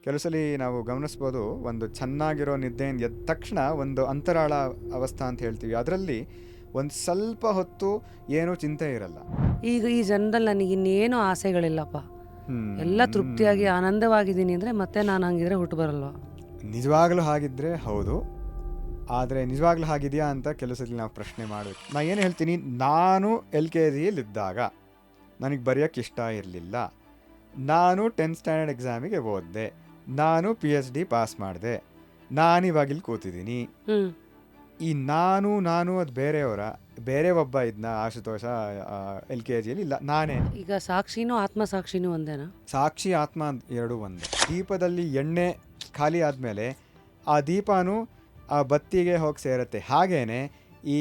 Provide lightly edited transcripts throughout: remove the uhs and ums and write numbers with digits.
ಕೆಲವು ಸಲ ನಾವು ಗಮನಿಸ್ಬೋದು, ಒಂದು ಚೆನ್ನಾಗಿರೋ ನಿದ್ದೆಯಿಂದ ಎದ್ದ ತಕ್ಷಣ ಒಂದು ಅಂತರಾಳ ಅವಸ್ಥಾ ಅಂತ ಹೇಳ್ತೀವಿ, ಅದರಲ್ಲಿ ಒಂದು ಸ್ವಲ್ಪ ಹೊತ್ತು ಏನೂ ಚಿಂತೆ ಇರಲ್ಲ. ಈಗ ಈ ಜನರಲ್ಲಿ ನನಗೆ ಇನ್ನೇನು ಆಸೆಗಳಿಲ್ಲಪ್ಪ, ಎಲ್ಲ ತೃಪ್ತಿಯಾಗಿ ಆನಂದವಾಗಿದ್ದೀನಿ ಅಂದರೆ ಮತ್ತೆ ನಾನು ಹಂಗಿದ್ರೆ ಹುಟ್ಟು ಬರಲ್ವ? ನಿಜವಾಗ್ಲೂ ಹಾಗಿದ್ರೆ ಹೌದು, ಆದರೆ ನಿಜವಾಗ್ಲೂ ಹಾಗಿದೆಯಾ ಅಂತ ಕೆಲವು ಸಲ ನಾವು ಪ್ರಶ್ನೆ ಮಾಡಬೇಕು. ನಾನು ಏನು ಹೇಳ್ತೀನಿ, ನಾನು LKGಯಲ್ಲಿದ್ದಾಗ ನನಗೆ ಬರೆಯೋಕ್ಕೆ ಇಷ್ಟ ಇರಲಿಲ್ಲ, ನಾನು 10th ಸ್ಟ್ಯಾಂಡರ್ಡ್ ಎಕ್ಸಾಮಿಗೆ ಓದಿದೆ, ನಾನು PhD ಪಾಸ್ ಮಾಡಿದೆ, ನಾನಿವಾಗಿಲ್ಲಿ ಕೂತಿದ್ದೀನಿ. ಈ ನಾನು ಅದು ಬೇರೆ ಒಬ್ಬ ಇದ್ನ ಆಶುತೋಷ LKGಯಲ್ಲಿ ಇಲ್ಲ, ನಾನೇ. ಈಗ ಸಾಕ್ಷಿನೂ ಆತ್ಮಸಾಕ್ಷಿನೂ ಒಂದೇನಾ? ಸಾಕ್ಷಿ ಆತ್ಮ ಎರಡೂ ಒಂದೇ. ದೀಪದಲ್ಲಿ ಎಣ್ಣೆ ಖಾಲಿ ಆದಮೇಲೆ ಆ ದೀಪನೂ ಆ ಬತ್ತಿಗೆ ಹೋಗಿ ಸೇರುತ್ತೆ. ಹಾಗೇನೆ ಈ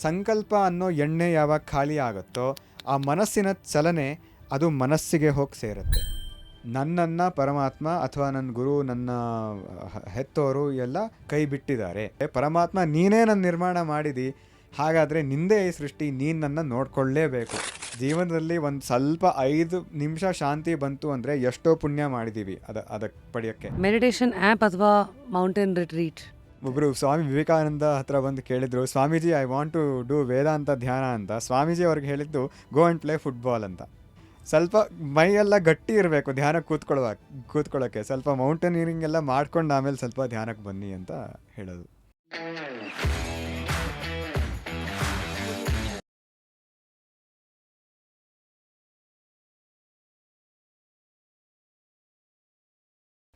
ಸಂಕಲ್ಪ ಅನ್ನೋ ಎಣ್ಣೆ ಯಾವಾಗ ಖಾಲಿ ಆಗುತ್ತೋ ಆ ಮನಸ್ಸಿನ ಚಲನೆ ಅದು ಮನಸ್ಸಿಗೆ ಹೋಗಿ ಸೇರುತ್ತೆ. ನನ್ನನ್ನು ಪರಮಾತ್ಮ ಅಥವಾ ನನ್ನ ಗುರು, ನನ್ನ ಹೆತ್ತೋರು ಎಲ್ಲ ಕೈ ಬಿಟ್ಟಿದ್ದಾರೆ. ಪರಮಾತ್ಮ ನೀನೇ ನನ್ನ ನಿರ್ಮಾಣ ಮಾಡಿದಿ, ಹಾಗಾದರೆ ನಿಂದೇ ಈ ಸೃಷ್ಟಿ, ನೀನು ನನ್ನ ನೋಡ್ಕೊಳ್ಳೇಬೇಕು. ಜೀವನದಲ್ಲಿ ಒಂದು ಸ್ವಲ್ಪ 5 ನಿಮಿಷ ಶಾಂತಿ ಬಂತು ಅಂದರೆ ಎಷ್ಟೋ ಪುಣ್ಯ ಮಾಡಿದ್ದೀವಿ ಅದಕ್ಕೆ ಪಡೆಯೋಕ್ಕೆ. ಮೆಡಿಟೇಷನ್ ಆ್ಯಪ್ ಅಥವಾ ಮೌಂಟೇನ್ ರಿಟ್ರೀಟ್. ಒಬ್ಬರು ಸ್ವಾಮಿ ವಿವೇಕಾನಂದ ಹತ್ರ ಬಂದು ಕೇಳಿದ್ರು, Swamiji I want to do Vedanta dhyana ಅಂತ. ಸ್ವಾಮೀಜಿ ಅವ್ರಿಗೆ ಹೇಳಿದ್ದು ಗೋ ಆ್ಯಂಡ್ ಪ್ಲೇ ಫುಟ್ಬಾಲ್ ಅಂತ. ಸ್ವಲ್ಪ ಮೈಯೆಲ್ಲ ಗಟ್ಟಿ ಇರಬೇಕು ಧ್ಯಾನಕ್ಕೆ ಕೂತ್ಕೊಳ್ಳೋಕ್ಕೆ. ಸ್ವಲ್ಪ ಮೌಂಟೇನಿಯರಿಂಗ್ ಎಲ್ಲ ಮಾಡ್ಕೊಂಡು ಆಮೇಲೆ ಸ್ವಲ್ಪ ಧ್ಯಾನಕ್ಕೆ ಬನ್ನಿ ಅಂತ ಹೇಳೋದು.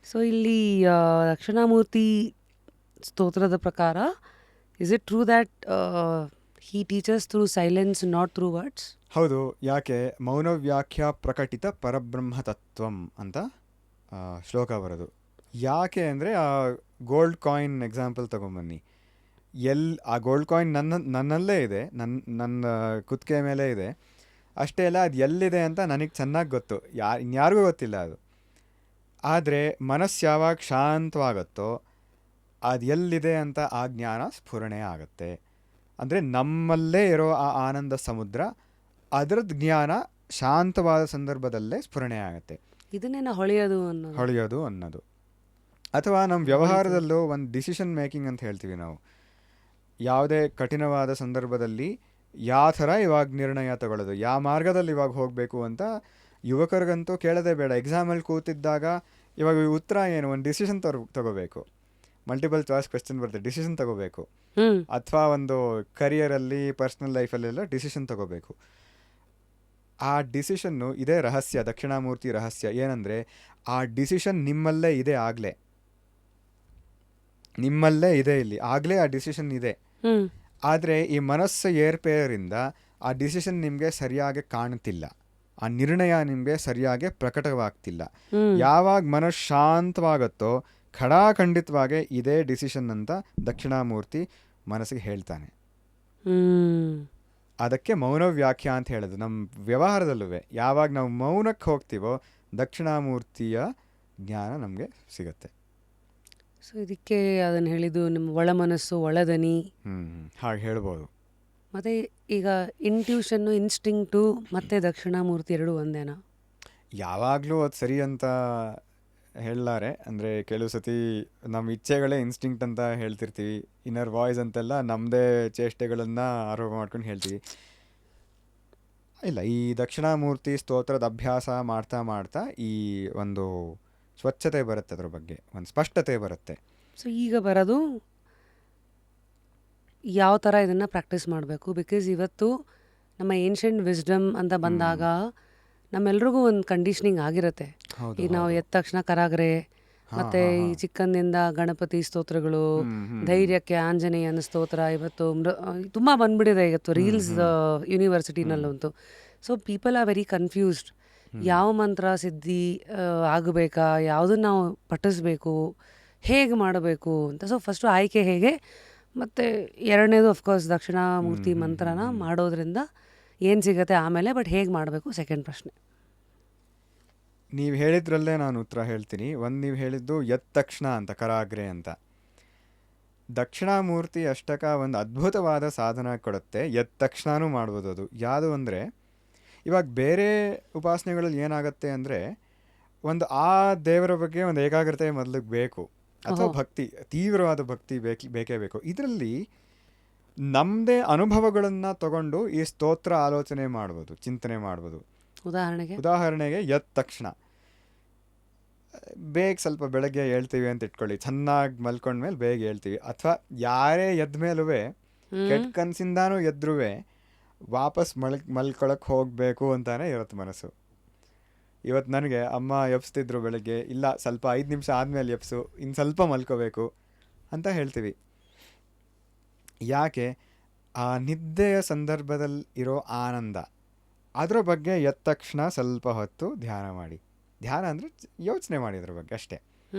ಸೊ ಇಲ್ಲಿ ದಕ್ಷಿಣಾಮೂರ್ತಿ ಸ್ತೋತ್ರದ ಪ್ರಕಾರ, is it true that he teachers through silence, not through words? ಹೌದು. ಯಾಕೆ? ಮೌನವ್ಯಾಖ್ಯ ಪ್ರಕಟಿತ ಪರಬ್ರಹ್ಮ ತತ್ವಂ ಅಂತ ಶ್ಲೋಕ ಬರೋದು. ಯಾಕೆ ಅಂದರೆ ಆ ಗೋಲ್ಡ್ ಕಾಯಿನ್ ಎಕ್ಸಾಂಪಲ್ ತೊಗೊಂಬನ್ನಿ. ಆ ಗೋಲ್ಡ್ ಕಾಯಿನ್ ನನ್ನಲ್ಲೇ ಇದೆ, ನನ್ನ ಕುತ್ತಿಗೆ ಮೇಲೆ ಇದೆ. ಅಷ್ಟೇ ಅಲ್ಲ, ಅದು ಎಲ್ಲಿದೆ ಅಂತ ನನಗೆ ಚೆನ್ನಾಗಿ ಗೊತ್ತು, ಇನ್ಯಾರಿಗೂ ಗೊತ್ತಿಲ್ಲ ಅದು. ಆದರೆ ಮನಸ್ಸು ಯಾವಾಗ ಶಾಂತವಾಗುತ್ತೋ ಅದು ಎಲ್ಲಿದೆ ಅಂತ ಆ ಜ್ಞಾನ ಸ್ಫುರಣೆ ಆಗುತ್ತೆ. ಅಂದರೆ ನಮ್ಮಲ್ಲೇ ಇರೋ ಆ ಆನಂದ ಸಮುದ್ರ, ಅದರದ್ದು ಜ್ಞಾನ ಶಾಂತವಾದ ಸಂದರ್ಭದಲ್ಲೇ ಸ್ಫುರಣೆ ಆಗುತ್ತೆ. ಇದನ್ನೇನ ಹೊಳೆಯೋದು ಅನ್ನೋದು. ಅಥವಾ ನಮ್ಮ ವ್ಯವಹಾರದಲ್ಲೂ ಒಂದು ಡಿಸಿಷನ್ ಮೇಕಿಂಗ್ ಅಂತ ಹೇಳ್ತೀವಿ ನಾವು. ಯಾವುದೇ ಕಠಿಣವಾದ ಸಂದರ್ಭದಲ್ಲಿ ಯಾವ ಥರ ಇವಾಗ ನಿರ್ಣಯ ತಗೊಳ್ಳೋದು, ಯಾವ ಮಾರ್ಗದಲ್ಲಿ ಇವಾಗ ಹೋಗಬೇಕು ಅಂತ ಯುವಕರಿಗಂತೂ ಕೇಳೋದೇ ಬೇಡ. ಎಕ್ಸಾಮಲ್ಲಿ ಕೂತಿದ್ದಾಗ ಇವಾಗ ಉತ್ತರ ಏನು, ಒಂದು ಡಿಸಿಷನ್ ತಗೋಬೇಕು. ಮಲ್ಟಿಪಲ್ ಚಾಯ್ಸ್ ಕ್ವೆಶ್ಚನ್ ಬರುತ್ತೆ, ಡಿಸಿಷನ್ ತಗೋಬೇಕು. ಅಥವಾ ಒಂದು ಕರಿಯರಲ್ಲಿ, ಪರ್ಸ್ನಲ್ ಲೈಫಲ್ಲೆಲ್ಲ ಡಿಸಿಷನ್ ತಗೋಬೇಕು. ಆ ಡಿಸಿಷನ್ನು ಇದೇ ರಹಸ್ಯ, ದಕ್ಷಿಣಾಮೂರ್ತಿ ರಹಸ್ಯ. ಏನಂದರೆ ಆ ಡಿಸಿಷನ್ ನಿಮ್ಮಲ್ಲೇ ಇದೆ, ನಿಮ್ಮಲ್ಲೇ ಇದೆ, ಇಲ್ಲಿ ಆಗಲೇ ಆ ಡಿಸಿಷನ್ ಇದೆ. ಆದರೆ ಈ ಮನಸ್ಸು ಏರ್ಪೇರಿಂದ ಆ ಡಿಸಿಷನ್ ನಿಮಗೆ ಸರಿಯಾಗಿ ಕಾಣ್ತಿಲ್ಲ, ಆ ನಿರ್ಣಯ ನಿಮಗೆ ಸರಿಯಾಗಿ ಪ್ರಕಟವಾಗ್ತಿಲ್ಲ. ಯಾವಾಗ ಮನಸ್ಸು ಶಾಂತವಾಗುತ್ತೋ ಖಡಾಖಂಡಿತವಾಗಿ ಇದೇ ಡಿಸಿಷನ್ ಅಂತ ದಕ್ಷಿಣಾಮೂರ್ತಿ ಮನಸ್ಸಿಗೆ ಹೇಳ್ತಾನೆ. ಅದಕ್ಕೆ ಮೌನ ವ್ಯಾಖ್ಯಾ ಅಂತ ಹೇಳೋದು. ನಮ್ಮ ವ್ಯವಹಾರದಲ್ಲೂ ಯಾವಾಗ ನಾವು ಮೌನಕ್ಕೆ ಹೋಗ್ತೀವೋ ದಕ್ಷಿಣಾಮೂರ್ತಿಯ ಜ್ಞಾನ ನಮಗೆ ಸಿಗುತ್ತೆ. ಸೊ ಇದಕ್ಕೆ ಅದನ್ನು ಹೇಳಿದ್ದು ನಿಮ್ಮ ಒಳ ಮನಸ್ಸು, ಒಳದನಿ, ಹಾಗೆ ಹೇಳ್ಬೋದು. ಮತ್ತು ಈಗ ಇಂಟ್ಯೂಷನ್ನು, ಇನ್ಸ್ಟಿಂಕ್ಟು ಮತ್ತು ದಕ್ಷಿಣಾಮೂರ್ತಿ ಎರಡೂ ಒಂದೇನಾ? ಯಾವಾಗಲೂ ಅದು ಸರಿ ಅಂತ ಹೇಳಲಾರೆ. ಅಂದರೆ ಕೆಲವು ಸತಿ ನಮ್ಮ ಇಚ್ಛೆಗಳೇ ಇನ್ಸ್ಟಿಂಕ್ಟ್ ಅಂತ ಹೇಳ್ತಿರ್ತೀವಿ, ಇನ್ನರ್ ವಾಯ್ಸ್ ಅಂತೆಲ್ಲ ನಮ್ಮದೇ ಚೇಷ್ಟೆಗಳನ್ನು ಆರೋಪ ಮಾಡ್ಕೊಂಡು ಹೇಳ್ತೀವಿ. ಇಲ್ಲ, ಈ ದಕ್ಷಿಣಾಮೂರ್ತಿ ಸ್ತೋತ್ರದ ಅಭ್ಯಾಸ ಮಾಡ್ತಾ ಈ ಒಂದು ಸ್ವಚ್ಛತೆ ಬರುತ್ತೆ, ಅದ್ರ ಬಗ್ಗೆ ಒಂದು ಸ್ಪಷ್ಟತೆ ಬರುತ್ತೆ. ಸೊ ಈಗ ಬರೋದು ಯಾವ ಥರ ಇದನ್ನು ಪ್ರಾಕ್ಟೀಸ್ ಮಾಡಬೇಕು? ಬಿಕಾಸ್ ಇವತ್ತು ನಮ್ಮ ಏನ್ಷಂಟ್ ವಿಸ್ಡಮ್ ಅಂತ ಬಂದಾಗ ನಮ್ಮೆಲ್ರಿಗೂ ಒಂದು ಕಂಡೀಷ್ನಿಂಗ್ ಆಗಿರುತ್ತೆ. ಈಗ ನಾವು ಎದ್ದ ತಕ್ಷಣ ಕರಾಗ್ರೆ, ಮತ್ತು ಈ ಚಿಕ್ಕಂದಿಂದ ಗಣಪತಿ ಸ್ತೋತ್ರಗಳು, ಧೈರ್ಯಕ್ಕೆ ಆಂಜನೇಯನ ಸ್ತೋತ್ರ, ಇವತ್ತು ತುಂಬ ಬಂದ್ಬಿಟ್ಟಿದೆ ಇವತ್ತು ರೀಲ್ಸ್ ಯೂನಿವರ್ಸಿಟಿನಲ್ಲಂತೂ. So people are very confused. ಯಾವ ಮಂತ್ರ ಸಿದ್ಧಿ ಆಗಬೇಕಾ, ಯಾವುದನ್ನು ನಾವು ಪಠಿಸ್ಬೇಕು, ಹೇಗೆ ಮಾಡಬೇಕು ಅಂತ. ಸೊ ಫಸ್ಟು ಆಯ್ಕೆ ಹೇಗೆ, ಮತ್ತು ಎರಡನೇದು ಅಫ್ಕೋರ್ಸ್ ದಕ್ಷಿಣಾಮೂರ್ತಿ ಮಂತ್ರನ ಮಾಡೋದ್ರಿಂದ ಏನು ಸಿಗುತ್ತೆ ಆಮೇಲೆ, ಬಟ್ ಹೇಗೆ ಮಾಡಬೇಕು ಸೆಕೆಂಡ್ ಪ್ರಶ್ನೆ. ನೀವು ಹೇಳಿದ್ರಲ್ಲೇ ನಾನು ಉತ್ತರ ಹೇಳ್ತೀನಿ. ಒಂದು ನೀವು ಹೇಳಿದ್ದು ಎದ್ದ ತಕ್ಷಣ ಅಂತ, ಕರಾಗ್ರೆ ಅಂತ. ದಕ್ಷಿಣಾಮೂರ್ತಿ ಅಷ್ಟಕ ಒಂದು ಅದ್ಭುತವಾದ ಸಾಧನ ಕೊಡುತ್ತೆ, ಎದ್ದ ತಕ್ಷಣನೂ ಮಾಡ್ಬೋದು. ಅದು ಯಾವುದು ಅಂದರೆ, ಇವಾಗ ಬೇರೆ ಉಪಾಸನೆಗಳಲ್ಲಿ ಏನಾಗುತ್ತೆ ಅಂದರೆ ಒಂದು ಆ ದೇವರ ಬಗ್ಗೆ ಒಂದು ಏಕಾಗ್ರತೆ ಮೊದಲಿಗೆ ಬೇಕು, ಅಥವಾ ಓಹೋ. ಭಕ್ತಿ, ತೀವ್ರವಾದ ಭಕ್ತಿ ಬೇಕೇ ಬೇಕು. ಇದರಲ್ಲಿ ನಮ್ಮದೇ ಅನುಭವಗಳನ್ನು ತಗೊಂಡು ಈ ಸ್ತೋತ್ರ ಆಲೋಚನೆ ಮಾಡ್ಬೋದು, ಚಿಂತನೆ ಮಾಡ್ಬೋದು. ಉದಾಹರಣೆಗೆ ಎದ್ದ ತಕ್ಷಣ ಬೇಗ ಸ್ವಲ್ಪ ಬೆಳಗ್ಗೆ ಹೇಳ್ತೀವಿ ಅಂತ ಇಟ್ಕೊಳ್ಳಿ, ಚೆನ್ನಾಗಿ ಮಲ್ಕೊಂಡ್ಮೇಲೆ ಬೇಗ ಹೇಳ್ತೀವಿ. ಅಥವಾ ಯಾರೇ ಎದ್ದ ಮೇಲೂ ಕೆಟ್ಟ ಕನಸಿಂದಾನೂ ಎದ್ರೂ ವಾಪಸ್ ಮಲ್ಕೊಳಕ್ಕೆ ಹೋಗಬೇಕು ಅಂತಾನೆ ಇರುತ್ತೆ ಮನಸ್ಸು. ಇವತ್ತು ನನಗೆ ಅಮ್ಮ ಎಬ್ಸ್ತಿದ್ರು ಬೆಳಗ್ಗೆ, ಇಲ್ಲ ಸ್ವಲ್ಪ 5 ನಿಮಿಷ ಆದಮೇಲೆ ಎಬ್ಸು, ಇನ್ನು ಸ್ವಲ್ಪ ಮಲ್ಕೋಬೇಕು ಅಂತ ಹೇಳ್ತೀವಿ. ಯಾಕೆ? ಆ ನಿದ್ದೆಯ ಸಂದರ್ಭದಲ್ಲಿ ಇರೋ ಆನಂದ, ಅದರ ಬಗ್ಗೆ ಎದ್ದ ತಕ್ಷಣ ಸ್ವಲ್ಪ ಹೊತ್ತು ಧ್ಯಾನ ಮಾಡಿ. ಧ್ಯಾನ ಅಂದರೆ ಯೋಚನೆ ಮಾಡಿ ಅದ್ರ ಬಗ್ಗೆ ಅಷ್ಟೇ.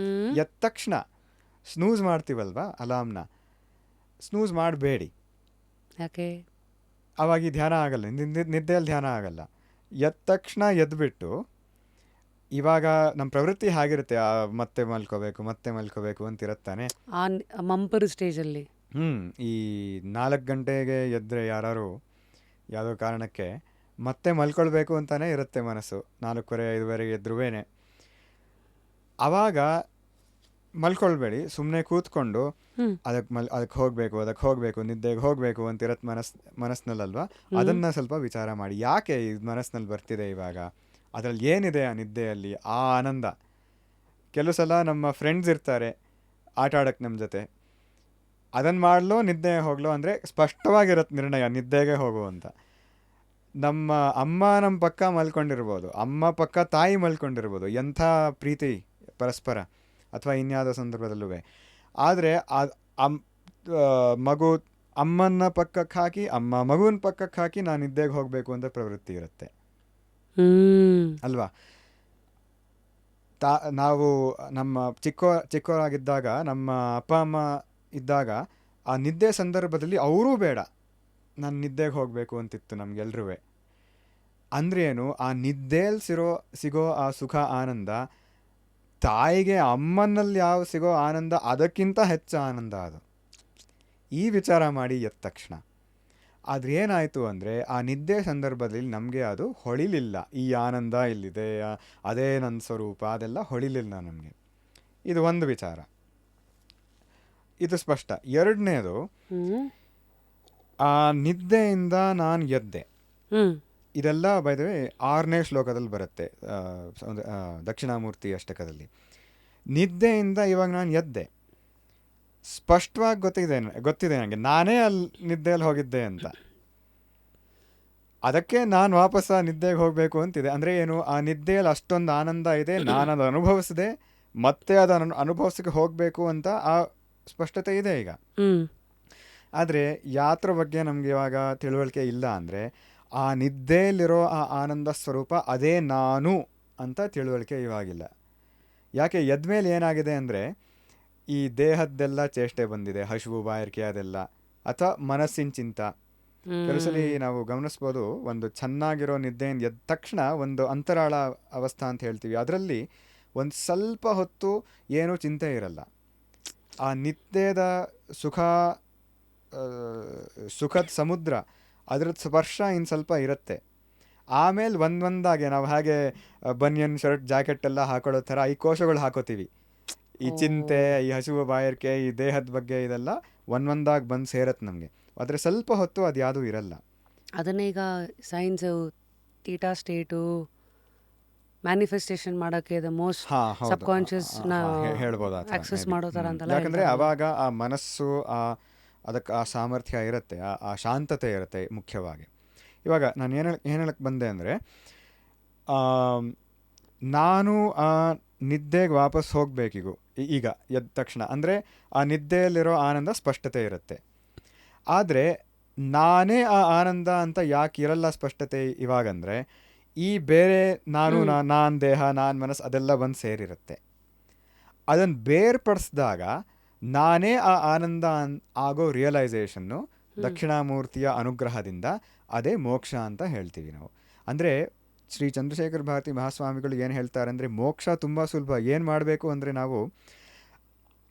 ಎದ್ದ ತಕ್ಷಣ ಸ್ನೂಸ್ ಮಾಡ್ತೀವಲ್ವಾ ಅಲಾರ್ಮ್ನ, ಸ್ನೂಸ್ ಮಾಡಬೇಡಿ. ಯಾಕೆ? ಅವಾಗ ಈ ಧ್ಯಾನ ಆಗಲ್ಲ, ನಿದ್ದೆಯಲ್ಲಿ ಧ್ಯಾನ ಆಗಲ್ಲ. ಎದ್ದ ತಕ್ಷಣ ಎದ್ಬಿಟ್ಟು, ಇವಾಗ ನಮ್ಮ ಪ್ರವೃತ್ತಿ ಹಾಗಿರುತ್ತೆ, ಮತ್ತೆ ಮಲ್ಕೋಬೇಕು ಅಂತಿರುತ್ತಾನೆ ಆ ಮಂಪರು ಸ್ಟೇಜಲ್ಲಿ. ಈ 4 ಗಂಟೆಗೆ ಎದ್ದರೆ ಯಾರು ಯಾವುದೋ ಕಾರಣಕ್ಕೆ ಮತ್ತೆ ಮಲ್ಕೊಳ್ಬೇಕು ಅಂತಾನೆ ಇರುತ್ತೆ ಮನಸ್ಸು. 4:15, 5:30 ಎದ್ರುವೇನೆ. ಆವಾಗ ಮಲ್ಕೊಳ್ಬೇಡಿ, ಸುಮ್ಮನೆ ಕೂತ್ಕೊಂಡು ಅದಕ್ಕೆ ಹೋಗಬೇಕು ನಿದ್ದೆಗೆ ಹೋಗಬೇಕು ಅಂತಿರತ್ತೆ ಮನಸ್ಸಿನಲ್ಲಲ್ವಾ. ಅದನ್ನು ಸ್ವಲ್ಪ ವಿಚಾರ ಮಾಡಿ, ಯಾಕೆ ಇದು ಮನಸ್ಸಿನಲ್ಲಿ ಬರ್ತಿದೆ ಇವಾಗ, ಅದರಲ್ಲಿ ಏನಿದೆ ಆ ನಿದ್ದೆಯಲ್ಲಿ, ಆ ಆನಂದ. ಕೆಲವು ಸಲ ನಮ್ಮ ಫ್ರೆಂಡ್ಸ್ ಇರ್ತಾರೆ ಆಟ ಆಡೋಕ್ಕೆ ನಮ್ಮ ಜೊತೆ, ಅದನ್ನು ಮಾಡಲೋ ನಿದ್ದೆ ಹೋಗ್ಲೋ ಅಂದರೆ ಸ್ಪಷ್ಟವಾಗಿರುತ್ತೆ ನಿರ್ಣಯ, ನಿದ್ದೆಗೆ ಹೋಗು ಅಂತ. ನಮ್ಮ ಅಮ್ಮ ನಮ್ಮ ಪಕ್ಕ ಮಲ್ಕೊಂಡಿರ್ಬೋದು, ಅಮ್ಮ ಪಕ್ಕ ತಾಯಿ ಮಲ್ಕೊಂಡಿರ್ಬೋದು, ಎಂಥ ಪ್ರೀತಿ ಪರಸ್ಪರ, ಅಥವಾ ಇನ್ಯಾವುದೋ ಸಂದರ್ಭದಲ್ಲೂ. ಆದರೆ ಮಗು ಅಮ್ಮನ ಪಕ್ಕಕ್ಕೆ ಹಾಕಿ, ಅಮ್ಮ ಮಗುವಿನ ಪಕ್ಕಕ್ಕೆ ಹಾಕಿ ನಾನು ನಿದ್ದೆಗೆ ಹೋಗಬೇಕು ಅಂತ ಪ್ರವೃತ್ತಿ ಇರುತ್ತೆ ಅಲ್ವಾ. ನಾವು ನಮ್ಮ ಚಿಕ್ಕವರಾಗಿದ್ದಾಗ, ನಮ್ಮ ಅಪ್ಪ ಅಮ್ಮ ಇದ್ದಾಗ, ಆ ನಿದ್ದೆ ಸಂದರ್ಭದಲ್ಲಿ ಅವರೂ ಬೇಡ, ನಾನು ನಿದ್ದೆಗೆ ಹೋಗಬೇಕು ಅಂತಿತ್ತು ನಮಗೆಲ್ರೂ. ಅಂದ್ರೆ ಏನು? ಆ ನಿದ್ದೆಯಲ್ಲಿ ಸಿಗೋ ಆ ಸುಖ ಆನಂದ, ತಾಯಿಗೆ ಅಮ್ಮನಲ್ಲಿ ಸಿಗೋ ಆನಂದ ಅದಕ್ಕಿಂತ ಹೆಚ್ಚು ಆನಂದ ಅದು. ಈ ವಿಚಾರ ಮಾಡಿ ಎದ್ದ ತಕ್ಷಣ. ಆದರೆ ಏನಾಯಿತು ಅಂದರೆ, ಆ ನಿದ್ದೆ ಸಂದರ್ಭದಲ್ಲಿ ನಮಗೆ ಅದು ಹೊಳಿಲಿಲ್ಲ, ಈ ಆನಂದ ಇಲ್ಲಿದೆ, ಅದೇ ನನ್ನ ಸ್ವರೂಪ, ಅದೆಲ್ಲ ಹೊಳಿಲಿಲ್ಲ ನಮಗೆ. ಇದು ಒಂದು ವಿಚಾರ, ಇದು ಸ್ಪಷ್ಟ. ಎರಡನೇದು, ಆ ನಿದ್ದೆಯಿಂದ ನಾನು ಎದ್ದೆ, ಇದೆಲ್ಲ ಬೈದವೆ 6ನೇ ಶ್ಲೋಕದಲ್ಲಿ ಬರುತ್ತೆ, ದಕ್ಷಿಣಾಮೂರ್ತಿ ಅಷ್ಟಕದಲ್ಲಿ. ನಿದ್ದೆಯಿಂದ ಇವಾಗ ನಾನು ಎದ್ದೆ, ಸ್ಪಷ್ಟವಾಗಿ ಗೊತ್ತಿದೆ ನನಗೆ, ನಾನೇ ಅಲ್ಲಿ ನಿದ್ದೆಯಲ್ಲಿ ಹೋಗಿದ್ದೆ ಅಂತ. ಅದಕ್ಕೆ ನಾನು ವಾಪಸ್ ಆ ನಿದ್ದೆಗೆ ಹೋಗಬೇಕು ಅಂತಿದೆ. ಅಂದರೆ ಏನು? ಆ ನಿದ್ದೆಯಲ್ಲಿ ಅಷ್ಟೊಂದು ಆನಂದ ಇದೆ, ನಾನು ಅದು ಅನುಭವಿಸಿದೆ, ಮತ್ತೆ ಅದನ್ನು ಅನುಭವಿಸಕ್ಕೆ ಹೋಗಬೇಕು ಅಂತ ಆ ಸ್ಪಷ್ಟತೆ ಇದೆ ಈಗ. ಆದರೆ ಯಾತ್ರ ಬಗ್ಗೆ ನಮ್ಗೆ ಇವಾಗ ತಿಳುವಳಿಕೆ ಇಲ್ಲ ಅಂದರೆ, ಆ ನಿದ್ದೆಯಲ್ಲಿರೋ ಆ ಆನಂದ ಸ್ವರೂಪ ಅದೇ ನಾನು ಅಂತ ತಿಳುವಳಿಕೆ ಇವಾಗಿಲ್ಲ. ಯಾಕೆ? ಎದ್ಮೇಲೆ ಏನಾಗಿದೆ ಅಂದರೆ, ಈ ದೇಹದ್ದೆಲ್ಲ ಚೇಷ್ಟೆ ಬಂದಿದೆ, ಹಸಿವು ಬಾಯಾರಿಕೆ ಅದೆಲ್ಲ, ಅಥವಾ ಮನಸ್ಸಿನ ಚಿಂತ. ಕೆಲಸಲಿ ನಾವು ಗಮನಿಸ್ಬೋದು, ಒಂದು ಚೆನ್ನಾಗಿರೋ ನಿದ್ದೆಯಿಂದ ಎದ್ದ ತಕ್ಷಣ ಒಂದು ಅಂತರಾಳ ಅವಸ್ಥಾ ಅಂತ ಹೇಳ್ತೀವಿ, ಅದರಲ್ಲಿ ಒಂದು ಸ್ವಲ್ಪ ಹೊತ್ತು ಏನೂ ಚಿಂತೆ ಇರಲ್ಲ. ಆ ನಿದ್ದೆದ ಸುಖದ ಸಮುದ್ರ, ಅದ್ರದ್ದು ಸ್ಪರ್ಶ ಇನ್ನು ಸ್ವಲ್ಪ ಇರುತ್ತೆ. ಆಮೇಲೆ ಒಂದೊಂದಾಗೆ ನಾವು ಹಾಗೆ ಬನಿಯನ್ ಶರ್ಟ್ ಜಾಕೆಟ್ ಎಲ್ಲ ಹಾಕೊಳ್ಳೋ ಥರ ಈ ಕೋಶಗಳು ಹಾಕೋತೀವಿ, ಈ ಚಿಂತೆ, ಈ ಹಸಿವು ಬಾಯಾರಿಕೆ, ಈ ದೇಹದ ಬಗ್ಗೆ ಇದೆಲ್ಲ ಒಂದೊಂದಾಗಿ ಬಂದು ಸೇರತ್ತೆ ನಮಗೆ. ಆದರೆ ಸ್ವಲ್ಪ ಹೊತ್ತು ಅದು ಯಾವುದೂ ಇರಲ್ಲ. ಅದನ್ನೇ ಈಗ ಸೈನ್ಸು ತೀಟಾ ಸ್ಟೇಟು ಮ್ಯಾನಿಫೆಸ್ಟೇಷನ್ ಮಾಡೋಕ್ಕೆ ದ ಮೋಸ್ಟ್ ಸಬ್ಕಾನ್ಷಿಯಸ್ ಹೇಳ್ಬೋದು, ಆಕ್ಸೆಸ್ ಮಾಡೋ ಥರ ಅಂತೆಲ್ಲ. ಯಾಕಂದರೆ ಆವಾಗ ಆ ಮನಸ್ಸು ಅದಕ್ಕೆ ಆ ಸಾಮರ್ಥ್ಯ ಇರುತ್ತೆ, ಆ ಶಾಂತತೆ ಇರುತ್ತೆ ಮುಖ್ಯವಾಗಿ. ಇವಾಗ ನಾನು ಏನು ಹೇಳಕ್ಕೆ ಬಂದೆ ಅಂದರೆ, ನಾನು ಆ ನಿದ್ದೆಗೆ ವಾಪಸ್ ಹೋಗಬೇಕೀಗ, ಈಗ ಎದ್ದ ತಕ್ಷಣ. ಅಂದರೆ ಆ ನಿದ್ದೆಯಲ್ಲಿರೋ ಆನಂದ ಸ್ಪಷ್ಟತೆ ಇರುತ್ತೆ. ಆದರೆ ನಾನೇ ಆ ಆನಂದ ಅಂತ ಯಾಕೆ ಇರಲ್ಲ ಸ್ಪಷ್ಟತೆ ಇವಾಗಂದರೆ, ಈ ಬೇರೆ ನಾನು ದೇಹ, ನಾನು ಮನಸ್ಸು ಅದೆಲ್ಲ ಬಂದು ಸೇರಿರುತ್ತೆ. ಅದನ್ನು ಬೇರ್ಪಡಿಸಿದಾಗ ನಾನೇ ಆ ಆನಂದ ಆಗೋ ರಿಯಲೈಸೇಷನ್ನು ದಕ್ಷಿಣಾಮೂರ್ತಿಯ ಅನುಗ್ರಹದಿಂದ, ಅದೇ ಮೋಕ್ಷ ಅಂತ ಹೇಳ್ತೀವಿ ನಾವು. ಅಂದರೆ ಶ್ರೀ ಚಂದ್ರಶೇಖರ ಭಾರತಿ ಮಹಾಸ್ವಾಮಿಗಳು ಏನು ಹೇಳ್ತಾರೆ ಅಂದರೆ, ಮೋಕ್ಷ ತುಂಬ ಸುಲಭ. ಏನು ಮಾಡಬೇಕು ಅಂದರೆ, ನಾವು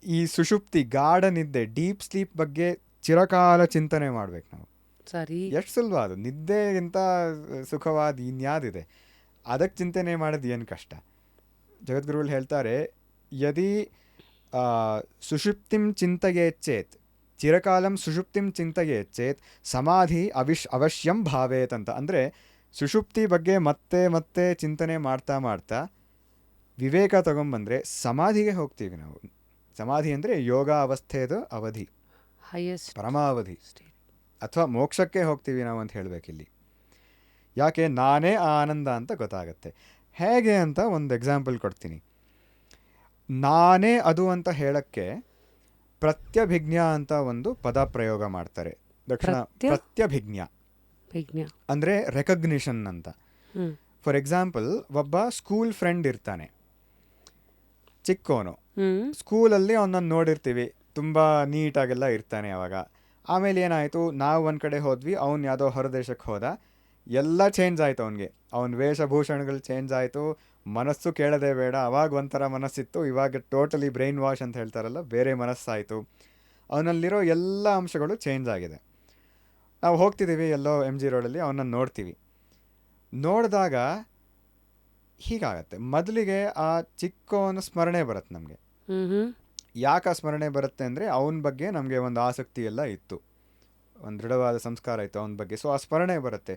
ಈ ಸುಷುಪ್ತಿ, ಗಾಢ ನಿದ್ದೆ, ಡೀಪ್ ಸ್ಲೀಪ್ ಬಗ್ಗೆ ಚಿರಕಾಲ ಚಿಂತನೆ ಮಾಡ್ಬೇಕು ನಾವು. ಸರಿ, ಎಷ್ಟು ಸುಲಭ ಅದು. ನಿದ್ದೆಗಿಂತ ಸುಖವಾದ ಇನ್ಯಾದಿದೆ? ಅದಕ್ಕೆ ಚಿಂತನೆ ಮಾಡೋದು ಏನು ಕಷ್ಟ? ಜಗದ್ಗುರುಗಳು ಹೇಳ್ತಾರೆ, ಯದಿ ಸುಷುಪ್ತಿಂ ಚಿಂತಯೇಚ್ಚೇತ್, ಚಿರಕಾಲಂ ಸುಷುಪ್ತಿಂ ಚಿಂತಯೇಚ್ಚೇತ್ ಸಮಾಧಿ ಅವಶ್ಯಂ ಭಾವೇತ್ ಅಂತ. ಅಂದರೆ ಸುಷುಪ್ತಿ ಬಗ್ಗೆ ಮತ್ತೆ ಮತ್ತೆ ಚಿಂತನೆ ಮಾಡ್ತಾ ಮಾಡ್ತಾ ವಿವೇಕ ತಗೊಂಬಂದರೆ ಸಮಾಧಿಗೆ ಹೋಗ್ತೀವಿ ನಾವು. ಸಮಾಧಿ ಅಂದರೆ ಯೋಗ ಅವಸ್ಥೆದು ಅವಧಿ, ಹೈಯೆಸ್ಟ್ ಪರಮಾವಧಿ, ಅಥವಾ ಮೋಕ್ಷಕ್ಕೆ ಹೋಗ್ತೀವಿ ನಾವು ಅಂತ ಹೇಳಬೇಕಿಲ್ಲಿ. ಯಾಕೆ? ನಾನೇ ಆ ಆನಂದ ಅಂತ ಗೊತ್ತಾಗತ್ತೆ. ಹೇಗೆ ಅಂತ ಒಂದು ಎಕ್ಸಾಂಪಲ್ ಕೊಡ್ತೀನಿ. ನಾನೇ ಅದು ಅಂತ ಹೇಳಕ್ಕೆ ಪ್ರತ್ಯಭಿಜ್ಞಾ ಅಂತ ಒಂದು ಪದ ಪ್ರಯೋಗ ಮಾಡ್ತಾರೆ ದಕ್ಷಿಣ. ಪ್ರತ್ಯಭಿಜ್ಞಾ ಅಂದರೆ ರೆಕಗ್ನಿಷನ್ ಅಂತ. ಫಾರ್ ಎಕ್ಸಾಂಪಲ್, ಒಬ್ಬ ಸ್ಕೂಲ್ ಫ್ರೆಂಡ್ ಇರ್ತಾನೆ, ಚಿಕ್ಕೋನು. ಸ್ಕೂಲಲ್ಲಿ ಅವನನ್ನು ನೋಡಿರ್ತೀವಿ, ತುಂಬ ನೀಟಾಗೆಲ್ಲ ಇರ್ತಾನೆ. ಅವಾಗ ಆಮೇಲೆ ಏನಾಯಿತು, ನಾವು ಒಂದು ಕಡೆ ಹೋದ್ವಿ, ಅವ್ನು ಯಾವುದೋ ಹೊರದೇಶಕ್ಕೆ ಹೋದ, ಎಲ್ಲ ಚೇಂಜ್ ಆಯಿತು ಅವನಿಗೆ. ಅವನ ವೇಷಭೂಷಣಗಳು ಚೇಂಜ್ ಆಯಿತು, ಮನಸ್ಸು ಕೇಳೋದೇ ಬೇಡ. ಅವಾಗ ಒಂಥರ ಮನಸ್ಸಿತ್ತು, ಇವಾಗ ಟೋಟಲಿ ಬ್ರೈನ್ ವಾಶ್ ಅಂತ ಹೇಳ್ತಾರಲ್ಲ, ಬೇರೆ ಮನಸ್ಸಾಯಿತು. ಅವನಲ್ಲಿರೋ ಎಲ್ಲ ಅಂಶಗಳು ಚೇಂಜ್ ಆಗಿದೆ. ನಾವು ಹೋಗ್ತಿದ್ದೀವಿ ಎಲ್ಲೋ MG ರೋಡಲ್ಲಿ, ಅವನನ್ನು ನೋಡ್ತೀವಿ. ನೋಡಿದಾಗ ಹೀಗಾಗತ್ತೆ, ಮೊದಲಿಗೆ ಆ ಚಿಕ್ಕವನ ಸ್ಮರಣೆ ಬರುತ್ತೆ ನಮಗೆ. ಯಾಕೆ ಆ ಸ್ಮರಣೆ ಬರುತ್ತೆ ಅಂದರೆ ಅವನ ಬಗ್ಗೆ ನಮಗೆ ಒಂದು ಆಸಕ್ತಿ ಎಲ್ಲ ಇತ್ತು, ಒಂದು ದೃಢವಾದ ಸಂಸ್ಕಾರ ಇತ್ತು ಅವನ ಬಗ್ಗೆ. ಸೊ ಆ ಸ್ಮರಣೆ ಬರುತ್ತೆ.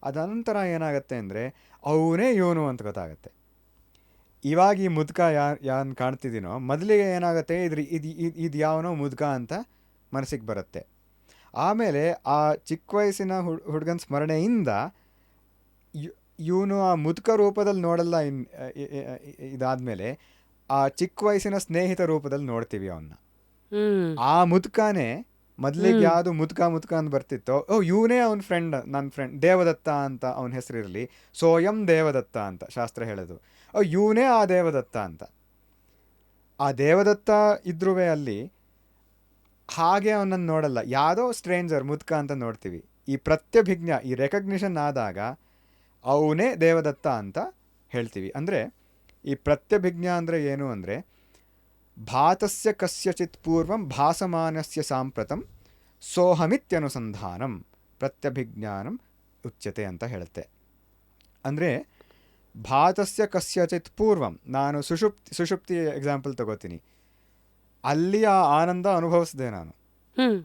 ಅದಂತರ ಏನಾಗುತ್ತೆ ಅಂದರೆ ಅವನೇ ಇವನು ಅಂತ ಗೊತ್ತಾಗತ್ತೆ. ಇವಾಗ ಈ ಮುದ್ಕ ಯಾನ್ ಕಾಣ್ತಿದ್ದೀನೋ, ಮೊದಲಿಗೆ ಏನಾಗುತ್ತೆ, ಇದು ಯಾವನೋ ಮುದ್ಕ ಅಂತ ಮನಸ್ಸಿಗೆ ಬರುತ್ತೆ. ಆಮೇಲೆ ಆ ಚಿಕ್ಕ ವಯಸ್ಸಿನ ಹುಡುಗನ ಸ್ಮರಣೆಯಿಂದ ಇವನು ಆ ಮುದ್ಕ ರೂಪದಲ್ಲಿ ನೋಡಲ್ಲ. ಇದಾದಮೇಲೆ ಆ ಚಿಕ್ಕ ವಯಸ್ಸಿನ ಸ್ನೇಹಿತ ರೂಪದಲ್ಲಿ ನೋಡ್ತೀವಿ ಅವನ್ನ. ಆ ಮುದ್ಕನೇ ಮೊದಲಿಗೆ ಯಾವುದು ಮುದ್ಕ ಅಂತ ಬರ್ತಿತ್ತೋ, ಇವನೇ ಅವನ ಫ್ರೆಂಡ್, ನನ್ನ ಫ್ರೆಂಡ್ ದೇವದತ್ತ ಅಂತ ಅವನ ಹೆಸರಿರಲಿ, ಸೋಯಂ ದೇವದತ್ತ ಅಂತ ಶಾಸ್ತ್ರ ಹೇಳೋದು. ಇವನೇ ಆ ದೇವದತ್ತ ಅಂತ. ಆ ದೇವದತ್ತ ಇದ್ರೂ ಅಲ್ಲಿ ಹಾಗೆ ಅವನನ್ನು ನೋಡಲ್ಲ, ಯಾವುದೋ ಸ್ಟ್ರೇಂಜರ್ ಮುದ್ಕ ಅಂತ ನೋಡ್ತೀವಿ. ಈ ಪ್ರತ್ಯಭಿಜ್ಞ, ಈ ರೆಕಗ್ನಿಷನ್ ಆದಾಗ ಅವನೇ ದೇವದತ್ತ ಅಂತ ಹೇಳ್ತೀವಿ. ಅಂದರೆ ಈ ಪ್ರತ್ಯಭಿಜ್ಞ ಅಂದರೆ ಏನು ಅಂದರೆ, ಭಾತಸ್ಯ ಕಸ್ಯಚಿತ್ ಪೂರ್ವಂ ಭಾಸಮಾನಸ್ಯ ಸಾಂಪ್ರತಂ ಸೋಹಮಿತ್ಯನುಸಂಧಾನಂ ಪ್ರತ್ಯಭಿಜ್ಞಾನಂ ಉಚ್ಯತೆ ಅಂತ ಹೇಳುತ್ತೆ. ಅಂದರೆ ಭಾತಸ್ಯ ಕಸ್ಯಚಿತ್ ಪೂರ್ವಂ, ನಾನು ಸುಷುಪ್ತಿ ಎಕ್ಸಾಂಪಲ್ ತಗೋತೀನಿ, ಅಲ್ಲಿ ಆ ಆನಂದ ಅನುಭವಿಸಿದೆ ನಾನು.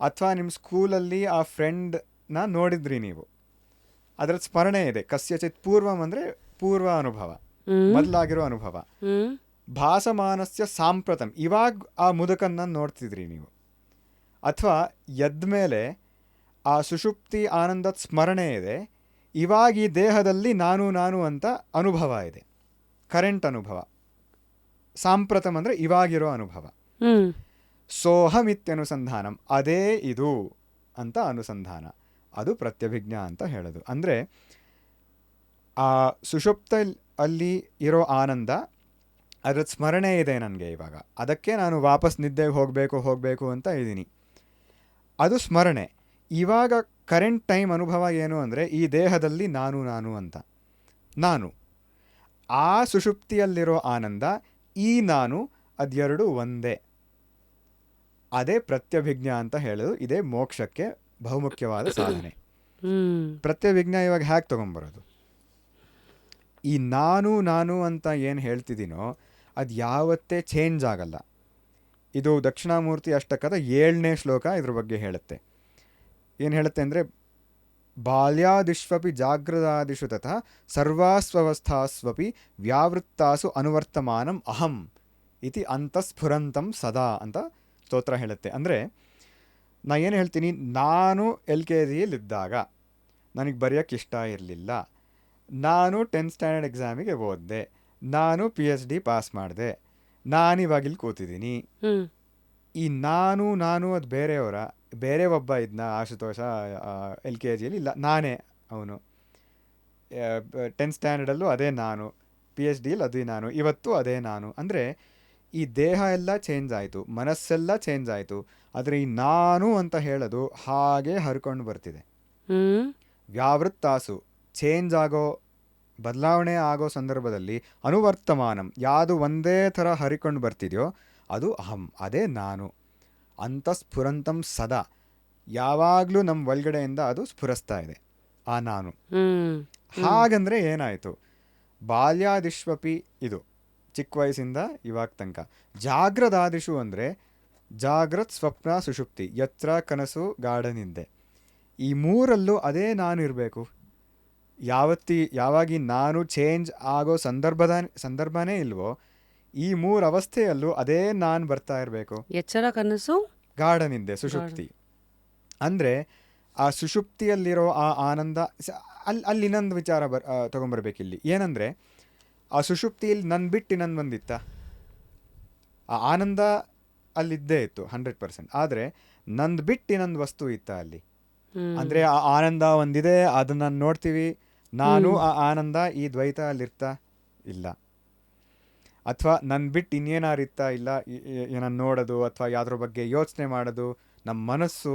ಅಥವಾ ನಿಮ್ಮ ಸ್ಕೂಲಲ್ಲಿ ಆ ಫ್ರೆಂಡ್ನ ನೋಡಿದ್ರಿ ನೀವು, ಅದರ ಸ್ಮರಣೆ ಇದೆ. ಕಸ್ಯಚಿತ್ ಪೂರ್ವಂ ಅಂದರೆ ಪೂರ್ವ ಅನುಭವ, ಮೊದಲಾಗಿರೋ ಅನುಭವ. ಭಾಸಮಾನಸ್ಯ ಸಾಂಪ್ರತಂ, ಇವಾಗ ಆ ಮುದುಕನ್ನ ನೋಡ್ತಿದ್ರಿ ನೀವು. ಅಥವಾ ಎದ್ದ ಮೇಲೆ ಆ ಸುಷುಪ್ತಿ ಆನಂದದ ಸ್ಮರಣೆ ಇದೆ, ಇವಾಗ ಈ ದೇಹದಲ್ಲಿ ನಾನು ಅಂತ ಅನುಭವ ಇದೆ, ಕರೆಂಟ್ ಅನುಭವ. ಸಾಂಪ್ರತಂ ಅಂದರೆ ಇವಾಗಿರೋ ಅನುಭವ. ಸೋಹಮಿತ್ಯನುಸಂಧಾನಂ, ಅದೇ ಇದು ಅಂತ ಅನುಸಂಧಾನ, ಅದು ಪ್ರತ್ಯಭಿಜ್ಞಾ ಅಂತ ಹೇಳೋದು. ಅಂದರೆ ಆ ಸುಷುಪ್ತ ಅಲ್ಲಿ ಇರೋ ಆನಂದ, ಅದರ ಸ್ಮರಣೆ ಇದೆ ನನಗೆ ಇವಾಗ, ಅದಕ್ಕೆ ನಾನು ವಾಪಸ್ ನಿದ್ದೆಗೆ ಹೋಗಬೇಕು ಅಂತ ಇದ್ದೀನಿ. ಅದು ಸ್ಮರಣೆ. ಇವಾಗ ಕರೆಂಟ್ ಟೈಮ್ ಅನುಭವ ಏನು ಅಂದರೆ ಈ ದೇಹದಲ್ಲಿ ನಾನು ಅಂತ. ನಾನು ಆ ಸುಷುಪ್ತಿಯಲ್ಲಿರೋ ಆನಂದ, ಈ ನಾನು, ಅದೆರಡು ಒಂದೇ. ಅದೇ ಪ್ರತ್ಯಭಿಜ್ಞಾ ಅಂತ ಹೇಳೋದು. ಇದೇ ಮೋಕ್ಷಕ್ಕೆ ಬಹುಮುಖ್ಯವಾದ ಸಾಧನೆ. ಪ್ರತ್ಯಭಿಜ್ಞಾ ಇವಾಗ ಹ್ಯಾಕ್ ತೊಗೊಂಬರೋದು? ಈ ನಾನು ಅಂತ ಏನು ಹೇಳ್ತಿದ್ದೀನೋ ಅದು ಯಾವತ್ತೇ ಚೇಂಜ್ ಆಗಲ್ಲ. ಇದು ದಕ್ಷಿಣಾಮೂರ್ತಿ ಅಷ್ಟಕದ 7ನೇ ಶ್ಲೋಕ ಇದ್ರ ಬಗ್ಗೆ ಹೇಳುತ್ತೆ. ಏನು ಹೇಳುತ್ತೆ ಅಂದರೆ, ಬಾಲ್ಯಾದಿಷ್ವಪಿ ಜಾಗೃತಾದಿಷು ತಥಾ ಸರ್ವಾಸ್ವಸ್ಥಾಸ್ವಪಿ ವ್ಯಾವೃತ್ತಾಸು ಅನುವರ್ತಮಾನಂ ಅಹಂ ಇತಿ ಅಂತಸ್ಫುರಂತಂ ಸದಾ ಅಂತ ಸ್ತೋತ್ರ ಹೇಳುತ್ತೆ. ಅಂದರೆ ನಾ ಏನು ಹೇಳ್ತೀನಿ, ನಾನು LKGಯಲ್ಲಿದ್ದಾಗ ನನಗೆ ಬರೆಯೋಕ್ಕೆ ಇಷ್ಟ ಇರಲಿಲ್ಲ, ನಾನು 10th ಸ್ಟ್ಯಾಂಡರ್ಡ್ ಎಕ್ಸಾಮಿಗೆ ಓದಿದೆ, ನಾನು PhD ಪಾಸ್ ಮಾಡಿದೆ, ನಾನಿವಾಗಿಲ್ಲಿ ಕೂತಿದ್ದೀನಿ. ಈ ನಾನು ಅದು ಬೇರೆ ಒಬ್ಬ ಇದನ್ನ ಆಶುತೋಷ LKGಯಲ್ಲಿ ಇಲ್ಲ, ನಾನೇ ಅವನು. 10th ಸ್ಟ್ಯಾಂಡರ್ಡಲ್ಲೂ ಅದೇ ನಾನು, PhDಯಲ್ಲಿ ಅದೇ ನಾನು, ಇವತ್ತು ಅದೇ ನಾನು. ಅಂದರೆ ಈ ದೇಹ ಎಲ್ಲ ಚೇಂಜ್ ಆಯಿತು, ಮನಸ್ಸೆಲ್ಲ ಚೇಂಜ್ ಆಯಿತು, ಆದರೆ ಈ ನಾನು ಅಂತ ಹೇಳೋದು ಹಾಗೆ ಹರ್ಕೊಂಡು ಬರ್ತಿದೆ. ವ್ಯಾವೃತ್ತಾಸು, ಚೇಂಜ್ ಆಗೋ, ಬದಲಾವಣೆ ಆಗೋ ಸಂದರ್ಭದಲ್ಲಿ ಅನುವರ್ತಮಾನಂ, ಯಾವುದು ಒಂದೇ ಥರ ಹರಿಕೊಂಡು ಬರ್ತಿದೆಯೋ ಅದು ಅಹಂ, ಅದೇ ನಾನು. ಅಂತಸ್ಫುರಂತಂ ಸದಾ, ಯಾವಾಗಲೂ ನಮ್ಮ ಒಳಗಡೆಯಿಂದ ಅದು ಸ್ಫುರಿಸ್ತಾ ಇದೆ ಆ ನಾನು. ಹಾಗಂದರೆ ಏನಾಯಿತು, ಬಾಲ್ಯಾದಿಷ್ವಪಿ ಇದು ಚಿಕ್ಕ ವಯಸ್ಸಿಂದ ಇವಾಗ ತನಕ. ಜಾಗ್ರದಾದಿಶು ಅಂದರೆ ಜಾಗ್ರತ್, ಸ್ವಪ್ನ, ಸುಷುಪ್ತಿ, ಎಚ್ಚರ, ಕನಸು, ಗಾಢ ನಿದ್ದೆ. ಈ ಮೂರಲ್ಲೂ ಅದೇ ನಾನು ಇರಬೇಕು. ಯಾವಾಗಿ ನಾನು ಚೇಂಜ್ ಆಗೋ ಸಂದರ್ಭನೇ ಇಲ್ವೋ, ಈ ಮೂರು ಅವಸ್ಥೆಯಲ್ಲೂ ಅದೇ ನಾನು ಬರ್ತಾ ಇರಬೇಕು. ಎಚ್ಚರ, ಕನಸು, ಗಾಢ ನಿದ್ದೆ, ಸುಷುಪ್ತಿ. ಅಂದರೆ ಆ ಸುಷುಪ್ತಿಯಲ್ಲಿರೋ ಆ ಆನಂದ ಅಲ್ಲಿ ಇನ್ನೊಂದು ವಿಚಾರ ತೊಗೊಂಬರ್ಬೇಕಿಲ್ಲಿ. ಏನಂದರೆ ಆ ಸುಷುಪ್ತಿಯಲ್ಲಿ ನನ್ನ ಬಿಟ್ಟು ಇನ್ನೊಂದು ಬಂದಿತ್ತ, ಆ ಆನಂದ ಅಲ್ಲಿದ್ದೇ ಇತ್ತು 100%. ಆದರೆ ನಂದು ಬಿಟ್ಟು ಇನ್ನೊಂದು ವಸ್ತು ಇತ್ತ ಅಲ್ಲಿ. ಅಂದರೆ ಆ ಆನಂದ ಒಂದಿದೆ, ಅದನ್ನು ನೋಡ್ತೀವಿ, ನಾನು ಆ ಆನಂದ ಈ ದ್ವೈತ ಅಲ್ಲಿರ್ತಾ ಇಲ್ಲ. ಅಥವಾ ನನ್ನ ಬಿಟ್ಟು ಇನ್ನೇನಾರು ಇರ್ತಾ ಇಲ್ಲ, ಏನನ್ನು ನೋಡೋದು ಅಥವಾ ಯಾವುದ್ರ ಬಗ್ಗೆ ಯೋಚನೆ ಮಾಡೋದು, ನಮ್ಮ ಮನಸ್ಸು,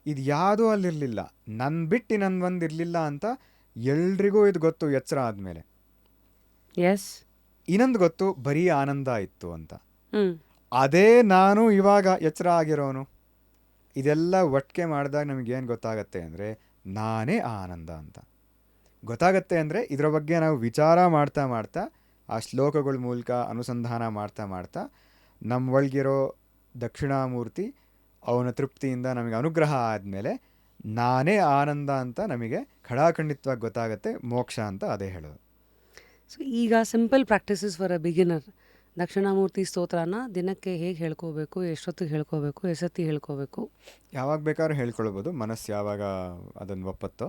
ಇದು ಯಾವುದೂ ಅಲ್ಲಿರಲಿಲ್ಲ. ನನ್ನ ಬಿಟ್ಟು ನನ್ನ ಒಂದು ಇರಲಿಲ್ಲ ಅಂತ ಎಲ್ರಿಗೂ ಇದು ಗೊತ್ತು ಎಚ್ಚರ ಆದಮೇಲೆ. ಎಸ್, ಇನ್ನೊಂದು ಗೊತ್ತು, ಬರೀ ಆನಂದ ಇತ್ತು ಅಂತ. ಅದೇ ನಾನು ಇವಾಗ ಎಚ್ಚರ ಆಗಿರೋನು. ಇದೆಲ್ಲ ಒಟ್ಟಿಗೆ ಮಾಡಿದಾಗ ನಮಗೇನು ಗೊತ್ತಾಗತ್ತೆ ಅಂದರೆ ನಾನೇ ಆನಂದ ಅಂತ ಗೊತ್ತಾಗತ್ತೆ. ಅಂದರೆ ಇದರ ಬಗ್ಗೆ ನಾವು ವಿಚಾರ ಮಾಡ್ತಾ ಮಾಡ್ತಾ, ಆ ಶ್ಲೋಕಗಳ ಮೂಲಕ ಅನುಸಂಧಾನ ಮಾಡ್ತಾ ಮಾಡ್ತಾ, ನಮ್ಮ ಒಳಗಿರೋ ದಕ್ಷಿಣಾಮೂರ್ತಿ ಅವನ ತೃಪ್ತಿಯಿಂದ ನಮಗೆ ಅನುಗ್ರಹ ಆದಮೇಲೆ ನಾನೇ ಆನಂದ ಅಂತ ನಮಗೆ ಖಡಾಖಂಡಿತವಾಗಿ ಗೊತ್ತಾಗತ್ತೆ. ಮೋಕ್ಷ ಅಂತ ಅದೇ ಹೇಳೋದು. ಸೊ ಈಗ simple practices for a beginner. Dakshinamurthy ಸ್ತೋತ್ರನ ದಿನಕ್ಕೆ ಹೇಗೆ ಹೇಳ್ಕೋಬೇಕು, ಎಷ್ಟೊತ್ತಿಗೆ ಹೇಳ್ಕೋಬೇಕು, ಎಷ್ಟೊತ್ತಿಗೆ ಹೇಳ್ಕೋಬೇಕು? ಯಾವಾಗ ಬೇಕಾದ್ರೂ ಹೇಳ್ಕೊಳ್ಬೋದು, ಮನಸ್ಸು ಯಾವಾಗ ಅದನ್ನು ಒಪ್ಪತ್ತೋ.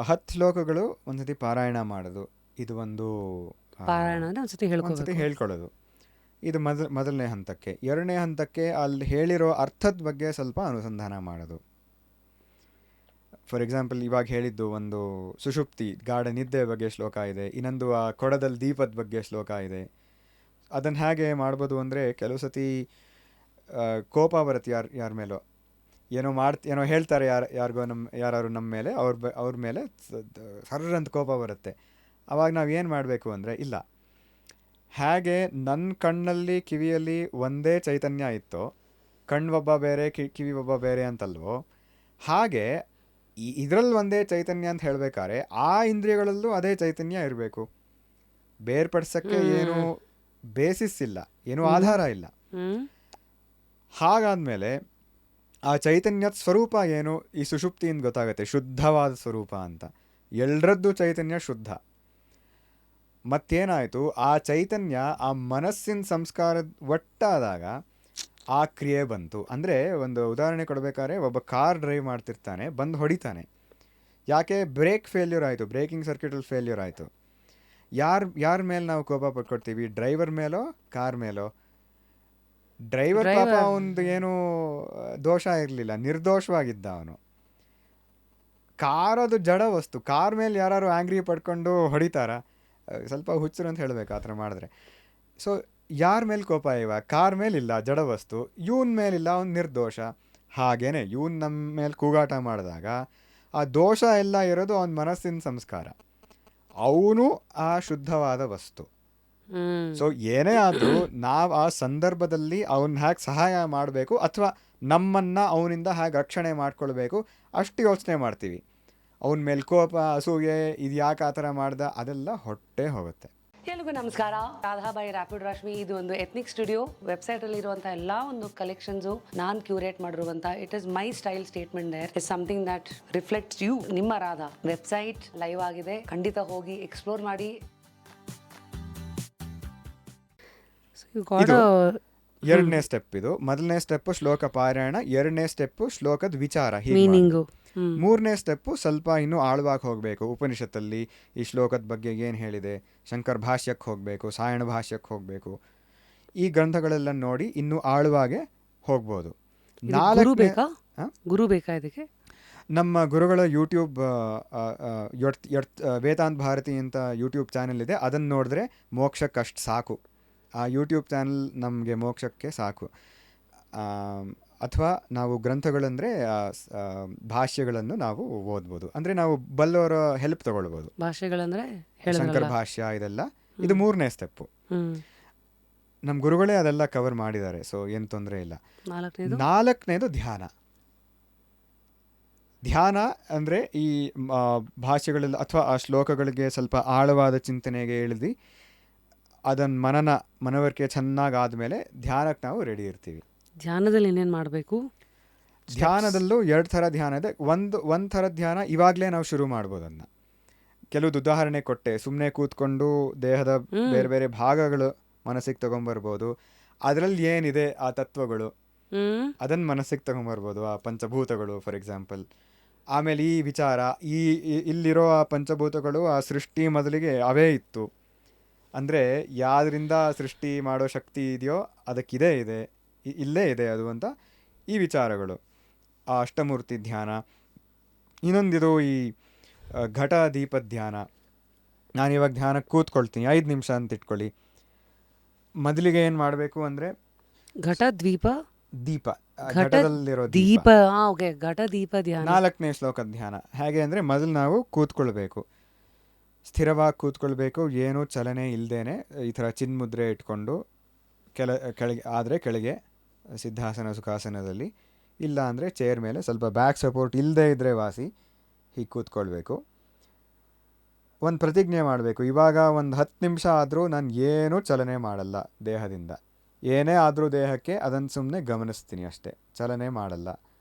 10 ಶ್ಲೋಕಗಳು ಒಂದ್ಸತಿ ಪಾರಾಯಣ ಮಾಡೋದು, ಇದು ಒಂದು ಪಾರಾಯಣ ಅಂದರೆ ಒಂದ್ಸತಿ ಹೇಳ್ಕೊಳ್ಳೋದು. ಇದು ಮೊದಲನೇ ಹಂತಕ್ಕೆ. ಎರಡನೇ ಹಂತಕ್ಕೆ ಅಲ್ಲಿ ಹೇಳಿರೋ ಅರ್ಥದ ಬಗ್ಗೆ ಸ್ವಲ್ಪ ಅನುಸಂಧಾನ ಮಾಡೋದು. ಫಾರ್ ಎಕ್ಸಾಂಪಲ್, ಇವಾಗ ಹೇಳಿದ್ದು ಒಂದು ಸುಷುಪ್ತಿ, ಗಾಢ ನಿದ್ದೆ ಬಗ್ಗೆ ಶ್ಲೋಕ ಇದೆ. ಇನ್ನೊಂದು ಆ ಕೊಡದಲ್ಲಿ ದೀಪದ ಬಗ್ಗೆ ಶ್ಲೋಕ ಇದೆ. ಅದನ್ನು ಹೇಗೆ ಮಾಡ್ಬೋದು ಅಂದರೆ, ಕೆಲವು ಸತಿ ಕೋಪ ಬರುತ್ತೆ ಯಾರ ಮೇಲೋ, ಏನೋ ಹೇಳ್ತಾರೆ ಯಾರು ನಮ್ಮ ಮೇಲೆ, ಅವ್ರ ಮೇಲೆ ಸರ್ರಂತ ಕೋಪ ಬರುತ್ತೆ. ಆವಾಗ ನಾವು ಏನು ಮಾಡಬೇಕು ಅಂದರೆ, ಇಲ್ಲ, ಹೇಗೆ ನನ್ನ ಕಣ್ಣಲ್ಲಿ ಕಿವಿಯಲ್ಲಿ ಒಂದೇ ಚೈತನ್ಯ ಇತ್ತೋ, ಕಣ್ಣು ಒಬ್ಬ ಬೇರೆ ಕಿವಿ ಒಬ್ಬ ಬೇರೆ ಅಂತಲ್ವೋ, ಹಾಗೆ ಇದರಲ್ಲಿ ಒಂದೇ ಚೈತನ್ಯ ಅಂತ ಹೇಳ್ಬೇಕಾದ್ರೆ ಆ ಇಂದ್ರಿಯಗಳಲ್ಲೂ ಅದೇ ಚೈತನ್ಯ ಇರಬೇಕು. ಬೇರ್ಪಡಿಸೋಕ್ಕೆ ಏನೂ ಬೇಸಿಸ್ ಇಲ್ಲ, ಏನೂ ಆಧಾರ ಇಲ್ಲ. ಹಾಗಾದ್ಮೇಲೆ ಆ ಚೈತನ್ಯದ ಸ್ವರೂಪ ಏನು ಈ ಸುಷುಪ್ತಿಯಿಂದ ಗೊತ್ತಾಗುತ್ತೆ, ಶುದ್ಧವಾದ ಸ್ವರೂಪ ಅಂತ. ಎಲ್ಲರದ್ದು ಚೈತನ್ಯ ಶುದ್ಧ. ಮತ್ತೇನಾಯಿತು, ಆ ಚೈತನ್ಯ ಆ ಮನಸ್ಸಿನ ಸಂಸ್ಕಾರದ ಒಟ್ಟಾದಾಗ ಆ ಕ್ರಿಯೆ ಬಂತು. ಅಂದರೆ ಒಂದು ಉದಾಹರಣೆ ಕೊಡಬೇಕಾದ್ರೆ, ಒಬ್ಬ ಕಾರ್ ಡ್ರೈವ್ ಮಾಡ್ತಿರ್ತಾನೆ, ಬಂದು ಹೊಡಿತಾನೆ. ಯಾಕೆ? ಬ್ರೇಕ್ ಫೇಲ್ಯೂರ್ ಆಯಿತು, ಬ್ರೇಕಿಂಗ್ ಸರ್ಕ್ಯೂಟಲ್ಲಿ ಫೇಲ್ಯೂರ್ ಆಯಿತು. ಯಾರ ಮೇಲೆ ನಾವು ಕೋಪ ಪಡ್ಕೊಡ್ತೀವಿ? ಡ್ರೈವರ್ ಮೇಲೋ ಕಾರ್ ಮೇಲೋ? ಡ್ರೈವರ್ ಪಾಪ ಅವನದು ಏನೂ ದೋಷ ಇರಲಿಲ್ಲ, ನಿರ್ದೋಷವಾಗಿದ್ದ ಅವನು. ಕಾರ್ ಅದು ಜಡ ವಸ್ತು. ಕಾರ್ ಮೇಲೆ ಯಾರು ಆ್ಯಂಗ್ರಿ ಪಡ್ಕೊಂಡು ಹೊಡಿತಾರ? ಸ್ವಲ್ಪ ಹುಚ್ಚರು ಅಂತ ಹೇಳಬೇಕು ಆ ಥರ ಮಾಡಿದ್ರೆ. ಸೊ ಯಾರ ಮೇಲೆ ಕೋಪ? ಇವಾಗ ಕಾರ್ ಮೇಲಿಲ್ಲ, ಜಡ ವಸ್ತು. ಇವನ್ ಮೇಲಿಲ್ಲ, ಅವ್ನು ನಿರ್ದೋಷ. ಹಾಗೇನೆ ಇವನ್ ನಮ್ಮ ಮೇಲೆ ಕೂಗಾಟ ಮಾಡಿದಾಗ ಆ ದೋಷ ಎಲ್ಲ ಇರೋದು ಅವನ ಮನಸ್ಸಿನ ಸಂಸ್ಕಾರ. ಅವನು ಆ ಶುದ್ಧವಾದ ವಸ್ತು. ಸೊ ಏನೇ ಆದರೂ ನಾವು ಆ ಸಂದರ್ಭದಲ್ಲಿ ಅವನ್ನ ಹೇಗೆ ಸಹಾಯ ಮಾಡಬೇಕು ಅಥವಾ ನಮ್ಮನ್ನು ಅವನಿಂದ ಹೇಗೆ ರಕ್ಷಣೆ ಮಾಡ್ಕೊಳ್ಬೇಕು ಅಷ್ಟು ಯೋಚನೆ ಮಾಡ್ತೀವಿ. ಅವನ ಮೇಲೆ ಕೋಪ, ಅಸೂಯೆ, ಇದು ಯಾಕೆ ಆ ಥರ ಮಾಡ್ದ, ಅದೆಲ್ಲ ಹೊಟ್ಟೆ ಹೋಗುತ್ತೆ. ಎಲ್ರಿಗೂ ನಮಸ್ಕಾರ. Radha by rapid Rashmi. ಇದು ಒಂದು ಎಥ್ನಿಕ್ ಸ್ಟುಡಿಯೋ. ವೆಬ್ಸೈಟಲ್ಲಿ ಇರುವಂಥ ಎಲ್ಲ ಒಂದು ಕಲೆಕ್ಷನ್ಸು ನಾನು ಕ್ಯೂರೇಟ್ ಮಾಡಿರುವಂಥ, it is my style statement. There is something that reflects you. ನಿಮ್ಮ ರಾಧಾ ವೆಬ್ಸೈಟ್ ಲೈವ್ ಆಗಿದೆ, ಖಂಡಿತ ಹೋಗಿ ಎಕ್ಸ್ಪ್ಲೋರ್ ಮಾಡಿ. ಎರಡನೇ ಸ್ಟೆಪ್ ಇದು. ಮೊದಲನೇ ಸ್ಟೆಪ್ಪು ಶ್ಲೋಕ ಪಾರಾಯಣ, ಎರಡನೇ ಸ್ಟೆಪ್ಪು ಶ್ಲೋಕದ ವಿಚಾರ, ಮೀನಿಂಗು. ಮೂರನೇ ಸ್ಟೆಪ್ಪು ಸ್ವಲ್ಪ ಇನ್ನೂ ಆಳವಾಗಿ ಹೋಗಬೇಕು. ಉಪನಿಷತ್ತಲ್ಲಿ ಈ ಶ್ಲೋಕದ ಬಗ್ಗೆ ಏನು ಹೇಳಿದೆ, ಶಂಕರ್ ಭಾಷ್ಯಕ್ಕೆ ಹೋಗಬೇಕು, ಸಾಯಣ ಭಾಷ್ಯಕ್ಕೆ ಹೋಗಬೇಕು. ಈ ಗ್ರಂಥಗಳೆಲ್ಲ ನೋಡಿ ಇನ್ನೂ ಆಳವಾಗೆ ಹೋಗ್ಬೋದು. ಗುರು ಬೇಕಾ ಇದಕ್ಕೆ? ನಮ್ಮ ಗುರುಗಳ ಯೂಟ್ಯೂಬ್ ವೇದಾಂತ್ ಭಾರತಿ ಅಂತ ಯೂಟ್ಯೂಬ್ ಚಾನೆಲ್ ಇದೆ. ಅದನ್ನು ನೋಡಿದ್ರೆ ಮೋಕ್ಷಕ್ಕೆ ಅಷ್ಟು ಸಾಕು. ಆ ಯೂಟ್ಯೂಬ್ ಚಾನಲ್ ನಮಗೆ ಮೋಕ್ಷಕ್ಕೆ ಸಾಕು. ಅಥವಾ ನಾವು ಗ್ರಂಥಗಳಂದರೆ ಭಾಷ್ಯಗಳನ್ನು ನಾವು ಓದ್ಬೋದು. ಅಂದರೆ ನಾವು ಬಲ್ಲವರ ಹೆಲ್ಪ್ ತಗೊಳ್ಬೋದು. ಭಾಷೆಗಳಂದರೆ ಶಂಕರ ಭಾಷ್ಯ, ಇದೆಲ್ಲ ಇದು ಮೂರನೇ ಸ್ಟೆಪ್ಪು. ನಮ್ಮ ಗುರುಗಳೇ ಅದೆಲ್ಲ ಕವರ್ ಮಾಡಿದ್ದಾರೆ, ಸೊ ಏನು ತೊಂದರೆ ಇಲ್ಲ. ನಾಲ್ಕನೇದು ಧ್ಯಾನ. ಧ್ಯಾನ ಅಂದರೆ ಈ ಭಾಷೆಗಳಲ್ಲಿ ಅಥವಾ ಆ ಶ್ಲೋಕಗಳಿಗೆ ಸ್ವಲ್ಪ ಆಳವಾದ ಚಿಂತನೆಗೆ ಇಳಿದು ಅದನ್ನು ಮನವರಿಕೆ ಚೆನ್ನಾಗಿ ಆದಮೇಲೆ ಧ್ಯಾನಕ್ಕೆ ನಾವು ರೆಡಿ ಇರ್ತೀವಿ. ಧ್ಯಾನದಲ್ಲಿ ಏನೇನು ಮಾಡಬೇಕು? ಧ್ಯಾನದಲ್ಲೂ 2 ಥರ ಧ್ಯಾನ ಇದೆ. ಒಂದು ಥರ ಧ್ಯಾನ ಇವಾಗಲೇ ನಾವು ಶುರು ಮಾಡ್ಬೋದು. ಅದನ್ನ ಕೆಲವ್ದು ಉದಾಹರಣೆ ಕೊಟ್ಟೆ. ಸುಮ್ಮನೆ ಕೂತ್ಕೊಂಡು ದೇಹದ ಬೇರೆ ಬೇರೆ ಭಾಗಗಳು ಮನಸ್ಸಿಗೆ ತೊಗೊಂಬರ್ಬೋದು. ಅದರಲ್ಲಿ ಏನಿದೆ ಆ ತತ್ವಗಳು ಅದನ್ನು ಮನಸ್ಸಿಗೆ ತೊಗೊಂಬರ್ಬೋದು. ಆ ಪಂಚಭೂತಗಳು ಫಾರ್ ಎಕ್ಸಾಂಪಲ್. ಆಮೇಲೆ ಈ ವಿಚಾರ, ಇಲ್ಲಿರೋ ಆ ಪಂಚಭೂತಗಳು ಆ ಸೃಷ್ಟಿ ಮೊದಲಿಗೆ ಅವೇ ಇತ್ತು. ಅಂದರೆ ಯಾವ್ದ್ರಿಂದ ಸೃಷ್ಟಿ ಮಾಡೋ ಶಕ್ತಿ ಇದೆಯೋ ಅದಕ್ಕಿದೇ ಇದೆ, ಇಲ್ಲೇ ಇದೆ ಅದು ಅಂತ ಈ ವಿಚಾರಗಳು. ಆ ಅಷ್ಟಮೂರ್ತಿ ಧ್ಯಾನ. ಇನ್ನೊಂದಿದು ಈ ಘಟ ದೀಪ ಧ್ಯಾನ. ನಾನಿವಾಗ ಧ್ಯಾನಕ್ಕೆ ಕೂತ್ಕೊಳ್ತೀನಿ 5 ನಿಮಿಷ ಅಂತ ಇಟ್ಕೊಳ್ಳಿ. ಮೊದಲಿಗೆ ಏನು ಮಾಡಬೇಕು ಅಂದರೆ ಘಟ ದ್ವೀಪ ದೀಪ, ಘಟದಲ್ಲಿರೋ ದೀಪ. ಓಕೆ, ಘಟ ದೀಪ ಧ್ಯಾನ. 4ನೇ ಶ್ಲೋಕದ ಧ್ಯಾನ. ಹೇಗೆ ಅಂದರೆ ಮೊದಲು ನಾವು ಕೂತ್ಕೊಳ್ಬೇಕು, ಸ್ಥಿರವಾಗಿ ಕೂತ್ಕೊಳ್ಬೇಕು, ಏನೂ ಚಲನೆ ಇಲ್ಲದೇನೆ ಈ ಥರ ಚಿನ್ಮುದ್ರೆ ಇಟ್ಕೊಂಡು ಕೆಳಗೆ ಆದರೆ ಕೆಳಗೆ ಸಿದ್ಧಾಸನ ಸುಖಾಸನದಲ್ಲಿ, ಇಲ್ಲ ಅಂದರೆ ಚೇರ್ ಮೇಲೆ ಸ್ವಲ್ಪ ಬ್ಯಾಕ್ ಸಪೋರ್ಟ್ ಇಲ್ಲದೇ ಇದ್ದರೆ ವಾಸಿ, ಹೀಗೆ ಕೂತ್ಕೊಳ್ಬೇಕು. ಒಂದು ಪ್ರತಿಜ್ಞೆ ಮಾಡಬೇಕು, ಇವಾಗ ಒಂದು 10 ನಿಮಿಷ ಆದರೂ ನಾನು ಏನೂ ಚಲನೆ ಮಾಡಲ್ಲ ದೇಹದಿಂದ. ಏನೇ ಆದರೂ ದೇಹಕ್ಕೆ ಅದನ್ನು ಸುಮ್ಮನೆ ಗಮನಿಸ್ತೀನಿ ಅಷ್ಟೇ, ಚಲನೆ ಮಾಡಲ್ಲ,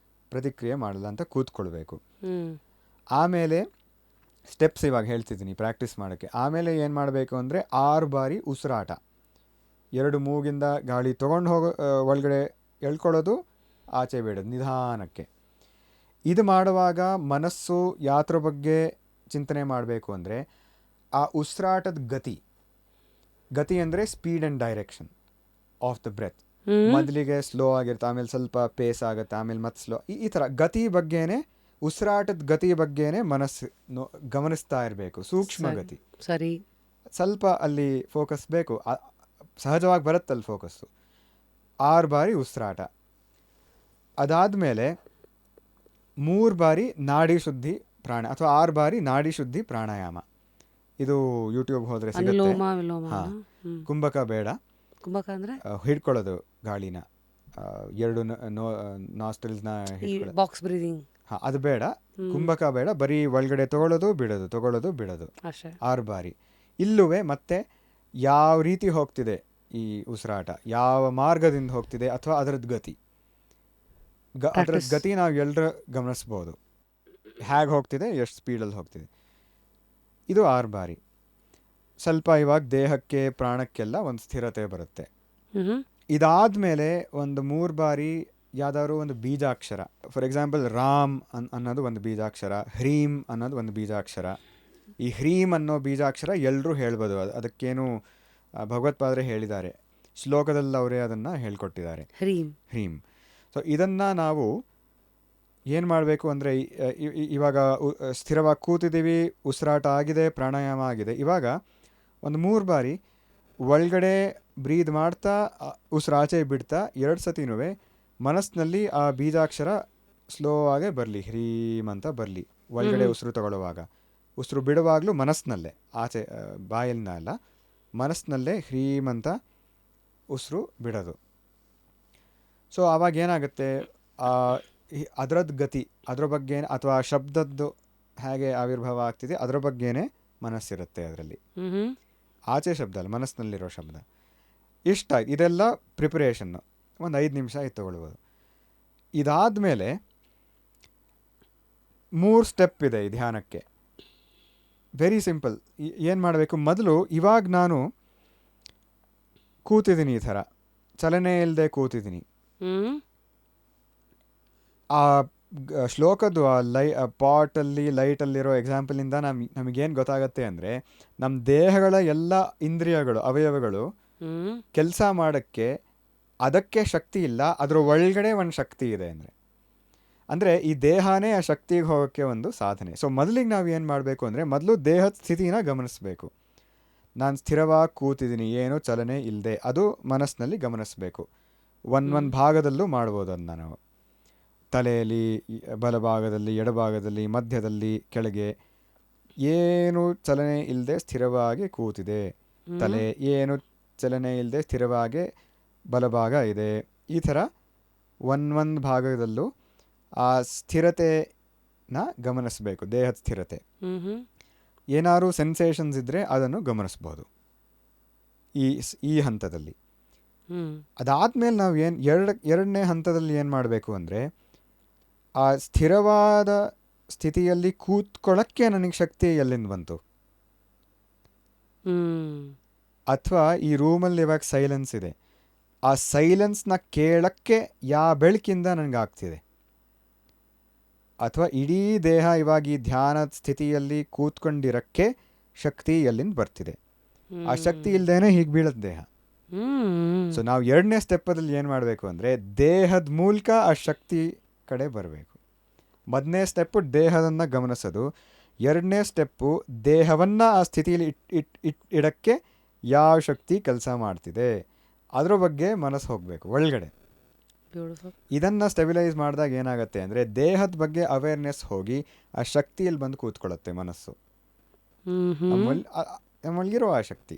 ಪ್ರತಿಕ್ರಿಯೆ ಮಾಡಲ್ಲ ಅಂತ ಕೂತ್ಕೊಳ್ಬೇಕು. ಆಮೇಲೆ ಸ್ಟೆಪ್ಸ್ ಇವಾಗ ಹೇಳ್ತಿದ್ದೀನಿ ಪ್ರಾಕ್ಟೀಸ್ ಮಾಡೋಕ್ಕೆ. ಆಮೇಲೆ ಏನು ಮಾಡಬೇಕು ಅಂದರೆ 6 ಬಾರಿ ಉಸಿರಾಟ. 2 ಮೂಗಿಂದ ಗಾಳಿ ತೊಗೊಂಡು ಒಳಗಡೆ ಎಳ್ಕೊಳ್ಳೋದು, ಆಚೆ ಬಿಡೋದು ನಿಧಾನಕ್ಕೆ. ಇದು ಮಾಡುವಾಗ ಮನಸ್ಸು ಯಾತ್ರ ಬಗ್ಗೆ ಚಿಂತನೆ ಮಾಡಬೇಕು. ಅಂದರೆ ಆ ಉಸಿರಾಟದ ಗತಿ ಅಂದರೆ speed and direction of the breath. ಮೊದಲಿಗೆ ಸ್ಲೋ ಆಗಿರುತ್ತೆ, ಆಮೇಲೆ ಸ್ವಲ್ಪ ಪೇಸ್ ಆಗುತ್ತೆ, ಆಮೇಲೆ ಮತ್ತೆ ಸ್ಲೋ. ಈ ಥರ ಗತಿ ಬಗ್ಗೆನೇ, ಉಸಿರಾಟದ ಗತಿ ಬಗ್ಗೆನೇ ಮನಸ್ಸು ಗಮನಿಸ್ತಾ ಇರಬೇಕು. ಸೂಕ್ಷ್ಮ ಗತಿ. ಸರಿ, ಸ್ವಲ್ಪ ಅಲ್ಲಿ ಫೋಕಸ್ ಬೇಕು, ಸಹಜವಾಗಿ ಬರುತ್ತಲ್ಲಿ ಫೋಕಸ್ಸು. 6 ಬಾರಿ ಉಸಿರಾಟ. ಅದಾದಮೇಲೆ 3 ಬಾರಿ ನಾಡಿ ಶುದ್ಧಿ ಅಥವಾ 6 ಬಾರಿ ನಾಡಿ ಶುದ್ಧಿ ಪ್ರಾಣಾಯಾಮ. ಇದು ಯೂಟ್ಯೂಬ್ ಹೋದರೆ ಸಿಗುತ್ತೆ. ಕುಂಭಕ ಬೇಡ. ಕುಂಭಕ ಅಂದರೆ ಹಿಡ್ಕೊಳ್ಳೋದು ಗಾಳಿನ, 2 ನಾಸ್ಟ್ರಿಲ್ಸ್ನ ಬಾಕ್ಸ್ ಬ್ರೀದಿಂಗ್. ಅದು ಬೇಡ. ಕುಂಭಕ ಬೇಡ, ಬರೀ ಒಳಗಡೆ ತಗೊಳ್ಳೋದು ಬಿಡೋದು 6 ಬಾರಿ. ಇಲ್ಲುವೆ ಮತ್ತೆ ಯಾವ ರೀತಿ ಹೋಗ್ತಿದೆ ಈ ಉಸಿರಾಟ, ಯಾವ ಮಾರ್ಗದಿಂದ ಹೋಗ್ತಿದೆ ಅಥವಾ ಅದರದ್ದು ಗತಿ ನಾವು ಎಲ್ಲರೂ ಗಮನಿಸ್ಬೋದು. ಹೇಗೆ ಹೋಗ್ತಿದೆ, ಎಷ್ಟು ಸ್ಪೀಡಲ್ಲಿ ಹೋಗ್ತಿದೆ. ಇದು 6 ಬಾರಿ. ಸ್ವಲ್ಪ ಇವಾಗ ದೇಹಕ್ಕೆ ಪ್ರಾಣಕ್ಕೆಲ್ಲ ಒಂದು ಸ್ಥಿರತೆ ಬರುತ್ತೆ. ಇದಾದಮೇಲೆ ಒಂದು 3 ಬಾರಿ ಯಾವ್ದಾದ್ರು ಒಂದು ಬೀಜಾಕ್ಷರ. ಫಾರ್ ಎಕ್ಸಾಂಪಲ್ ರಾಮ್ ಅನ್ನೋದು ಒಂದು ಬೀಜಾಕ್ಷರ, ಹ್ರೀಂ ಅನ್ನೋದು ಒಂದು ಬೀಜಾಕ್ಷರ. ಈ ಹ್ರೀಂ ಅನ್ನೋ ಬೀಜಾಕ್ಷರ ಎಲ್ಲರೂ ಹೇಳ್ಬೋದು. ಅದಕ್ಕೇನು ಭಗವತ್ಪಾದರೆ ಹೇಳಿದ್ದಾರೆ, ಶ್ಲೋಕದಲ್ಲಿ ಅವರೇ ಅದನ್ನು ಹೇಳ್ಕೊಟ್ಟಿದ್ದಾರೆ, ಹ್ರೀಂ. ಸೊ ಇದನ್ನು ನಾವು ಏನು ಮಾಡಬೇಕು ಅಂದರೆ, ಇವಾಗ ಸ್ಥಿರವಾಗಿ ಕೂತಿದ್ದೀವಿ, ಉಸಿರಾಟ ಆಗಿದೆ, ಪ್ರಾಣಾಯಾಮ ಆಗಿದೆ. ಇವಾಗ ಒಂದು 3 ಬಾರಿ ಒಳಗಡೆ ಬ್ರೀದ್ ಮಾಡ್ತಾ ಉಸಿರಾಚೆ ಬಿಡ್ತಾ 2 ಸತಿನೂ ಮನಸ್ಸಿನಲ್ಲಿ ಆ ಬೀಜಾಕ್ಷರ ಸ್ಲೋ ಆಗೇ ಬರಲಿ, ಹ್ರೀಮ್ ಅಂತ ಬರಲಿ. ಒಳಗಡೆ ಉಸಿರು ತಗೊಳ್ಳುವಾಗ, ಉಸಿರು ಬಿಡುವಾಗಲೂ ಮನಸ್ಸಿನಲ್ಲೇ, ಆಚೆ ಬಾಯಲ್ಲಿನ ಅಲ್ಲ, ಮನಸ್ಸಿನಲ್ಲೇ ಹ್ರೀಮ್ ಅಂತ ಉಸಿರು ಬಿಡೋದು. ಸೊ ಆವಾಗ ಏನಾಗುತ್ತೆ, ಅದರದ್ದು ಗತಿ, ಅದರ ಬಗ್ಗೆ ಅಥವಾ ಶಬ್ದದ್ದು ಹೇಗೆ ಆವಿರ್ಭಾವ ಆಗ್ತಿದೆ ಅದರ ಬಗ್ಗೆನೇ ಮನಸ್ಸಿರುತ್ತೆ ಅದರಲ್ಲಿ. ಆಚೆ ಶಬ್ದ ಅಲ್ಲ, ಮನಸ್ಸಿನಲ್ಲಿರೋ ಶಬ್ದ. ಇಷ್ಟಾಯ್ತು. ಇದೆಲ್ಲ ಪ್ರಿಪರೇಷನ್ನು ಒಂದು 5 ನಿಮಿಷ ತಗೊಳ್ಬೋದು. ಇದಾದಮೇಲೆ 3 ಸ್ಟೆಪ್ ಇದೆ ಈ ಧ್ಯಾನಕ್ಕೆ. Very simple. ಏನು ಮಾಡಬೇಕು, ಮೊದಲು ಇವಾಗ ನಾನು ಕೂತಿದ್ದೀನಿ, ಈ ಥರ ಚಲನೆ ಇಲ್ಲದೆ ಕೂತಿದ್ದೀನಿ. ಆ ಶ್ಲೋಕದ್ದು ಆ ಪಾಟಲ್ಲಿ ಲೈಟಲ್ಲಿರೋ ಎಕ್ಸಾಂಪಲಿಂದ ನಮಗೇನು ಗೊತ್ತಾಗತ್ತೆ ಅಂದರೆ, ನಮ್ಮ ದೇಹಗಳ ಎಲ್ಲ ಇಂದ್ರಿಯಗಳು, ಅವಯವಗಳು ಕೆಲಸ ಮಾಡೋಕ್ಕೆ ಅದಕ್ಕೆ ಶಕ್ತಿ ಇಲ್ಲ, ಅದರ ಒಳಗಡೆ ಒಂದು ಶಕ್ತಿ ಇದೆ. ಅಂದರೆ ಈ ದೇಹನೇ ಆ ಶಕ್ತಿಗೆ ಹೋಗೋಕ್ಕೆ ಒಂದು ಸಾಧನೆ. ಸೊ ಮೊದಲಿಗೆ ನಾವು ಏನು ಮಾಡಬೇಕು ಅಂದರೆ, ಮೊದಲು ದೇಹದ ಸ್ಥಿತಿನ ಗಮನಿಸಬೇಕು. ನಾನು ಸ್ಥಿರವಾಗಿ ಕೂತಿದ್ದೀನಿ, ಏನೂ ಚಲನೆ ಇಲ್ಲದೆ, ಅದು ಮನಸ್ಸಿನಲ್ಲಿ ಗಮನಿಸಬೇಕು. ಒಂದು ಭಾಗದಲ್ಲೂ ಮಾಡ್ಬೋದು ಅದನ್ನ ನಾವು. ತಲೆಯಲ್ಲಿ, ಬಲಭಾಗದಲ್ಲಿ, ಎಡಭಾಗದಲ್ಲಿ, ಮಧ್ಯದಲ್ಲಿ, ಕೆಳಗೆ ಏನು ಚಲನೆ ಇಲ್ಲದೆ ಸ್ಥಿರವಾಗಿ ಕೂತಿದೆ. ತಲೆ ಏನು ಚಲನೆ ಇಲ್ಲದೆ ಸ್ಥಿರವಾಗಿ ಬಲಭಾಗ ಇದೆ. ಈ ಥರ ಒಂದು ಭಾಗದಲ್ಲೂ ಆ ಸ್ಥಿರತೆನ ಗಮನಿಸಬೇಕು, ದೇಹದ ಸ್ಥಿರತೆ. ಏನಾದ್ರು ಸೆನ್ಸೇಷನ್ಸ್ ಇದ್ದರೆ ಅದನ್ನು ಗಮನಿಸ್ಬೋದು. ಈ ಹಂತದಲ್ಲಿ. ಹ್ಮ್ ಅದಾದಮೇಲೆ ನಾವು ಎರಡನೇ ಹಂತದಲ್ಲಿ ಏನು ಮಾಡಬೇಕು ಅಂದರೆ, ಆ ಸ್ಥಿರವಾದ ಸ್ಥಿತಿಯಲ್ಲಿ ಕೂತ್ಕೊಳ್ಳೋಕ್ಕೆ ನನಗೆ ಶಕ್ತಿ ಎಲ್ಲಿಂದ ಬಂತು, ಹ್ಮ್ ಅಥವಾ ಈ ರೂಮಲ್ಲಿ ಇವಾಗ ಸೈಲೆನ್ಸ್ ಇದೆ, ಆ ಸೈಲೆನ್ಸ್ನ ಕೇಳಕ್ಕೆ ಯಾವ ಬೆಳಕಿಂದ ನನಗೆ ಆಗ್ತಿದೆ, ಅಥವಾ ಇಡೀ ದೇಹ ಇವಾಗ ಈ ಧ್ಯಾನ ಸ್ಥಿತಿಯಲ್ಲಿ ಕೂತ್ಕೊಂಡಿರಕ್ಕೆ ಶಕ್ತಿ ಎಲ್ಲಿಂದ ಬರ್ತಿದೆ. ಆ ಶಕ್ತಿ ಇಲ್ಲದೇನೆ ಹೀಗೆ ಬೀಳತ್ತೆ ದೇಹ. ಹ್ಮ್ ಸೊ ನಾವು ಎರಡನೇ ಸ್ಟೆಪ್ಪಲ್ಲಿ ಏನು ಮಾಡಬೇಕು ಅಂದರೆ, ದೇಹದ ಮೂಲಕ ಆ ಶಕ್ತಿ ಕಡೆ ಬರಬೇಕು. ಮೊದಲನೇ ಸ್ಟೆಪ್ಪು ದೇಹದನ್ನು ಗಮನಿಸೋದು, ಎರಡನೇ ಸ್ಟೆಪ್ಪು ದೇಹವನ್ನು ಆ ಸ್ಥಿತಿಯಲ್ಲಿ ಇಡಕ್ಕೆ ಯಾವ ಶಕ್ತಿ ಕೆಲಸ ಮಾಡ್ತಿದೆ ಅದರ ಬಗ್ಗೆ ಮನಸ್ಸು ಹೋಗಬೇಕು ಒಳಗಡೆ. ಬ್ಯೂಟಿಫುಲ್. ಇದನ್ನು ಸ್ಟೆಬಿಲೈಸ್ ಮಾಡಿದಾಗ ಏನಾಗುತ್ತೆ ಅಂದರೆ, ದೇಹದ ಬಗ್ಗೆ ಅವೇರ್ನೆಸ್ ಹೋಗಿ ಆ ಶಕ್ತಿಯಲ್ಲಿ ಬಂದು ಕೂತ್ಕೊಳ್ಳುತ್ತೆ ಮನಸ್ಸು, ನಮ್ಮಲ್ಲಿರೋ ಆ ಶಕ್ತಿ.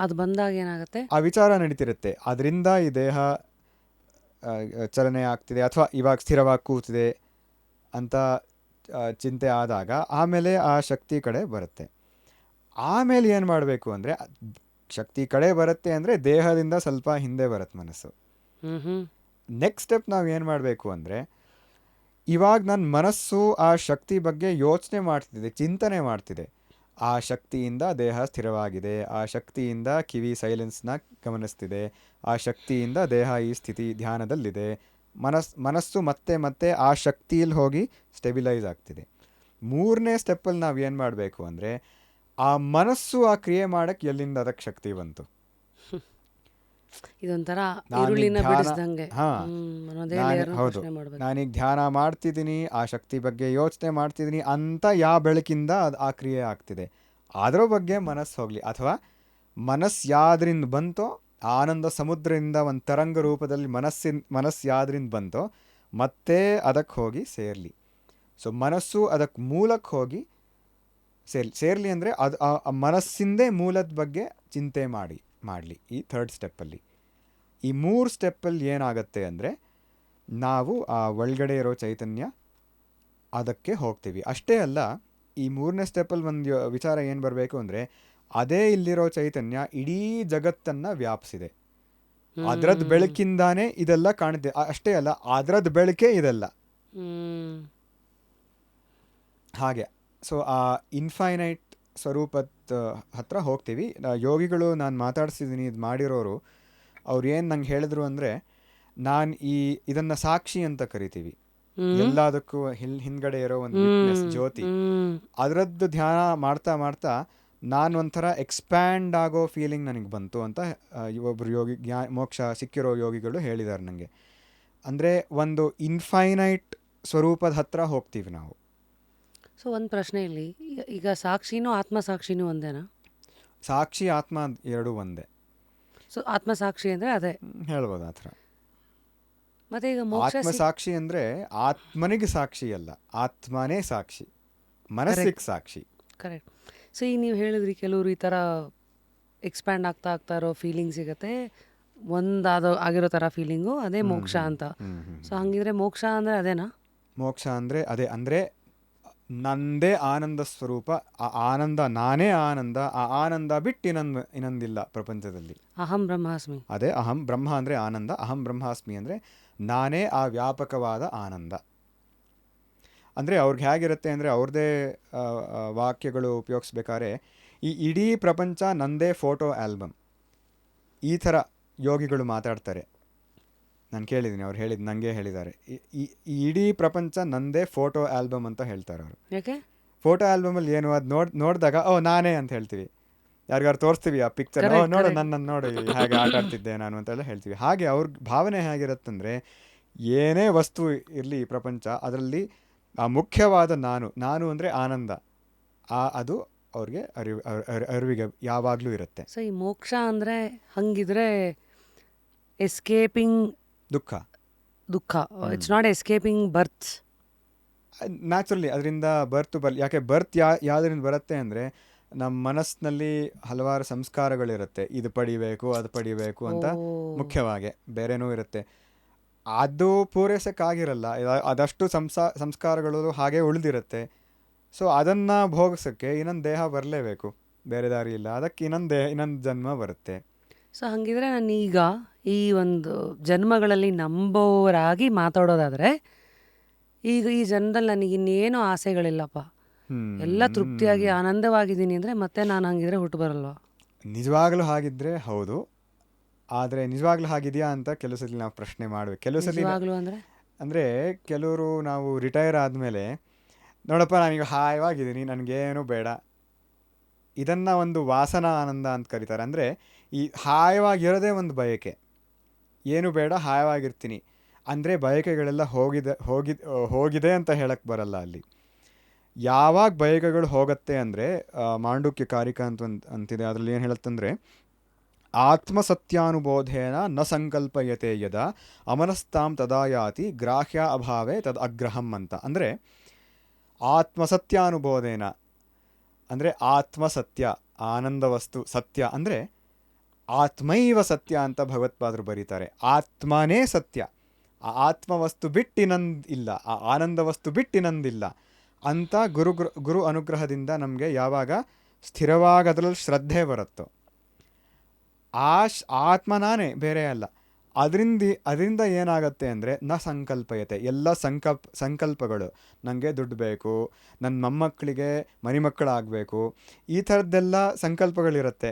ಅದು ಬಂದಾಗ ಏನಾಗುತ್ತೆ, ಆ ವಿಚಾರ ನಡೀತಿರುತ್ತೆ, ಅದರಿಂದ ಈ ದೇಹ ಚಲನೆ ಆಗ್ತಿದೆ ಅಥವಾ ಇವಾಗ ಸ್ಥಿರವಾಗಿ ಕೂತಿದೆ ಅಂತ ಚಿಂತೆ ಆದಾಗ ಆಮೇಲೆ ಆ ಶಕ್ತಿ ಕಡೆ ಬರುತ್ತೆ. ಆಮೇಲೆ ಏನು ಮಾಡಬೇಕು ಅಂದರೆ, ಶಕ್ತಿ ಕಡೆ ಬರುತ್ತೆ ಅಂದರೆ ದೇಹದಿಂದ ಸ್ವಲ್ಪ ಹಿಂದೆ ಬರುತ್ತೆ ಮನಸ್ಸು. ನೆಕ್ಸ್ಟ್ ಸ್ಟೆಪ್ ನಾವು ಏನು ಮಾಡಬೇಕು ಅಂದರೆ, ಇವಾಗ ನನ್ನ ಮನಸ್ಸು ಆ ಶಕ್ತಿ ಬಗ್ಗೆ ಯೋಚನೆ ಮಾಡ್ತಿದೆ, ಚಿಂತನೆ ಮಾಡ್ತಿದೆ. ಆ ಶಕ್ತಿಯಿಂದ ದೇಹ ಸ್ಥಿರವಾಗಿದೆ, ಆ ಶಕ್ತಿಯಿಂದ ಕಿವಿ ಸೈಲೆನ್ಸ್ನ ಗಮನಿಸ್ತಿದೆ, ಆ ಶಕ್ತಿಯಿಂದ ದೇಹ ಈ ಸ್ಥಿತಿ ಧ್ಯಾನದಲ್ಲಿದೆ. ಮನಸ್ಸು ಮತ್ತೆ ಮತ್ತೆ ಆ ಶಕ್ತಿಯಲ್ಲಿ ಹೋಗಿ ಸ್ಟೆಬಿಲೈಸ್ ಆಗ್ತಿದೆ. ಮೂರನೇ ಸ್ಟೆಪ್ಪಲ್ಲಿ ನಾವು ಏನು ಮಾಡಬೇಕು ಅಂದರೆ, ಆ ಮನಸ್ಸು ಆ ಕ್ರಿಯೆ ಮಾಡೋಕ್ಕೆ ಎಲ್ಲಿಂದ ಅದಕ್ಕೆ ಶಕ್ತಿ ಬಂತು. ಇದೊಂಥರ ಈರುಳ್ಳಿನ ಬಿಡಿಸ್ದಂಗೆ. ಹೌದು, ನಾನೀಗ ಧ್ಯಾನ ಮಾಡ್ತಿದ್ದೀನಿ, ಆ ಶಕ್ತಿ ಬಗ್ಗೆ ಯೋಚನೆ ಮಾಡ್ತಿದ್ದೀನಿ ಅಂತ ಯಾವ ಬೆಳಕಿಂದ ಆ ಕ್ರಿಯೆ ಆಗ್ತಿದೆ ಅದರ ಬಗ್ಗೆ ಮನಸ್ಸು ಹೋಗಲಿ, ಅಥವಾ ಮನಸ್ಸು ಯಾವ್ದ್ರಿಂದ ಬಂತೋ, ಆನಂದ ಸಮುದ್ರದಿಂದ ಒಂದು ತರಂಗ ರೂಪದಲ್ಲಿ ಮನಸ್ಸು ಯಾವ್ದ್ರಿಂದ ಬಂತೋ ಮತ್ತೆ ಅದಕ್ಕೆ ಹೋಗಿ ಸೇರಲಿ. ಸೊ ಮನಸ್ಸು ಅದಕ್ಕೆ ಮೂಲಕ್ಕೆ ಹೋಗಿ ಸೇರಲಿ ಅಂದರೆ ಅದು ಆ ಮನಸ್ಸಿಂದೇ ಮೂಲದ ಬಗ್ಗೆ ಚಿಂತೆ ಮಾಡಲಿ ಈ ಥರ್ಡ್ ಸ್ಟೆಪ್ಪಲ್ಲಿ. ಈ ಮೂರು ಸ್ಟೆಪ್ಪಲ್ಲಿ ಏನಾಗುತ್ತೆ ಅಂದರೆ, ನಾವು ಆ ಒಳಗಡೆ ಇರೋ ಚೈತನ್ಯ ಅದಕ್ಕೆ ಹೋಗ್ತೀವಿ. ಅಷ್ಟೇ ಅಲ್ಲ, ಈ ಮೂರನೇ ಸ್ಟೆಪ್ಪಲ್ಲಿ ಒಂದು ವಿಚಾರ ಏನು ಬರಬೇಕು ಅಂದರೆ, ಅದೇ ಇಲ್ಲಿರೋ ಚೈತನ್ಯ ಇಡೀ ಜಗತ್ತನ್ನು ವ್ಯಾಪಿಸಿದೆ, ಅದರದ್ದು ಬೆಳಕಿಂದಾನೇ ಇದೆಲ್ಲ ಕಾಣುತ್ತೆ. ಅಷ್ಟೇ ಅಲ್ಲ, ಅದರದ್ದು ಬೆಳಕೆ ಇದೆಲ್ಲ ಹಾಗೆ. ಸೊ ಆ ಇನ್ಫೈನೈಟ್ ಸ್ವರೂಪದ ಹತ್ರ ಹೋಗ್ತೀವಿ. ಯೋಗಿಗಳು ನಾನು ಮಾತಾಡ್ಸಿದ್ದೀನಿ ಇದು ಮಾಡಿರೋರು, ಅವ್ರು ಏನು ನಂಗೆ ಹೇಳಿದ್ರು ಅಂದರೆ, ನಾನು ಇದನ್ನು ಸಾಕ್ಷಿ ಅಂತ ಕರಿತೀವಿ, ಎಲ್ಲದಕ್ಕೂ ಹಿಂದ್ಗಡೆ ಇರೋ ಒಂದು ವಿಟ್ನೆಸ್ ಜ್ಯೋತಿ. ಅದರದ್ದು ಧ್ಯಾನ ಮಾಡ್ತಾ ಮಾಡ್ತಾ ನಾನು ಒಂಥರ ಎಕ್ಸ್ಪ್ಯಾಂಡ್ ಆಗೋ ಫೀಲಿಂಗ್ ನನಗೆ ಬಂತು ಅಂತ ಒಬ್ಬರು ಯೋಗಿ ಮೋಕ್ಷ ಸಿಕ್ಕಿರೋ ಯೋಗಿಗಳು ಹೇಳಿದ್ದಾರೆ ನನಗೆ. ಅಂದರೆ ಒಂದು ಇನ್ಫೈನೈಟ್ ಸ್ವರೂಪದ ಹತ್ರ ಹೋಗ್ತೀವಿ ನಾವು. ಸೊ ಒಂದು ಪ್ರಶ್ನೆ ಇಲ್ಲಿ, ಈಗ ಸಾಕ್ಷಿನೂ ಆತ್ಮಸಾಕ್ಷಿನೂ ಒಂದೇನಾ? ಸಾಕ್ಷಿ ಆತ್ಮ ಎರಡೂ ಒಂದೇ. ಸೊ ಆತ್ಮಸಾಕ್ಷಿ ಅಂದರೆ ಅದೇ ಹೇಳ್ಬೋದು ಆ ಥರ. ಮತ್ತೆ ಈಗ ಮೋಕ್ಷ ಆತ್ಮಸಾಕ್ಷಿ ಅಂದರೆ ಆತ್ಮನಿಗೆ ಸಾಕ್ಷಿ ಅಲ್ಲ, ಆತ್ಮನೇ ಸಾಕ್ಷಿ, ಮನಸ್ಸಿಗೆ ಸಾಕ್ಷಿ. ಕರೆಕ್ಟ್. ಸೊ ಈಗ ನೀವು ಹೇಳಿದ್ರಿ ಕೆಲವರು ಈ ಥರ ಎಕ್ಸ್ಪ್ಯಾಂಡ್ ಆಗ್ತಾ ಆಗ್ತಾ ಇರೋ ಫೀಲಿಂಗ್ ಸಿಗುತ್ತೆ, ಆಗಿರೋ ಥರ ಫೀಲಿಂಗು, ಅದೇ ಮೋಕ್ಷ ಅಂತ. ಸೊ ಹಂಗಿದ್ರೆ ಮೋಕ್ಷ ಅಂದರೆ ಅದೇನಾ? ಮೋಕ್ಷ ಅಂದರೆ ಅದೇ, ಅಂದರೆ ನಂದೇ ಆನಂದ ಸ್ವರೂಪ, ಆ ಆನಂದ ನಾನೇ ಆನಂದ, ಆ ಆನಂದ ಬಿಟ್ಟು ಇನ್ನೊಂದಿಲ್ಲ ಪ್ರಪಂಚದಲ್ಲಿ. ಅಹಂ ಬ್ರಹ್ಮಾಸ್ಮಿ. ಅದೇ ಅಹಂ ಬ್ರಹ್ಮ ಅಂದರೆ ಆನಂದ, ಅಹಂ ಬ್ರಹ್ಮಾಸ್ಮಿ ಅಂದರೆ ನಾನೇ ಆ ವ್ಯಾಪಕವಾದ ಆನಂದ. ಅಂದರೆ ಅವ್ರಿಗೆ ಹೇಗಿರುತ್ತೆ ಅಂದರೆ, ಅವ್ರದ್ದೇ ವಾಕ್ಯಗಳು ಉಪಯೋಗಿಸ್ಬೇಕಾದ್ರೆ, ಈ ಇಡೀ ಪ್ರಪಂಚ ನಂದೇ ಫೋಟೋ ಆಲ್ಬಮ್, ಈ ಥರ ಯೋಗಿಗಳು ಮಾತಾಡ್ತಾರೆ. ನಾನು ಕೇಳಿದ್ದೀನಿ, ಅವ್ರು ನನಗೆ ಹೇಳಿದ್ದಾರೆ, ಈ ಇಡೀ ಪ್ರಪಂಚ ನಂದೇ ಫೋಟೋ ಆಲ್ಬಮ್ ಅಂತ ಹೇಳ್ತಾರೆ ಅವರು. ಯಾಕೆ? ಫೋಟೋ ಆಲ್ಬಮಲ್ಲಿ ಏನು ಅದು ನೋಡಿದಾಗ ನಾನೇ ಅಂತ ಹೇಳ್ತೀವಿ, ಯಾರಿಗಾರು ತೋರಿಸ್ತೀವಿ ಆ ಪಿಕ್ಚರ್, ನೋಡು ನನ್ನನ್ನು ನೋಡು ಹೇಗೆ ಆಟ ಆಡ್ತಿದ್ದೆ ನಾನು ಅಂತೆಲ್ಲ ಹೇಳ್ತೀವಿ. ಹಾಗೆ ಅವ್ರ ಭಾವನೆ ಹೇಗಿರುತ್ತಂದರೆ, ಏನೇ ವಸ್ತು ಇರಲಿ ಈ ಪ್ರಪಂಚ, ಅದರಲ್ಲಿ ಆ ಮುಖ್ಯವಾದ ನಾನು ಅಂದರೆ ಆನಂದ, ಅದು ಅವ್ರಿಗೆ ಅರಿವಿಗೆ ಯಾವಾಗಲೂ ಇರುತ್ತೆ. ಸೊ ಈ ಮೋಕ್ಷ ಅಂದರೆ ಹಂಗಿದ್ರೆ ಎಸ್ಕೇಪಿಂಗ್ ದುಃಖ, it's not escaping birth. Naturally ಅದರಿಂದ ಬರ್ಲಿ. ಯಾಕೆ ಬರ್ತ್ ಯಾವುದರಿಂದ ಬರುತ್ತೆ ಅಂದರೆ, ನಮ್ಮ ಮನಸ್ಸಿನಲ್ಲಿ ಹಲವಾರು ಸಂಸ್ಕಾರಗಳಿರುತ್ತೆ, ಇದು ಪಡಿಬೇಕು ಅದು ಪಡಿಬೇಕು ಅಂತ, ಮುಖ್ಯವಾಗಿ ಬೇರೆನೂ ಇರುತ್ತೆ. ಅದು ಪೂರೈಸೋಕ್ಕಾಗಿರಲ್ಲ, ಅದಷ್ಟು ಸಂಸ್ಕಾರಗಳು ಹಾಗೆ ಉಳಿದಿರುತ್ತೆ. ಸೊ ಅದನ್ನು ಭೋಗಿಸೋಕ್ಕೆ ಇನ್ನೊಂದು ದೇಹ ಬರಲೇಬೇಕು, ಬೇರೆ ದಾರಿ ಇಲ್ಲ, ಅದಕ್ಕೆ ಇನ್ನೊಂದು ಜನ್ಮ ಬರುತ್ತೆ. ಸೊ ಹಾಗಿದ್ರೆ ನಾನು ಈಗ ಈ ಒಂದು ಜನ್ಮಗಳಲ್ಲಿ ನಂಬೋರಾಗಿ ಮಾತಾಡೋದಾದರೆ, ಈಗ ಈ ಜನ್ಮದಲ್ಲಿ ನನಗೆ ಇನ್ನೇನು ಆಸೆಗಳಿಲ್ಲಪ್ಪ, ಎಲ್ಲ ತೃಪ್ತಿಯಾಗಿ ಆನಂದವಾಗಿದ್ದೀನಿ ಅಂದರೆ ಮತ್ತೆ ನಾನು ಹಂಗಿದ್ರೆ ಹುಟ್ಟು ಬರಲ್ವಾ? ನಿಜವಾಗ್ಲೂ ಹಾಗಿದ್ರೆ ಹೌದು. ಆದರೆ ನಿಜವಾಗ್ಲೂ ಹಾಗಿದೆಯಾ ಅಂತ ಕೆಲವು ಸಲ ನಾವು ಪ್ರಶ್ನೆ ಮಾಡಬೇಕು. ಕೆಲವು ಸಲ ನಿಜವಾಗ್ಲೂ ಅಂದರೆ ಅಂದರೆ ಕೆಲವರು ನಾವು ರಿಟೈರ್ ಆದಮೇಲೆ, ನೋಡಪ್ಪ ನಾನೀಗ ಹಾಯವಾಗಿದ್ದೀನಿ, ನನಗೇನು ಬೇಡ, ಇದನ್ನು ಒಂದು ವಾಸನಾ ಆನಂದ ಅಂತ ಕರೀತಾರೆ. ಅಂದರೆ ಈ ಹಾಯವಾಗಿರೋದೇ ಒಂದು ಬಯಕೆ, ಏನು ಬೇಡ ಹಾಯವಾಗಿರ್ತೀನಿ ಅಂದರೆ ಬಯಕೆಗಳೆಲ್ಲ ಹೋಗಿದೆ ಅಂತ ಹೇಳಕ್ಕೆ ಬರಲ್ಲ ಅಲ್ಲಿ. ಯಾವಾಗ ಬಯಕೆಗಳು ಹೋಗುತ್ತೆ ಅಂದರೆ, ಮಾಂಡುಕ್ಯ ಕಾರಿಕಾ ಅಂತಿದೆ, ಅದರಲ್ಲಿ ಏನು ಹೇಳುತ್ತಂದರೆ, ಆತ್ಮಸತ್ಯಾನುಬೋಧೇನ ನ ಸಂಕಲ್ಪಯತೆ ಯದ ಅಮನಸ್ತಾಂ ತದಾ ಯಾತಿ ಗ್ರಾಹ್ಯ ಅಭಾವೇ ತದ್ ಅಗ್ರಹಂ ಅಂತ. ಅಂದರೆ ಆತ್ಮಸತ್ಯಾನುಬೋಧೇನ ಅಂದರೆ ಆತ್ಮಸತ್ಯ, ಆನಂದ ವಸ್ತು ಸತ್ಯ ಅಂದರೆ ಆತ್ಮೈವ ಸತ್ಯ ಅಂತ ಭಗವತ್ಪಾದರು ಬರೀತಾರೆ. ಆತ್ಮನೇ ಸತ್ಯ, ಆ ಆತ್ಮವಸ್ತು ಬಿಟ್ಟಿನಂದಿಲ್ಲ, ಆ ಆನಂದ ವಸ್ತು ಬಿಟ್ಟಿನಂದಿಲ್ಲ ಅಂತ ಗುರು ಅನುಗ್ರಹದಿಂದ ನಮಗೆ ಯಾವಾಗ ಸ್ಥಿರವಾಗಿ ಅದರಲ್ಲಿ ಶ್ರದ್ಧೆ ಬರುತ್ತೋ, ಆತ್ಮ ನಾನೇ, ಬೇರೆ ಅಲ್ಲ. ಅದರಿಂದ ಏನಾಗುತ್ತೆ ಅಂದರೆ ನ ಸಂಕಲ್ಪಯತೆ, ಎಲ್ಲ ಸಂಕಲ್ಪಗಳು, ನನಗೆ ದುಡ್ಡು ಬೇಕು, ನನ್ನ ಮೊಮ್ಮಕ್ಕಳಿಗೆ ಮರಿಮಕ್ಕಳಾಗಬೇಕು, ಈ ಥರದ್ದೆಲ್ಲ ಸಂಕಲ್ಪಗಳಿರುತ್ತೆ,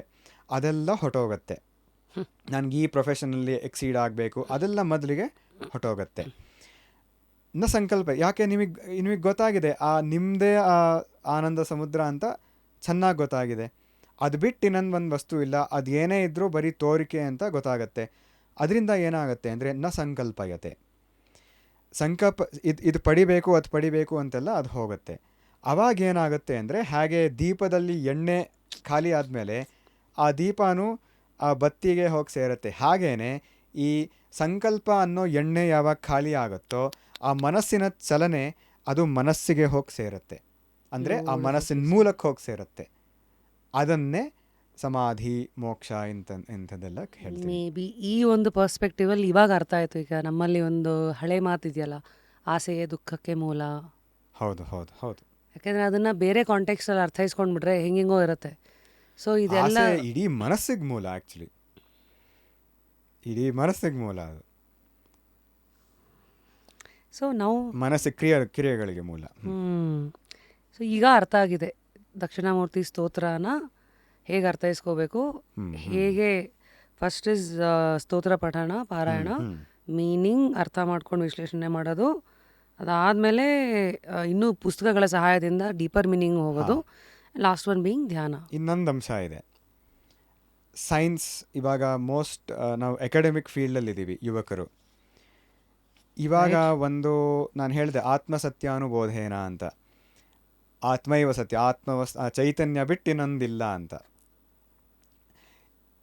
ಅದೆಲ್ಲ ಹೊಟ್ಟೋಗುತ್ತೆ. ನನಗೆ ಈ ಪ್ರೊಫೆಷನಲ್ಲಿ ಎಕ್ಸೀಡ್ ಆಗಬೇಕು, ಅದೆಲ್ಲ ಮೊದಲಿಗೆ ಹೊಟ್ಟೋಗುತ್ತೆ. ನ ಸಂಕಲ್ಪ, ಯಾಕೆ ನಿಮಗೆ ಗೊತ್ತಾಗಿದೆ ನಿಮ್ಮದೇ ಆನಂದ ಸಮುದ್ರ ಅಂತ ಚೆನ್ನಾಗಿ ಗೊತ್ತಾಗಿದೆ. ಅದು ಬಿಟ್ಟು ಇನ್ನೊಂದು ಒಂದು ವಸ್ತು ಇಲ್ಲ, ಅದು ಏನೇ ಇದ್ದರೂ ಬರೀ ತೋರಿಕೆ ಅಂತ ಗೊತ್ತಾಗತ್ತೆ. ಅದರಿಂದ ಏನಾಗುತ್ತೆ ಅಂದರೆ ನ ಸಂಕಲ್ಪಯತೆ, ಇದು ಪಡಿಬೇಕು ಅದು ಪಡಿಬೇಕು ಅಂತೆಲ್ಲ ಅದು ಹೋಗುತ್ತೆ. ಅವಾಗ ಏನಾಗುತ್ತೆ ಅಂದರೆ, ಹಾಗೆ ದೀಪದಲ್ಲಿ ಎಣ್ಣೆ ಖಾಲಿ ಆದಮೇಲೆ ಆ ದೀಪನೂ ಆ ಬತ್ತಿಗೆ ಹೋಗಿ ಸೇರುತ್ತೆ, ಹಾಗೇ ಈ ಸಂಕಲ್ಪ ಅನ್ನೋ ಎಣ್ಣೆ ಯಾವಾಗ ಖಾಲಿ ಆಗುತ್ತೋ ಆ ಮನಸ್ಸಿನ ಚಲನೆ ಅದು ಮನಸ್ಸಿಗೆ ಹೋಗಿ ಸೇರುತ್ತೆ, ಅಂದರೆ ಆ ಮನಸ್ಸಿನ ಮೂಲಕ್ಕೆ ಹೋಗಿ ಸೇರುತ್ತೆ. ಅದನ್ನೇ ಸಮಾಧಿ, ಮೋಕ್ಷ ಇಂಥದ್ದೆಲ್ಲ ಹೇಳ್ತೀವಿ. ಮೇ ಬಿ ಈ ಒಂದು ಪರ್ಸ್ಪೆಕ್ಟಿವಲ್ಲಿ ಇವಾಗ ಅರ್ಥ ಆಯಿತು. ಈಗ ನಮ್ಮಲ್ಲಿ ಒಂದು ಹಳೆ ಮಾತಿದೆಯಲ್ಲ, ಆಸೆಯೇ ದುಃಖಕ್ಕೆ ಮೂಲ. ಹೌದು ಹೌದು ಹೌದು. ಯಾಕೆಂದರೆ ಅದನ್ನು ಬೇರೆ ಕಾಂಟೆಕ್ಸ್ಟಲ್ಲಿ ಅರ್ಥೈಸ್ಕೊಂಡ್ಬಿಟ್ರೆ ಹೆಂಗೆಂಗೋ ಇರುತ್ತೆ. ಸೊ ಇದೆಲ್ಲ ಇಡೀ ಮನಸ್ಸಿಗೆ ಮೂಲ, ಆ್ಯಕ್ಚುಲಿ ಇಡೀ ಮನಸ್ಸಿಗೆ ಮೂಲ ಅದು. ಸೊ ನಾವು ಮನಸ್ಸಿಗೆ ಕ್ರಿಯೆಗಳಿಗೆ ಮೂಲ. ಸೊ ಈಗ ಅರ್ಥ ಆಗಿದೆ ದಕ್ಷಿಣಾಮೂರ್ತಿ ಸ್ತೋತ್ರನ ಹೇಗೆ ಅರ್ಥೈಸ್ಕೋಬೇಕು, ಹೇಗೆ ಫಸ್ಟ್ ಇಸ್ ಸ್ತೋತ್ರ ಪಠಣ ಪಾರಾಯಣ, ಮೀನಿಂಗ್ ಅರ್ಥ ಮಾಡ್ಕೊಂಡು ವಿಶ್ಲೇಷಣೆ ಮಾಡೋದು, ಅದಾದಮೇಲೆ ಇನ್ನೂ ಪುಸ್ತಕಗಳ ಸಹಾಯದಿಂದ ಡೀಪರ್ ಮೀನಿಂಗ್ ಹೋಗೋದು, ಲಾಸ್ಟ್ ಒನ್ ಬೀಯಿಂಗ್ ಧ್ಯಾನ. ಇನ್ನೊಂದು ಅಂಶ ಇದೆ, ಸೈನ್ಸ್. ಇವಾಗ ನಾವು ಅಕಾಡೆಮಿಕ್ ಫೀಲ್ಡಲ್ಲಿದ್ದೀವಿ ಯುವಕರು. ಇವಾಗ ಒಂದು ನಾನು ಹೇಳಿದೆ ಆತ್ಮಸತ್ಯಾನುಬೋಧೇನ ಅಂತ, ಆತ್ಮೈವ ಸತ್ಯ, ಚೈತನ್ಯ ಬಿಟ್ಟಿನೊಂದಿಲ್ಲ ಅಂತ.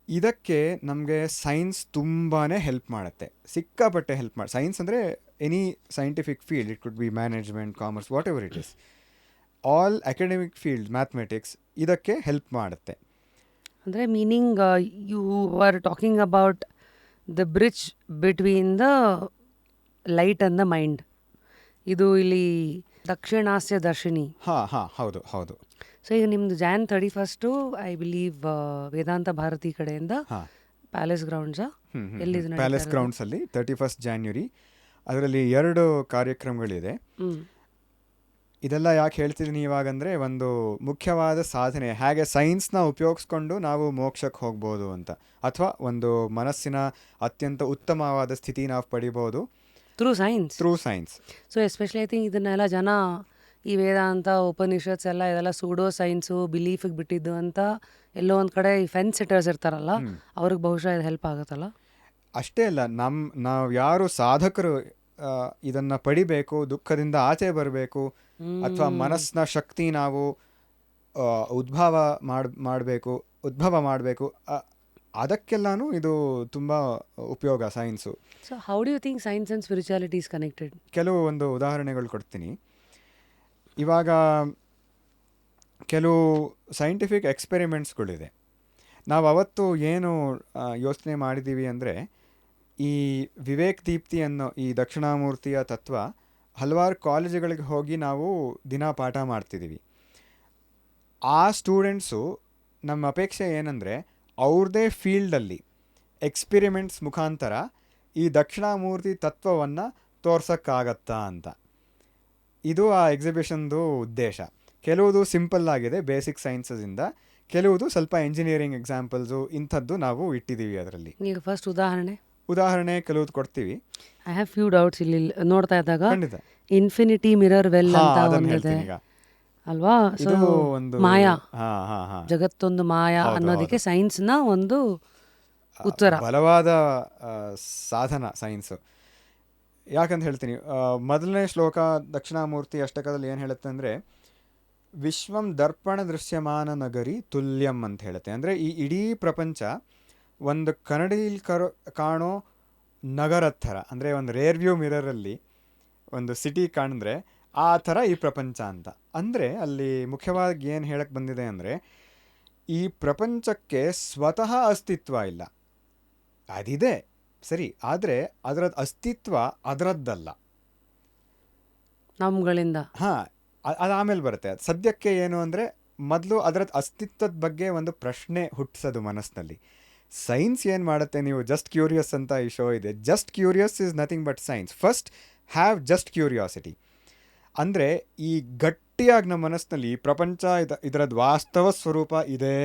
ಇದಕ್ಕೆ ನಮಗೆ ಸೈನ್ಸ್ ತುಂಬಾ ಹೆಲ್ಪ್ ಮಾಡುತ್ತೆ, ಸಿಕ್ಕಾಪಟ್ಟೆ ಹೆಲ್ಪ್ ಸೈನ್ಸ್ ಅಂದರೆ any scientific field, it could be management, commerce, whatever it is, all academic field, mathematics, ಇದಕ್ಕೆ ಹೆಲ್ಪ್ ಮಾಡುತ್ತೆ. ಅಂದರೆ meaning you are talking about the bridge between the light and the mind. ಇದು ಇಲ್ಲಿ ದಕ್ಷಿಣಾಸ್ಯ ದರ್ಶಿನಿ. ಹೌದು ಹೌದು. So ಈಗ ನಿಮ್ಮದು Jan 31 I believe Vedanta Bharati ಕಡೆಯಿಂದ ಪ್ಯಾಲೇಸ್ ಗ್ರೌಂಡ್ಸಾ, ಎಲ್ಲಿದೆ? ಪ್ಯಾಲೇಸ್ ಗ್ರೌಂಡ್ಸಲ್ಲಿ 31 ಜಾನ್ವರಿ. ಅದರಲ್ಲಿ 2 ಕಾರ್ಯಕ್ರಮಗಳಿದೆ. ಇದೆಲ್ಲ ಯಾಕೆ ಹೇಳ್ತಿದ್ದೀನಿ ಇವಾಗಂದರೆ, ಒಂದು ಮುಖ್ಯವಾದ ಸಾಧನೆ, ಹೇಗೆ ಸೈನ್ಸ್ನ ಉಪಯೋಗಿಸ್ಕೊಂಡು ನಾವು ಮೋಕ್ಷಕ್ಕೆ ಹೋಗ್ಬೋದು ಅಂತ, ಅಥವಾ ಒಂದು ಮನಸ್ಸಿನ ಅತ್ಯಂತ ಉತ್ತಮವಾದ ಸ್ಥಿತಿ ನಾವು ಪಡಿಬೋದು through science. So especially I think ಇದನ್ನೆಲ್ಲ ಜನ ಈ ವೇದಾಂತ ಉಪನಿಷತ್ಸ್ ಎಲ್ಲ ಇದೆಲ್ಲ ಸೂಡೋ ಸೈನ್ಸು ಬಿಲೀಫಿಗೆ ಬಿಟ್ಟಿದ್ದು ಅಂತ ಎಲ್ಲೋ ಒಂದು ಕಡೆ ಈ ಫೆನ್ಸ್ ಸಿಟರ್ಸ್ ಇರ್ತಾರಲ್ಲ, ಅವ್ರಿಗೆ ಬಹುಶಃ ಇದು ಹೆಲ್ಪ್ ಆಗುತ್ತಲ್ಲ. ಅಷ್ಟೇ ಅಲ್ಲ, ನಾವು ಯಾರು ಸಾಧಕರು ಇದನ್ನು ಪಡಿಬೇಕು, ದುಃಖದಿಂದ ಆಚೆ ಬರಬೇಕು, ಅಥವಾ ಮನಸ್ಸಿನ ಶಕ್ತಿ ನಾವು ಉದ್ಭವ ಮಾಡಬೇಕು, ಅದಕ್ಕೆಲ್ಲನೂ ಇದು ತುಂಬ ಉಪಯೋಗ science. So how do you think science and spirituality is connected? ಕೆಲವು ಒಂದು ಉದಾಹರಣೆಗಳು ಕೊಡ್ತೀನಿ. ಇವಾಗ ಕೆಲವು ಸೈಂಟಿಫಿಕ್ ಎಕ್ಸ್ಪೆರಿಮೆಂಟ್ಸ್ಗಳಿದೆ. ನಾವು ಅವತ್ತು ಏನು ಯೋಚನೆ ಮಾಡಿದ್ದೀವಿ ಅಂದರೆ, ಈ ವಿವೇಕ್ ದೀಪ್ತಿ ಅನ್ನೋ ಈ ದಕ್ಷಿಣಾಮೂರ್ತಿಯ ತತ್ವ ಹಲವಾರು ಕಾಲೇಜುಗಳಿಗೆ ಹೋಗಿ ನಾವು ದಿನ ಪಾಠ ಮಾಡ್ತಿದ್ದೀವಿ. ಆ ಸ್ಟೂಡೆಂಟ್ಸು ನಮ್ಮ ಅಪೇಕ್ಷೆ ಏನಂದರೆ, ಅವ್ರದ್ದೇ ಫೀಲ್ಡಲ್ಲಿ ಎಕ್ಸ್ಪಿರಿಮೆಂಟ್ಸ್ ಮುಖಾಂತರ ಈ ದಕ್ಷಿಣಾಮೂರ್ತಿ ತತ್ವವನ್ನು ತೋರ್ಸೋಕ್ಕಾಗತ್ತಾ ಅಂತ. ಇದು ಆ ಎಕ್ಸಿಬಿಷನ್ದು ಉದ್ದೇಶ. ಕೆಲವುದು ಸಿಂಪಲ್ ಆಗಿದೆ ಬೇಸಿಕ್ ಸೈನ್ಸಸ್ಸಿಂದ, ಕೆಲವುದು ಸ್ವಲ್ಪ ಎಂಜಿನಿಯರಿಂಗ್ ಎಕ್ಸಾಂಪಲ್ಸು ಇಂಥದ್ದು ನಾವು ಇಟ್ಟಿದ್ದೀವಿ ಅದರಲ್ಲಿ. ಈಗ ಫಸ್ಟ್ ಉದಾಹರಣೆ ಕೆಲವುದು ಕೊಡ್ತೀವಿ. ಐ ಹ್ಯಾವ್ ಫ್ಯೂ ಡೌಟ್ಸ್ ಇಲ್ಲಿ ನೋಡ್ತಾ ಇದ್ದಾಗ. ಖಂಡಿತ. ಇನ್ಫಿನಿಟಿ ಮಿರರ್ ವೆಲ್ ಅಂತ ಒಂದಿದೆ ಅಲ್ವಾ, ಸೊ ಮಾಯಾ, ಜಗತ್ತೊಂದು ಮಾಯಾ ಅನ್ನೋದಕ್ಕೆ ಸೈನ್ಸ್ನ ಒಂದು ಉತ್ತರ, ಬಲವಾದ ಸಾಧನ ಸೈನ್ಸು. ಯಾಕಂತ ಹೇಳ್ತೀನಿ, ಮೊದಲನೇ ಶ್ಲೋಕ ದಕ್ಷಿಣಾಮೂರ್ತಿ ಅಷ್ಟಕದಲ್ಲಿ ಏನು ಹೇಳುತ್ತೆ ಅಂದರೆ, ವಿಶ್ವಂ ದರ್ಪಣ ದೃಶ್ಯಮಾನ ನಗರಿ ತುಲ್ಯಂ ಅಂತ ಹೇಳುತ್ತೆ. ಅಂದರೆ ಈ ಇಡೀ ಪ್ರಪಂಚ ಒಂದು ಕನ್ನಡಿಯಲ್ಲಿ ಕಾಣೋ ನಗರದ ಥರ, ಅಂದರೆ ಒಂದು ರೇರ್ ವ್ಯೂ ಮಿರರಲ್ಲಿ ಒಂದು ಸಿಟಿ ಕಾಣಿದ್ರೆ ಆ ಥರ ಈ ಪ್ರಪಂಚ ಅಂತ. ಅಂದರೆ ಅಲ್ಲಿ ಮುಖ್ಯವಾಗಿ ಏನು ಹೇಳಕ್ಕೆ ಬಂದಿದೆ ಅಂದರೆ, ಈ ಪ್ರಪಂಚಕ್ಕೆ ಸ್ವತಃ ಅಸ್ತಿತ್ವ ಇಲ್ಲ. ಅದಿದೆ ಸರಿ, ಆದರೆ ಅದರ ಅಸ್ತಿತ್ವ ಅದರದ್ದಲ್ಲ, ನಮ್ಗಳಿಂದ. ಅದು ಆಮೇಲೆ ಬರುತ್ತೆ. ಸದ್ಯಕ್ಕೆ ಏನು ಅಂದರೆ, ಮೊದಲು ಅದರ ಅಸ್ತಿತ್ವದ ಬಗ್ಗೆ ಒಂದು ಪ್ರಶ್ನೆ ಹುಟ್ಟಿಸೋದು ಮನಸ್ಸಿನಲ್ಲಿ. ಸೈನ್ಸ್ ಏನು ಮಾಡುತ್ತೆ, ನೀವು ಜಸ್ಟ್ ಕ್ಯೂರಿಯಸ್ ಅಂತ ಈ ಶೋ ಇದೆ, just curious is nothing but science. First have just curiosity. ಅಂದರೆ ಈ ಗಟ್ಟಿಯಾಗಿ ನಮ್ಮ ಮನಸ್ಸಿನಲ್ಲಿ ಈ ಪ್ರಪಂಚ ಇದರದ್ದು ವಾಸ್ತವ ಸ್ವರೂಪ ಇದೆ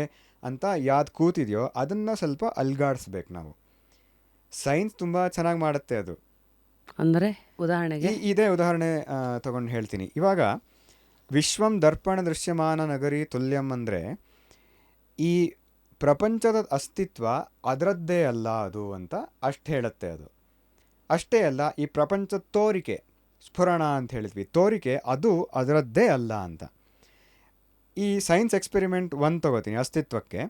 ಅಂತ ಯಾವ್ದು ಕೂತಿದೆಯೋ ಅದನ್ನು ಸ್ವಲ್ಪ ಅಲ್ಗಾಡಿಸ್ಬೇಕು ನಾವು. ಸೈನ್ಸ್ ತುಂಬ ಚೆನ್ನಾಗಿ ಮಾಡುತ್ತೆ ಅದು. ಅಂದರೆ ಉದಾಹರಣೆಗೆ ಇದೇ ಉದಾಹರಣೆ ತಗೊಂಡು ಹೇಳ್ತೀನಿ. ಇವಾಗ ವಿಶ್ವಂ ದರ್ಪಣ ದೃಶ್ಯಮಾನ ನಗರಿ ತುಲ್ಯಂ ಅಂದರೆ, ಈ ಪ್ರಪಂಚದ ಅಸ್ತಿತ್ವ ಅದರದ್ದೇ ಅಲ್ಲ ಅದು ಅಂತ ಅಷ್ಟು ಹೇಳುತ್ತೆ. ಅದು ಅಷ್ಟೇ ಅಲ್ಲ, ಈ ಪ್ರಪಂಚದ ತೋರಿಕೆ, ಸ್ಫುರಣ ಅಂತ ಹೇಳಿದ್ವಿ, ತೋರಿಕೆ ಅದು ಅದರದ್ದೇ ಅಲ್ಲ ಅಂತ. ಈ ಸೈನ್ಸ್ ಎಕ್ಸ್ಪೆರಿಮೆಂಟ್ 1 ತಗೋತೀನಿ ಅಸ್ತಿತ್ವಕ್ಕೆ.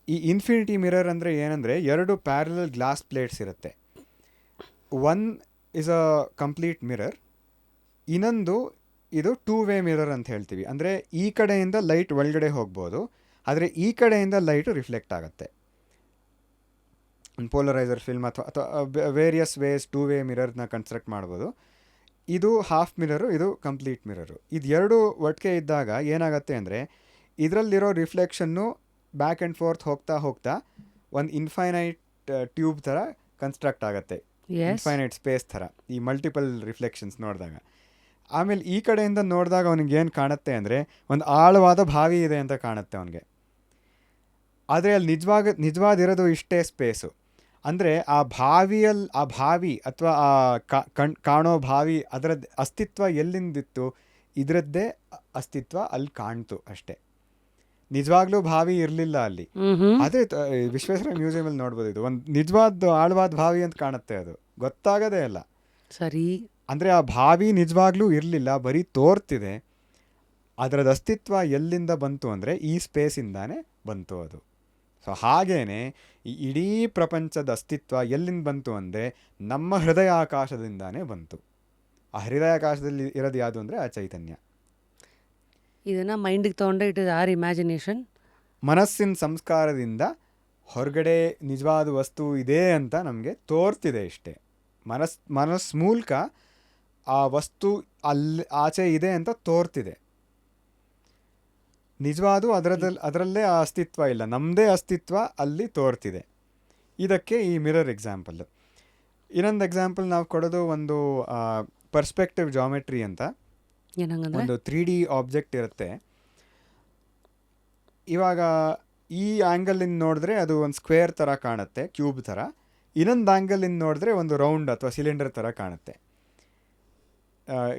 ಈ ಇನ್ಫಿನಿಟಿ ಮಿರರ್ ಅಂದರೆ ಏನಂದರೆ, 2 ಪ್ಯಾರಲಲ್ ಗ್ಲಾಸ್ ಪ್ಲೇಟ್ಸ್ ಇರುತ್ತೆ. One is a complete mirror, ಇನ್ನೊಂದು ಇದು 2 ವೇ ಮಿರರ್ ಅಂತ ಹೇಳ್ತೀವಿ. ಅಂದರೆ ಈ ಕಡೆಯಿಂದ ಲೈಟ್ ಒಳಗಡೆ ಹೋಗ್ಬೋದು, ಆದರೆ ಈ ಕಡೆಯಿಂದ ಲೈಟು ರಿಫ್ಲೆಕ್ಟ್ ಆಗುತ್ತೆ. ಒಂದು ಪೋಲರೈಸರ್ ಫಿಲ್ಮ್ ಅಥವಾ ವೇರಿಯಸ್ ವೇಸ್ 2 ವೇ ಮಿರರ್ನ ಕನ್ಸ್ಟ್ರಕ್ಟ್ ಮಾಡ್ಬೋದು. ಇದು ಹಾಫ್ ಮಿರರು, ಇದು ಕಂಪ್ಲೀಟ್ ಮಿರರು. ಇದು 2 ಒಟ್ಟಿಗೆ ಇದ್ದಾಗ ಏನಾಗುತ್ತೆ ಅಂದರೆ, ಇದರಲ್ಲಿರೋ ರಿಫ್ಲೆಕ್ಷನ್ನು ಬ್ಯಾಕ್ ಆ್ಯಂಡ್ ಫೋರ್ತ್ ಹೋಗ್ತಾ ಹೋಗ್ತಾ ಒಂದು ಇನ್ಫೈನೈಟ್ ಟ್ಯೂಬ್ ಥರ ಕನ್ಸ್ಟ್ರಕ್ಟ್ ಆಗುತ್ತೆ, ಇನ್ಫೈನೈಟ್ ಸ್ಪೇಸ್ ಥರ, ಈ ಮಲ್ಟಿಪಲ್ ರಿಫ್ಲೆಕ್ಷನ್ಸ್ ನೋಡಿದಾಗ. ಆಮೇಲೆ ಈ ಕಡೆಯಿಂದ ನೋಡಿದಾಗ ಅವನಿಗೆ ಏನು ಕಾಣುತ್ತೆ ಅಂದರೆ, ಒಂದು ಆಳವಾದ ಬಾವಿ ಇದೆ ಅಂತ ಕಾಣುತ್ತೆ ಅವನಿಗೆ. ಆದರೆ ಅಲ್ಲಿ ನಿಜವಾದಿರೋದು ಇಷ್ಟೇ ಸ್ಪೇಸು. ಅಂದರೆ ಆ ಬಾವಿ ಅಥವಾ ಆ ಕಾಣೋ ಬಾವಿ ಅದರ ಅಸ್ತಿತ್ವ ಎಲ್ಲಿಂದಿತ್ತು, ಇದರದ್ದೇ ಅಸ್ತಿತ್ವ ಅಲ್ಲಿ ಕಾಣ್ತು ಅಷ್ಟೇ. ನಿಜವಾಗ್ಲೂ ಬಾವಿ ಇರಲಿಲ್ಲ ಅಲ್ಲಿ. ಅದೇ ವಿಶ್ವೇಶ್ವರ ಮ್ಯೂಸಿಯಮಲ್ಲಿ ನೋಡ್ಬೋದು, ಇದು ಒಂದು ನಿಜವಾದ ಆಳವಾದ ಬಾವಿ ಅಂತ ಕಾಣುತ್ತೆ, ಅದು ಗೊತ್ತಾಗೋದೇ ಇಲ್ಲ. ಸರಿ, ಅಂದರೆ ಆ ಬಾವಿ ನಿಜವಾಗ್ಲೂ ಇರಲಿಲ್ಲ, ಬರೀ ತೋರ್ತಿದೆ. ಅದರದ ಅಸ್ತಿತ್ವ ಎಲ್ಲಿಂದ ಬಂತು ಅಂದರೆ ಈ ಸ್ಪೇಸಿಂದಾನೇ ಬಂತು ಅದು. ಸೊ ಹಾಗೇನೆ ಈ ಇಡೀ ಪ್ರಪಂಚದ ಅಸ್ತಿತ್ವ ಎಲ್ಲಿಂದ ಬಂತು ಅಂದರೆ ನಮ್ಮ ಹೃದಯ ಆಕಾಶದಿಂದಾನೇ ಬಂತು. ಆ ಹೃದಯ ಆಕಾಶದಲ್ಲಿ ಇರೋದು ಯಾವುದು ಅಂದರೆ ಆ ಚೈತನ್ಯ. ಇದನ್ನು ಮೈಂಡಿಗೆ ತೊಗೊಂಡ್ರೆ ಇಟ್ ಇಸ್ ಆರ್ ಇಮ್ಯಾಜಿನೇಷನ್. ಮನಸ್ಸಿನ ಸಂಸ್ಕಾರದಿಂದ ಹೊರಗಡೆ ನಿಜವಾದ ವಸ್ತು ಇದೆ ಅಂತ ನಮಗೆ ತೋರ್ತಿದೆ ಇಷ್ಟೇ. ಮನಸ್ಸು ಮೂಲಕ ಆ ವಸ್ತು ಅಲ್ಲಿ ಆಚೆ ಇದೆ ಅಂತ ತೋರ್ತಿದೆ. ನಿಜವಾದ ಅದರಲ್ಲೇ ಆ ಅಸ್ತಿತ್ವ ಇಲ್ಲ, ನಮ್ಮದೇ ಅಸ್ತಿತ್ವ ಅಲ್ಲಿ ತೋರ್ತಿದೆ. ಇದಕ್ಕೆ ಈ ಮಿರರ್ ಎಕ್ಸಾಂಪಲ್. ಇನ್ನೊಂದು ಎಕ್ಸಾಂಪಲ್ ನಾವು ಕೊಡೋದು ಒಂದು ಪರ್ಸ್ಪೆಕ್ಟಿವ್ ಜಾಮೆಟ್ರಿ ಅಂತ. ಒಂದು 3D ಆಬ್ಜೆಕ್ಟ್ ಇರುತ್ತೆ. ಇವಾಗ ಈ ಆ್ಯಂಗಲಿಂದ ನೋಡಿದ್ರೆ ಅದು ಒಂದು ಸ್ಕ್ವೇರ್ ಥರ ಕಾಣುತ್ತೆ, ಕ್ಯೂಬ್ ಥರ. ಇನ್ನೊಂದು ಆ್ಯಂಗಲಿಂದ ನೋಡಿದ್ರೆ ಒಂದು ರೌಂಡ್ ಅಥವಾ ಸಿಲಿಂಡರ್ ಥರ ಕಾಣುತ್ತೆ.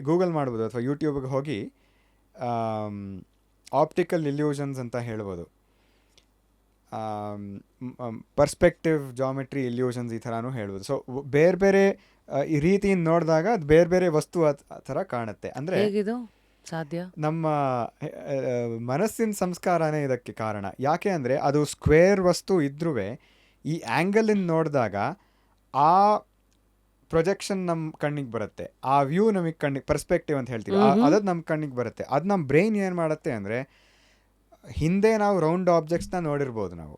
ಗೂಗಲ್ ಮಾಡ್ಬೋದು ಅಥವಾ ಯೂಟ್ಯೂಬ್ಗೆ ಹೋಗಿ ಆಪ್ಟಿಕಲ್ ಇಲ್ಯೂಷನ್ಸ್ ಅಂತ ಹೇಳ್ಬೋದು, ಪರ್ಸ್ಪೆಕ್ಟಿವ್ ಜಾಮೆಟ್ರಿ ಇಲ್ಯೂಷನ್ಸ್ ಈ ಥರನೂ ಹೇಳ್ಬೋದು. ಸೊ ಬೇರೆ ಬೇರೆ ಈ ರೀತಿಯಿಂದ ನೋಡಿದಾಗ ಅದು ಬೇರೆ ಬೇರೆ ವಸ್ತು ಆ ಥರ ಕಾಣುತ್ತೆ. ಅಂದರೆ ಸಾಧ್ಯ ನಮ್ಮ ಮನಸ್ಸಿನ ಸಂಸ್ಕಾರನೇ ಇದಕ್ಕೆ ಕಾರಣ. ಯಾಕೆ ಅಂದರೆ ಅದು ಸ್ಕ್ವೇರ್ ವಸ್ತು ಇದ್ರೂ ಈ ಆ್ಯಂಗಲಿಂದ ನೋಡಿದಾಗ ಆ ಪ್ರೊಜೆಕ್ಷನ್ ನಮ್ಮ ಕಣ್ಣಿಗೆ ಬರುತ್ತೆ, ಆ ವ್ಯೂ ನಮಗೆ ಕಣ್ಣಿಗೆ, ಪರ್ಸ್ಪೆಕ್ಟಿವ್ ಅಂತ ಹೇಳ್ತೀವಿ, ಅದದು ನಮ್ಮ ಕಣ್ಣಿಗೆ ಬರುತ್ತೆ. ಅದು ನಮ್ಮ ಬ್ರೈನ್ ಏನು ಮಾಡುತ್ತೆ ಅಂದರೆ, ಹಿಂದೆ ನಾವು ರೌಂಡ್ ಆಬ್ಜೆಕ್ಟ್ಸ್ನ ನೋಡಿರ್ಬೋದು ನಾವು,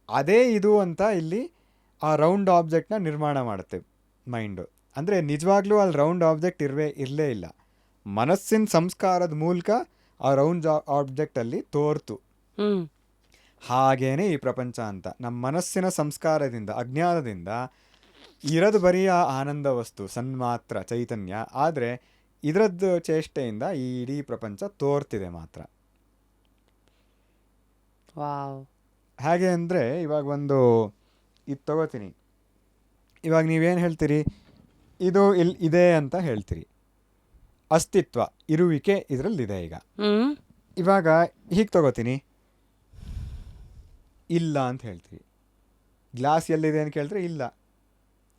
ಅದೇ ಇದು ಅಂತ ಇಲ್ಲಿ ಆ ರೌಂಡ್ ಆಬ್ಜೆಕ್ಟ್ನ ನಿರ್ಮಾಣ ಮಾಡುತ್ತೆ ಮೈಂಡು. ಅಂದರೆ ನಿಜವಾಗ್ಲೂ ಅಲ್ಲಿ ರೌಂಡ್ ಆಬ್ಜೆಕ್ಟ್ ಇರಲೇ ಇಲ್ಲ, ಮನಸ್ಸಿನ ಸಂಸ್ಕಾರದ ಮೂಲಕ ಆ ರೌಂಡ್ ಆಬ್ಜೆಕ್ಟಲ್ಲಿ ತೋರ್ತು. ಹಾಗೇನೆ ಈ ಪ್ರಪಂಚ ಅಂತ. ನಮ್ಮ ಮನಸ್ಸಿನ ಸಂಸ್ಕಾರದಿಂದ, ಅಜ್ಞಾನದಿಂದ ಇರೋದು ಬರೀ ಆ ಆನಂದ ವಸ್ತು, ಸನ್ಮಾತ್ರ ಚೈತನ್ಯ. ಆದರೆ ಇದರದ್ದು ಚೇಷ್ಟೆಯಿಂದ ಈ ಇಡೀ ಪ್ರಪಂಚ ತೋರ್ತಿದೆ ಮಾತ್ರ. ವಾವ್. ಹೇಗೆ ಅಂದರೆ, ಇವಾಗ ಒಂದು ಇದು ತಗೋತೀನಿ. ಇವಾಗ ನೀವೇನು ಹೇಳ್ತೀರಿ, ಇದು ಇಲ್ಲಿ ಇದೆ ಅಂತ ಹೇಳ್ತೀರಿ. ಅಸ್ತಿತ್ವ, ಇರುವಿಕೆ ಇದರಲ್ಲಿದೆ. ಈಗ ಇವಾಗ ಹೀಗೆ ತಗೋತೀನಿ, ಇಲ್ಲ ಅಂತ ಹೇಳ್ತೀವಿ. ಗ್ಲಾಸ್ ಎಲ್ಲಿದೆ ಅಂತ ಕೇಳಿದ್ರೆ ಇಲ್ಲ,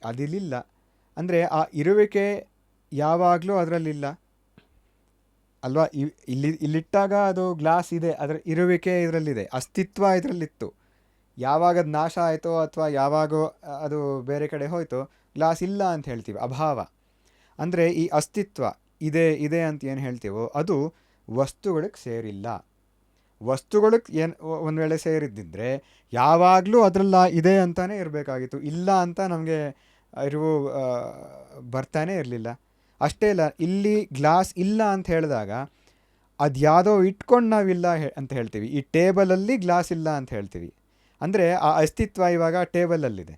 ಅದಿಲ್ಲಿಲ್ಲ. ಅಂದರೆ ಆ ಇರುವಿಕೆ ಯಾವಾಗಲೂ ಅದರಲ್ಲಿಲ್ಲ ಅಲ್ವಾ? ಇಲ್ಲಿಟ್ಟಾಗ ಅದು ಗ್ಲಾಸ್ ಇದೆ, ಅದರ ಇರುವಿಕೆ ಇದರಲ್ಲಿದೆ, ಅಸ್ತಿತ್ವ ಇದರಲ್ಲಿತ್ತು. ಯಾವಾಗ ಅದು ನಾಶ ಆಯಿತೋ ಅಥವಾ ಯಾವಾಗ ಅದು ಬೇರೆ ಕಡೆ ಹೋಯ್ತೋ, ಗ್ಲಾಸ್ ಇಲ್ಲ ಅಂತ ಹೇಳ್ತೀವಿ, ಅಭಾವ. ಅಂದರೆ ಈ ಅಸ್ತಿತ್ವ ಇದೆ ಇದೆ ಅಂತ ಏನು ಹೇಳ್ತೀವೋ ಅದು ವಸ್ತುಗಳಿಗೆ ಸೇರಿಲ್ಲ. ವಸ್ತುಗಳಿಗೆ ಏನು ಒಂದು ವೇಳೆ ಸೇರಿದ್ದಿದ್ರೆ ಯಾವಾಗಲೂ ಅದರಲ್ಲ ಇದೆ ಅಂತಲೇ ಇರಬೇಕಾಗಿತ್ತು. ಇಲ್ಲ ಅಂತ ನಮಗೆ ಇರುವ ಬರ್ತಾನೆ ಇರಲಿಲ್ಲ. ಅಷ್ಟೇ ಇಲ್ಲ, ಇಲ್ಲಿ ಗ್ಲಾಸ್ ಇಲ್ಲ ಅಂತ ಹೇಳಿದಾಗ ಅದು ಯಾವುದೋ ಇಟ್ಕೊಂಡು ನಾವಿಲ್ಲ ಅಂತ ಹೇಳ್ತೀವಿ. ಈ ಟೇಬಲಲ್ಲಿ ಗ್ಲಾಸ್ ಇಲ್ಲ ಅಂತ ಹೇಳ್ತೀವಿ. ಅಂದರೆ ಆ ಅಸ್ತಿತ್ವ ಇವಾಗ ಟೇಬಲಲ್ಲಿದೆ.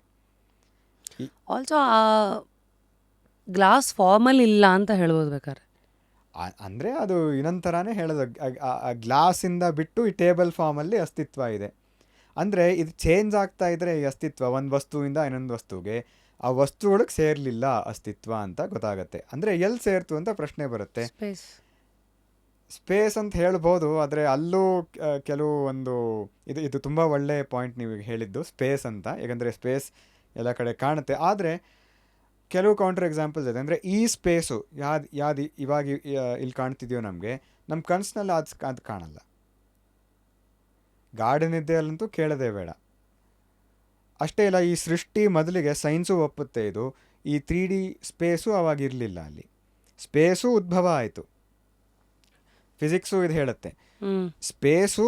ಆಲ್ಸೋ ಆ ಗ್ಲಾಸ್ ಫಾರ್ಮಲ್ಲಿ ಇಲ್ಲ ಅಂತ ಹೇಳ್ಬೋದು ಬೇಕಾದ್ರೆ. ಅಂದರೆ ಅದು ಇನ್ನೊಂದು ಥರನೇ ಹೇಳೋದು, ಆ ಗ್ಲಾಸಿಂದ ಬಿಟ್ಟು ಈ ಟೇಬಲ್ ಫಾರ್ಮಲ್ಲಿ ಅಸ್ತಿತ್ವ ಇದೆ. ಅಂದರೆ ಇದು ಚೇಂಜ್ ಆಗ್ತಾ ಇದ್ದರೆ ಈ ಅಸ್ತಿತ್ವ ಒಂದು ವಸ್ತುವಿಂದ ಇನ್ನೊಂದು ವಸ್ತುಗೆ, ಆ ವಸ್ತುಗಳಿಗೆ ಸೇರಲಿಲ್ಲ ಅಸ್ತಿತ್ವ ಅಂತ ಗೊತ್ತಾಗತ್ತೆ. ಅಂದರೆ ಎಲ್ಲಿ ಸೇರ್ತು ಅಂತ ಪ್ರಶ್ನೆ ಬರುತ್ತೆ. ಸ್ಪೇಸ್ ಅಂತ ಹೇಳ್ಬೋದು, ಆದರೆ ಅಲ್ಲೂ ಕೆಲವು ಒಂದು ಇದು ತುಂಬ ಒಳ್ಳೆಯ ಪಾಯಿಂಟ್ ನೀವು ಹೇಳಿದ್ದು, ಸ್ಪೇಸ್ ಅಂತ. ಯಾಕಂದರೆ ಸ್ಪೇಸ್ ಎಲ್ಲ ಕಡೆ ಕಾಣುತ್ತೆ, ಆದರೆ ಕೆಲವು ಕೌಂಟರ್ ಎಕ್ಸಾಂಪಲ್ಸ್ ಇದೆ. ಅಂದರೆ ಈ ಸ್ಪೇಸು ಯಾವ್ದು ಇವಾಗ ಇಲ್ಲಿ ಕಾಣ್ತಿದೆಯೋ ನಮಗೆ, ನಮ್ಮ ಕನಸಿನಲ್ಲಿ ಅದು ಕಾಣಲ್ಲ. ಗಾರ್ಡನ್ ಇದ್ದಲ್ಲಂತೂ ಕೇಳೋದೇ ಬೇಡ. ಅಷ್ಟೇ ಇಲ್ಲ, ಈ ಸೃಷ್ಟಿ ಮೊದಲಿಗೆ ಸೈನ್ಸು ಒಪ್ಪುತ್ತೆ ಇದು, ಈ 3D ಸ್ಪೇಸು ಅವಾಗ ಇರಲಿಲ್ಲ. ಅಲ್ಲಿ ಸ್ಪೇಸು ಉದ್ಭವ ಆಯಿತು, ಫಿಸಿಕ್ಸು ಇದು ಹೇಳುತ್ತೆ. ಸ್ಪೇಸು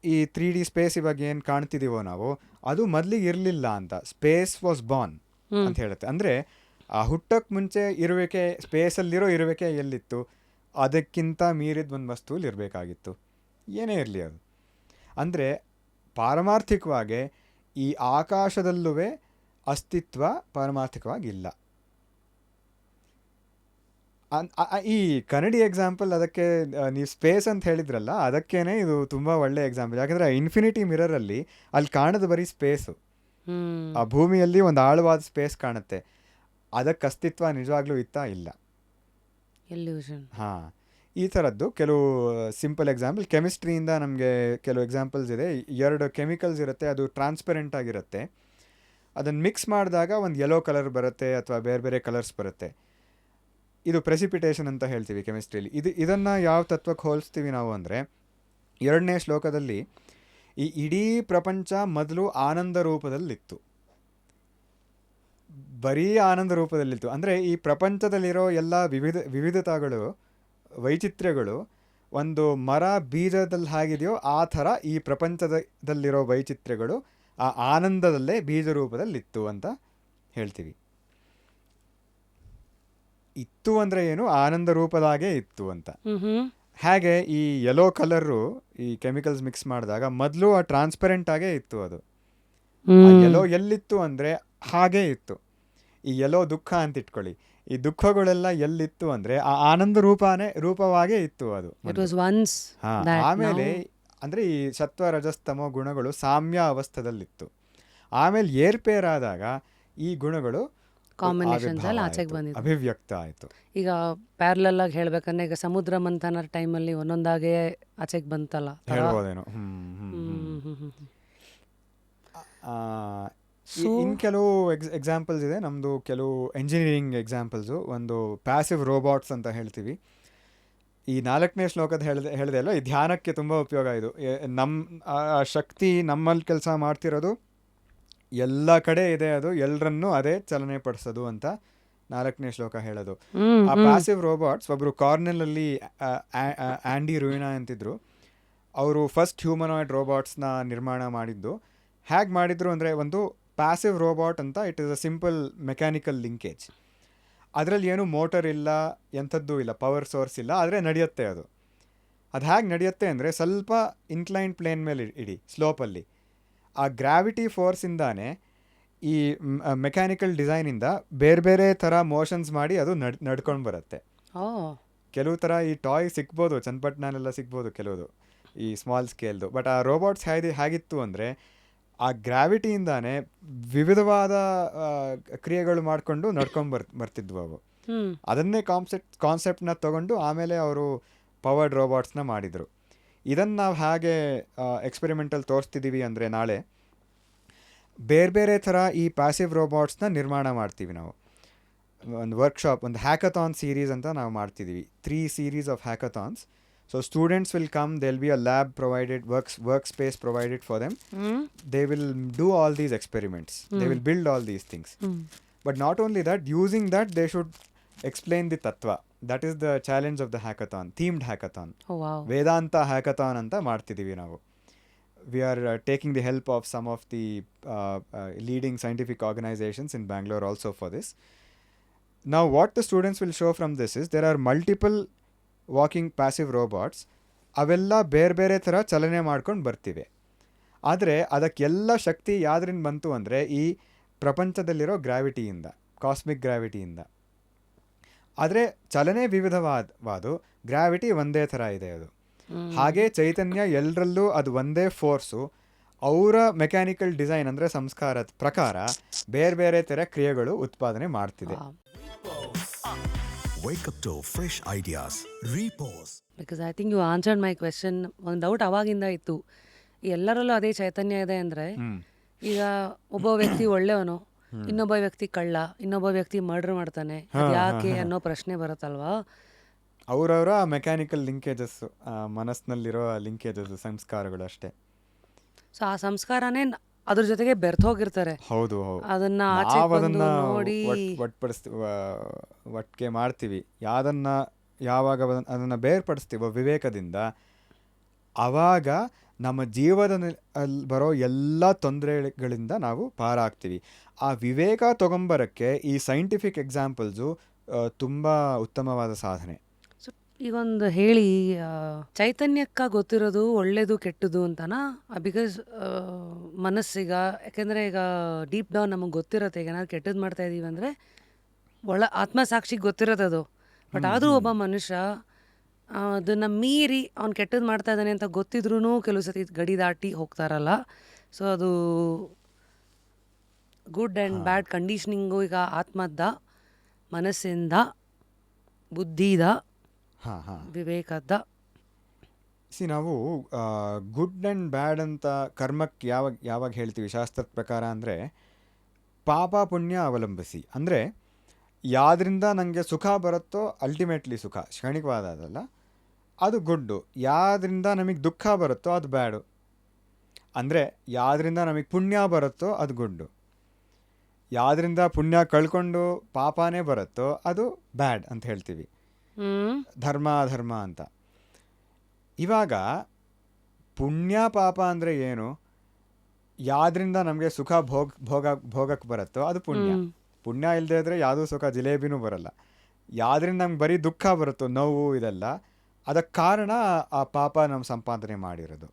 ಈ 3D ಸ್ಪೇಸ್ ಇವಾಗ ಏನು ಕಾಣ್ತಿದ್ದೀವೋ ನಾವು, ಅದು ಮೊದಲಿಗೆ ಇರಲಿಲ್ಲ ಅಂತ. ಸ್ಪೇಸ್ ವಾಸ್ ಬಾರ್ನ್ ಅಂತ ಹೇಳುತ್ತೆ. ಅಂದರೆ ಆ ಹುಟ್ಟಕ್ಕೆ ಮುಂಚೆ ಇರುವಿಕೆ, ಸ್ಪೇಸಲ್ಲಿರೋ ಇರುವಿಕೆ ಎಲ್ಲಿತ್ತು, ಅದಕ್ಕಿಂತ ಮೀರಿದ ಒಂದು ವಸ್ತುವಲ್ಲಿ ಇರಬೇಕಾಗಿತ್ತು, ಏನೇ ಇರಲಿ ಅದು. ಅಂದರೆ ಪಾರಮಾರ್ಥಿಕವಾಗಿ ಈ ಆಕಾಶದಲ್ಲೂ ಅಸ್ತಿತ್ವ ಪಾರಮಾರ್ಥಿಕವಾಗಿಲ್ಲ. ಈ ಕನ್ನಡಿ ಎಕ್ಸಾಂಪಲ್, ಅದಕ್ಕೆ ನೀವು ಸ್ಪೇಸ್ ಅಂತ ಹೇಳಿದ್ರಲ್ಲ, ಅದಕ್ಕೇನೆ ಇದು ತುಂಬ ಒಳ್ಳೆ ಎಕ್ಸಾಂಪಲ್. ಯಾಕಂದರೆ ಇನ್ಫಿನಿಟಿ ಮಿರರಲ್ಲಿ ಅಲ್ಲಿ ಕಾಣೋದು ಬರೀ ಸ್ಪೇಸು. ಆ ಭೂಮಿಯಲ್ಲಿ ಒಂದು ಆಳವಾದ ಸ್ಪೇಸ್ ಕಾಣುತ್ತೆ, ಅದಕ್ಕೆ ಅಸ್ತಿತ್ವ ನಿಜವಾಗ್ಲೂ ಇತ್ತಾ? ಇಲ್ಲ. ಹಾಂ, ಈ ಥರದ್ದು ಕೆಲವು ಸಿಂಪಲ್ ಎಕ್ಸಾಂಪಲ್. ಕೆಮಿಸ್ಟ್ರಿಯಿಂದ ನಮಗೆ ಕೆಲವು ಎಕ್ಸಾಂಪಲ್ಸ್ ಇದೆ. 2 ಕೆಮಿಕಲ್ಸ್ ಇರುತ್ತೆ, ಅದು ಟ್ರಾನ್ಸ್ಪರೆಂಟ್ ಆಗಿರುತ್ತೆ. ಅದನ್ನು ಮಿಕ್ಸ್ ಮಾಡಿದಾಗ ಒಂದು ಯೆಲ್ಲೋ ಕಲರ್ ಬರುತ್ತೆ ಅಥವಾ ಬೇರೆ ಬೇರೆ ಕಲರ್ಸ್ ಬರುತ್ತೆ. ಇದು ಪ್ರೆಸಿಪಿಟೇಷನ್ ಅಂತ ಹೇಳ್ತೀವಿ ಕೆಮಿಸ್ಟ್ರಿಯಲ್ಲಿ. ಇದನ್ನು ಯಾವ ತತ್ವಕ್ಕೆ ಹೋಲಿಸ್ತೀವಿ ನಾವು ಅಂದರೆ, 2ನೇ ಶ್ಲೋಕದಲ್ಲಿ ಈ ಇಡೀ ಪ್ರಪಂಚ ಮೊದಲು ಆನಂದ ರೂಪದಲ್ಲಿತ್ತು, ಬರೀ ಆನಂದ ರೂಪದಲ್ಲಿತ್ತು. ಅಂದರೆ ಈ ಪ್ರಪಂಚದಲ್ಲಿರೋ ಎಲ್ಲ ವಿವಿಧತೆಗಳು, ವೈಚಿತ್ರ್ಯಗಳು ಒಂದು ಮರ ಬೀಜದಲ್ಲಿ ಹೇಗಿದೆಯೋ ಆ ಥರ ಈ ಪ್ರಪಂಚದಲ್ಲಿರೋ ವೈಚಿತ್ರ್ಯಗಳು ಆ ಆನಂದದಲ್ಲೇ ಬೀಜ ರೂಪದಲ್ಲಿತ್ತು ಅಂತ ಹೇಳ್ತೀವಿ. ಇತ್ತು ಅಂದರೆ ಏನು, ಆನಂದ ರೂಪದಾಗೆ ಇತ್ತು ಅಂತ. ಹಾಗೆ ಈ ಯೆಲ್ಲೋ ಕಲರು ಈ ಕೆಮಿಕಲ್ಸ್ ಮಿಕ್ಸ್ ಮಾಡಿದಾಗ ಮೊದಲು ಆ ಟ್ರಾನ್ಸ್ಪರೆಂಟ್ ಆಗೇ ಇತ್ತು. ಅದು ಯೆಲ್ಲೋ ಎಲ್ಲಿತ್ತು ಅಂದರೆ ಹಾಗೇ ಇತ್ತು. ಈ ಯೆಲ್ಲೋ ದುಃಖ ಅಂತ ಇಟ್ಕೊಳ್ಳಿ, ಈ ದುಃಖಗಳೆಲ್ಲ ಎಲ್ಲಿತ್ತು ಅಂದರೆ ಆ ಆನಂದ ರೂಪವಾಗೇ ಇತ್ತು ಅದು. ಆಮೇಲೆ ಅಂದರೆ ಈ ಸತ್ವ ರಜಸ್ತಮೋ ಗುಣಗಳು ಸಾಮ್ಯ ಅವಸ್ಥದಲ್ಲಿತ್ತು. ಆಮೇಲೆ ಏರ್ಪೇರಾದಾಗ ಈ ಗುಣಗಳು ಅಭಿವ್ಯಕ್ತ ಆಯಿತು. ಈಗ ಪ್ಯಾರಲಲ್ ಆಗಿ ಹೇಳ್ಬೇಕಂದ್ರೆ, ಈಗ ಸಮುದ್ರ ಮಂಥನ ಟೈಮಲ್ಲಿ ಒಂದೊಂದಾಗೆ ಆಚೆಗೆ ಬಂತಲ್ಲ, ಹೇಳ್ಬೋದೇನೋ. ಇನ್ನು ಕೆಲವು ಎಕ್ಸಾಂಪಲ್ಸ್ ಇದೆ ನಮ್ಮದು, ಕೆಲವು ಎಂಜಿನಿಯರಿಂಗ್ ಎಕ್ಸಾಂಪಲ್ಸು. ಒಂದು ಪ್ಯಾಸಿವ್ ರೋಬೋಟ್ಸ್ ಅಂತ ಹೇಳ್ತೀವಿ. ಈ 4ನೇ ಶ್ಲೋಕದ ಹೇಳಿದೆ ಅಲ್ವ, ಈ ಧ್ಯಾನಕ್ಕೆ ತುಂಬ ಉಪಯೋಗ ಇದು. ನಮ್ಮ ಶಕ್ತಿ ನಮ್ಮಲ್ಲಿ ಕೆಲಸ ಮಾಡ್ತಿರೋದು ಎಲ್ಲ ಕಡೆ ಇದೆ, ಅದು ಎಲ್ಲರನ್ನೂ ಅದೇ ಚಲನೆ ಪಡಿಸೋದು ಅಂತ 4ನೇ ಶ್ಲೋಕ ಹೇಳೋದು. ಆ ಪ್ಯಾಸಿವ್ ರೋಬೋಟ್ಸ್, ಒಬ್ಬರು ಕಾರ್ನೆಲಲ್ಲಿ ಆ್ಯಂಡಿ ರೂಯಿನಾ ಅಂತಿದ್ರು, ಅವರು ಫಸ್ಟ್ ಹ್ಯೂಮನಾಯ್ಡ್ ರೋಬೋಟ್ಸ್ನ ನಿರ್ಮಾಣ ಮಾಡಿದ್ದು. ಹೇಗೆ ಮಾಡಿದ್ರು ಅಂದರೆ, ಒಂದು ಪ್ಯಾಸಿವ್ ರೋಬೋಟ್ ಅಂತ, it is a simple mechanical linkage. ಅದರಲ್ಲಿ ಏನು ಮೋಟರ್ ಇಲ್ಲ, ಎಂಥದ್ದು ಇಲ್ಲ, ಪವರ್ ಸೋರ್ಸ್ ಇಲ್ಲ, ಆದರೆ ನಡೆಯುತ್ತೆ ಅದು. ಅದು ಹೇಗೆ ನಡೆಯುತ್ತೆ ಅಂದರೆ ಸ್ವಲ್ಪ ಇನ್ಕ್ಲೈನ್ ಪ್ಲೇನ್ ಮೇಲೆ ಇಡಿ ಸ್ಲೋಪಲ್ಲಿ. ಆ ಗ್ರಾವಿಟಿ ಫೋರ್ಸಿಂದಾನೇ ಈ ಮೆಕ್ಯಾನಿಕಲ್ ಡಿಸೈನಿಂದ ಬೇರೆ ಬೇರೆ ಥರ ಮೋಷನ್ಸ್ ಮಾಡಿ ಅದು ನಡ್ಕೊಂಡು ಬರುತ್ತೆ. ಓ ಕೆಲವು ಥರ ಈ ಟಾಯ್ ಸಿಗ್ಬೋದು, ಚನ್ನಪಟ್ಟಣನೆಲ್ಲ ಸಿಗ್ಬೋದು ಕೆಲವುದು ಈ ಸ್ಮಾಲ್ ಸ್ಕೇಲ್ದು. ಬಟ್ ಆ ರೋಬೋಟ್ಸ್ ಹೇಗಿತ್ತು ಅಂದರೆ ಆ ಗ್ರಾವಿಟಿಯಿಂದಾನೇ ವಿವಿಧವಾದ ಕ್ರಿಯೆಗಳು ಮಾಡಿಕೊಂಡು ನಡ್ಕೊಂಡು ಬರ್ತಿದ್ವು ಅವು. ಅದನ್ನೇ ಕಾನ್ಸೆಪ್ಟ್ನ ತೊಗೊಂಡು ಆಮೇಲೆ ಅವರು ಪವರ್ಡ್ ರೋಬೋಟ್ಸ್ನ ಮಾಡಿದರು. ಇದನ್ನು ನಾವು ಹೇಗೆ ಎಕ್ಸ್ಪೆರಿಮೆಂಟಲ್ಲಿ ತೋರಿಸ್ತಿದ್ದೀವಿ ಅಂದರೆ ನಾಳೆ ಬೇರೆ ಬೇರೆ ಥರ ಈ ಪ್ಯಾಸಿವ್ ರೋಬೋಟ್ಸ್ನ ನಿರ್ಮಾಣ ಮಾಡ್ತೀವಿ ನಾವು. ಒಂದು ವರ್ಕ್ಶಾಪ್, ಒಂದು ಹ್ಯಾಕಥಾನ್ ಸೀರೀಸ್ ಅಂತ ನಾವು ಮಾಡ್ತಿದ್ದೀವಿ. 3 series of hackathons. So students will come, there'll be a lab provided, workspace provided for them. They will do all these experiments. They will build all these things. But not only that, using that they should explain the tattva. That is the challenge of the hackathon, themed hackathon. ಓ ವಾವ್. Vedanta hackathon ಅಂತ ಮಾಡ್ತಿದ್ದೀವಿ ನಾವು. We are taking the help of some of the leading scientific organizations in Bangalore also for this. Now what the students will show from this is there are multiple walking passive robots. ಅವೆಲ್ಲ ಬೇರೆ ಬೇರೆ ಥರ ಚಲನೆ ಮಾಡ್ಕೊಂಡು ಬರ್ತಿವೆ. ಆದರೆ ಅದಕ್ಕೆಲ್ಲ ಶಕ್ತಿ ಯಾವ್ದ್ರಿಂದ ಬಂತು ಅಂದರೆ ಈ ಪ್ರಪಂಚದಲ್ಲಿರೋ ಗ್ರಾವಿಟಿಯಿಂದ, ಕಾಸ್ಮಿಕ್ ಗ್ರಾವಿಟಿಯಿಂದ. ಆದರೆ ಚಲನೆ ವಿವಿಧವಾದ, ಗ್ರಾವಿಟಿ ಒಂದೇ ಥರ ಇದೆ ಅದು. ಹಾಗೆ ಚೈತನ್ಯ ಎಲ್ಲರಲ್ಲೂ ಅದು ಒಂದೇ ಫೋರ್ಸು. ಅವರ ಮೆಕ್ಯಾನಿಕಲ್ ಡಿಸೈನ್ ಅಂದರೆ ಸಂಸ್ಕಾರದ ಪ್ರಕಾರ ಬೇರೆ ಬೇರೆ ಥರ ಕ್ರಿಯೆಗಳು ಉತ್ಪಾದನೆ ಮಾಡ್ತಿದೆ. Wake up to fresh ideas. Repose. Because I think you answered my question. ಒಂದು ಡೌಟ್ ಅವಾಗಿಂದ ಇತ್ತು, ಎಲ್ಲರಲ್ಲೂ ಅದೇ ಚೈತನ್ಯ ಇದೆ ಅಂದರೆ ಈಗ ಒಬ್ಬ ವ್ಯಕ್ತಿ ಒಳ್ಳೆಯವನು, ಇನ್ನೊಬ್ಬ ವ್ಯಕ್ತಿ ಕಳ್ಳ, ಇನ್ನೊಬ್ಬ ವ್ಯಕ್ತಿ ಮರ್ಡರ್ ಮಾಡ್ತಾನೆ, ಅದ್ ಯಾಕೆ ಅನ್ನೋ ಪ್ರಶ್ನೆ ಬರುತ್ತಲ್ವಾ? ಅವರವರ ಮೆಕ್ಯಾನಿಕಲ್ ಲಿಂಕೇಜಸ್, ಮನಸ್ಸಿನಲ್ಲಿರೋ ಲಿಂಕೇಜಸ್, ಸಂಸ್ಕಾರಗಳು ಅಷ್ಟೇ. ಸೊ ಆ ಸಂಸ್ಕಾರನೇ ಅದ್ರ ಜೊತೆಗೆ ಬೆರ್ತೋಗಿರ್ತಾರೆ. ಹೌದು, ಅದನ್ನ ಆಚೆ ಬಂದು ನೋಡಿ ಒಟ್ಟಿಗೆ ಮಾಡ್ತೀವಿ. ಯಾವಾಗ ಅದನ್ನು ಬೇರ್ಪಡಿಸ್ತೀವೋ ವಿವೇಕದಿಂದ, ಆವಾಗ ನಮ್ಮ ಜೀವನದಲ್ಲಿ ಬರೋ ಎಲ್ಲ ತೊಂದರೆಗಳಿಂದ ನಾವು ಪಾರಾಗ್ತೀವಿ. ಆ ವಿವೇಕ ತಗೊಂಬರೋಕ್ಕೆ ಈ ಸೈಂಟಿಫಿಕ್ ಎಕ್ಸಾಂಪಲ್ಸು ತುಂಬ ಉತ್ತಮವಾದ ಸಾಧನೆ. ಸೊ ಈಗೊಂದು ಹೇಳಿ, ಚೈತನ್ಯಕ್ಕ ಗೊತ್ತಿರೋದು ಒಳ್ಳೇದು ಕೆಟ್ಟದು ಅಂತನಾ? ಬಿಕಾಸ್ ಮನಸ್ಸೀಗ, ಯಾಕೆಂದರೆ ಈಗ ಡೀಪ್ ಡೌನ್ ನಮಗೆ ಗೊತ್ತಿರುತ್ತೆ, ಈಗ ಏನಾದ್ರು ಕೆಟ್ಟದ್ದು ಮಾಡ್ತಾ ಇದೀವಿ ಅಂದರೆ ಆತ್ಮಸಾಕ್ಷಿಗೆ ಗೊತ್ತಿರುತ್ತೆ ಅದು. ಬಟ್ ಆದರೂ ಒಬ್ಬ ಮನುಷ್ಯ ಅದನ್ನು ಮೀರಿ ಅವ್ನು ಕೆಟ್ಟದ್ದು ಮಾಡ್ತಾ ಇದ್ದಾನೆ ಅಂತ ಗೊತ್ತಿದ್ರೂ ಕೆಲವು ಸತಿ ಗಡಿ ದಾಟಿ ಹೋಗ್ತಾರಲ್ಲ. ಸೊ ಅದು ಗುಡ್ ಆ್ಯಂಡ್ ಬ್ಯಾಡ್ ಕಂಡೀಷ್ನಿಂಗು ಈಗ ಆತ್ಮದ, ಮನಸ್ಸಿಂದ, ಬುದ್ಧಿದ, ವಿವೇಕದ. ನಾವು ಗುಡ್ ಆ್ಯಂಡ್ ಬ್ಯಾಡ್ ಅಂತ ಕರ್ಮಕ್ಕೆ ಯಾವಾಗ ಹೇಳ್ತೀವಿ ಶಾಸ್ತ್ರದ ಪ್ರಕಾರ ಅಂದರೆ ಪಾಪ ಪುಣ್ಯ ಅವಲಂಬಿಸಿ. ಅಂದರೆ ಯಾವ್ದ್ರಿಂದ ನನಗೆ ಸುಖ ಬರುತ್ತೋ ಅಲ್ಟಿಮೇಟ್ಲಿ ಸುಖ, ಕ್ಷಣಿಕವಾದ ಅದಲ್ಲ, ಅದು ಗುಡ್ಡು. ಯಾವ್ದ್ರಿಂದ ನಮಗೆ ದುಃಖ ಬರುತ್ತೋ ಅದು ಬ್ಯಾಡು. ಅಂದರೆ ಯಾವ್ದ್ರಿಂದ ನಮಗೆ ಪುಣ್ಯ ಬರುತ್ತೋ ಅದು ಗುಡ್ಡು. ಯಾವ್ದ್ರಿಂದ ಪುಣ್ಯ ಕಳ್ಕೊಂಡು ಪಾಪನೇ ಬರುತ್ತೋ ಅದು ಬ್ಯಾಡ್ ಅಂತ ಹೇಳ್ತೀವಿ, ಧರ್ಮ ಅಧರ್ಮ ಅಂತ. ಇವಾಗ ಪುಣ್ಯ ಪಾಪ ಅಂದರೆ ಏನು? ಯಾವ್ದ್ರಿಂದ ನಮಗೆ ಸುಖ ಭೋಗಕ್ಕೆ ಬರುತ್ತೋ ಅದು ಪುಣ್ಯ. ಪುಣ್ಯ ಇಲ್ಲದೆ ಇದ್ರೆ ಯಾವುದೂ ಸುಖ, ಜಿಲೇಬಿನೂ ಬರಲ್ಲ. ಯಾವ್ದ್ರಿಂದ ನಮ್ಗೆ ಬರೀ ದುಃಖ ಬರುತ್ತೋ, ನೋವು, ಇದೆಲ್ಲ ಅದಕ್ಕೆ ಕಾರಣ ಆ ಪಾಪ ನಮ್ಮ ಸಂಪಾದನೆ ಮಾಡಿರೋದು.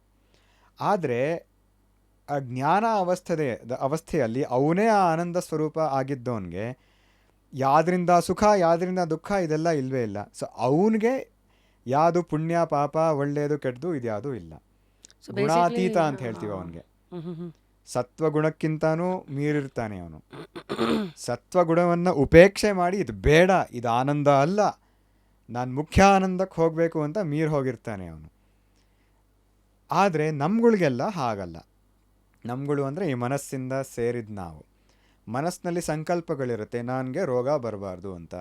ಆದರೆ ಆ ಜ್ಞಾನ ಅವಸ್ಥೆಯಲ್ಲಿ ಅವನೇ ಆ ಆನಂದ ಸ್ವರೂಪ ಆಗಿದ್ದವನಿಗೆ ಯಾವ್ದ್ರಿಂದ ಸುಖ, ಯಾವ್ದ್ರಿಂದ ದುಃಖ ಇದೆಲ್ಲ ಇಲ್ಲವೇ ಇಲ್ಲ. ಸೊ ಅವನಿಗೆ ಯಾವುದು ಪುಣ್ಯ ಪಾಪ, ಒಳ್ಳೆಯದು ಕೆಟ್ಟದು ಇದ್ಯಾವುದೂ ಇಲ್ಲ. ಗುಣಾತೀತ ಅಂತ ಹೇಳ್ತೀವಿ ಅವನಿಗೆ. ಸತ್ವಗುಣಕ್ಕಿಂತನೂ ಮೀರಿರ್ತಾನೆ ಅವನು. ಸತ್ವಗುಣವನ್ನು ಉಪೇಕ್ಷೆ ಮಾಡಿ ಇದು ಬೇಡ, ಇದು ಆನಂದ ಅಲ್ಲ, ನಾನು ಮುಖ್ಯ ಆನಂದಕ್ಕೆ ಹೋಗಬೇಕು ಅಂತ ಮೀರಿ ಹೋಗಿರ್ತಾನೆ ಅವನು. ಆದರೆ ನಮ್ಗಳಿಗೆಲ್ಲ ಹಾಗಲ್ಲ. ನಮ್ಗಳು ಅಂದರೆ ಈ ಮನಸ್ಸಿಂದ ಸೇರಿದ ನಾವು. ಮನಸ್ಸಿನಲ್ಲಿ ಸಂಕಲ್ಪಗಳಿರುತ್ತೆ, ನನಗೆ ರೋಗ ಬರಬಾರ್ದು ಅಂತ.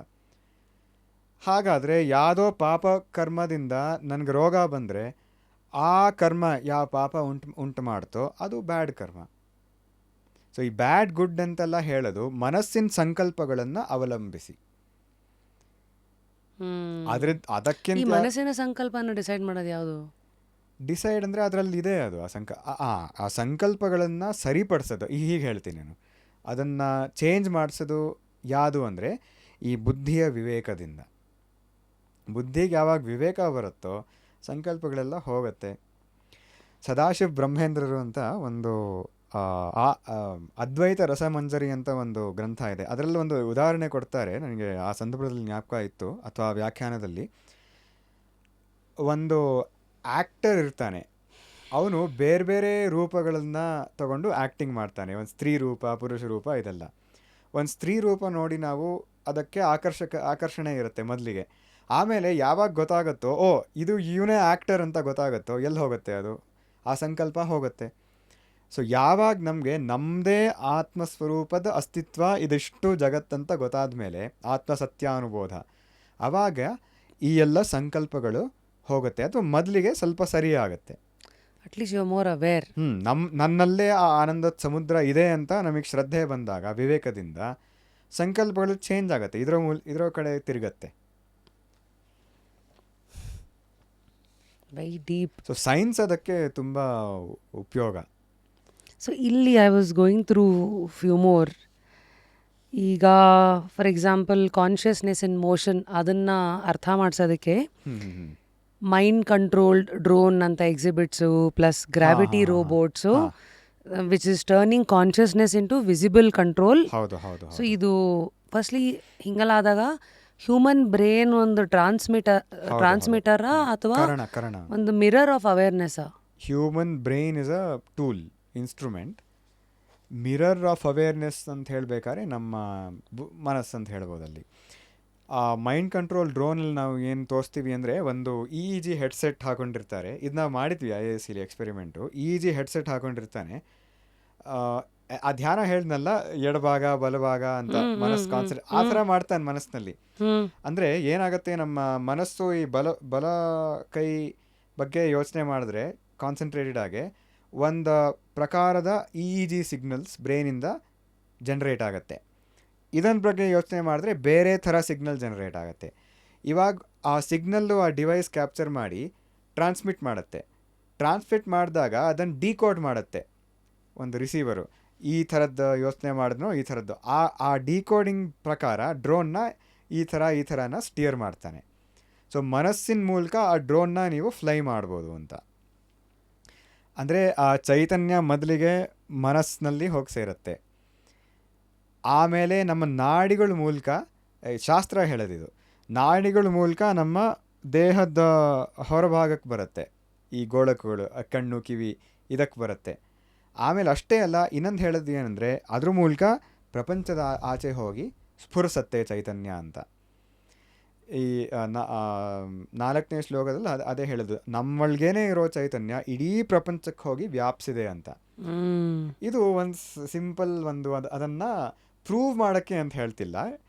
ಹಾಗಾದರೆ ಯಾವುದೋ ಪಾಪ ಕರ್ಮದಿಂದ ನನಗೆ ರೋಗ ಬಂದರೆ ಆ ಕರ್ಮ ಯಾವ ಪಾಪ ಉಂಟು ಮಾಡ್ತೋ ಅದು ಬ್ಯಾಡ್ ಕರ್ಮ. ಸೊ ಈ ಬ್ಯಾಡ್ ಗುಡ್ ಅಂತೆಲ್ಲ ಹೇಳೋದು ಮನಸ್ಸಿನ ಸಂಕಲ್ಪಗಳನ್ನು ಅವಲಂಬಿಸಿ. ಅದಕ್ಕಿಂತ ಮನಸ್ಸಿನ ಸಂಕಲ್ಪನ ಡಿಸೈಡ್ ಮಾಡೋದು ಯಾವುದು? ಡಿಸೈಡ್ ಅಂದರೆ ಅದರಲ್ಲಿ ಇದೆ ಅದು. ಆ ಸಂಕಲ್ಪಗಳನ್ನು ಸರಿಪಡಿಸೋದು. ಹೀಗೆ ಹೇಳ್ತೀನಿ ನಾನು, ಅದನ್ನು ಚೇಂಜ್ ಮಾಡಿಸೋದು ಯಾವುದು ಅಂದರೆ ಈ ಬುದ್ಧಿಯ ವಿವೇಕದಿಂದ. ಬುದ್ಧಿಗೆ ಯಾವಾಗ ವಿವೇಕ ಬರುತ್ತೋ ಸಂಕಲ್ಪಗಳೆಲ್ಲ ಹೋಗುತ್ತೆ. ಸದಾಶಿವ ಬ್ರಹ್ಮೇಂದ್ರರು ಅಂತ ಒಂದು ಅದ್ವೈತ ರಸಮಂಜರಿ ಅಂತ ಒಂದು ಗ್ರಂಥ ಇದೆ. ಅದರಲ್ಲಿ ಒಂದು ಉದಾಹರಣೆ ಕೊಡ್ತಾರೆ, ನನಗೆ ಆ ಸಂದರ್ಭದಲ್ಲಿ ಜ್ಞಾಪಕ ಇತ್ತು, ಅಥವಾ ವ್ಯಾಖ್ಯಾನದಲ್ಲಿ. ಒಂದು ಆ್ಯಕ್ಟರ್ ಇರ್ತಾನೆ, ಅವನು ಬೇರೆ ಬೇರೆ ರೂಪಗಳನ್ನು ತಗೊಂಡು ಆ್ಯಕ್ಟಿಂಗ್ ಮಾಡ್ತಾನೆ. ಒಂದು ಸ್ತ್ರೀ ರೂಪ, ಪುರುಷ ರೂಪ, ಇದೆಲ್ಲ. ಒಂದು ಸ್ತ್ರೀ ರೂಪ ನೋಡಿ ನಾವು ಅದಕ್ಕೆ ಆಕರ್ಷಣೆ ಇರುತ್ತೆ ಮೊದಲಿಗೆ. ಆಮೇಲೆ ಯಾವಾಗ ಗೊತ್ತಾಗುತ್ತೋ ಓ ಇದು ಇವನೇ ಆ್ಯಕ್ಟರ್ ಅಂತ ಗೊತ್ತಾಗುತ್ತೋ, ಎಲ್ಲಿ ಹೋಗುತ್ತೆ ಅದು, ಆ ಸಂಕಲ್ಪ ಹೋಗುತ್ತೆ. ಸೊ ಯಾವಾಗ ನಮಗೆ ನಮ್ಮದೇ ಆತ್ಮಸ್ವರೂಪದ ಅಸ್ತಿತ್ವ ಇದಿಷ್ಟು ಜಗತ್ತಂತ ಗೊತ್ತಾದ ಮೇಲೆ, ಆತ್ಮ ಸತ್ಯಾನುಬೋಧ, ಆವಾಗ ಈ ಎಲ್ಲ ಸಂಕಲ್ಪಗಳು ಹೋಗುತ್ತೆ, ಅಥವಾ ಮೊದಲಿಗೆ ಸ್ವಲ್ಪ ಸರಿಯಾಗುತ್ತೆ. At least you more aware. ನನ್ನಲ್ಲೇ ಆ ಆನಂದದ ಸಮುದ್ರ ಇದೆ ಅಂತ ನಮಗೆ ಶ್ರದ್ಧೆ ಬಂದಾಗ, ವಿವೇಕದಿಂದ ಸಂಕಲ್ಪಗಳು ಚೇಂಜ್ ಆಗುತ್ತೆ, ಇದರ ಕಡೆ ತಿರುಗತ್ತೆ. Very deep. ಸೊ ಸೈನ್ಸ್ ಅದಕ್ಕೆ ತುಂಬ ಉಪಯೋಗ. ಸೊ ಇಲ್ಲಿ I was going through few more. ಈಗ for example consciousness in motion, ಅದನ್ನು ಅರ್ಥ ಮಾಡಿಸೋದಕ್ಕೆ ಮೈಂಡ್ ಕಂಟ್ರೋಲ್ಡ್ ಡ್ರೋನ್ ಅಂತ exhibits, plus gravity robots, which is turning consciousness into visible control. ಹೌದು ಹೌದು. ಸೊ ಇದು ಫಸ್ಟ್ಲಿ ಹಿಂಗಲಾದಾಗ ಹ್ಯೂಮನ್ ಬ್ರೈನ್ ಒಂದು ಟ್ರಾನ್ಸ್ಮಿಟರ ಅಥವಾ ಒಂದು mirror of awareness. Human brain is a tool, instrument. Mirror of awareness ಅಂತ ಹೇಳಬೇಕಾದ್ರೆ ನಮ್ಮ ಮನಸ್ಸು ಅಂತ ಹೇಳ್ಬೋದಲ್ಲಿ. ಆ ಮೈಂಡ್ ಕಂಟ್ರೋಲ್ ಡ್ರೋನಲ್ಲಿ ನಾವು ಏನು ತೋರಿಸ್ತೀವಿ ಅಂದರೆ, ಒಂದು EEG ಹೆಡ್ಸೆಟ್ ಹಾಕೊಂಡಿರ್ತಾರೆ. ಇದು ನಾವು ಮಾಡಿದ್ವಿ IISc ಎಕ್ಸ್ಪೆರಿಮೆಂಟು. EEG ಹೆಡ್ಸೆಟ್ ಹಾಕೊಂಡಿರ್ತಾನೆ. ಆ ಧ್ಯಾನ ಹೇಳ್ದನಲ್ಲ, ಎಡಭಾಗ ಬಲಭಾಗ ಅಂತ ಮನಸ್ಸು ಕಾನ್ಸಂಟ್ರೇಟ್ ಆ ಥರ ಮಾಡ್ತಾನೆ ಮನಸ್ಸಿನಲ್ಲಿ. ಅಂದರೆ ಏನಾಗುತ್ತೆ, ನಮ್ಮ ಮನಸ್ಸು ಈ ಬಲ ಕೈ ಬಗ್ಗೆ ಯೋಚನೆ ಮಾಡಿದ್ರೆ ಕಾನ್ಸಂಟ್ರೇಟೆಡ್ ಆಗಿ ಒಂದು ಪ್ರಕಾರದ EEG ಸಿಗ್ನಲ್ಸ್ ಬ್ರೈನಿಂದ ಜನ್ರೇಟ್ ಆಗುತ್ತೆ. ಇದೊಂದು ಬಗ್ಗೆ ಯೋಚನೆ ಮಾಡಿದ್ರೆ ಬೇರೆ ಥರ ಸಿಗ್ನಲ್ ಜನ್ರೇಟ್ ಆಗುತ್ತೆ. ಇವಾಗ ಆ ಸಿಗ್ನಲ್ಲು ಆ ಡಿವೈಸ್ ಕ್ಯಾಪ್ಚರ್ ಮಾಡಿ ಟ್ರಾನ್ಸ್ಮಿಟ್ ಮಾಡುತ್ತೆ. ಟ್ರಾನ್ಸ್ಮಿಟ್ ಮಾಡಿದಾಗ ಅದನ್ನು ಡಿಕೋಡ್ ಮಾಡುತ್ತೆ ಒಂದು ರಿಸೀವರು. ಈ ಥರದ್ದು ಯೋಚನೆ ಮಾಡಿದ್ನೋ ಈ ಥರದ್ದು, ಆ ಡಿಕೋಡಿಂಗ್ ಪ್ರಕಾರ ಡ್ರೋನ್ನ ಈ ಥರನ ಸ್ಟಿಯರ್ ಮಾಡ್ತಾನೆ. ಸೊ ಮನಸ್ಸಿನ ಮೂಲಕ ಆ ಡ್ರೋನ್ನ ನೀವು ಫ್ಲೈ ಮಾಡ್ಬೋದು ಅಂತ. ಅಂದರೆ ಆ ಚೈತನ್ಯ ಮೊದಲಿಗೆ ಮನಸ್ಸಿನಲ್ಲಿ ಹೋಗಿ ಸೇರುತ್ತೆ. ಆಮೇಲೆ ನಮ್ಮ ನಾಡಿಗಳ ಮೂಲಕ, ಶಾಸ್ತ್ರ ಹೇಳೋದಿದು, ನಾಡಿಗಳ ಮೂಲಕ ನಮ್ಮ ದೇಹದ ಹೊರಭಾಗಕ್ಕೆ ಬರುತ್ತೆ. ಈ ಗೋಳಕಗಳು, ಕಣ್ಣು ಕಿವಿ ಇದಕ್ಕೆ ಬರುತ್ತೆ. ಆಮೇಲೆ ಅಷ್ಟೇ ಅಲ್ಲ, ಇನ್ನೊಂದು ಹೇಳೋದು ಏನಂದರೆ, ಅದ್ರ ಮೂಲಕ ಪ್ರಪಂಚದ ಆಚೆ ಹೋಗಿ ಸ್ಫುರಿಸತ್ತೆ ಚೈತನ್ಯ ಅಂತ. ಈ 4ನೇ ಶ್ಲೋಕದಲ್ಲಿ ಅದೇ ಹೇಳೋದು, ನಮ್ಮೊಳಗೇನೆ ಇರೋ ಚೈತನ್ಯ ಇಡೀ ಪ್ರಪಂಚಕ್ಕೆ ಹೋಗಿ ವ್ಯಾಪಿಸಿದೆ ಅಂತ. ಇದು ಒಂದು ಸಿಂಪಲ್ ಅದನ್ನು ಪ್ರೂವ್ ಮಾಡೋಕ್ಕೆ ಅಂತ ಹೇಳ್ತಿಲ್ಲ.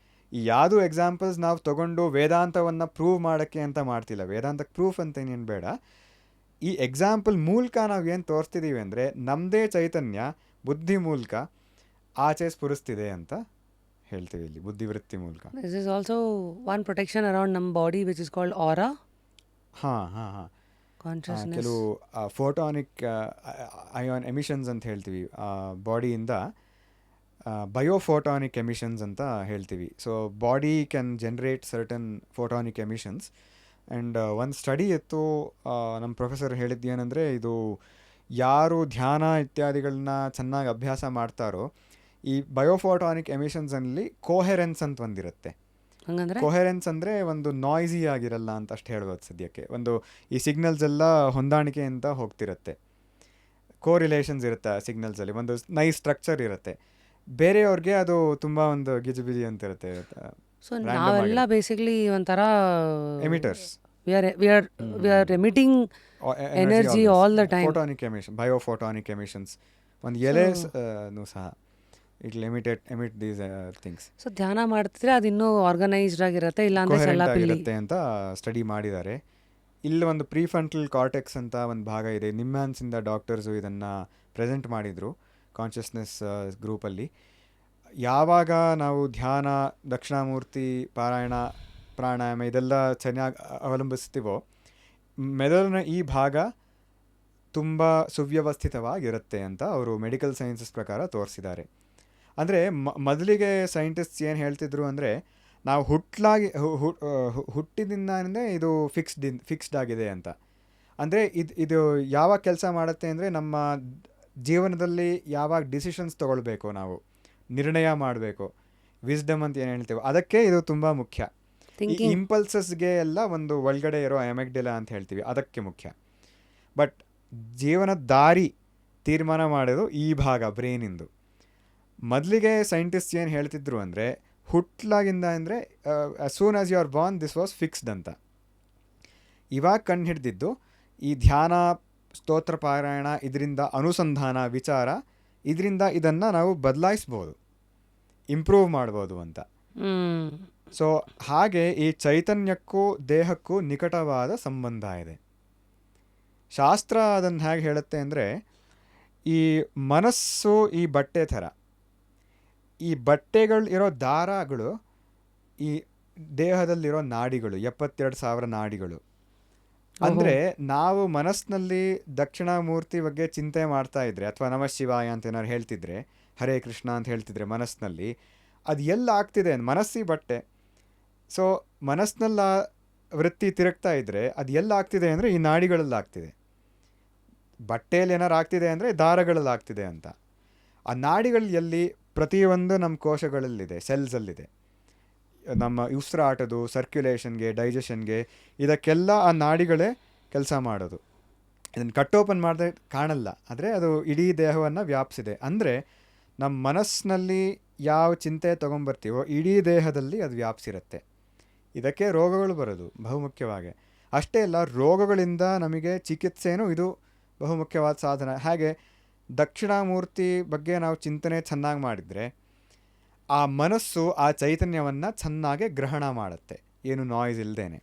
ಈ ಯಾವುದೂ ಎಕ್ಸಾಂಪಲ್ಸ್ ನಾವು ತಗೊಂಡು ವೇದಾಂತವನ್ನು ಪ್ರೂವ್ ಮಾಡೋಕ್ಕೆ ಅಂತ ಮಾಡ್ತಿಲ್ಲ. ವೇದಾಂತಕ್ಕೆ ಪ್ರೂಫ್ ಅಂತ ಏನೇನು ಬೇಡ. ಈ ಎಕ್ಸಾಂಪಲ್ ಮೂಲಕ ನಾವು ಏನು ತೋರಿಸ್ತಿದ್ದೀವಿ ಅಂದರೆ, ನಮ್ಮದೇ ಚೈತನ್ಯ ಬುದ್ಧಿ ಮೂಲಕ ಆಚೆ ಸ್ಫುರಿಸ್ತಿದೆ ಅಂತ ಹೇಳ್ತೀವಿ ಇಲ್ಲಿ, ಬುದ್ಧಿವೃತ್ತಿ ಮೂಲಕ. This is also one protection around ನಮ್ಮ body which is called aura. Consciousness. ಕೆಲವು ಫೋಟಾನಿಕ್ ಅಯಾನ್ ಎಮಿಷನ್ಸ್ ಅಂತ ಹೇಳ್ತೀವಿ ಬಾಡಿಯಿಂದ, ಬಯೋಫೋಟಾನಿಕ್ ಎಮಿಷನ್ಸ್ ಅಂತ ಹೇಳ್ತೀವಿ. So body can generate certain photonic emissions. And ಒಂದು ಸ್ಟಡಿ ಇತ್ತು, ನಮ್ಮ ಪ್ರೊಫೆಸರ್ ಹೇಳಿದ್ದೇನೆಂದರೆ, ಇದು ಯಾರು ಧ್ಯಾನ ಇತ್ಯಾದಿಗಳನ್ನ ಚೆನ್ನಾಗಿ ಅಭ್ಯಾಸ ಮಾಡ್ತಾರೋ, ಈ ಬಯೋಫೋಟಾನಿಕ್ ಎಮಿಷನ್ಸಲ್ಲಿ ಕೋಹೆರೆನ್ಸ್ ಅಂತ ಒಂದಿರುತ್ತೆ. ಕೋಹೆರೆನ್ಸ್ ಅಂದರೆ ಒಂದು ನಾಯ್ಸಿ ಆಗಿರಲ್ಲ ಅಂತ ಅಷ್ಟು ಹೇಳ್ಬೋದು ಸದ್ಯಕ್ಕೆ. ಒಂದು ಈ ಸಿಗ್ನಲ್ಸ್ ಎಲ್ಲ ಹೊಂದಾಣಿಕೆ ಅಂತ ಹೋಗ್ತಿರುತ್ತೆ, ಕೋರಿಲೇಷನ್ಸ್ ಇರುತ್ತೆ ಆ ಸಿಗ್ನಲ್ಸಲ್ಲಿ, ಒಂದು ನೈಸ್ ಸ್ಟ್ರಕ್ಚರ್ ಇರುತ್ತೆ. ಬೇರೆಯವ್ರಿಗೆ ಅದು ತುಂಬ ಒಂದು ಗಿಜಿಬಿಜಿ ಅಂತ ಇರುತ್ತೆ. ಸೊ ನಾವೆಲ್ಲ ಬೇಸಿಕ್ಲಿ ಒಂಥರ emitters, we are emitting energy all the time. Photonic emission, biophotonic emissions, ಒಂದು ಎಲೆ ಸಹ it emit these things. So ಧ್ಯಾನ ಮಾಡ್ತಿದ್ರೆ ಅದು ಇನ್ನೂ ಆರ್ಗನೈಸ್ಡ್ ಆಗಿರುತ್ತೆ, ಇಲ್ಲ ಅಂದ್ರೆ ಅಂತ ಸ್ಟಡಿ ಮಾಡಿದ್ದಾರೆ. ಇಲ್ಲಿ ಒಂದು ಪ್ರೀಫ್ರಂಟಲ್ ಕಾರ್ಟೆಕ್ಸ್ ಅಂತ ಒಂದು ಭಾಗ ಇದೆ. ನಿಮ್ಹಾನ್ಸಿಂದ ಡಾಕ್ಟರ್ಸು ಇದನ್ನು ಪ್ರೆಸೆಂಟ್ ಮಾಡಿದರು ಕಾನ್ಷಿಯಸ್ನೆಸ್ ಗ್ರೂಪಲ್ಲಿ. ಯಾವಾಗ ನಾವು ಧ್ಯಾನ, ದಕ್ಷಿಣಾಮೂರ್ತಿ, ಪಾರಾಯಣ, ಪ್ರಾಣಾಯಾಮ ಇದೆಲ್ಲ ಚೆನ್ನಾಗಿ ಅವಲಂಬಿಸ್ತೀವೋ, ಮೆದುಳಿನ ಈ ಭಾಗ ತುಂಬ ಸುವ್ಯವಸ್ಥಿತವಾಗಿರುತ್ತೆ ಅಂತ ಅವರು ಮೆಡಿಕಲ್ ಸೈನ್ಸಸ್ ಪ್ರಕಾರ ತೋರಿಸಿದ್ದಾರೆ. ಅಂದರೆ ಮೊದಲಿಗೆ ಸೈಂಟಿಸ್ಟ್ಸ್ ಏನು ಹೇಳ್ತಿದ್ರು ಅಂದರೆ, ನಾವು ಹುಟ್ಟಿದಿಂದ ಇದು ಫಿಕ್ಸ್ಡ್ ಆಗಿದೆ ಅಂತ. ಅಂದರೆ ಇದು ಯಾವಾಗ ಕೆಲಸ ಮಾಡುತ್ತೆ ಅಂದರೆ ನಮ್ಮ ಜೀವನದಲ್ಲಿ ಯಾವಾಗ ಡಿಸಿಷನ್ಸ್ ತೊಗೊಳ್ಬೇಕು, ನಾವು ನಿರ್ಣಯ ಮಾಡಬೇಕು, ವಿಸ್ಡಮ್ ಅಂತ ಏನು ಹೇಳ್ತೇವೆ, ಅದಕ್ಕೆ ಇದು ತುಂಬ ಮುಖ್ಯ. ಈ ಥಿಂಕಿಂಗ್. ಇಂಪಲ್ಸಸ್ಗೆ ಎಲ್ಲ ಒಂದು ಒಳಗಡೆ ಇರೋ ಅಮೆಗ್ಡೆಲಾ ಅಂತ ಹೇಳ್ತೀವಿ, ಅದಕ್ಕೆ ಮುಖ್ಯ. ಬಟ್ ಜೀವನದ ದಾರಿ ತೀರ್ಮಾನ ಮಾಡೋದು ಈ ಭಾಗ ಬ್ರೈನಿಂದು. ಮೊದಲಿಗೆ ಸೈಂಟಿಸ್ಟ್ ಏನು ಹೇಳ್ತಿದ್ರು ಅಂದರೆ, ಹುಟ್ಲಾಗಿಂದ ಅಂದರೆ as soon as you are born this was fixed ಅಂತ. ಇವಾಗ ಕಂಡು ಹಿಡಿದಿದ್ದು ಈ ಧ್ಯಾನ, ಸ್ತೋತ್ರ ಪಾರಾಯಣ, ಇದರಿಂದ ಅನುಸಂಧಾನ, ವಿಚಾರ, ಇದರಿಂದ ಇದನ್ನು ನಾವು ಬದಲಾಯಿಸ್ಬೋದು, ಇಂಪ್ರೂವ್ ಮಾಡ್ಬೋದು ಅಂತ. ಸೊ ಹಾಗೆ ಈ ಚೈತನ್ಯಕ್ಕೂ ದೇಹಕ್ಕೂ ನಿಕಟವಾದ ಸಂಬಂಧ ಇದೆ. ಶಾಸ್ತ್ರ ಅದನ್ನು ಹೇಗೆ ಹೇಳುತ್ತೆ ಅಂದರೆ, ಈ ಮನಸ್ಸು ಈ ಬಟ್ಟೆ ಥರ, ಈ ಬಟ್ಟೆಗಳು ಇರೋ ದಾರಗಳು ಈ ದೇಹದಲ್ಲಿರೋ ನಾಡಿಗಳು, 72,000 ನಾಡಿಗಳು. ಅಂದರೆ ನಾವು ಮನಸ್ಸಿನಲ್ಲಿ ದಕ್ಷಿಣಾಮೂರ್ತಿ ಬಗ್ಗೆ ಚಿಂತೆ ಮಾಡ್ತಾ ಇದ್ರೆ, ಅಥವಾ ನಮಃ ಶಿವಾಯ ಅಂತ ಏನಾದ್ರು ಹೇಳ್ತಿದ್ರೆ, ಹರೇ ಕೃಷ್ಣ ಅಂತ ಹೇಳ್ತಿದ್ರೆ ಮನಸ್ಸಿನಲ್ಲಿ, ಅದು ಎಲ್ಲ ಆಗ್ತಿದೆ, ಮನಸ್ಸಿ ಬಟ್ಟೆ. ಸೊ ಮನಸ್ಸಿನಲ್ಲ ವೃತ್ತಿ ತಿರುಗ್ತಾ ಇದ್ದರೆ ಅದು ಎಲ್ಲ ಆಗ್ತಿದೆ ಅಂದರೆ ಈ ನಾಡಿಗಳಲ್ಲಿ ಆಗ್ತಿದೆ. ಬಟ್ಟೆಯಲ್ಲಿ ಏನಾರು ಆಗ್ತಿದೆ ಅಂದರೆ ದಾರಗಳಲ್ಲಿ ಆಗ್ತಿದೆ ಅಂತ. ಆ ನಾಡಿಗಳು ಎಲ್ಲಿ? ಪ್ರತಿಯೊಂದು ನಮ್ಮ ಕೋಶಗಳಲ್ಲಿದೆ, ಸೆಲ್ಸಲ್ಲಿದೆ. ನಮ್ಮ ಉಸಿರಾಟದು, ಸರ್ಕ್ಯುಲೇಷನ್ಗೆ, ಡೈಜೆಷನ್ಗೆ, ಇದಕ್ಕೆಲ್ಲ ಆ ನಾಡಿಗಳೇ ಕೆಲಸ ಮಾಡೋದು. ಇದನ್ನು ಕಟ್ ಓಪನ್ ಮಾಡಿದ್ರೆ ಕಾಣಲ್ಲ, ಆದರೆ ಅದು ಇಡೀ ದೇಹವನ್ನು ವ್ಯಾಪಿಸಿದೆ. ಅಂದರೆ ನಮ್ಮ ಮನಸ್ಸಿನಲ್ಲಿ ಯಾವ ಚಿಂತೆ ತೊಗೊಂಬರ್ತೀವೋ ಇಡೀ ದೇಹದಲ್ಲಿ ಅದು ವ್ಯಾಪಿಸಿರುತ್ತೆ. ಇದಕ್ಕೆ ರೋಗಗಳು ಬರೋದು ಬಹುಮುಖ್ಯವಾಗಿ. ಅಷ್ಟೇ ಅಲ್ಲ, ರೋಗಗಳಿಂದ ನಮಗೆ ಚಿಕಿತ್ಸೆನೂ ಇದು ಬಹುಮುಖ್ಯವಾದ ಸಾಧನ. ಹಾಗೆ ದಕ್ಷಿಣಾಮೂರ್ತಿ ಬಗ್ಗೆ ನಾವು ಚಿಂತನೆ ಚೆನ್ನಾಗಿ ಮಾಡಿದರೆ ಆ ಮನಸ್ಸು ಆ ಚೈತನ್ಯವನ್ನು ಚೆನ್ನಾಗಿ ಗ್ರಹಣ ಮಾಡುತ್ತೆ, ಏನು ನಾಯ್ಸ್ ಇಲ್ಲದೇನೆ.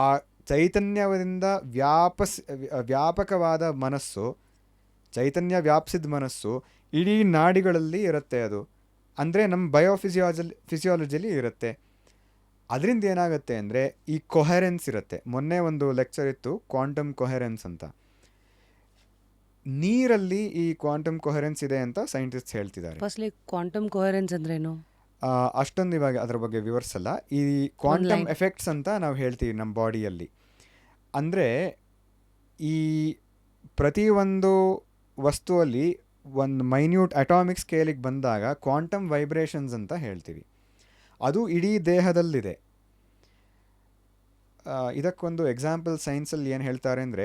ಆ ಚೈತನ್ಯದಿಂದ ವ್ಯಾಪಕವಾದ ಮನಸ್ಸು, ಚೈತನ್ಯ ವ್ಯಾಪಿಸಿದ ಮನಸ್ಸು ಇಡೀ ನಾಡಿಗಳಲ್ಲಿ ಇರುತ್ತೆ. ಅದು ಅಂದರೆ ನಮ್ಮ ಫಿಸಿಯಾಲಜಿಲಿ ಇರುತ್ತೆ. ಅದರಿಂದ ಏನಾಗುತ್ತೆ ಅಂದರೆ ಈ ಕೊಹೆರೆನ್ಸ್ ಇರುತ್ತೆ. ಮೊನ್ನೆ ಒಂದು ಲೆಕ್ಚರ್ ಇತ್ತು, ಕ್ವಾಂಟಮ್ ಕೊಹೆರೆನ್ಸ್ ಅಂತ. ನೀರಲ್ಲಿ ಈ ಕ್ವಾಂಟಮ್ ಕೊಹೆರೆನ್ಸ್ ಇದೆ ಅಂತ ಸೈಂಟಿಸ್ಟ್ ಹೇಳ್ತಿದ್ದಾರೆ. ಫಸ್ಟ್ಲಿ ಕ್ವಾಂಟಮ್ ಕೊಹರೆನ್ಸ್ ಅಂದ್ರೇನು? ಅಷ್ಟೊಂದು ಇವಾಗ ಅದರ ಬಗ್ಗೆ ವಿವರಿಸಲ್ಲ. ಈ ಕ್ವಾಂಟಮ್ ಎಫೆಕ್ಟ್ಸ್ ಅಂತ ನಾವು ಹೇಳ್ತೀವಿ ನಮ್ಮ ಬಾಡಿಯಲ್ಲಿ. ಅಂದರೆ ಈ ಪ್ರತಿಯೊಂದು ವಸ್ತುವಲ್ಲಿ ಒಂದು ಮೈನ್ಯೂಟ್ ಅಟಾಮಿಕ್ ಸ್ಕೇಲಿಗೆ ಬಂದಾಗ ಕ್ವಾಂಟಮ್ ವೈಬ್ರೇಷನ್ಸ್ ಅಂತ ಹೇಳ್ತೀವಿ. ಅದು ಇಡೀ ದೇಹದಲ್ಲಿದೆ. ಇದಕ್ಕೊಂದು ಎಕ್ಸಾಂಪಲ್ ಸೈನ್ಸಲ್ಲಿ ಏನು ಹೇಳ್ತಾರೆ ಅಂದರೆ,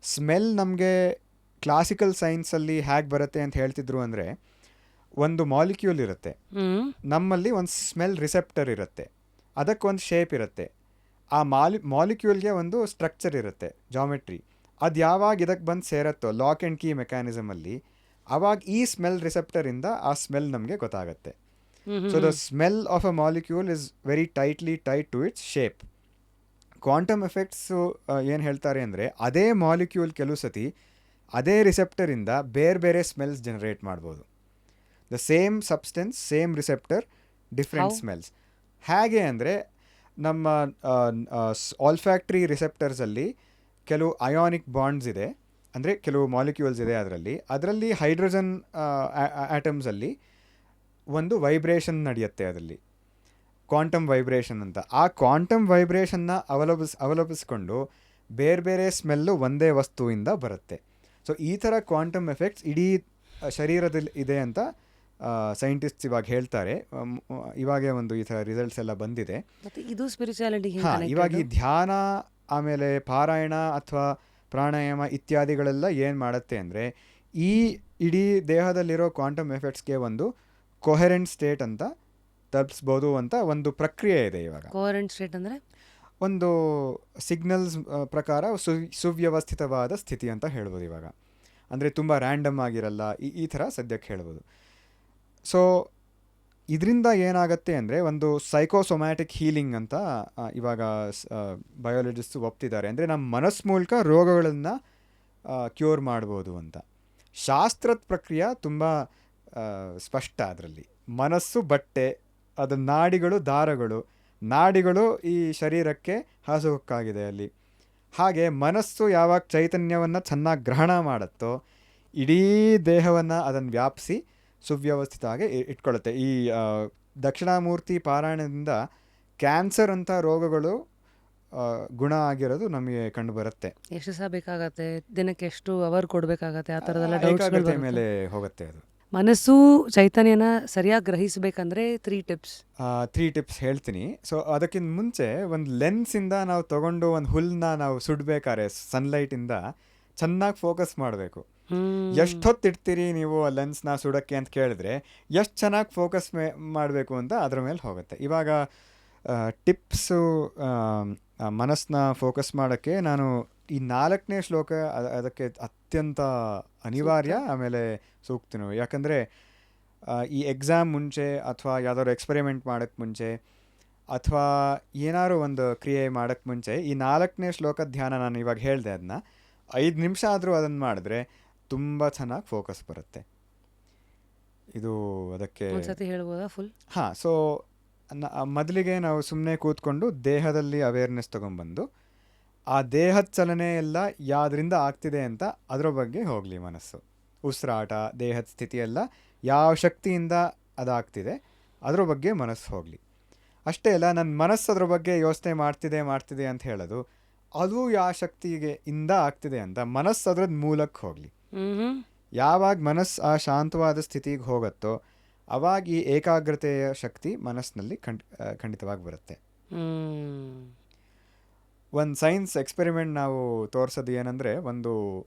ಸ್ಮೆಲ್ ನಮಗೆ ಕ್ಲಾಸಿಕಲ್ ಸೈನ್ಸಲ್ಲಿ ಹೇಗೆ ಬರುತ್ತೆ ಅಂತ ಹೇಳ್ತಿದ್ರು ಅಂದರೆ, ಒಂದು ಮಾಲಿಕ್ಯೂಲ್ ಇರುತ್ತೆ, ನಮ್ಮಲ್ಲಿ ಒಂದು ಸ್ಮೆಲ್ ರಿಸೆಪ್ಟರ್ ಇರುತ್ತೆ, ಅದಕ್ಕೊಂದು ಶೇಪ್ ಇರುತ್ತೆ. ಆ ಮಾಲಿಕ್ಯೂಲ್ಗೆ ಒಂದು ಸ್ಟ್ರಕ್ಚರ್ ಇರುತ್ತೆ, ಜಾಮೆಟ್ರಿ. ಅದು ಯಾವಾಗ ಇದಕ್ಕೆ ಬಂದು ಸೇರತ್ತೋ ಲಾಕ್ ಆ್ಯಂಡ್ ಕೀ ಮೆಕ್ಯಾನಿಸಮಲ್ಲಿ, ಆವಾಗ ಈ ಸ್ಮೆಲ್ ರಿಸೆಪ್ಟರಿಂದ ಆ ಸ್ಮೆಲ್ ನಮಗೆ ಗೊತ್ತಾಗುತ್ತೆ. So the smell of a molecule is very tightly tied to its shape. Quantum effects ಏನು ಹೇಳ್ತಾರೆ ಅಂದರೆ, ಅದೇ ಮಾಲಿಕ್ಯೂಲ್ ಕೆಲವು ಸತಿ ಅದೇ ರಿಸೆಪ್ಟರಿಂದ ಬೇರೆ ಬೇರೆ ಸ್ಮೆಲ್ಸ್ ಜನರೇಟ್ ಮಾಡ್ಬೋದು. The same substance, same receptor, different smells. ಹೇಗೆ ಅಂದರೆ, ನಮ್ಮ ಆಲ್ಫ್ಯಾಕ್ಟ್ರಿ ರಿಸೆಪ್ಟರ್ಸಲ್ಲಿ ಕೆಲವು ಅಯಾನಿಕ್ ಬಾಂಡ್ಸ್ ಇದೆ, ಅಂದರೆ ಕೆಲವು ಮಾಲಿಕ್ಯೂಲ್ಸ್ ಇದೆ ಅದರಲ್ಲಿ ಹೈಡ್ರೋಜನ್ ಆಟಮ್ಸಲ್ಲಿ ಒಂದು ವೈಬ್ರೇಷನ್ ನಡೆಯುತ್ತೆ, ಅದರಲ್ಲಿ ಕ್ವಾಂಟಮ್ ವೈಬ್ರೇಷನ್ ಅಂತ. ಆ ಕ್ವಾಂಟಮ್ ವೈಬ್ರೇಷನ್ನ ಅವಲಂಬಿಸ್ಕೊಂಡು ಬೇರೆ ಬೇರೆ ಸ್ಮೆಲ್ಲು ಒಂದೇ ವಸ್ತುವಿಂದ ಬರುತ್ತೆ. ಸೊ ಈ ಥರ ಕ್ವಾಂಟಮ್ ಎಫೆಕ್ಟ್ಸ್ ಇಡೀ ಶರೀರದಲ್ಲಿ ಇದೆ ಅಂತ ಸೈಂಟಿಸ್ಟ್ಸ್ ಇವಾಗ ಹೇಳ್ತಾರೆ. ಇವಾಗೇ ಒಂದು ಈ ಥರ ರಿಸಲ್ಟ್ಸ್ ಎಲ್ಲ ಬಂದಿದೆ. ಇದು ಸ್ಪಿರಿಚುಯಾಲಿಟಿ. ಇವಾಗ ಈ ಧ್ಯಾನ, ಆಮೇಲೆ ಪಾರಾಯಣ ಅಥವಾ ಪ್ರಾಣಾಯಾಮ ಇತ್ಯಾದಿಗಳೆಲ್ಲ ಏನು ಮಾಡುತ್ತೆ ಅಂದರೆ, ಈ ಇಡೀ ದೇಹದಲ್ಲಿರೋ ಕ್ವಾಂಟಮ್ ಎಫೆಕ್ಟ್ಸ್ಗೆ ಒಂದು ಕೊಹೆರೆಂಟ್ ಸ್ಟೇಟ್ ಅಂತ ತಲುಪಿಸ್ಬೋದು ಅಂತ ಒಂದು ಪ್ರಕ್ರಿಯೆ ಇದೆ ಇವಾಗ. ಕೊಹೆರೆಂಟ್ ಸ್ಟೇಟ್ ಅಂದರೆ ಒಂದು ಸಿಗ್ನಲ್ಸ್ ಪ್ರಕಾರ ಸುವ್ಯವಸ್ಥಿತವಾದ ಸ್ಥಿತಿ ಅಂತ ಹೇಳ್ಬೋದು ಇವಾಗ. ಅಂದರೆ ತುಂಬ ರ್ಯಾಂಡಮ್ ಆಗಿರಲ್ಲ, ಈ ಥರ ಸದ್ಯಕ್ಕೆ ಹೇಳ್ಬೋದು. ಸೊ ಇದರಿಂದ ಏನಾಗುತ್ತೆ ಅಂದರೆ, ಒಂದು ಸೈಕೋಸೊಮ್ಯಾಟಿಕ್ ಹೀಲಿಂಗ್ ಅಂತ ಇವಾಗ ಬಯಾಲಜಿಸ್ಟು ಒಪ್ತಿದ್ದಾರೆ. ಅಂದರೆ ನಮ್ಮ ಮನಸ್ಸು ಮೂಲಕ ರೋಗಗಳನ್ನು ಕ್ಯೂರ್ ಮಾಡ್ಬೋದು ಅಂತ. ಶಾಸ್ತ್ರದ ಪ್ರಕ್ರಿಯೆ ತುಂಬ ಸ್ಪಷ್ಟ. ಅದರಲ್ಲಿ ಮನಸ್ಸು ಬಟ್ಟೆ, ಅದು ನಾಡಿಗಳು ದಾರಗಳು, ನಾಡಿಗಳು ಈ ಶರೀರಕ್ಕೆ ಹಾಸುಹೊಕ್ಕಾಗಿದೆ ಅಲ್ಲಿ. ಹಾಗೆ ಮನಸ್ಸು ಯಾವಾಗ ಚೈತನ್ಯವನ್ನು ಚೆನ್ನಾಗಿ ಗ್ರಹಣ ಮಾಡುತ್ತೋ ಇಡೀ ದೇಹವನ್ನು ಅದನ್ನು ವ್ಯಾಪಿಸಿ ಸುವ್ಯವಸ್ಥಿತವಾಗಿ ಇಟ್ಕೊಳ್ಳುತ್ತೆ. ಈ ದಕ್ಷಿಣಾಮೂರ್ತಿ ಪಾರಾಯಣದಿಂದ ಕ್ಯಾನ್ಸರ್ ಅಂಥ ರೋಗಗಳು ಗುಣ ಆಗಿರೋದು ನಮಗೆ ಕಂಡು ಬರುತ್ತೆ. ಎಷ್ಟು ಸಹ ಬೇಕಾಗತ್ತೆ, ದಿನಕ್ಕೆ ಎಷ್ಟು ಅವರ್ ಕೊಡಬೇಕಾಗತ್ತೆ, ಆ ಥರದ್ದೆಲ್ಲ ಡೌಟ್ಸ್ಗಳು ಏಕಾಗ್ರತೆ ಬರುತ್ತೆ. ಮೇಲೆ ಹೋಗುತ್ತೆ ಅದು. ಮನಸ್ಸು ಚೈತನ್ಯನ ಸರಿಯಾಗಿ ಗ್ರಹಿಸಬೇಕಂದ್ರೆ 3 ಟಿಪ್ಸ್. 3 ಟಿಪ್ಸ್ ಹೇಳ್ತೀನಿ. ಸೊ ಅದಕ್ಕಿಂತ ಮುಂಚೆ ಒಂದು ಲೆನ್ಸಿಂದ ನಾವು ತಗೊಂಡು ಒಂದು ಹುಲ್ಲನ್ನ ನಾವು ಸುಡಬೇಕಾದ್ರೆ ಸನ್ಲೈಟಿಂದ ಚೆನ್ನಾಗಿ ಫೋಕಸ್ ಮಾಡಬೇಕು. ಎಷ್ಟೊತ್ತು ಇಡ್ತೀರಿ ನೀವು ಆ ಲೆನ್ಸ್ನ ಸುಡೋಕ್ಕೆ ಅಂತ ಕೇಳಿದ್ರೆ ಎಷ್ಟು ಚೆನ್ನಾಗಿ ಫೋಕಸ್ ಮಾಡಬೇಕು ಅಂತ ಅದ್ರ ಮೇಲೆ ಹೋಗುತ್ತೆ. ಇವಾಗ ಟಿಪ್ಸು ಮನಸ್ಸನ್ನ ಫೋಕಸ್ ಮಾಡೋಕ್ಕೆ ನಾನು ಈ 4ನೇ ಶ್ಲೋಕ ಅದಕ್ಕೆ ಅತ್ಯಂತ ಅನಿವಾರ್ಯ, ಆಮೇಲೆ ಸೂಕ್ತನು. ಯಾಕಂದರೆ ಈ ಎಕ್ಸಾಮ್ ಮುಂಚೆ ಅಥವಾ ಯಾವುದಾದ್ರು ಎಕ್ಸ್ಪೆರಿಮೆಂಟ್ ಮಾಡೋಕ್ಕೆ ಮುಂಚೆ ಅಥವಾ ಏನಾದ್ರು ಒಂದು ಕ್ರಿಯೆ ಮಾಡೋಕ್ಕೆ ಮುಂಚೆ ಈ 4ನೇ ಶ್ಲೋಕದ ಧ್ಯಾನ ನಾನು ಇವಾಗ ಹೇಳಿದೆ, ಅದನ್ನ 5 ನಿಮಿಷ ಆದರೂ ಅದನ್ನು ಮಾಡಿದ್ರೆ ತುಂಬ ಚೆನ್ನಾಗಿ ಫೋಕಸ್ ಬರುತ್ತೆ. ಇದು ಅದಕ್ಕೆ ಒಂದ್ಸತಿ ಹೇಳ್ಬೋದಾ ಫುಲ್? ಹಾಂ. ಸೊ ಮೊದಲಿಗೆ ನಾವು ಸುಮ್ಮನೆ ಕೂತ್ಕೊಂಡು ದೇಹದಲ್ಲಿ ಅವೇರ್ನೆಸ್ ತೊಗೊಂಬಂದು ಆ ದೇಹದ ಚಲನೆ ಎಲ್ಲ ಯಾವುದರಿಂದ ಆಗ್ತಿದೆ ಅಂತ ಅದರ ಬಗ್ಗೆ ಹೋಗಲಿ ಮನಸ್ಸು. ಉಸಿರಾಟ, ದೇಹದ ಸ್ಥಿತಿ ಎಲ್ಲ ಯಾವ ಶಕ್ತಿಯಿಂದ ಅದಾಗ್ತಿದೆ ಅದ್ರ ಬಗ್ಗೆ ಮನಸ್ಸು ಹೋಗಲಿ. ಅಷ್ಟೇ ಅಲ್ಲ, ನನ್ನ ಮನಸ್ಸು ಅದ್ರ ಬಗ್ಗೆ ಯೋಚನೆ ಮಾಡ್ತಿದೆ ಅಂತ ಹೇಳೋದು, ಅದು ಯಾವ ಶಕ್ತಿಗೆ ಇಂದ ಆಗ್ತಿದೆ ಅಂತ ಮನಸ್ಸು ಅದ್ರದ್ದು ಮೂಲಕ್ಕೆ ಹೋಗಲಿ. ಯಾವಾಗ ಮನಸ್ಸು ಆ ಶಾಂತವಾದ ಸ್ಥಿತಿಗೆ ಹೋಗುತ್ತೋ ಅವಾಗ ಈ ಏಕಾಗ್ರತೆಯ ಶಕ್ತಿ ಮನಸ್ಸಿನಲ್ಲಿ ಖಂಡಿತವಾಗಿ ಬರುತ್ತೆ. ಒಂದು ಸೈನ್ಸ್ ಎಕ್ಸ್ಪೆರಿಮೆಂಟ್ ನಾವು ತೋರಿಸೋದು ಏನಂದರೆ, ಒಂದು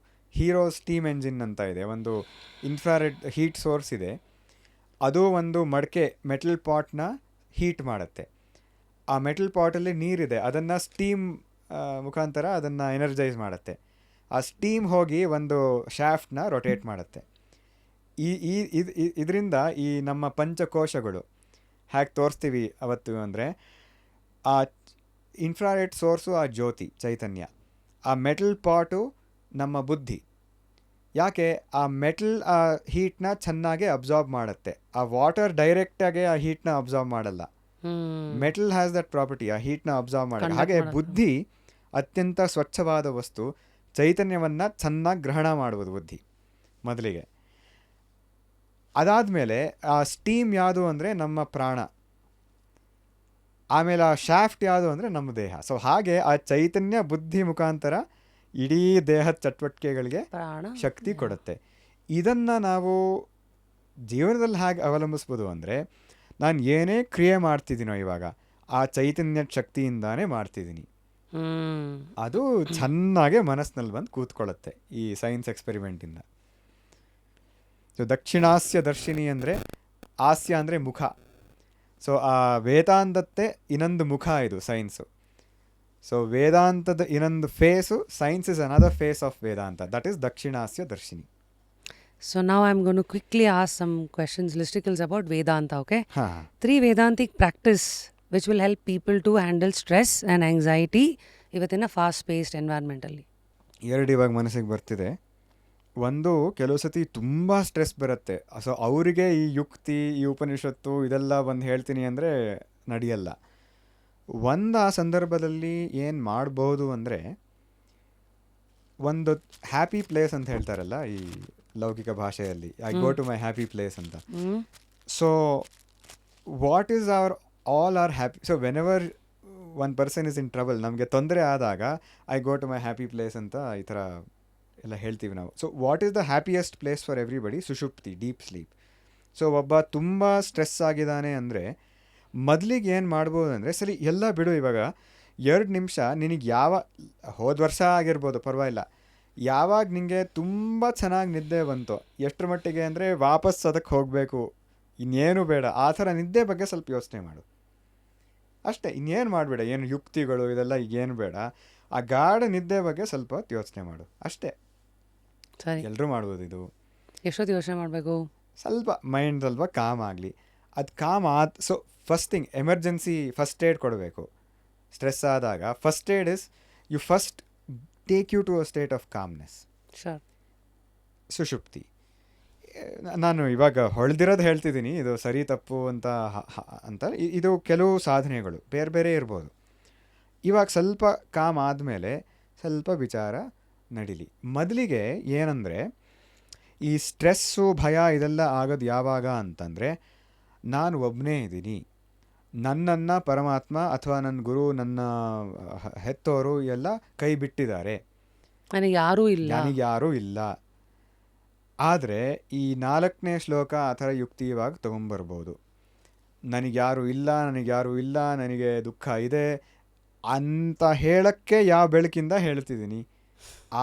ಹೀರೋ ಸ್ಟೀಮ್ ಎಂಜಿನ್ ಅಂತ ಇದೆ, ಒಂದು ಇನ್ಫ್ರಾರೆಡ್ ಹೀಟ್ ಸೋರ್ಸ್ ಇದೆ. ಅದು ಒಂದು ಮಡಕೆ ಮೆಟಲ್ ಪಾಟ್ನ ಹೀಟ್ ಮಾಡುತ್ತೆ. ಆ ಮೆಟಲ್ ಪಾಟಲ್ಲಿ ನೀರಿದೆ, ಅದನ್ನು ಸ್ಟೀಮ್ ಮುಖಾಂತರ ಅದನ್ನು ಎನರ್ಜೈಸ್ ಮಾಡುತ್ತೆ. ಆ ಸ್ಟೀಮ್ ಹೋಗಿ ಒಂದು ಶಾಫ್ಟ್ನ ರೊಟೇಟ್ ಮಾಡುತ್ತೆ. ಇದರಿಂದ ಈ ನಮ್ಮ ಪಂಚಕೋಶಗಳು ಹೇಗೆ ತೋರಿಸ್ತೀವಿ ಅವತ್ತು ಅಂದರೆ, ಆ ಇನ್ಫ್ರಾರೆಡ್ ಸೋರ್ಸು ಆ ಜ್ಯೋತಿ ಚೈತನ್ಯ, ಆ ಮೆಟಲ್ ಪಾಟು ನಮ್ಮ ಬುದ್ಧಿ. ಯಾಕೆ ಆ ಮೆಟಲ್ ಆ ಹೀಟ್ನ ಚೆನ್ನಾಗೆ ಅಬ್ಸಾರ್ಬ್ ಮಾಡುತ್ತೆ, ಆ ವಾಟರ್ ಡೈರೆಕ್ಟಾಗಿ ಆ ಹೀಟ್ನ ಅಬ್ಸಾರ್ಬ್ ಮಾಡಲ್ಲ. ಮೆಟಲ್ ಹ್ಯಾಸ್ ದಟ್ ಪ್ರಾಪರ್ಟಿ, ಆ ಹೀಟ್ನ ಅಬ್ಸಾರ್ಬ್ ಮಾಡಲ್ಲ. ಹಾಗೆ ಬುದ್ಧಿ ಅತ್ಯಂತ ಸ್ವಚ್ಛವಾದ ವಸ್ತು, ಚೈತನ್ಯವನ್ನು ಚೆನ್ನಾಗಿ ಗ್ರಹಣ ಮಾಡುವುದು ಬುದ್ಧಿ ಮೊದಲಿಗೆ. ಅದಾದಮೇಲೆ ಆ ಸ್ಟೀಮ್ ಯಾವುದು ಅಂದರೆ ನಮ್ಮ ಪ್ರಾಣ, ಆಮೇಲೆ ಆ ಶಾಫ್ಟ್ ಯಾವುದು ಅಂದರೆ ನಮ್ಮ ದೇಹ. ಸೊ ಹಾಗೆ ಆ ಚೈತನ್ಯ ಬುದ್ಧಿ ಮುಖಾಂತರ ಇಡೀ ದೇಹದ ಚಟುವಟಿಕೆಗಳಿಗೆ ಶಕ್ತಿ ಕೊಡುತ್ತೆ. ಇದನ್ನು ನಾವು ಜೀವನದಲ್ಲಿ ಹೇಗೆ ಅವಲಂಬಿಸ್ಬೋದು ಅಂದರೆ, ನಾನು ಏನೇ ಕ್ರಿಯೆ ಮಾಡ್ತಿದ್ದೀನೋ ಇವಾಗ ಆ ಚೈತನ್ಯ ಶಕ್ತಿಯಿಂದಾನೇ ಮಾಡ್ತಿದ್ದೀನಿ. ಅದು ಚೆನ್ನಾಗೆ ಮನಸ್ಸಿನಲ್ಲಿ ಬಂದು ಕೂತ್ಕೊಳ್ಳುತ್ತೆ ಈ ಸೈನ್ಸ್ ಎಕ್ಸ್ಪೆರಿಮೆಂಟಿಂದ. ಸೊ ದಕ್ಷಿಣಾಸ್ಯ ದರ್ಶಿನಿ ಅಂದರೆ, ಹಾಸ್ಯ ಅಂದರೆ ಮುಖ. ಸೊ ಆ ವೇದಾಂತತೆ ಇನ್ನೊಂದು ಮುಖ ಇದು ಸೈನ್ಸು. ಸೊ ವೇದಾಂತದ ಇನ್ನೊಂದು phase, science is another phase of Vedanta, that is dakshinasya darshini. So now I'm going to quickly ask some questions, listicles about Vedanta, okay? Ha. 3 Vedantic practice which will help people to handle stress and anxiety ಇವತ್ತಿನ fast paced environmentally. 2 ಇವಾಗ ಮನಸ್ಸಿಗೆ ಬರ್ತಿದೆ. ಒಂದು, ಕೆಲವು ಸತಿ ತುಂಬ stress ಬರುತ್ತೆ. So ಅವರಿಗೆ ಈ ಯುಕ್ತಿ, ಈ ಉಪನಿಷತ್ತು ಇದೆಲ್ಲ ಬಂದು ಹೇಳ್ತೀನಿ ಅಂದರೆ ನಡೆಯಲ್ಲ. ಆ ಸಂದರ್ಭದಲ್ಲಿ ಏನು ಮಾಡ್ಬೋದು ಅಂದರೆ, ಒಂದು ಹ್ಯಾಪಿ ಪ್ಲೇಸ್ ಅಂತ ಹೇಳ್ತಾರಲ್ಲ ಈ ಲೌಕಿಕ ಭಾಷೆಯಲ್ಲಿ, I go to my happy place ಅಂತ. So what is all are happy. So whenever one person is in trouble, ನಮಗೆ ತೊಂದರೆ ಆದಾಗ I go to my happy place ಅಂತ ಈ ಥರ ಎಲ್ಲ ಹೇಳ್ತೀವಿ ನಾವು. So what is the happiest place for everybody? Sushupti, deep sleep. So ಒಬ್ಬ ತುಂಬ ಸ್ಟ್ರೆಸ್ ಆಗಿದ್ದಾನೆ ಅಂದರೆ ಮೊದಲಿಗೆ ಏನು ಮಾಡ್ಬೋದು ಅಂದರೆ, ಸರಿ ಎಲ್ಲ ಬಿಡು, ಇವಾಗ 2 ನಿಮಿಷ ನಿನಗೆ ಹೋದ ವರ್ಷ ಆಗಿರ್ಬೋದು ಪರವಾಗಿಲ್ಲ, ಯಾವಾಗ ನಿನಗೆ ತುಂಬ ಚೆನ್ನಾಗಿ ನಿದ್ದೆ ಬಂತು, ಎಷ್ಟರ ಮಟ್ಟಿಗೆ ಅಂದರೆ ವಾಪಸ್ ಅದಕ್ಕೆ ಹೋಗಬೇಕು, ಇನ್ನೇನು ಬೇಡ, ಆ ಥರ ನಿದ್ದೆ ಬಗ್ಗೆ ಸ್ವಲ್ಪ ಯೋಚನೆ ಮಾಡು ಅಷ್ಟೇ. ಇನ್ನೇನು ಮಾಡಬೇಡ, ಏನು ಯುಕ್ತಿಗಳು ಇದೆಲ್ಲ ಏನು ಬೇಡ, ಆ ಗಾಢ ನಿದ್ದೆ ಬಗ್ಗೆ ಸ್ವಲ್ಪ ಹೊತ್ತು ಯೋಚನೆ ಮಾಡು ಅಷ್ಟೇ. ಸರಿ, ಎಲ್ಲರೂ ಮಾಡ್ಬೋದು ಇದು. ಎಷ್ಟೊತ್ತು ಯೋಚನೆ ಮಾಡಬೇಕು? ಸ್ವಲ್ಪ ಮೈಂಡ್ ಸ್ವಲ್ಪ ಕಾಮ್ ಆಗಲಿ. ಅದು calm so first thing, emergency first aid ಕೊಡಬೇಕು. ಸ್ಟ್ರೆಸ್ ಆದಾಗ first aid is you first take you to a state of calmness. ಸುಷುಪ್ತಿ. ನಾನು ಇವಾಗ ಹೊಳೆದಿರೋದು ಹೇಳ್ತಿದ್ದೀನಿ, ಇದು ಸರಿ ತಪ್ಪು ಅಂತ ಇದು ಕೆಲವು ಸಾಧನೆಗಳು ಬೇರೆ ಬೇರೆ ಇರ್ಬೋದು. ಇವಾಗ ಸ್ವಲ್ಪ ಕಾಮ್ ಆದಮೇಲೆ ಸ್ವಲ್ಪ ವಿಚಾರ ನಡೀಲಿ. ಮೊದಲಿಗೆ ಏನಂದರೆ, ಈ ಸ್ಟ್ರೆಸ್ಸು ಭಯ ಇದೆಲ್ಲ ಆಗೋದು ಯಾವಾಗ ಅಂತಂದರೆ, ನಾನು ಒಬ್ಬನೇ ಇದ್ದೀನಿ, ನನ್ನನ್ನು ಪರಮಾತ್ಮ ಅಥವಾ ನನ್ನ ಗುರು, ನನ್ನ ಹೆತ್ತೋರು ಎಲ್ಲ ಕೈ ಬಿಟ್ಟಿದ್ದಾರೆ, ನನಗೆ ಯಾರೂ ಇಲ್ಲ. ನನಗ್ಯಾರೂ ಇಲ್ಲ. ಆದರೆ ಈ 4ನೇ ಶ್ಲೋಕ ಆ ಥರ ಯುಕ್ತಿಯಾಗಿ ತೊಗೊಂಬರ್ಬೋದು. ನನಗ್ಯಾರೂ ಇಲ್ಲ, ನನಗ್ಯಾರೂ ಇಲ್ಲ, ನನಗೆ ದುಃಖ ಇದೆ ಅಂತ ಹೇಳಕ್ಕೆ ಯಾವ ಬೆಳಕಿಂದ ಹೇಳ್ತಿದ್ದೀನಿ,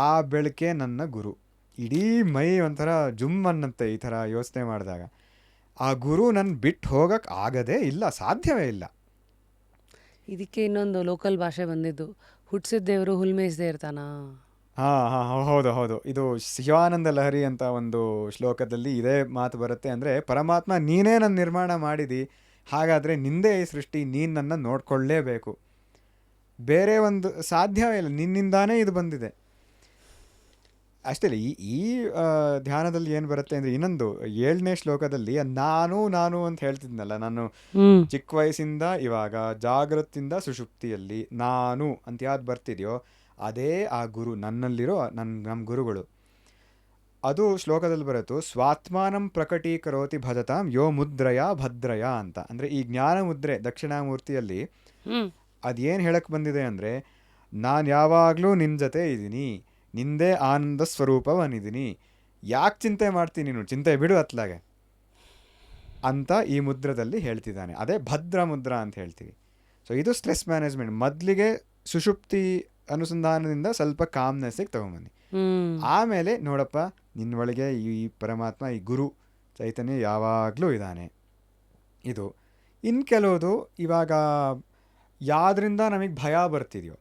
ಆ ಬೆಳಕೆ ನನ್ನ ಗುರು. ಇಡೀ ಮೈ ಒಂಥರ ಜುಮ್ ಅನ್ನತ್ತೆ ಈ ಥರ ಯೋಚನೆ ಮಾಡಿದಾಗ. ಆ ಗುರು ನನ್ನ ಬಿಟ್ಟು ಹೋಗಕ್ಕೆ ಆಗದೇ ಇಲ್ಲ, ಸಾಧ್ಯವೇ ಇಲ್ಲ. ಇದಕ್ಕೆ ಇನ್ನೊಂದು ಲೋಕಲ್ ಭಾಷೆ ಬಂದಿದ್ದು, ಹುಟ್ಟಿಸಿದ ದೇವರು ಹುಲ್ಮೇಯಿಸದೇ ಇರ್ತಾನ. ಹೌದು ಹೌದು. ಇದು ಶಿವಾನಂದ ಲಹರಿ ಅಂತ ಒಂದು ಶ್ಲೋಕದಲ್ಲಿ ಇದೇ ಮಾತು ಬರುತ್ತೆ. ಅಂದರೆ ಪರಮಾತ್ಮ ನೀನೇ ನನ್ನ ನಿರ್ಮಾಣ ಮಾಡಿದಿ, ಹಾಗಾದರೆ ನಿಂದೇ ಈ ಸೃಷ್ಟಿ, ನೀನು ನನ್ನ ನೋಡ್ಕೊಳ್ಳೇಬೇಕು, ಬೇರೆ ಒಂದು ಸಾಧ್ಯವೇ ಇಲ್ಲ, ನಿನ್ನಿಂದಾನೇ ಇದು ಬಂದಿದೆ. ಅಷ್ಟೇ ಇಲ್ಲ, ಈ ಧ್ಯಾನದಲ್ಲಿ ಏನು ಬರುತ್ತೆ ಅಂದರೆ, ಇನ್ನೊಂದು 7ನೇ ಶ್ಲೋಕದಲ್ಲಿ ನಾನು ನಾನು ಅಂತ ಹೇಳ್ತಿದ್ನಲ್ಲ, ನಾನು ಚಿಕ್ಕ ವಯಸ್ಸಿಂದ ಇವಾಗ ಜಾಗೃತಿಯಿಂದ ಸುಷುಪ್ತಿಯಲ್ಲಿ ನಾನು ಅಂತ ಯಾವ್ದು ಬರ್ತಿದೆಯೋ ಅದೇ ಆ ಗುರು, ನನ್ನಲ್ಲಿರೋ ನಮ್ಮ ಗುರುಗಳು. ಅದು ಶ್ಲೋಕದಲ್ಲಿ ಬರುತ್ತು, ಸ್ವಾತ್ಮಾನಂ ಪ್ರಕಟೀಕರೋತಿ ಭಜತಾಂ ಯೋ ಮುದ್ರಯ ಭದ್ರಯ ಅಂತ. ಅಂದರೆ ಈ ಜ್ಞಾನ ಮುದ್ರೆ ದಕ್ಷಿಣಾಮೂರ್ತಿಯಲ್ಲಿ ಅದೇನು ಹೇಳಕ್ಕೆ ಬಂದಿದೆ ಅಂದರೆ, ನಾನು ಯಾವಾಗಲೂ ನಿನ್ನ ಜೊತೆ ಇದ್ದೀನಿ, ನಿಂದೇ ಆನಂದ ಸ್ವರೂಪವನಿದ್ದೀನಿ, ಯಾಕೆ ಚಿಂತೆ ಮಾಡ್ತೀನಿ ನೀನು, ಚಿಂತೆ ಬಿಡು ಅತ್ಲಾಗೆ ಅಂತ ಈ ಮುದ್ರದಲ್ಲಿ ಹೇಳ್ತಿದ್ದಾನೆ. ಅದೇ ಭದ್ರ ಮುದ್ರ ಅಂತ ಹೇಳ್ತೀವಿ. ಸೊ ಇದು ಸ್ಟ್ರೆಸ್ ಮ್ಯಾನೇಜ್ಮೆಂಟ್. ಮೊದಲಿಗೆ ಸುಷುಪ್ತಿ ಅನುಸಂಧಾನದಿಂದ ಸ್ವಲ್ಪ ಕಾಮ್ನೆಸ್ಸಿಗೆ ತಗೊಂಬನ್ನಿ, ಆಮೇಲೆ ನೋಡಪ್ಪ ನಿನ್ನೊಳಗೆ ಈ ಪರಮಾತ್ಮ, ಈ ಗುರು ಚೈತನ್ಯ ಯಾವಾಗಲೂ ಇದ್ದಾನೆ. ಇದು ಇನ್ನು ಕೆಲವುದು ಇವಾಗ ಯಾವ್ದ್ರಿಂದ ನಮಗೆ ಭಯ ಬರ್ತಿದೆಯೋ,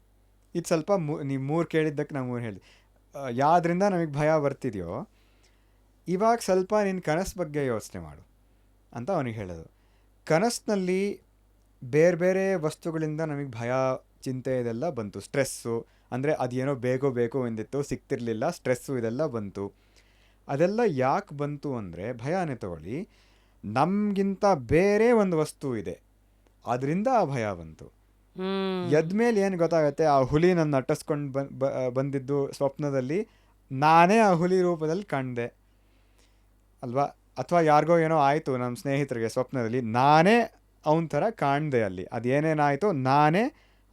ಇದು ಸ್ವಲ್ಪ ನೀವು 3 ಕೇಳಿದ್ದಕ್ಕೆ ನಾವು 3 ಹೇಳಿದೆ. ಯಾವ್ದ್ರಿಂದ ನಮಗೆ ಭಯ ಬರ್ತಿದೆಯೋ ಇವಾಗ ಸ್ವಲ್ಪ ನಿನ್ನ ಕನಸು ಬಗ್ಗೆ ಯೋಚನೆ ಮಾಡು ಅಂತ ಅವನಿಗೆ ಹೇಳೋದು. ಕನಸಿನಲ್ಲಿ ಬೇರೆ ಬೇರೆ ವಸ್ತುಗಳಿಂದ ನಮಗೆ ಭಯ, ಚಿಂತೆ ಇದೆಲ್ಲ ಬಂತು. ಸ್ಟ್ರೆಸ್ಸು ಅಂದರೆ ಅದೇನೋ ಬೇಕು ಎಂದಿತ್ತು, ಸಿಗ್ತಿರ್ಲಿಲ್ಲ, ಸ್ಟ್ರೆಸ್ಸು ಇದೆಲ್ಲ ಬಂತು. ಅದೆಲ್ಲ ಯಾಕೆ ಬಂತು ಅಂದರೆ, ಭಯನೇ ತಗೊಳ್ಳಿ, ನಮಗಿಂತ ಬೇರೆ ಒಂದು ವಸ್ತು ಇದೆ, ಅದರಿಂದ ಆ ಭಯ ಬಂತು. ಎದ್ಮೇಲೆ ಏನು ಗೊತ್ತಾಗತ್ತೆ, ಆ ಹುಲಿ ನನ್ನ ಅಟ್ಟಿಸ್ಕೊಂಡು ಬಂದಿದ್ದು ಸ್ವಪ್ನದಲ್ಲಿ ನಾನೇ ಆ ಹುಲಿ ರೂಪದಲ್ಲಿ ಕಂಡೆ ಅಲ್ವಾ, ಅಥವಾ ಯಾರಿಗೋ ಏನೋ ಆಯಿತು ನಮ್ಮ ಸ್ನೇಹಿತರಿಗೆ ಸ್ವಪ್ನದಲ್ಲಿ, ನಾನೇ ಅವನ ಥರ ಕಾಣ್ದೆ ಅಲ್ಲಿ, ಅದೇನೇನಾಯಿತು ನಾನೇ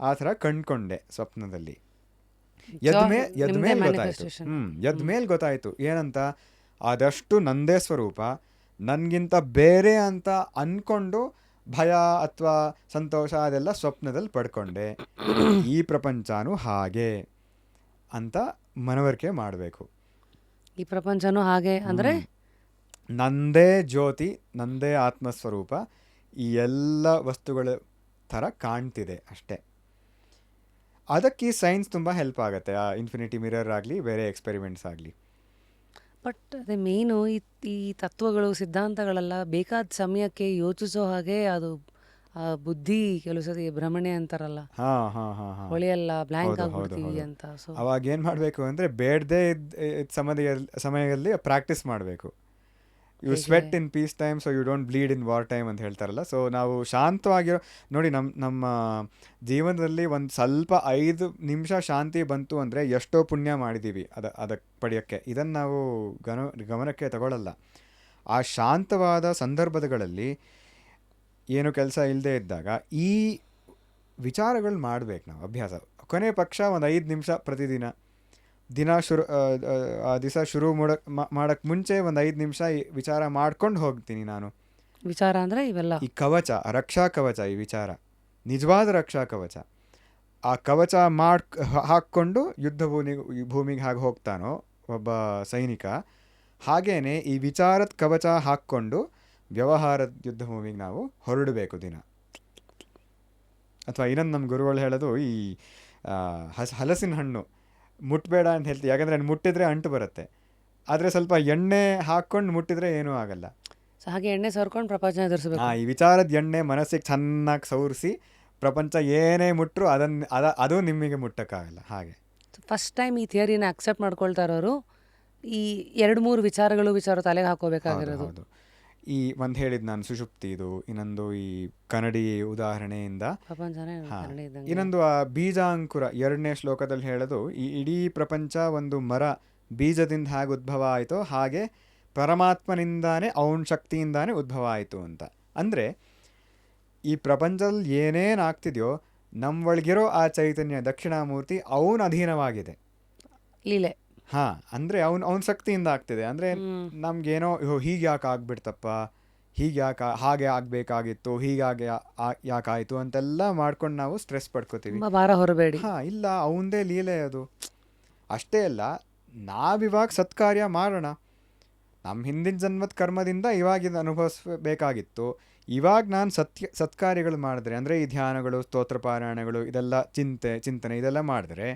ಆ ಥರ ಕಂಡ್ಕೊಂಡೆ ಸ್ವಪ್ನದಲ್ಲಿ. ಎದ್ಮೇಲೆ ಗೊತ್ತಾಯಿತು ಏನಂತ, ಆದಷ್ಟು ನಂದೇ ಸ್ವರೂಪ, ನನಗಿಂತ ಬೇರೆ ಅಂತ ಅಂದ್ಕೊಂಡು ಭಯ ಅಥವಾ ಸಂತೋಷ ಅದೆಲ್ಲ ಸ್ವಪ್ನದಲ್ಲಿ ಪಡ್ಕೊಂಡೆ, ಈ ಪ್ರಪಂಚನೂ ಹಾಗೆ ಅಂತ ಮನವರಿಕೆ ಮಾಡಬೇಕು. ಈ ಪ್ರಪಂಚನೂ ಹಾಗೆ ಅಂದರೆ ನಂದೇ ಜ್ಯೋತಿ, ನಂದೇ ಆತ್ಮಸ್ವರೂಪ, ಈ ಎಲ್ಲ ವಸ್ತುಗಳ ಥರ ಕಾಣ್ತಿದೆ ಅಷ್ಟೇ. ಅದಕ್ಕೆ ಈ ಸೈನ್ಸ್ ತುಂಬ ಹೆಲ್ಪ್ ಆಗುತ್ತೆ, ಆ ಇನ್ಫಿನಿಟಿ ಮಿರರ್ ಆಗಲಿ ಬೇರೆ ಎಕ್ಸ್ಪೆರಿಮೆಂಟ್ಸ್ ಆಗಲಿ. ಬಟ್ ಅದೇ ಮೇನು ಈ ತತ್ವಗಳು, ಸಿದ್ಧಾಂತಗಳೆಲ್ಲ ಬೇಕಾದ ಸಮಯಕ್ಕೆ ಯೋಚಿಸೋ ಹಾಗೆ ಅದು ಬುದ್ಧಿ ಕೆಲವು ಸತಿ ಭ್ರಮಣೆ ಅಂತಾರಲ್ಲ, ಹೊಳೆಯಲ್ಲ, ಬ್ಲ್ಯಾಂಕ್ ಆಗ್ಬಿಡ್ತೀವಿ ಅಂತ. ಸೊ ಅವಾಗ ಏನು ಮಾಡಬೇಕು ಅಂದರೆ, ಬೇಡದೇ ಸಮಯದಲ್ಲಿ ಪ್ರಾಕ್ಟೀಸ್ ಮಾಡಬೇಕು. You sweat in peace time so you don't bleed in war time ಅಂತ ಹೇಳ್ತಾರಲ್ಲ. ಸೊ ನಾವು ಶಾಂತವಾಗಿರೋ ನೋಡಿ, ನಮ್ಮ ಜೀವನದಲ್ಲಿ ಒಂದು ಸ್ವಲ್ಪ 5 ನಿಮಿಷ ಶಾಂತಿ ಬಂತು ಅಂದರೆ ಎಷ್ಟೋ ಪುಣ್ಯ ಮಾಡಿದ್ದೀವಿ ಅದಕ್ಕೆ ಪಡೆಯೋಕ್ಕೆ. ಇದನ್ನು ನಾವು ಗಮನಕ್ಕೆ ತಗೊಳ್ಳಲ್ಲ. ಆ ಶಾಂತವಾದ ಸಂದರ್ಭಗಳಲ್ಲಿ ಏನು ಕೆಲಸ ಇಲ್ಲದೆ ಇದ್ದಾಗ ಈ ವಿಚಾರಗಳು ಮಾಡಬೇಕು ನಾವು, ಅಭ್ಯಾಸ. ಕೊನೆ ಪಕ್ಷ ಒಂದು 5 ನಿಮಿಷ ಪ್ರತಿದಿನ, ದಿವಸ ಶುರು ಮಾಡೋಕ್ಕೆ ಮುಂಚೆ ಒಂದು 5 ನಿಮಿಷ ವಿಚಾರ ಮಾಡ್ಕೊಂಡು ಹೋಗ್ತೀನಿ ನಾನು. ವಿಚಾರ ಅಂದರೆ ಇವೆಲ್ಲ ಈ ಕವಚ, ರಕ್ಷಾ ಕವಚ, ಈ ವಿಚಾರ ನಿಜವಾದ ರಕ್ಷಾ ಕವಚ. ಆ ಕವಚ ಹಾಕ್ಕೊಂಡು ಭೂಮಿಗೆ ಹಾಗೆ ಹೋಗ್ತಾನೋ ಒಬ್ಬ ಸೈನಿಕ, ಹಾಗೇನೆ ಈ ವಿಚಾರದ ಕವಚ ಹಾಕ್ಕೊಂಡು ವ್ಯವಹಾರದ ಯುದ್ಧ ಭೂಮಿಗೆ ನಾವು ಹೊರಡಬೇಕು ದಿನ. ಅಥವಾ ಇನ್ನೊಂದು ನಮ್ಮ ಗುರುಗಳು ಹೇಳೋದು, ಈ ಹಲಸಿನ ಹಣ್ಣು ಮುಟ್ಟಬೇಡ ಅಂತ ಹೇಳ್ತೀವಿ, ಯಾಕಂದರೆ ಮುಟ್ಟಿದ್ರೆ ಅಂಟು ಬರುತ್ತೆ, ಆದರೆ ಸ್ವಲ್ಪ ಎಣ್ಣೆ ಹಾಕ್ಕೊಂಡು ಮುಟ್ಟಿದ್ರೆ ಏನೂ ಆಗಲ್ಲ. ಸೊ ಹಾಗೆ ಎಣ್ಣೆ ಸವರ್ಕೊಂಡು ಪ್ರಪಂಚ ಎದುರಿಸಬೇಕು. ಈ ವಿಚಾರದ ಎಣ್ಣೆ ಮನಸ್ಸಿಗೆ ಚೆನ್ನಾಗಿ ಸವರಿಸಿ ಪ್ರಪಂಚ ಏನೇ ಮುಟ್ಟರು ಅದು ನಿಮಗೆ ಮುಟ್ಟಕ್ಕಾಗಲ್ಲ. ಹಾಗೆ ಫಸ್ಟ್ ಟೈಮ್ ಈ ಥಿಯರಿನ ಅಕ್ಸೆಪ್ಟ್ ಮಾಡ್ಕೊಳ್ತಾ ಇರೋರು ಈ 2-3 ವಿಚಾರ ತಲೆಗೆ ಹಾಕೋಬೇಕಾಗಿರೋದು. ಹೌದು. ಈ ಒಂದು ಹೇಳಿದ್ದು ನಾನು ಸುಷುಪ್ತಿ, ಇದು ಇನ್ನೊಂದು ಈ ಕನ್ನಡಿ ಉದಾಹರಣೆಯಿಂದ, ಇನ್ನೊಂದು ಆ ಬೀಜಾಂಕುರ 2ನೇ ಶ್ಲೋಕದಲ್ಲಿ ಹೇಳೋದು, ಈ ಇಡೀ ಪ್ರಪಂಚ ಒಂದು ಮರ ಬೀಜದಿಂದ ಹೇಗೆ ಉದ್ಭವ ಆಯಿತೋ ಹಾಗೆ ಪರಮಾತ್ಮನಿಂದಾನೇ, ಅವನ ಶಕ್ತಿಯಿಂದಾನೇ ಉದ್ಭವ ಆಯಿತು ಅಂತ. ಅಂದರೆ ಈ ಪ್ರಪಂಚದಲ್ಲಿ ಏನೇನು ಆಗ್ತಿದೆಯೋ ನಮ್ಮೊಳಗಿರೋ ಆ ಚೈತನ್ಯ ದಕ್ಷಿಣಾಮೂರ್ತಿ ಅವನ ಅಧೀನವಾಗಿದೆ. ಲೀಲೆ. ಹಾಂ, ಅಂದರೆ ಅವನ ಶಕ್ತಿಯಿಂದ ಆಗ್ತಿದೆ. ಅಂದರೆ ನಮಗೇನೋ ಹೀಗೆ ಯಾಕೆ ಆಗ್ಬಿಡ್ತಪ್ಪ, ಹೀಗೆ ಯಾಕೆ, ಹಾಗೆ ಆಗಬೇಕಾಗಿತ್ತು, ಹೀಗಾಗಿ ಯಾಕಾಯಿತು ಅಂತೆಲ್ಲ ಮಾಡ್ಕೊಂಡು ನಾವು ಸ್ಟ್ರೆಸ್ ಪಡ್ಕೋತೀವಿ. ತುಂಬ ಭಾರ ಹೊರಬೇಡಿ. ಹಾಂ, ಇಲ್ಲ, ಅವಂದೇ ಲೀಲೆ ಅದು. ಅಷ್ಟೇ ಅಲ್ಲ, ನಾವಿವಾಗ ಸತ್ಕಾರ್ಯ ಮಾಡೋಣ. ನಮ್ಮ ಹಿಂದಿನ ಜನ್ಮದ ಕರ್ಮದಿಂದ ಇವಾಗಿದ್ದು ಅನುಭವಿಸ್ಬೇಕಾಗಿತ್ತು. ಇವಾಗ ನಾನು ಸತ್ಕಾರ್ಯಗಳು ಮಾಡಿದ್ರೆ, ಅಂದರೆ ಈ ಧ್ಯಾನಗಳು, ಸ್ತೋತ್ರ ಪಾರಾಯಣಗಳು, ಇದೆಲ್ಲ ಚಿಂತನೆ ಇದೆಲ್ಲ ಮಾಡಿದ್ರೆ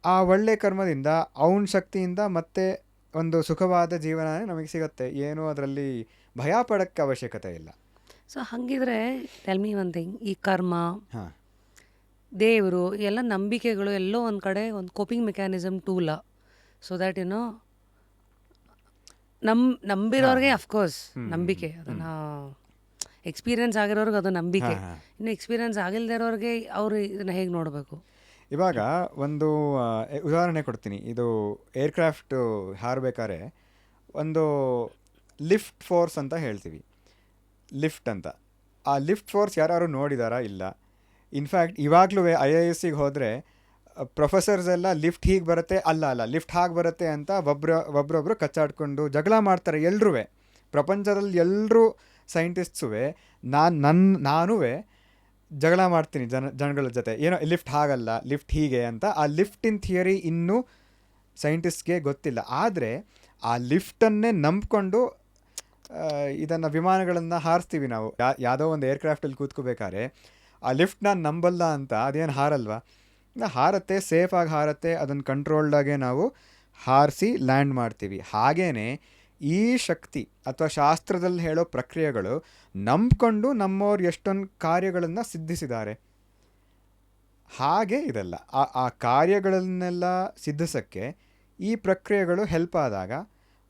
ಆ ಒಳ್ಳೆ ಕರ್ಮದಿಂದ ಅವನ ಶಕ್ತಿಯಿಂದ ಮತ್ತೆ ಒಂದು ಸುಖವಾದ ಜೀವನ ನಮಗೆ ಸಿಗುತ್ತೆ. ಏನೂ ಅದರಲ್ಲಿ ಭಯ ಪಡೋಕ್ಕೆ ಅವಶ್ಯಕತೆ ಇಲ್ಲ. ಸೊ ಹಾಗಿದ್ರೆ ಟೆಲ್ ಮಿ ಒನ್ ಥಿಂಗ್, ಈ ಕರ್ಮ, ಹಾಂ, ದೇವರು ಎಲ್ಲ ನಂಬಿಕೆಗಳು ಎಲ್ಲೋ ಒಂದು ಕಡೆ ಒಂದು ಕೋಪಿಂಗ್ ಮೆಕ್ಯಾನಿಸಮ್ ಟೂಲ. ಸೊ ದ್ಯಾಟ್ ಏನೋ ನಂಬಿರೋರಿಗೆ ಅಫ್ಕೋರ್ಸ್ ನಂಬಿಕೆ, ಅದನ್ನು ಎಕ್ಸ್ಪೀರಿಯನ್ಸ್ ಆಗಿರೋರ್ಗೆ ಅದು ನಂಬಿಕೆ. ಇನ್ನು ಎಕ್ಸ್ಪೀರಿಯನ್ಸ್ ಆಗಿಲ್ಲದೆ ಇರೋರಿಗೆ ಅವರು ಇದನ್ನು ಹೇಗೆ ನೋಡಬೇಕು? ಇವಾಗ ಒಂದು ಉದಾಹರಣೆ ಕೊಡ್ತೀನಿ. ಇದು ಏರ್ಕ್ರಾಫ್ಟ್ ಹಾರಬೇಕಾದ್ರೆ ಒಂದು ಲಿಫ್ಟ್ ಫೋರ್ಸ್ ಅಂತ ಹೇಳ್ತೀವಿ, ಲಿಫ್ಟ್ ಅಂತ. ಆ ಲಿಫ್ಟ್ ಫೋರ್ಸ್ ಯಾರು ನೋಡಿದಾರಾ? ಇಲ್ಲ. ಇನ್ಫ್ಯಾಕ್ಟ್ ಇವಾಗಲೂ IISಗೆ ಹೋದರೆ ಪ್ರೊಫೆಸರ್ಸ್ ಎಲ್ಲ ಲಿಫ್ಟ್ ಹೀಗೆ ಬರುತ್ತೆ, ಅಲ್ಲ ಲಿಫ್ಟ್ ಹಾಗೆ ಬರುತ್ತೆ ಅಂತ ಒಬ್ರೊಬ್ರು ಕಚ್ಚಾಡ್ಕೊಂಡು ಜಗಳ ಮಾಡ್ತಾರೆ. ಎಲ್ಲರೂ, ಪ್ರಪಂಚದಲ್ಲಿ ಎಲ್ಲರೂ ಸೈಂಟಿಸ್ಟ್ಸೂ ನಾನೂ ಜಗಳ ಮಾಡ್ತೀನಿ ಜನಗಳ ಜೊತೆ. ಏನೋ ಲಿಫ್ಟ್ ಹಾಗಲ್ಲ, ಲಿಫ್ಟ್ ಹೀಗೆ ಅಂತ. ಆ ಲಿಫ್ಟಿನ ಥಿಯರಿ ಇನ್ನೂ ಸೈಂಟಿಸ್ಟ್ಗೆ ಗೊತ್ತಿಲ್ಲ. ಆದರೆ ಆ ಲಿಫ್ಟನ್ನೇ ನಂಬ್ಕೊಂಡು ಇದನ್ನು ವಿಮಾನಗಳನ್ನು ಹಾರಿಸ್ತೀವಿ ನಾವು. ಯಾವುದೋ ಒಂದು ಏರ್ಕ್ರಾಫ್ಟಲ್ಲಿ ಕೂತ್ಕೋಬೇಕಾದ್ರೆ ಆ ಲಿಫ್ಟ್ನ ನಂಬಲ್ಲ ಅಂತ ಅದೇನು ಹಾರಲ್ವಾ? ಹಾರತ್ತೆ, ಸೇಫಾಗಿ ಹಾರತ್ತೆ, ಅದನ್ನು ಕಂಟ್ರೋಲ್ಡಾಗೆ ನಾವು ಹಾರಿಸಿ ಲ್ಯಾಂಡ್ ಮಾಡ್ತೀವಿ. ಹಾಗೇ ಈ ಶಕ್ತಿ ಅಥವಾ ಶಾಸ್ತ್ರದಲ್ಲಿ ಹೇಳೋ ಪ್ರಕ್ರಿಯೆಗಳು ನಂಬ್ಕೊಂಡು ನಮ್ಮವ್ರು ಎಷ್ಟೊಂದು ಕಾರ್ಯಗಳನ್ನು ಸಿದ್ಧಿಸಿದ್ದಾರೆ. ಹಾಗೆ ಇದೆಲ್ಲ ಆ ಕಾರ್ಯಗಳನ್ನೆಲ್ಲ ಸಿದ್ಧಿಸೋಕ್ಕೆ ಈ ಪ್ರಕ್ರಿಯೆಗಳು ಹೆಲ್ಪ್ ಆದಾಗ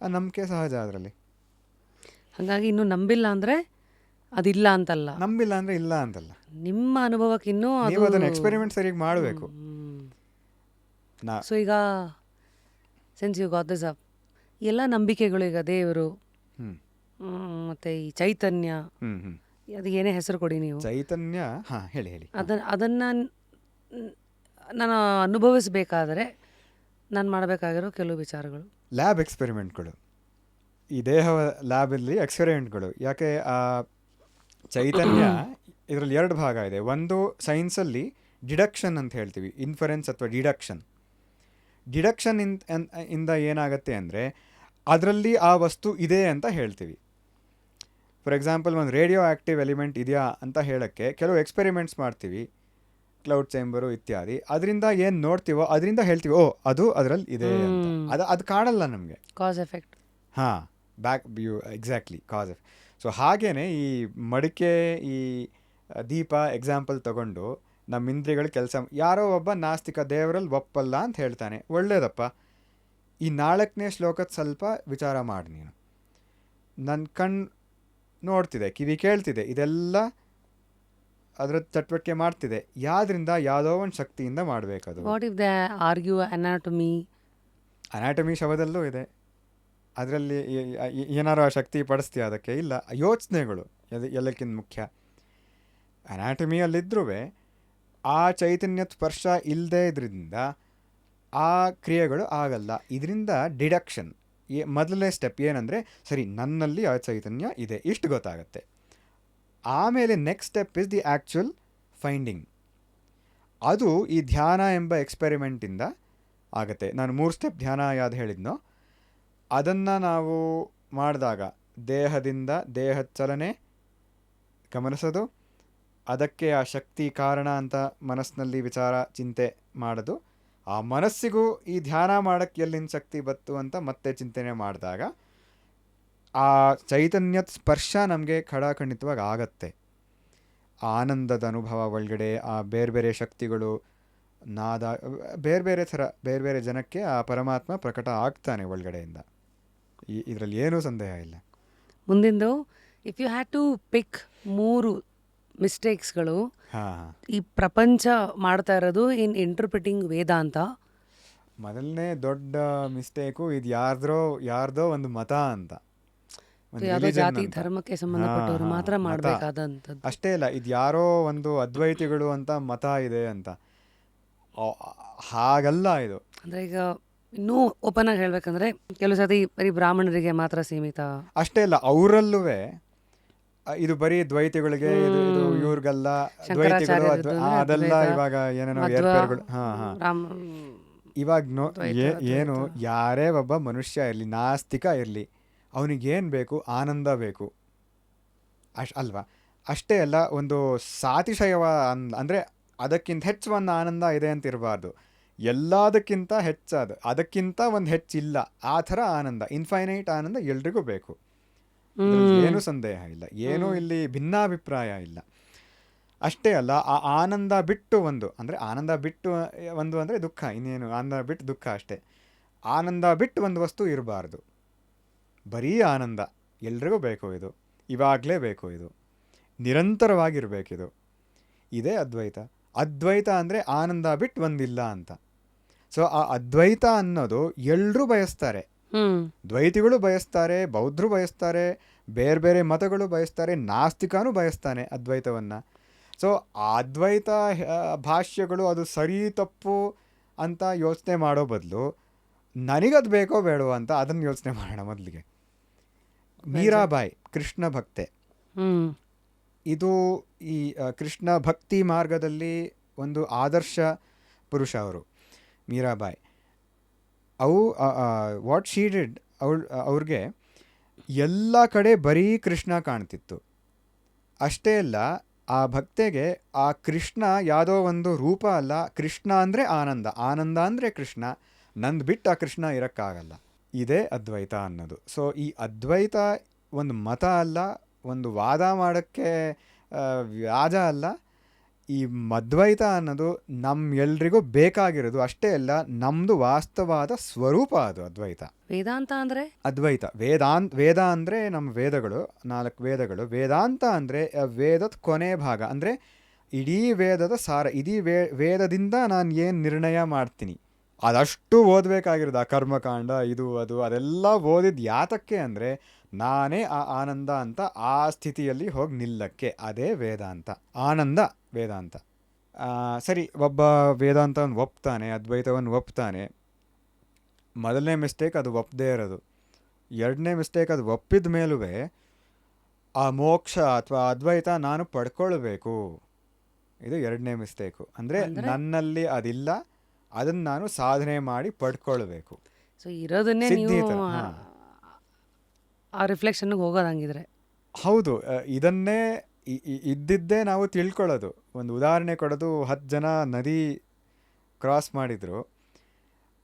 ಆ ನಂಬಿಕೆ ಸಹಜ ಅದರಲ್ಲಿ. ಹಾಗಾಗಿ ಇನ್ನು ನಂಬಿಲ್ಲ ಅಂದರೆ ಅದಿಲ್ಲ ಅಂತಲ್ಲ, ನಂಬಿಲ್ಲ ಅಂದರೆ ಇಲ್ಲ ಅಂತಲ್ಲ. ನಿಮ್ಮ ಅನುಭವಕ್ಕೆ ಇನ್ನೂ ನೀವು ಅದನ್ನು ಎಕ್ಸ್ಪೆರಿಮೆಂಟ್ ಸರಿಯಾಗಿ ಮಾಡಬೇಕು. ಸೊ ಈಗ sense you got this up, ಎಲ್ಲ ನಂಬಿಕೆಗಳು, ಈಗ ದೇವರು ಮತ್ತು ಈ ಚೈತನ್ಯ, ಅದು ಏನೇ ಹೆಸರು ಕೊಡಿ ನೀವು, ಚೈತನ್ಯ, ಹಾಂ ಹೇಳಿ. ಅದನ್ನು ನಾನು ಅನುಭವಿಸಬೇಕಾದರೆ ನಾನು ಮಾಡಬೇಕಾಗಿರೋ ಕೆಲವು ವಿಚಾರಗಳು, ಲ್ಯಾಬ್ ಎಕ್ಸ್ಪೆರಿಮೆಂಟ್ಗಳು, ಈ ದೇಹ ಲ್ಯಾಬಲ್ಲಿ ಎಕ್ಸ್ಪೆರಿಮೆಂಟ್ಗಳು. ಯಾಕೆ ಆ ಚೈತನ್ಯ ಇದರಲ್ಲಿ 2 ಭಾಗ ಇದೆ. ಒಂದು ಸೈನ್ಸಲ್ಲಿ ಡಿಡಕ್ಷನ್ ಅಂತ ಹೇಳ್ತೀವಿ, ಇನ್ಫರೆನ್ಸ್ ಅಥವಾ ಡಿಡಕ್ಷನ್. ಡಿಡಕ್ಷನ್ ಇಂದ ಏನಾಗುತ್ತೆ ಅಂದರೆ ಅದರಲ್ಲಿ ಆ ವಸ್ತು ಇದೆ ಅಂತ ಹೇಳ್ತೀವಿ. ಫಾರ್ ಎಕ್ಸಾಂಪಲ್, ಒಂದು ರೇಡಿಯೋ ಆ್ಯಕ್ಟಿವ್ ಎಲಿಮೆಂಟ್ ಇದೆಯಾ ಅಂತ ಹೇಳೋಕ್ಕೆ ಕೆಲವು ಎಕ್ಸ್ಪೆರಿಮೆಂಟ್ಸ್ ಮಾಡ್ತೀವಿ, ಕ್ಲೌಡ್ ಚೇಂಬರು ಇತ್ಯಾದಿ. ಅದರಿಂದ ಏನು ನೋಡ್ತೀವೋ ಅದರಿಂದ ಹೇಳ್ತೀವಿ, ಓ ಅದು ಅದರಲ್ಲಿ ಇದೆ ಅಂತ. ಅದು ಕಾಣಲ್ಲ ನಮಗೆ. ಕಾಸ್ ಎಫೆಕ್ಟ್. ಹಾಂ, ಎಕ್ಸಾಕ್ಟ್ಲಿ, ಕಾಸ್ ಎಫೆಕ್ಟ್. ಸೊ ಹಾಗೇ ಈ ಮಡಿಕೆ, ಈ ದೀಪ ಎಕ್ಸಾಂಪಲ್ ತಗೊಂಡು ನಮ್ಮ ಇಂದ್ರಿಯಗಳು ಕೆಲಸ. ಯಾರೋ ಒಬ್ಬ ನಾಸ್ತಿಕ ದೇವರಲ್ಲಿ ಒಪ್ಪಲ್ಲ ಅಂತ ಹೇಳ್ತಾನೆ, ಒಳ್ಳೇದಪ್ಪ. ಈ 4ನೇ ಶ್ಲೋಕದ ಸ್ವಲ್ಪ ವಿಚಾರ ಮಾಡಿ ನೀನು. ನನ್ನ ಕಣ್ಣು ನೋಡ್ತಿದೆ, ಕಿವಿ ಕೇಳ್ತಿದೆ, ಇದೆಲ್ಲ ಅದರ ಚಟುವಟಿಕೆ ಮಾಡ್ತಿದೆ. ಯಾವುದರಿಂದ? ಯಾವುದೋ ಒಂದು ಶಕ್ತಿಯಿಂದ ಮಾಡಬೇಕದು. What if they argue anatomy? Anatomy ಶವದಲ್ಲೂ ಇದೆ. ಅದರಲ್ಲಿ ಏನಾರು ಆ ಶಕ್ತಿ ಪಡಿಸ್ತೀಯ ಅದಕ್ಕೆ? ಇಲ್ಲ. ಯೋಚನೆಗಳು ಎಲ್ಲಕ್ಕಿಂತ ಮುಖ್ಯ. ಅನಾಟಮಿಯಲ್ಲಿದ್ದರೂ ಆ ಚೈತನ್ಯದ ಸ್ಪರ್ಶ ಇಲ್ಲದೆ ಇದರಿಂದ ಆ ಕ್ರಿಯೆಗಳು ಆಗಲ್ಲ. ಇದರಿಂದ ಡಿಡಕ್ಷನ್ ಮೊದಲನೇ ಸ್ಟೆಪ್ ಏನಂದರೆ, ಸರಿ ನನ್ನಲ್ಲಿ ಆ ಚೈತನ್ಯ ಇದೆ, ಇಷ್ಟು ಗೊತ್ತಾಗತ್ತೆ. ಆಮೇಲೆ next step is the actual finding. ಅದು ಈ ಧ್ಯಾನ ಎಂಬ ಎಕ್ಸ್ಪೆರಿಮೆಂಟಿಂದ ಆಗುತ್ತೆ. ನಾನು 3 ಸ್ಟೆಪ್ ಧ್ಯಾನ ಯಾವ್ದು ಹೇಳಿದ್ನೋ ಅದನ್ನು ನಾವು ಮಾಡಿದಾಗ ದೇಹದಿಂದ ದೇಹದ ಚಲನೆ ಗಮನಿಸೋದು, ಅದಕ್ಕೆ ಆ ಶಕ್ತಿ ಕಾರಣ ಅಂತ ಮನಸ್ಸಿನಲ್ಲಿ ವಿಚಾರ ಚಿಂತೆ ಮಾಡೋದು, ಆ ಮನಸ್ಸಿಗೂ ಈ ಧ್ಯಾನ ಮಾಡೋಕ್ಕೆ ಎಲ್ಲಿನ ಶಕ್ತಿ ಬತ್ತು ಅಂತ ಮತ್ತೆ ಚಿಂತನೆ ಮಾಡಿದಾಗ ಆ ಚೈತನ್ಯದ ಸ್ಪರ್ಶ ನಮಗೆ ಖಡಾಖಂಡಿತವಾಗಿ ಆಗತ್ತೆ. ಆನಂದದ ಅನುಭವ ಒಳಗಡೆ ಆ ಬೇರೆ ಬೇರೆ ಶಕ್ತಿಗಳು, ನಾದ, ಬೇರೆ ಬೇರೆ ಥರ ಬೇರೆ ಬೇರೆ ಜನಕ್ಕೆ ಆ ಪರಮಾತ್ಮ ಪ್ರಕಟ ಆಗ್ತಾನೆ ಒಳಗಡೆಯಿಂದ. ಇದರಲ್ಲಿ ಏನೂ ಸಂದೇಹ ಇಲ್ಲ. ಮುಂದಿಂದು if you had to pick 3 ಮಿಸ್ಟೇಕ್ಸ್ಗಳು ಈ ಪ್ರಪಂಚ ಮಾಡ್ತಾ ಇರೋದು ಇನ್ ಇಂಟರ್ಪ್ರಿಟಿಂಗ್ ವೇದಾಂತ. ಮೊದಲನೇ ದೊಡ್ಡ ಮಿಸ್ಟೇಕು ಇದು ಯಾರ್ದೋ ಒಂದು ಮತ ಅಂತ. ಒಂದು ಯಾವುದೋ religion ಜಾತಿ ಅಂತ. ಧರ್ಮಕ್ಕೆ ಸಂಬಂಧಪಟ್ಟವರು ಹಾ, ಮಾತ್ರ ಮತ. ಮಾಡಬೇಕಾದಂಥದ್ದು. ಅಷ್ಟೇ ಇಲ್ಲ, ಇದು ಯಾರೋ ಒಂದು ಅದ್ವೈತಿಗಳು ಅಂತ ಮತ ಇದೆ ಅಂತ, ಅವ್- ಹಾಗಲ್ಲ ಇದು. ಅಂದರೆ ಈಗ ಇನ್ನೂ ಓಪನ್ ಆಗಿ ಹೇಳ್ಬೇಕಂದ್ರೆ ಕೆಲವು ಸತಿ ಬರೀ ಬ್ರಾಹ್ಮಣರಿಗೆ ಮಾತ್ರ ಸೀಮಿತ. ಅಷ್ಟೇ ಇಲ್ಲ, ಅವರಲ್ಲೂ ಇದು ಬರೀ ದ್ವೈತಿಗಳಿಗೆ, ಇದು ಇವ್ರಿಗೆಲ್ಲ ದ್ವೈತಿಗಳು ಶಂಕರಾಚಾರ್ಯರದ್ದು ಅಂದ್ರೆ ಅದೆಲ್ಲ ಅದ್ವೈತ, ಇವಾಗ ಏನೇನೋ ಮಧ್ವ, ಏರ್ಪೇರ್ಗಳು. ಹಾ ಹಾ ರಾಮ್ ಇವಾಗ ದ್ವೈತ, ಏನು ಅದ್ವೈತ. ಯಾರೇ ಒಬ್ಬ ಮನುಷ್ಯ ಇರಲಿ, ನಾಸ್ತಿಕ ಇರಲಿ, ಅವನಿಗೇನು ಬೇಕು? ಆನಂದ ಬೇಕು ಅಲ್ವಾ? ಅಷ್ಟೇ ಅಲ್ಲ, ಒಂದು ಸಾತಿಶಯವ ಅಂದರೆ ಅದಕ್ಕಿಂತ ಹೆಚ್ಚು ಒಂದು ಆನಂದ ಇದೆ ಅಂತ ಇರಬಾರ್ದು. ಎಲ್ಲದಕ್ಕಿಂತ ಹೆಚ್ಚಾದ, ಅದಕ್ಕಿಂತ ಒಂದು ಹೆಚ್ಚಿಲ್ಲ, ಆ ಥರ ಆನಂದ, ಇನ್ಫೈನೈಟ್ ಆನಂದ ಎಲ್ರಿಗೂ ಬೇಕು. ಇದ್ರಲ್ಲಿ ಏನೂ ಸಂದೇಹ ಇಲ್ಲ, ಏನೂ ಇಲ್ಲಿ ಭಿನ್ನಾಭಿಪ್ರಾಯ ಇಲ್ಲ. ಅಷ್ಟೇ ಅಲ್ಲ, ಆ ಆನಂದ ಬಿಟ್ಟು ಒಂದು, ಅಂದರೆ ಆನಂದ ಬಿಟ್ಟು ಒಂದು ಅಂದರೆ ದುಃಖ, ಇನ್ನೇನು ಆನಂದ ಬಿಟ್ಟು ದುಃಖ ಅಷ್ಟೇ. ಆನಂದ ಬಿಟ್ಟು ಒಂದು ವಸ್ತು ಇರಬಾರ್ದು, ಬರೀ ಆನಂದ ಎಲ್ರಿಗೂ ಬೇಕು. ಇದು ಇವಾಗಲೇ ಬೇಕು, ಇದು ನಿರಂತರವಾಗಿರಬೇಕಿದು. ಇದೇ ಅದ್ವೈತ. ಅದ್ವೈತ ಅಂದರೆ ಆನಂದ ಬಿಟ್ಟು ಒಂದಿಲ್ಲ ಅಂತ. ಸೊ ಆ ಅದ್ವೈತ ಅನ್ನೋದು ಎಲ್ಲರೂ ಬಯಸ್ತಾರೆ. ದ್ವೈತಿಗಳು ಬಯಸ್ತಾರೆ, ಬೌದ್ಧರು ಬಯಸ್ತಾರೆ, ಬೇರೆ ಬೇರೆ ಮತಗಳು ಬಯಸ್ತಾರೆ, ನಾಸ್ತಿಕನೂ ಬಯಸ್ತಾನೆ ಅದ್ವೈತವನ್ನು. ಸೊ ಆ ಅದ್ವೈತ ಭಾಷ್ಯಗಳು ಅದು ಸರಿ ತಪ್ಪು ಅಂತ ಯೋಚನೆ ಮಾಡೋ ಬದಲು ನನಗದು ಬೇಕೋ ಬೇಡವೋ ಅಂತ ಅದನ್ನು ಯೋಚನೆ ಮಾಡೋಣ ಮೊದಲಿಗೆ. ಮೀರಾಬಾಯಿ ಕೃಷ್ಣ ಭಕ್ತೆ. ಇದು ಈ ಕೃಷ್ಣ ಭಕ್ತಿ ಮಾರ್ಗದಲ್ಲಿ ಒಂದು ಆದರ್ಶ ಪುರುಷ ಅವರು, ಮೀರಾಬಾಯಿ. ವಾಟ್ ಶೀ ಡಿಡ್, ಅವ್ರಿಗೆ ಎಲ್ಲ ಕಡೆ ಬರೀ ಕೃಷ್ಣ ಕಾಣ್ತಿತ್ತು. ಅಷ್ಟೇ ಅಲ್ಲ, ಆ ಭಕ್ತೆಗೆ ಆ ಕೃಷ್ಣ ಯಾವುದೋ ಒಂದು ರೂಪ ಅಲ್ಲ, ಕೃಷ್ಣ ಅಂದರೆ ಆನಂದ, ಆನಂದ ಅಂದರೆ ಕೃಷ್ಣ, ನಂದು ಬಿಟ್ಟು ಆ ಕೃಷ್ಣ ಇರೋಕ್ಕಾಗಲ್ಲ. ಇದೇ ಅದ್ವೈತ ಅನ್ನೋದು. ಸೊ ಈ ಅದ್ವೈತ ಒಂದು ಮತ ಅಲ್ಲ, ಒಂದು ವಾದ ಮಾಡೋಕ್ಕೆ ವ್ಯಾಜ ಅಲ್ಲ. ಈ ಅದ್ವೈತ ಅನ್ನೋದು ನಮ್ಮೆಲ್ರಿಗೂ ಬೇಕಾಗಿರೋದು. ಅಷ್ಟೇ ಅಲ್ಲ, ನಮ್ಮದು ವಾಸ್ತವಾದ ಸ್ವರೂಪ ಅದು ಅದ್ವೈತ. ವೇದಾಂತ ಅಂದರೆ ಅದ್ವೈತ. ವೇದ ಅಂದರೆ ನಮ್ಮ ವೇದಗಳು, 4 ವೇದಗಳು. ವೇದಾಂತ ಅಂದರೆ ವೇದದ ಕೊನೆ ಭಾಗ, ಅಂದರೆ ಇಡೀ ವೇದದ ಸಾರ. ಇಡೀ ವೇದದಿಂದ ನಾನು ಏನು ನಿರ್ಣಯ ಮಾಡ್ತೀನಿ ಅದಷ್ಟು ಓದಬೇಕಾಗಿರೋದು. ಆ ಕರ್ಮಕಾಂಡ, ಇದು ಅದು ಅದೆಲ್ಲ ಓದಿದ್ದು ಯಾತಕ್ಕೆ ಅಂದರೆ ನಾನೇ ಆ ಆನಂದ ಅಂತ ಆ ಸ್ಥಿತಿಯಲ್ಲಿ ಹೋಗಿ ನಿಲ್ಲಕ್ಕೆ. ಅದೇ ವೇದಾಂತ, ಆನಂದ ವೇದಾಂತ. ಸರಿ, ಒಬ್ಬ ವೇದಾಂತವನ್ನು ಒಪ್ತಾನೆ, ಅದ್ವೈತವನ್ನು ಒಪ್ತಾನೆ. ಮೊದಲನೇ ಮಿಸ್ಟೇಕ್ ಅದು ಒಪ್ಪದೇ ಇರೋದು. ಎರಡನೇ ಮಿಸ್ಟೇಕ್, ಅದು ಒಪ್ಪಿದ ಮೇಲೂ ಆ ಮೋಕ್ಷ ಅಥವಾ ಅದ್ವೈತ ನಾನು ಪಡ್ಕೊಳ್ಬೇಕು. ಇದು ಎರಡನೇ ಮಿಸ್ಟೇಕು. ಅಂದರೆ ನನ್ನಲ್ಲಿ ಅದಿಲ್ಲ, ಅದನ್ನು ನಾನು ಸಾಧನೆ ಮಾಡಿ ಪಡ್ಕೊಳ್ಬೇಕು. ಸೊ ಇರೋದನ್ನೇ ನೀವು ಸಿದ್ಧೀತರ. ಆ ರಿಫ್ಲೆಕ್ಷನ್ಗೆ ಹೋಗೋದಂಗಿದ್ರೆ. ಹೌದು, ಇದನ್ನೇ ಇದ್ದಿದ್ದೇ ನಾವು ತಿಳ್ಕೊಳ್ಳೋದು. ಒಂದು ಉದಾಹರಣೆ ಕೊಡೋದು, 10 ಜನ ನದಿ ಕ್ರಾಸ್ ಮಾಡಿದರು.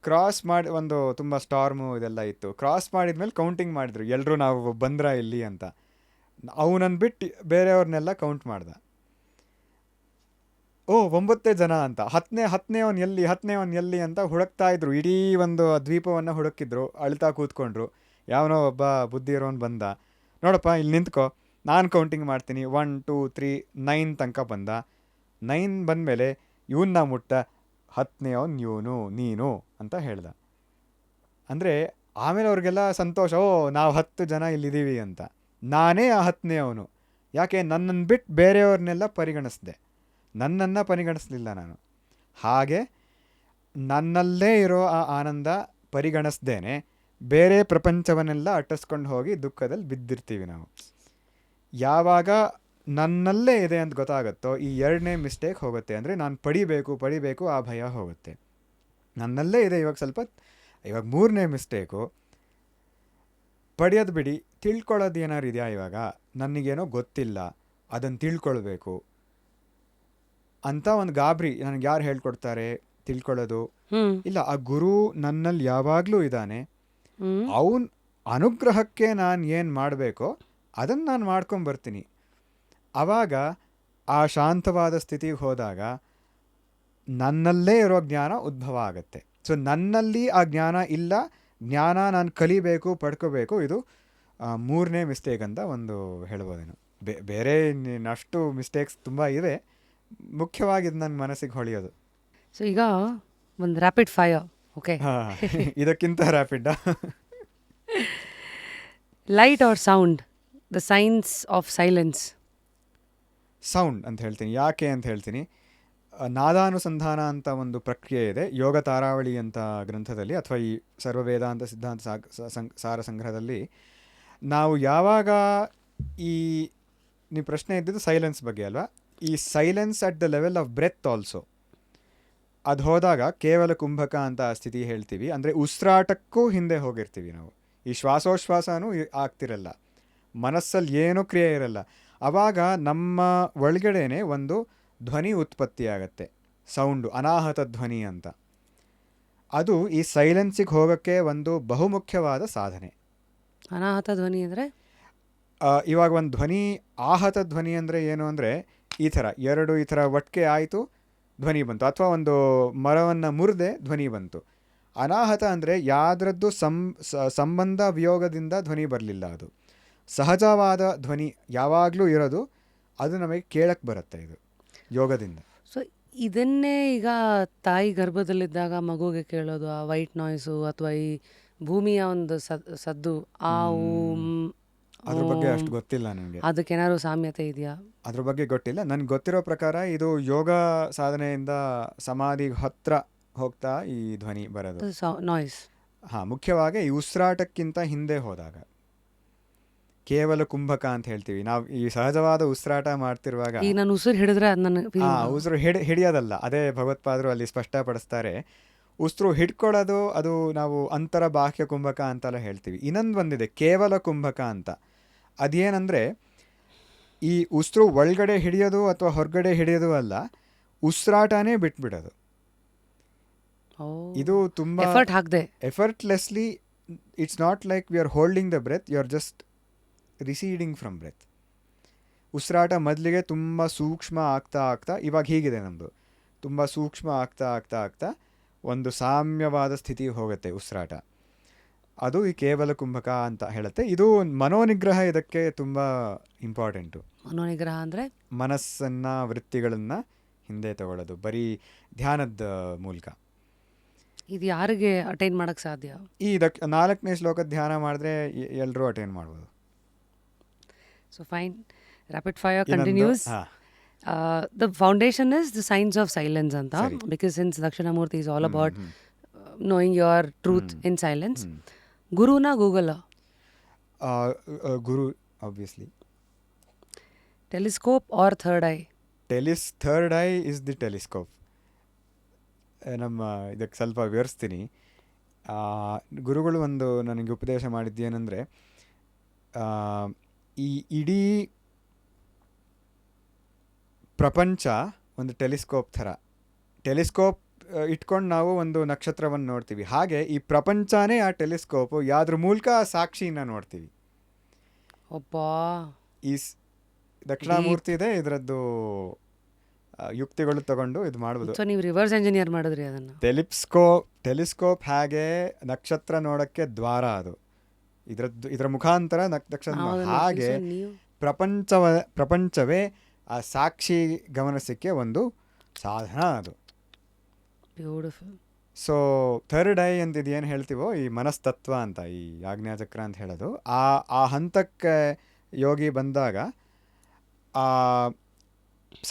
ಕ್ರಾಸ್ ಮಾಡಿ ಒಂದು ತುಂಬ ಸ್ಟಾರ್ಮು ಇದೆಲ್ಲ ಇತ್ತು. ಕ್ರಾಸ್ ಮಾಡಿದ್ಮೇಲೆ ಕೌಂಟಿಂಗ್ ಮಾಡಿದ್ರು, ಎಲ್ಲರೂ ನಾವು ಬಂದ್ರ ಇಲ್ಲಿ ಅಂತ. ಅವನನ್ನು ಬಿಟ್ಟು ಬೇರೆಯವ್ರನ್ನೆಲ್ಲ ಕೌಂಟ್ ಮಾಡ್ದ. 9 ಜನ ಅಂತ. ಹತ್ತನೇವನ್ ಎಲ್ಲಿ ಅಂತ ಹುಡುಕ್ತಾ ಇದ್ರು. ಇಡೀ ಒಂದು ದ್ವೀಪವನ್ನು ಹುಡುಕಿದ್ರು, ಅಳ್ತಾ ಕೂತ್ಕೊಂಡ್ರು. ಯಾವನೋ ಒಬ್ಬ ಬುದ್ಧಿ ಇರೋನು ಬಂದ, ನೋಡಪ್ಪ ಇಲ್ಲಿ ನಿಂತ್ಕೋ, ನಾನು ಕೌಂಟಿಂಗ್ ಮಾಡ್ತೀನಿ, 1 2 3 9 ತನಕ ಬಂದ. 9 ಬಂದಮೇಲೆ ಇವನ್ನ ಮುಟ್ಟ, 10ನೇವನ್ ಇವನು, ನೀನು ಅಂತ ಹೇಳ್ದ. ಅಂದರೆ ಆಮೇಲೆ ಅವ್ರಿಗೆಲ್ಲ ಸಂತೋಷ, ನಾವು 10 ಜನ ಇಲ್ಲಿದ್ದೀವಿ ಅಂತ. ನಾನೇ ಆ 10ನೇವನು. ಯಾಕೆ? ನನ್ನನ್ನು ಬಿಟ್ಟು ಬೇರೆಯವ್ರನ್ನೆಲ್ಲ ಪರಿಗಣಿಸಿದೆ, ನನ್ನನ್ನು ಪರಿಗಣಿಸಲಿಲ್ಲ ನಾನು. ಹಾಗೆ ನನ್ನಲ್ಲೇ ಇರೋ ಆ ಆನಂದ ಪರಿಗಣಿಸ್ದೇನೆ ಬೇರೆ ಪ್ರಪಂಚವನ್ನೆಲ್ಲ ಅಟ್ಟಿಸ್ಕೊಂಡು ಹೋಗಿ ದುಃಖದಲ್ಲಿ ಬಿದ್ದಿರ್ತೀವಿ ನಾವು. ಯಾವಾಗ ನನ್ನಲ್ಲೇ ಇದೆ ಅಂತ ಗೊತ್ತಾಗುತ್ತೋ ಈ ಎರಡನೇ ಮಿಸ್ಟೇಕ್ ಹೋಗುತ್ತೆ. ಅಂದರೆ ನಾನು ಪಡಿಬೇಕು ಆ ಭಯ ಹೋಗುತ್ತೆ. ನನ್ನಲ್ಲೇ ಇದೆ ಇವಾಗ ಮೂರನೇ ಮಿಸ್ಟೇಕು, ಪಡೆಯೋದು ಬಿಡಿ, ತಿಳ್ಕೊಳ್ಳೋದು ಏನಾರು ಇದೆಯಾ? ಇವಾಗ ನನಗೇನೋ ಗೊತ್ತಿಲ್ಲ, ಅದನ್ನು ತಿಳ್ಕೊಳ್ಬೇಕು ಅಂತ ಒಂದು ಗಾಬರಿ. ನನಗೆ ಯಾರು ಹೇಳ್ಕೊಡ್ತಾರೆ ತಿಳ್ಕೊಳ್ಳೋದು? ಇಲ್ಲ, ಆ ಗುರು ನನ್ನಲ್ಲಿ ಯಾವಾಗಲೂ ಇದ್ದಾನೆ, ಅವನ ಅನುಗ್ರಹಕ್ಕೆ ನಾನು ಏನು ಮಾಡಬೇಕೋ ಅದನ್ನು ನಾನು ಮಾಡ್ಕೊಂಬರ್ತೀನಿ. ಆವಾಗ ಆ ಶಾಂತವಾದ ಸ್ಥಿತಿಗೆ ಹೋದಾಗ ನನ್ನಲ್ಲೇ ಇರೋ ಜ್ಞಾನ ಉದ್ಭವ ಆಗುತ್ತೆ. ಸೊ ನನ್ನಲ್ಲಿ ಆ ಜ್ಞಾನ ಇಲ್ಲ, ಜ್ಞಾನ ನಾನು ಕಲಿಬೇಕು, ಪಡ್ಕೋಬೇಕು. ಇದು ಮೂರನೇ ಮಿಸ್ಟೇಕ್ ಅಂತ ಒಂದು ಹೇಳ್ಬೋದೇನು. ಬೇರೆ ಅಷ್ಟು ಮಿಸ್ಟೇಕ್ಸ್ ತುಂಬ ಇವೆ, ಮುಖ್ಯವಾಗಿ ಇದು ನನ್ನ ಮನಸ್ಸಿಗೆ ಹೊಳೆಯೋದು. ಸೊ ಈಗ ಒಂದು ರ್ಯಾಪಿಡ್ ಫೈರ್. ಓಕೆ, ಇದಕ್ಕಿಂತ ರ್ಯಾಪಿಡ್ಡಾ? Light or sound, the science of silence. Sound ಅಂತ ಹೇಳ್ತೀನಿ. ಯಾಕೆ ಅಂತ ಹೇಳ್ತೀನಿ. ನಾದಾನುಸಂಧಾನ ಅಂತ ಒಂದು ಪ್ರಕ್ರಿಯೆ ಇದೆ ಯೋಗ ತಾರಾವಳಿ ಅಂತ ಗ್ರಂಥದಲ್ಲಿ, ಅಥವಾ ಈ ಸರ್ವ ವೇದಾಂತ ಸಿದ್ಧಾಂತ ಸಾರ ಸಂಗ್ರಹದಲ್ಲಿ. ನಾವು ಯಾವಾಗ ಈ ನೀವು ಪ್ರಶ್ನೆ ಇದ್ದಿದ್ದು ಸೈಲೆನ್ಸ್ ಬಗ್ಗೆ ಅಲ್ವಾ, ಈ silence at the level of breath also ಅದು ಹೋದಾಗ ಕೇವಲ ಕುಂಭಕ ಅಂತ ಸ್ಥಿತಿ ಹೇಳ್ತೀವಿ. ಅಂದರೆ ಉಸಿರಾಟಕ್ಕೂ ಹಿಂದೆ ಹೋಗಿರ್ತೀವಿ ನಾವು. ಈ ಶ್ವಾಸೋಚ್ಛ್ವಾಸನೂ ಆಗ್ತಿರಲ್ಲ, ಮನಸ್ಸಲ್ಲಿ ಏನೂ ಕ್ರಿಯೆ ಇರಲ್ಲ. ಆವಾಗ ನಮ್ಮ ಒಳಗಡೆನೆ ಒಂದು ಧ್ವನಿ ಉತ್ಪತ್ತಿ ಆಗತ್ತೆ, ಸೌಂಡು, ಅನಾಹತ ಧ್ವನಿ ಅಂತ. ಅದು ಈ ಸೈಲೆನ್ಸಿಗೆ ಹೋಗೋಕ್ಕೆ ಒಂದು ಬಹುಮುಖ್ಯವಾದ ಸಾಧನೆ. ಅನಾಹತ ಧ್ವನಿ ಅಂದರೆ ಇವಾಗ ಒಂದು ಧ್ವನಿ, ಆಹತ ಧ್ವನಿ ಅಂದರೆ ಏನು ಅಂದರೆ ಈ ಥರ ಎರಡು ಈ ಥರ ಒಟ್ಟಿಗೆ ಆಯಿತು ಧ್ವನಿ ಬಂತು, ಅಥವಾ ಒಂದು ಮರವನ್ನು ಮುರಿದೆ ಧ್ವನಿ ಬಂತು. ಅನಾಹತ ಅಂದರೆ ಯಾವ್ದ್ರದ್ದು ಸಂಬಂಧ ವಿಯೋಗದಿಂದ ಧ್ವನಿ ಬರಲಿಲ್ಲ, ಅದು ಸಹಜವಾದ ಧ್ವನಿ ಯಾವಾಗಲೂ ಇರೋದು, ಅದು ನಮಗೆ ಕೇಳಕ್ಕೆ ಬರುತ್ತೆ ಇದು ಯೋಗದಿಂದ. ಸೊ ಇದನ್ನೇ ಈಗ ತಾಯಿ ಗರ್ಭದಲ್ಲಿದ್ದಾಗ ಮಗುಗೆ ಕೇಳೋದು, ಆ ವೈಟ್ ನಾಯ್ಸು ಅಥವಾ ಈ ಭೂಮಿಯ ಒಂದು ಸದ್ದು, ಆ ಅದ್ರ ಬಗ್ಗೆ ಅಷ್ಟು ಗೊತ್ತಿಲ್ಲ ನನಗೆ. ಅದಕ್ಕೇನಾದ್ರು ಸಾಮ್ಯತೆ ಇದೆಯಾ? ಅದ್ರ ಬಗ್ಗೆ ಗೊತ್ತಿಲ್ಲ. ನನಗೆ ಗೊತ್ತಿರೋ ಪ್ರಕಾರ ಇದು ಯೋಗ ಸಾಧನೆಯಿಂದ ಸಮಾಧಿಗೆ ಹತ್ರ ಹೋಗ್ತಾ ಈ ಧ್ವನಿ ಬರೋದು, ನಾಯ್ಸ್. ಹಾಂ, ಮುಖ್ಯವಾಗಿ ಈ ಉಸಿರಾಟಕ್ಕಿಂತ ಹಿಂದೆ ಹೋದಾಗ ಕೇವಲ ಕುಂಭಕ ಅಂತ ಹೇಳ್ತೀವಿ ನಾವು. ಈ ಸಹಜವಾದ ಉಸಿರಾಟ ಮಾಡ್ತಿರುವಾಗ ಈಗ ನಾನು ಉಸಿರು ಹಿಡಿದ್ರೆ ಉಸಿರು ಹಿಡಿಯೋದಲ್ಲ, ಅದೇ ಭಗವತ್ಪಾದರು ಅಲ್ಲಿ ಸ್ಪಷ್ಟಪಡಿಸ್ತಾರೆ. ಉಸಿರು ಹಿಡ್ಕೊಳ್ಳೋದು ಅದು ನಾವು ಅಂತರ ಬಾಹ್ಯ ಕುಂಭಕ ಅಂತೆಲ್ಲ ಹೇಳ್ತೀವಿ. ಇನ್ನೊಂದು ಬಂದಿದೆ ಕೇವಲ ಕುಂಭಕ ಅಂತ. ಅದೇನಂದರೆ ಈ ಉಸಿರು ಒಳಗಡೆ ಹಿಡಿಯೋದು ಅಥವಾ ಹೊರಗಡೆ ಹಿಡಿಯೋದು ಅಲ್ಲ, ಉಸಿರಾಟನೇ ಬಿಟ್ಬಿಡೋದು. ಇದು ತುಂಬ effortlessly. It's not like we are holding the breath, you are just receding from breath. ಉಸಿರಾಟ ಮೊದಲಿಗೆ ತುಂಬ ಸೂಕ್ಷ್ಮ ಆಗ್ತಾ ಇವಾಗ ಹೀಗಿದೆ ನಮ್ಮದು, ತುಂಬ ಸೂಕ್ಷ್ಮ ಆಗ್ತಾ ಒಂದು ಸಾಮ್ಯವಾದ ಸ್ಥಿತಿ ಹೋಗುತ್ತೆ ಉಸಿರಾಟ. ಅದು ಈ ಕೇವಲ ಕುಂಭಕ ಅಂತ ಹೇಳುತ್ತೆ. ಇದು ಮನೋನಿಗ್ರಹ ಇದಕ್ಕೆ ತುಂಬ ಇಂಪಾರ್ಟೆಂಟು. ಮನೋನಿಗ್ರಹ ಅಂದರೆ ಮನಸ್ಸನ್ನು, ವೃತ್ತಿಗಳನ್ನು ಹಿಂದೆ ತಗೊಳ್ಳೋದು ಬರೀ ಧ್ಯಾನದ ಮೂಲಕ. ಇದು ಯಾರಿಗೆ ಅಟೈನ್ ಮಾಡೋಕ್ಕೆ ಸಾಧ್ಯ? ಈ 4ನೇ ಶ್ಲೋಕ ಧ್ಯಾನ ಮಾಡಿದ್ರೆ ಎಲ್ಲರೂ ಅಟೈನ್ ಮಾಡ್ಬೋದು. So fine, rapid fire continues. The foundation is the science of silence anta, because since Dakshinamurti is all about knowing your truth in silence. Guru na Google? Guru, obviously. Telescope or third eye? Third eye is the telescope. ನಮ್ಮ ಇದಕ್ಕೆ ಸ್ವಲ್ಪ ವಿವರಿಸ್ತೀನಿ. ಗುರುಗಳು ಒಂದು ನನಗೆ ಉಪದೇಶ ಮಾಡಿದ್ದೇನೆಂದರೆ, ಈ ಇಡೀ ಪ್ರಪಂಚ ಒಂದು ಟೆಲಿಸ್ಕೋಪ್ ಥರ. ಟೆಲಿಸ್ಕೋಪ್ ಇಟ್ಕೊಂಡು ನಾವು ಒಂದು ನಕ್ಷತ್ರವನ್ನು ನೋಡ್ತೀವಿ, ಹಾಗೆ ಈ ಪ್ರಪಂಚನೇ ಆ ಟೆಲಿಸ್ಕೋಪು, ಯಾವ್ದ್ರ ಮೂಲಕ ಆ ಸಾಕ್ಷಿನ ನೋಡ್ತೀವಿ. ಈ ದಕ್ಷಿಣಾಮೂರ್ತಿ ಇದೆ, ಇದರದ್ದು ಯುಕ್ತಿಗಳು ತಗೊಂಡು ಇದು ಮಾಡ್ಬೋದು. ನೀವು ರಿವರ್ಸ್ ಎಂಜಿನಿಯರ್ ಮಾಡಿದ್ರಿ ಅದನ್ನು. ಟೆಲಿಸ್ಕೋಪ್ ಹಾಗೆ ನಕ್ಷತ್ರ ನೋಡೋಕ್ಕೆ ದ್ವಾರ, ಅದು ಇದರ ಮುಖಾಂತರ ನಕ್ಷತ್ರ. ಹಾಗೆ ಪ್ರಪಂಚವೇ ಆ ಸಾಕ್ಷಿ ಗಮನಿಸಕ್ಕೆ ಒಂದು ಸಾಧನ ಅದು. ಬ್ಯೂಟಿಫುಲ್. ಸೊ ಥರ್ಡ್ ಐ ಅಂತ ಇದೇನು ಹೇಳ್ತೀವೋ, ಈ ಮನಸ್ತತ್ವ ಅಂತ, ಈ ಆಜ್ಞಾಚಕ್ರ ಅಂತ ಹೇಳೋದು, ಆ ಹಂತಕ್ಕೆ ಯೋಗಿ ಬಂದಾಗ ಆ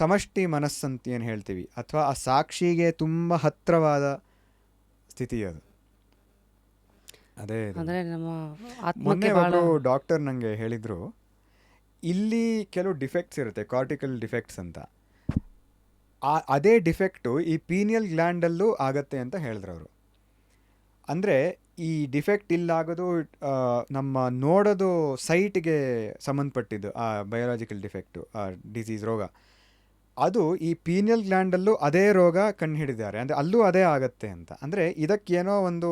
ಸಮಷ್ಟಿ ಮನಸ್ಸಂತ ಏನು ಹೇಳ್ತೀವಿ, ಅಥವಾ ಆ ಸಾಕ್ಷಿಗೆ ತುಂಬ ಹತ್ತಿರವಾದ ಸ್ಥಿತಿ ಅದು. ಅದೇ ಮೊನ್ನೆ ಒಬ್ಬರು ಡಾಕ್ಟರ್ ನನಗೆ ಹೇಳಿದರು, ಇಲ್ಲಿ ಕೆಲವು ಡಿಫೆಕ್ಟ್ಸ್ ಇರುತ್ತೆ, ಕಾರ್ಟಿಕಲ್ ಡಿಫೆಕ್ಟ್ಸ್ ಅಂತ. ಅದೇ ಡಿಫೆಕ್ಟು ಈ ಪೀನಿಯಲ್ ಗ್ಲ್ಯಾಂಡಲ್ಲೂ ಆಗತ್ತೆ ಅಂತ ಹೇಳಿದ್ರು ಅವರು. ಅಂದರೆ ಈ ಡಿಫೆಕ್ಟ್ ಇಲ್ಲಾಗೋದು ನಮ್ಮ ನೋಡೋದು ಸೈಟ್ಗೆ ಸಂಬಂಧಪಟ್ಟಿದ್ದು, ಆ ಬಯೋಲಾಜಿಕಲ್ ಡಿಫೆಕ್ಟು, ಆ ಡಿಸೀಸ್, ರೋಗ, ಅದು ಈ ಪೀನಿಯಲ್ ಗ್ಲ್ಯಾಂಡಲ್ಲೂ ಅದೇ ರೋಗ ಕಂಡು ಹಿಡಿದಾರೆ. ಅಂದರೆ ಅಲ್ಲೂ ಅದೇ ಆಗತ್ತೆ ಅಂತ. ಅಂದರೆ ಇದಕ್ಕೇನೋ ಒಂದು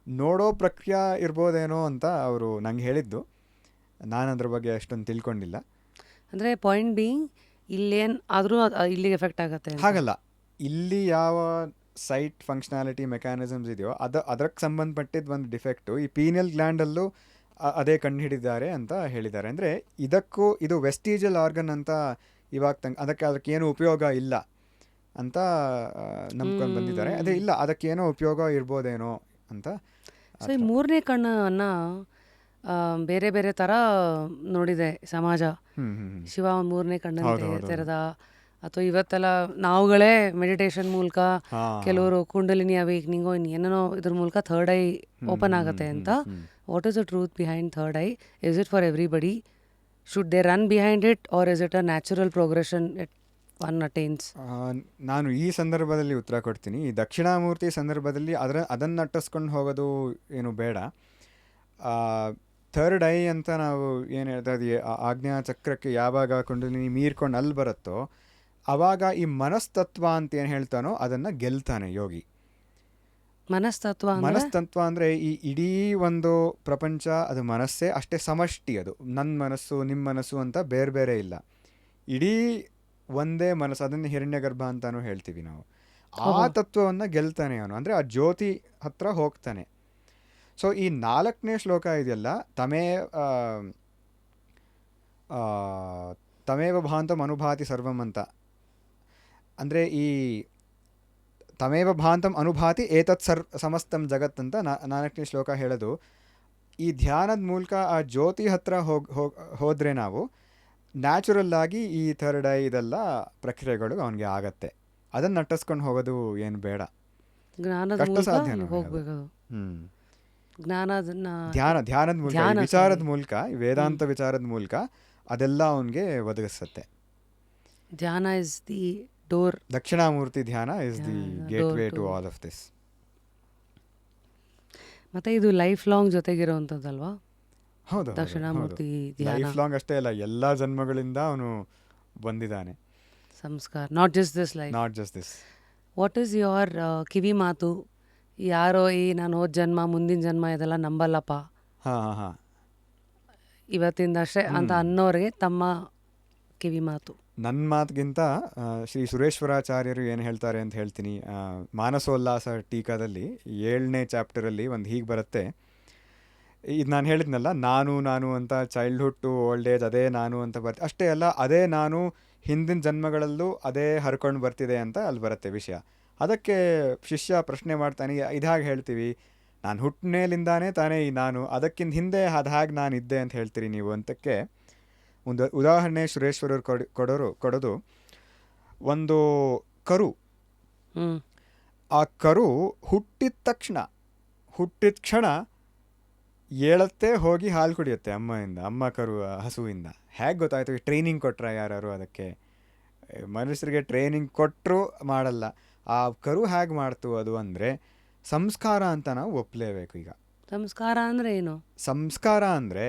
ನೋಡೋ ಪ್ರಕ್ರಿಯೆ ಇರ್ಬೋದೇನೋ ಅಂತ ಅವರು ನಂಗೆ ಹೇಳಿದ್ದು. ನಾನು ಅದ್ರ ಬಗ್ಗೆ ಅಷ್ಟೊಂದು ತಿಳ್ಕೊಂಡಿಲ್ಲ. ಅಂದರೆ ಪಾಯಿಂಟ್ ಬೀಯಿಂಗ್ ಇಲ್ಲೇನು ಆದರೂ ಇಲ್ಲಿಗೆ ಎಫೆಕ್ಟ್ ಆಗುತ್ತೆ ಹಾಗಲ್ಲ, ಇಲ್ಲಿ ಯಾವ ಸೈಟ್ ಫಂಕ್ಷನಾಲಿಟಿ ಮೆಕ್ಯಾನಿಸಮ್ಸ್ ಇದೆಯೋ ಅದಕ್ಕೆ ಸಂಬಂಧಪಟ್ಟಿದ್ದು ಒಂದು ಡಿಫೆಕ್ಟು ಈ ಪೀನಿಯಲ್ ಗ್ಲ್ಯಾಂಡಲ್ಲೂ ಅದೇ ಕಂಡು ಹಿಡಿದ್ದಾರೆ ಅಂತ ಹೇಳಿದ್ದಾರೆ. ಅಂದರೆ ಇದಕ್ಕೂ ಇದು ವೆಸ್ಟಿಜಲ್ ಆರ್ಗನ್ ಅಂತ ಇವಾಗ ಅದಕ್ಕೇನು ಉಪಯೋಗ ಇಲ್ಲ ಅಂತ ನಂಬ್ಕೊಂಡು ಬಂದಿದ್ದಾರೆ. ಅದೇ ಇಲ್ಲ, ಅದಕ್ಕೇನೋ ಉಪಯೋಗ ಇರ್ಬೋದೇನೋ ಅಂತ. ಸೊ ಈ ಮೂರನೇ ಕಣ್ಣನ್ನು ಬೇರೆ ಬೇರೆ ಥರ ನೋಡಿದೆ ಸಮಾಜ. ಹ್ಮ್ ಹ್ಮ್ ಹ್ಮ್. ಶಿವ ಮೂರನೇ ಕಣ್ಣನ್ನು ಹೌದು, ಹೌದು, ತೆರೆದ, ಅಥವಾ ಇವತ್ತೆಲ್ಲ ನಾವುಗಳೇ ಮೆಡಿಟೇಷನ್ ಮೂಲಕ ಹಾ ಕೆಲವರು ಕುಂಡಲಿನಿ ಅವೇಕ್ನಿಂಗೋ ಇನ್ನೇನೋ ಇದ್ರ ಮೂಲಕ ಥರ್ಡ್ ಐ ಓಪನ್ ಆಗುತ್ತೆ ಅಂತ. What is the truth behind third eye? Is it for everybody? Should they run behind it or is it a natural progression it one attains? ನಾನು ಈ ಸಂದರ್ಭದಲ್ಲಿ ಉತ್ತರ ಕೊಡ್ತೀನಿ. ಈ ದಕ್ಷಿಣಾಮೂರ್ತಿ ಸಂದರ್ಭದಲ್ಲಿ ಅದನ್ನು ಅಟ್ಟಿಸ್ಕೊಂಡು ಹೋಗೋದು ಏನು ಬೇಡ. ಥರ್ಡ್ ಐ ಅಂತ ನಾವು ಏನು ಹೇಳ್ತಾ ಇದ್ದೀವಿ, ಆಜ್ಞಾ ಚಕ್ರಕ್ಕೆ ಯಾವಾಗ ಕುಂಡಲಿನಿ ಮೀರ್ಕೊಂಡು ಅಲ್ಲಿ ಬರುತ್ತೋ ಆವಾಗ ಈ ಮನಸ್ತತ್ವ ಅಂತ ಏನು ಹೇಳ್ತಾನೋ ಅದನ್ನು ಗೆಲ್ತಾನೆ ಯೋಗಿ. ಮನಸ್ತತ್ವ ಅಂದರೆ ಈ ಇಡೀ ಒಂದು ಪ್ರಪಂಚ ಅದು ಮನಸ್ಸೇ, ಅಷ್ಟೇ ಸಮಷ್ಟಿ. ಅದು ನನ್ನ ಮನಸ್ಸು ನಿಮ್ಮ ಮನಸ್ಸು ಅಂತ ಬೇರೆ ಬೇರೆ ಇಲ್ಲ, ಇಡೀ ಒಂದೇ ಮನಸ್ಸು. ಅದನ್ನು ಹಿರಣ್ಯಗರ್ಭ ಅಂತಾನೂ ಹೇಳ್ತೀವಿ ನಾವು. ಆ ತತ್ವವನ್ನು ಗೆಲ್ತಾನೆ ಅವನು, ಅಂದರೆ ಆ ಜ್ಯೋತಿ ಹತ್ರ ಹೋಗ್ತಾನೆ. ಸೊ ಈ 4ನೇ ಶ್ಲೋಕ ಇದೆಯಲ್ಲ, ತಮೇವ ಭಾಂತಂ ಅನುಭಾತಿ ಸರ್ವಂ ಅಂತ, ಅಂದರೆ ಈ ತಮೇವ ಭಾಂತಂ ಅನುಭಾತಿ ಏತತ್ ಸಮಸ್ತಂ ಜಗತ್ ಅಂತ 4ನೇ ಶ್ಲೋಕ ಹೇಳೋದು. ಈ ಧ್ಯಾನದ ಮೂಲಕ ಆ ಜ್ಯೋತಿ ಹತ್ರ ಹೋದರೆ ನಾವು ನ್ಯಾಚುರಲ್ ಆಗಿ ಈ ಥರ್ಡ್ ಐ ಇದೆಲ್ಲ ಪ್ರಕ್ರಿಯೆಗಳು ಅವನಿಗೆ ಆಗತ್ತೆ. ಅದನ್ನು ನಟ್ಟಿಸ್ಕೊಂಡು ಹೋಗೋದು ಏನು ಬೇಡ, ಕಷ್ಟ ಸಾಧ್ಯನೂ. ಧ್ಯಾನದ ಮೂಲಕ, ವಿಚಾರದ ಮೂಲಕ, ವೇದಾಂತ ವಿಚಾರದ ಮೂಲಕ ಅದೆಲ್ಲ ಅವನಿಗೆ ಒದಗಿಸುತ್ತೆ. ಧ್ಯಾನ is the door. Dakshinamurthy dhyana is the gateway to all of this. ಮತ್ತೆ ಇದು ಲೈಫ್ ಲಾಂಗ್ ಜೊತೆಗಿರುವಂಥದ್ದಲ್ವಾ? ಹೌದು, ದಕ್ಷಿಣಾಮೂರ್ತಿ ಲೈಫ್ ಲಾಂಗ್ ಅಷ್ಟೇ ಅಲ್ಲ, ಎಲ್ಲ ಜನ್ಮಗಳಿಂದ ಅವನು ಬಂದಿದ್ದಾನೆ. Samskara, not just this. What is your ಕಿವಿ ಮಾತು? ಯಾರೋ ನಾನು ಹೋದ ಜನ್ಮ ಮುಂದಿನ ಜನ್ಮ ಇದೆಲ್ಲ ನಂಬಲ್ಲಪ್ಪ, ಇವತ್ತಿಂದ ಅಷ್ಟೇ ಅಂತ ಅನ್ನೋರಿಗೆ ತಮ್ಮ ಕಿವಿ ಮಾತು. ನನ್ನ ಮಾತಿಗಿಂತ ಶ್ರೀ ಸುರೇಶ್ವರಾಚಾರ್ಯರು ಏನು ಹೇಳ್ತಾರೆ ಅಂತ ಹೇಳ್ತೀನಿ. ಮಾನಸೋಲ್ಲಾಸ ಟೀಕಾದಲ್ಲಿ 7ನೇ ಚಾಪ್ಟರಲ್ಲಿ ಒಂದು ಹೀಗೆ ಬರುತ್ತೆ. ಇದು ನಾನು ಹೇಳಿದ್ನಲ್ಲ, ನಾನು ಅಂತ ಚೈಲ್ಡ್ಹುಡ್ ಟು ಓಲ್ಡ್ ಏಜ್ ಅದೇ ನಾನು ಅಂತ ಬರ್ತೀವಿ. ಅಷ್ಟೇ ಅಲ್ಲ, ಅದೇ ನಾನು ಹಿಂದಿನ ಜನ್ಮಗಳಲ್ಲೂ ಅದೇ ಹರ್ಕೊಂಡು ಬರ್ತಿದೆ ಅಂತ ಅಲ್ಲಿ ಬರುತ್ತೆ ವಿಷಯ. ಅದಕ್ಕೆ ಶಿಷ್ಯ ಪ್ರಶ್ನೆ ಮಾಡ್ತಾನೆ, ಇದಾಗಿ ಹೇಳ್ತೀವಿ, ನಾನು ಹುಟ್ಟಿನೇಲಿಂದಾನೇ ತಾನೇ ಈ ನಾನು, ಅದಕ್ಕಿಂತ ಹಿಂದೆ ಅದು ಹಾಗೆ ನಾನು ಇದ್ದೆ ಅಂತ ಹೇಳ್ತೀರಿ ನೀವು ಅಂತಕ್ಕೆ ಒಂದು ಉದಾಹರಣೆ ಸುರೇಶ್ವರರು ಕೊಡೋದು. ಒಂದು ಕರು, ಆ ಕರು ಹುಟ್ಟಿದ ಕ್ಷಣ ಏಳತ್ತೆ ಹೋಗಿ ಹಾಲು ಕುಡಿಯುತ್ತೆ ಅಮ್ಮ ಕರು ಹಸುವಿಂದ. ಹೇಗೆ ಗೊತ್ತಾಯ್ತು? ಟ್ರೈನಿಂಗ್ ಕೊಟ್ರ ಯಾರು ಅದಕ್ಕೆ? ಮನುಷ್ಯರಿಗೆ ಟ್ರೈನಿಂಗ್ ಕೊಟ್ಟರು ಮಾಡಲ್ಲ. ಆ ಕರು ಹೇಗೆ ಮಾಡ್ತು ಅದು ಅಂದರೆ ಸಂಸ್ಕಾರ ಅಂತ ನಾವು ಒಪ್ಪಲೇಬೇಕು. ಈಗ ಸಂಸ್ಕಾರ ಅಂದರೆ ಏನು? ಸಂಸ್ಕಾರ ಅಂದರೆ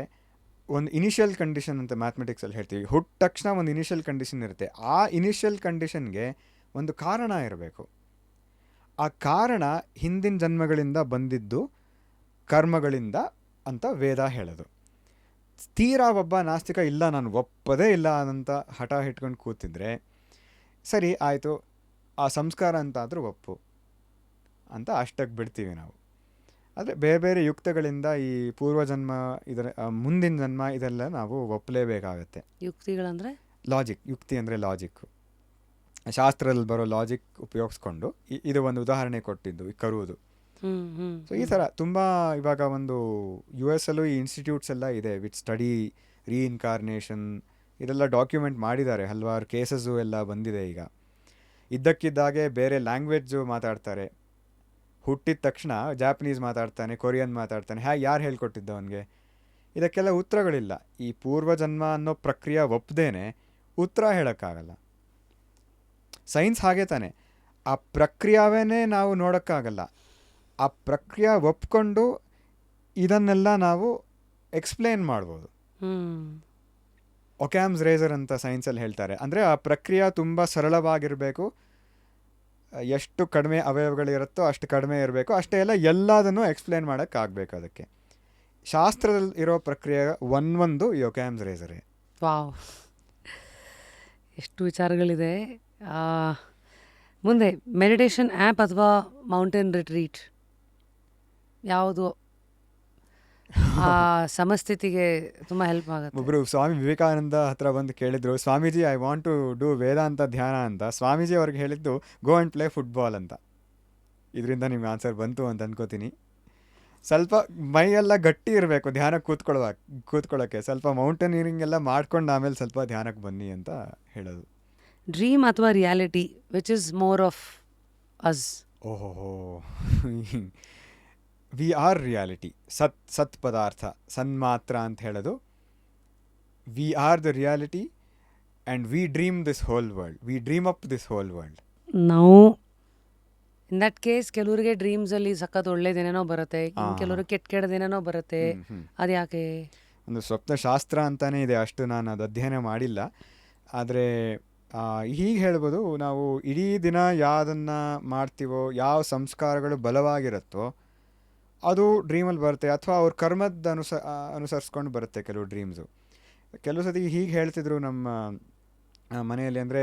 ಒಂದು ಇನಿಷಿಯಲ್ ಕಂಡೀಷನ್ ಅಂತ ಮ್ಯಾಥಮೆಟಿಕ್ಸಲ್ಲಿ ಹೇಳ್ತೀವಿ. ಹುಟ್ಟ ತಕ್ಷಣ ಒಂದು ಇನಿಷಿಯಲ್ ಕಂಡೀಷನ್ ಇರುತ್ತೆ. ಆ ಇನಿಷಿಯಲ್ ಕಂಡೀಷನ್ಗೆ ಒಂದು ಕಾರಣ ಇರಬೇಕು. ಆ ಕಾರಣ ಹಿಂದಿನ ಜನ್ಮಗಳಿಂದ ಬಂದಿದ್ದು ಕರ್ಮಗಳಿಂದ ಅಂತ ವೇದ ಹೇಳೋದು. ತೀರಾ ಒಬ್ಬ ನಾಸ್ತಿಕ ಇಲ್ಲ ನಾನು ಒಪ್ಪದೇ ಇಲ್ಲ ಅಂತ ಹಠ ಇಟ್ಕೊಂಡು ಕೂತಿದ್ರೆ ಸರಿ ಆಯಿತು, ಆ ಸಂಸ್ಕಾರ ಅಂತಾದರೂ ಒಪ್ಪು ಅಂತ ಅಷ್ಟಕ್ಕೆ ಬಿಡ್ತೀವಿ ನಾವು. ಆದರೆ ಬೇರೆ ಬೇರೆ ಯುಕ್ತಗಳಿಂದ ಈ ಪೂರ್ವಜನ್ಮ ಇದರ ಮುಂದಿನ ಜನ್ಮ ಇದೆಲ್ಲ ನಾವು ಒಪ್ಪಲೇಬೇಕಾಗತ್ತೆ. ಯುಕ್ತಿಗಳಂದರೆ ಲಾಜಿಕ್. ಯುಕ್ತಿ ಅಂದರೆ ಲಾಜಿಕ್ಕು, ಶಾಸ್ತ್ರದಲ್ಲಿ ಬರೋ ಲಾಜಿಕ್ ಉಪಯೋಗಿಸ್ಕೊಂಡು ಇದು ಒಂದು ಉದಾಹರಣೆ ಕೊಟ್ಟಿದ್ದು ಈ ಕರುವುದು. ಸೊ ಈ ಥರ ತುಂಬ ಇವಾಗ ಒಂದು US ಅಲ್ಲೂ ಈ ಇನ್ಸ್ಟಿಟ್ಯೂಟ್ಸ್ ಎಲ್ಲ ಇದೆ ವಿಚ್ ಸ್ಟಡಿ ರೀಇನ್ಕಾರ್ನೇಷನ್. ಇದೆಲ್ಲ ಡಾಕ್ಯುಮೆಂಟ್ ಮಾಡಿದ್ದಾರೆ, ಹಲವಾರು ಕೇಸಸ್ಸು ಎಲ್ಲ ಬಂದಿದೆ. ಈಗ ಇದ್ದಕ್ಕಿದ್ದಾಗೆ ಬೇರೆ ಲ್ಯಾಂಗ್ವೇಜು ಮಾತಾಡ್ತಾರೆ. ಹುಟ್ಟಿದ ತಕ್ಷಣ ಜಾಪನೀಸ್ ಮಾತಾಡ್ತಾನೆ, ಕೊರಿಯನ್ ಮಾತಾಡ್ತಾನೆ. ಯಾರು ಹೇಳ್ಕೊಟ್ಟಿದ್ದ ಅವನಿಗೆ? ಇದಕ್ಕೆಲ್ಲ ಉತ್ತರಗಳಿಲ್ಲ. ಈ ಪೂರ್ವಜನ್ಮ ಅನ್ನೋ ಪ್ರಕ್ರಿಯೆ ಒಪ್ಪದೇನೆ ಉತ್ತರ ಹೇಳೋಕ್ಕಾಗಲ್ಲ. ಸೈನ್ಸ್ ಹಾಗೆ ತಾನೆ, ಆ ಪ್ರಕ್ರಿಯೆನೇ ನಾವು ನೋಡೋಕ್ಕಾಗಲ್ಲ. ಆ ಪ್ರಕ್ರಿಯೆ ಒಪ್ಕೊಂಡು ಇದನ್ನೆಲ್ಲ ನಾವು ಎಕ್ಸ್ಪ್ಲೇನ್ ಮಾಡ್ಬೋದು. ಒಕ್ಯಾಮ್ಸ್ ರೇಸರ್ ಅಂತ ಸೈನ್ಸಲ್ಲಿ ಹೇಳ್ತಾರೆ. ಅಂದರೆ ಆ ಪ್ರಕ್ರಿಯೆ ತುಂಬ ಸರಳವಾಗಿರಬೇಕು, ಎಷ್ಟು ಕಡಿಮೆ ಅವಯವಗಳಿರುತ್ತೋ ಅಷ್ಟು ಕಡಿಮೆ ಇರಬೇಕು, ಅಷ್ಟೇ ಎಲ್ಲ ಎಲ್ಲದನ್ನು ಎಕ್ಸ್ಪ್ಲೇನ್ ಮಾಡೋಕ್ಕಾಗಬೇಕು. ಅದಕ್ಕೆ ಶಾಸ್ತ್ರದಲ್ಲಿ ಇರೋ ಪ್ರಕ್ರಿಯೆ ಒಂದು ಈ ಒಕ್ಯಾಮ್ಸ್ ರೇಸರೇ. ವಾವ್, ಎಷ್ಟು ವಿಚಾರಗಳಿದೆ. ಮುಂದೆ ಮೆಡಿಟೇಷನ್ ಆ್ಯಪ್ ಅಥವಾ ಮೌಂಟೇನ್ ರಿಟ್ರೀಟ್ ಯಾವುದು ಆ ಸಮಸ್ಥಿತಿಗೆ ತುಂಬ ಹೆಲ್ಪ್ ಆಗುತ್ತೆ? ಒಬ್ಬರು ಸ್ವಾಮಿ ವಿವೇಕಾನಂದ ಹತ್ರ ಬಂದು ಕೇಳಿದ್ರು, Swamiji I want to do Vedanta dhyana ಅಂತ. ಸ್ವಾಮೀಜಿ ಅವ್ರಿಗೆ ಹೇಳಿದ್ದು ಗೋ ಆ್ಯಂಡ್ ಪ್ಲೇ ಫುಟ್ಬಾಲ್ ಅಂತ. ಇದರಿಂದ ನಿಮ್ಗೆ ಆನ್ಸರ್ ಬಂತು ಅಂತ ಅನ್ಕೋತೀನಿ. ಸ್ವಲ್ಪ ಮೈಯೆಲ್ಲ ಗಟ್ಟಿ ಇರಬೇಕು ಧ್ಯಾನಕ್ಕೆ ಕೂತ್ಕೊಳ್ಳೋಕ್ಕೆ. ಸ್ವಲ್ಪ ಮೌಂಟೇನಿಯರಿಂಗ್ ಎಲ್ಲ ಮಾಡ್ಕೊಂಡು ಆಮೇಲೆ ಸ್ವಲ್ಪ ಧ್ಯಾನಕ್ಕೆ ಬನ್ನಿ ಅಂತ ಹೇಳೋದು. ಡ್ರೀಮ್ ಅಥವಾ reality which is more of us? ಓಹೋ ವಿ ಆರ್ ರಿಯಾಲಿಟಿ. ಸತ್ ಪದಾರ್ಥ, ಸನ್ಮಾತ್ರ ಅಂತ ಹೇಳೋದು. We are the reality and we dream this whole world, we dream up this whole world. ನಾವು ಇನ್ ದಟ್ ಕೇಸ್ ಕೆಲವರಿಗೆ ಡ್ರೀಮ್ಸಲ್ಲಿ ಸಖತ್ ಒಳ್ಳೇದೇನೇನೋ ಬರುತ್ತೆ, ಇನ್ನು ಕೆಲವರು ಕೆಟ್ಟದೇನೇನೋ ಬರುತ್ತೆ. ಅದು ಯಾಕೆ? ಒಂದು ಸ್ವಪ್ನಶಾಸ್ತ್ರ ಅಂತಾನೆ ಇದೆ, ಅಷ್ಟು ನಾನು ಅದು ಅಧ್ಯಯನ ಮಾಡಿಲ್ಲ. ಆದರೆ ಹೀಗೆ ಹೇಳ್ಬೋದು, ನಾವು ಇಡೀ ದಿನ ಯಾವುದನ್ನು ಮಾಡ್ತೀವೋ, ಯಾವ ಸಂಸ್ಕಾರಗಳು ಬಲವಾಗಿರುತ್ತೋ ಅದು ಡ್ರೀಮಲ್ಲಿ ಬರುತ್ತೆ, ಅಥವಾ ಅವ್ರ ಕರ್ಮದ ಅನುಸರಿಸ್ಕೊಂಡು ಬರುತ್ತೆ ಕೆಲವು ಡ್ರೀಮ್ಸು. ಕೆಲವು ಸತಿ ಹೀಗೆ ಹೇಳ್ತಿದ್ರು ನಮ್ಮ ಮನೆಯಲ್ಲಿ, ಅಂದರೆ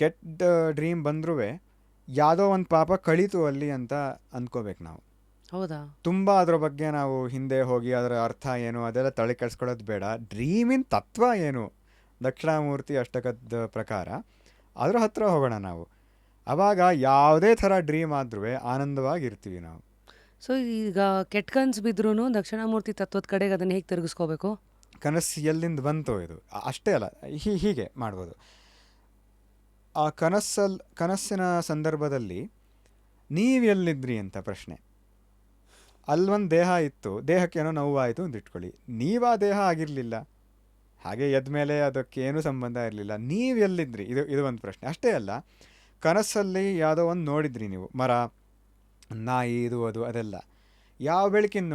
ಕೆಟ್ಟ ಡ್ರೀಮ್ ಬಂದರೂ ಯಾವುದೋ ಒಂದು ಪಾಪ ಕಳೀತು ಅಲ್ಲಿ ಅಂತ ಅಂದ್ಕೋಬೇಕು ನಾವು. ಹೌದಾ? ತುಂಬ ಅದರ ಬಗ್ಗೆ ನಾವು ಹಿಂದೆ ಹೋಗಿ ಅದರ ಅರ್ಥ ಏನು ಅದೆಲ್ಲ ತಲೆ ಕೆಡಿಸ್ಕೊಳ್ಳೋದು ಬೇಡ. ಡ್ರೀಮಿನ ತತ್ವ ಏನು, ದಕ್ಷಿಣಾಮೂರ್ತಿ ಅಷ್ಟಕದ ಪ್ರಕಾರ ಅದರ ಹತ್ರ ಹೋಗೋಣ ನಾವು. ಆವಾಗ ಯಾವುದೇ ಥರ ಡ್ರೀಮ್ ಆದ್ರೂ ಆನಂದವಾಗಿರ್ತೀವಿ ನಾವು. ಸೊ ಈಗ ಕೆಟ್ಟ ಕನಸು ಬಿದ್ರೂ ದಕ್ಷಿಣಾಮೂರ್ತಿ ತತ್ವದ ಕಡೆಗೆ ಅದನ್ನು ಹೇಗೆ ತಿರುಗಿಸ್ಕೋಬೇಕು? ಕನಸು ಎಲ್ಲಿಂದ ಬಂತು ಇದು ಅಷ್ಟೇ ಅಲ್ಲ, ಹೀಗೆ ಮಾಡ್ಬೋದು. ಆ ಕನಸಿನ ಸಂದರ್ಭದಲ್ಲಿ ನೀವು ಎಲ್ಲಿದ್ರಿ ಅಂತ ಪ್ರಶ್ನೆ. ಅಲ್ಲೊಂದು ದೇಹ ಇತ್ತು, ದೇಹಕ್ಕೆ ಏನೋ ನೋವಾಯಿತು ಅಂತ ಇಟ್ಕೊಳ್ಳಿ, ನೀವಾ ದೇಹ ಆಗಿರಲಿಲ್ಲ, ಹಾಗೆ ಎದ್ಮೇಲೆ ಅದಕ್ಕೆ ಏನೂ ಸಂಬಂಧ ಇರಲಿಲ್ಲ, ನೀವು ಎಲ್ಲಿದ್ರಿ, ಇದು ಒಂದು ಪ್ರಶ್ನೆ. ಅಷ್ಟೇ ಅಲ್ಲ, ಕನಸಲ್ಲಿ ಯಾವುದೋ ಒಂದು ನೋಡಿದ್ರಿ ನೀವು, ಮರ, ನಾಯಿ, ಇದು ಅದು ಅದೆಲ್ಲ, ಯಾವ ಬೆಳಕಿಂದ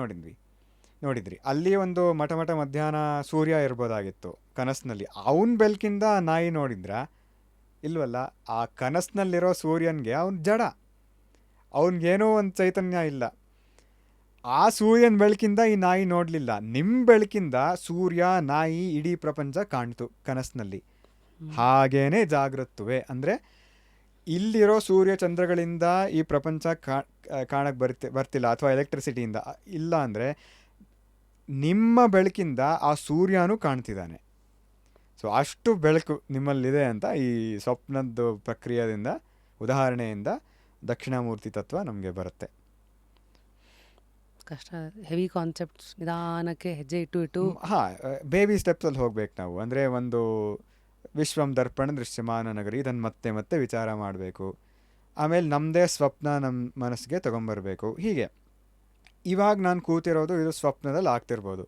ನೋಡಿದ್ರಿ ಅಲ್ಲಿ ಒಂದು ಮಠ ಮಧ್ಯಾಹ್ನ ಸೂರ್ಯ ಇರ್ಬೋದಾಗಿತ್ತು ಕನಸಿನಲ್ಲಿ, ಅವನ ಬೆಳಕಿಂದ ನಾಯಿ ನೋಡಿದ್ರ ಇಲ್ವಲ್ಲ. ಆ ಕನಸಿನಲ್ಲಿರೋ ಸೂರ್ಯನಿಗೆ ಅವನು ಜಡ, ಅವನಿಗೇನೋ ಒಂದು ಚೈತನ್ಯ ಇಲ್ಲ. ಆ ಸೂರ್ಯನ ಬೆಳಕಿಂದ ಈ ನಾಯಿ ನೋಡಲಿಲ್ಲ, ನಿಮ್ಮ ಬೆಳಕಿಂದ ಸೂರ್ಯ, ನಾಯಿ, ಇಡೀ ಪ್ರಪಂಚ ಕಾಣ್ತು ಕನಸಿನಲ್ಲಿ. ಹಾಗೇನೆ ಜಾಗೃತವೇ, ಅಂದರೆ ಇಲ್ಲಿರೋ ಸೂರ್ಯ ಚಂದ್ರಗಳಿಂದ ಈ ಪ್ರಪಂಚ ಕಾಣಕ್ಕೆ ಬರ್ತಿಲ್ಲ, ಅಥವಾ ಎಲೆಕ್ಟ್ರಿಸಿಟಿಯಿಂದ ಇಲ್ಲ, ಅಂದರೆ ನಿಮ್ಮ ಬೆಳಕಿಂದ ಆ ಸೂರ್ಯನೂ ಕಾಣ್ತಿದ್ದಾನೆ. ಸೊ ಅಷ್ಟು ಬೆಳಕು ನಿಮ್ಮಲ್ಲಿದೆ ಅಂತ ಈ ಸ್ವಪ್ನದ ಪ್ರಕ್ರಿಯೆಯಿಂದ, ಉದಾಹರಣೆಯಿಂದ ದಕ್ಷಿಣಾಮೂರ್ತಿ ತತ್ವ ನಮಗೆ ಬರುತ್ತೆ. ಕಷ್ಟ, ಹೆವಿ ಕಾನ್ಸೆಪ್ಟ್ಸ್, ನಿಧಾನಕ್ಕೆ ಹೆಜ್ಜೆ ಇಟ್ಟು ಬೇಬಿ ಸ್ಟೆಪ್ಸಲ್ಲಿ ಹೋಗ್ಬೇಕು ನಾವು. ಅಂದರೆ ಒಂದು ವಿಶ್ವಂ ದರ್ಪಣ ದೃಶ್ಯಮಾನ ನಗರಿ, ಇದನ್ನು ಮತ್ತೆ ವಿಚಾರ ಮಾಡಬೇಕು. ಆಮೇಲೆ ನಮ್ಮದೇ ಸ್ವಪ್ನ ನಮ್ಮ ಮನಸ್ಸಿಗೆ ತೊಗೊಂಬರ್ಬೇಕು. ಹೀಗೆ ಇವಾಗ ನಾನು ಕೂತಿರೋದು ಇದು ಸ್ವಪ್ನದಲ್ಲಿ ಆಗ್ತಿರ್ಬೋದು,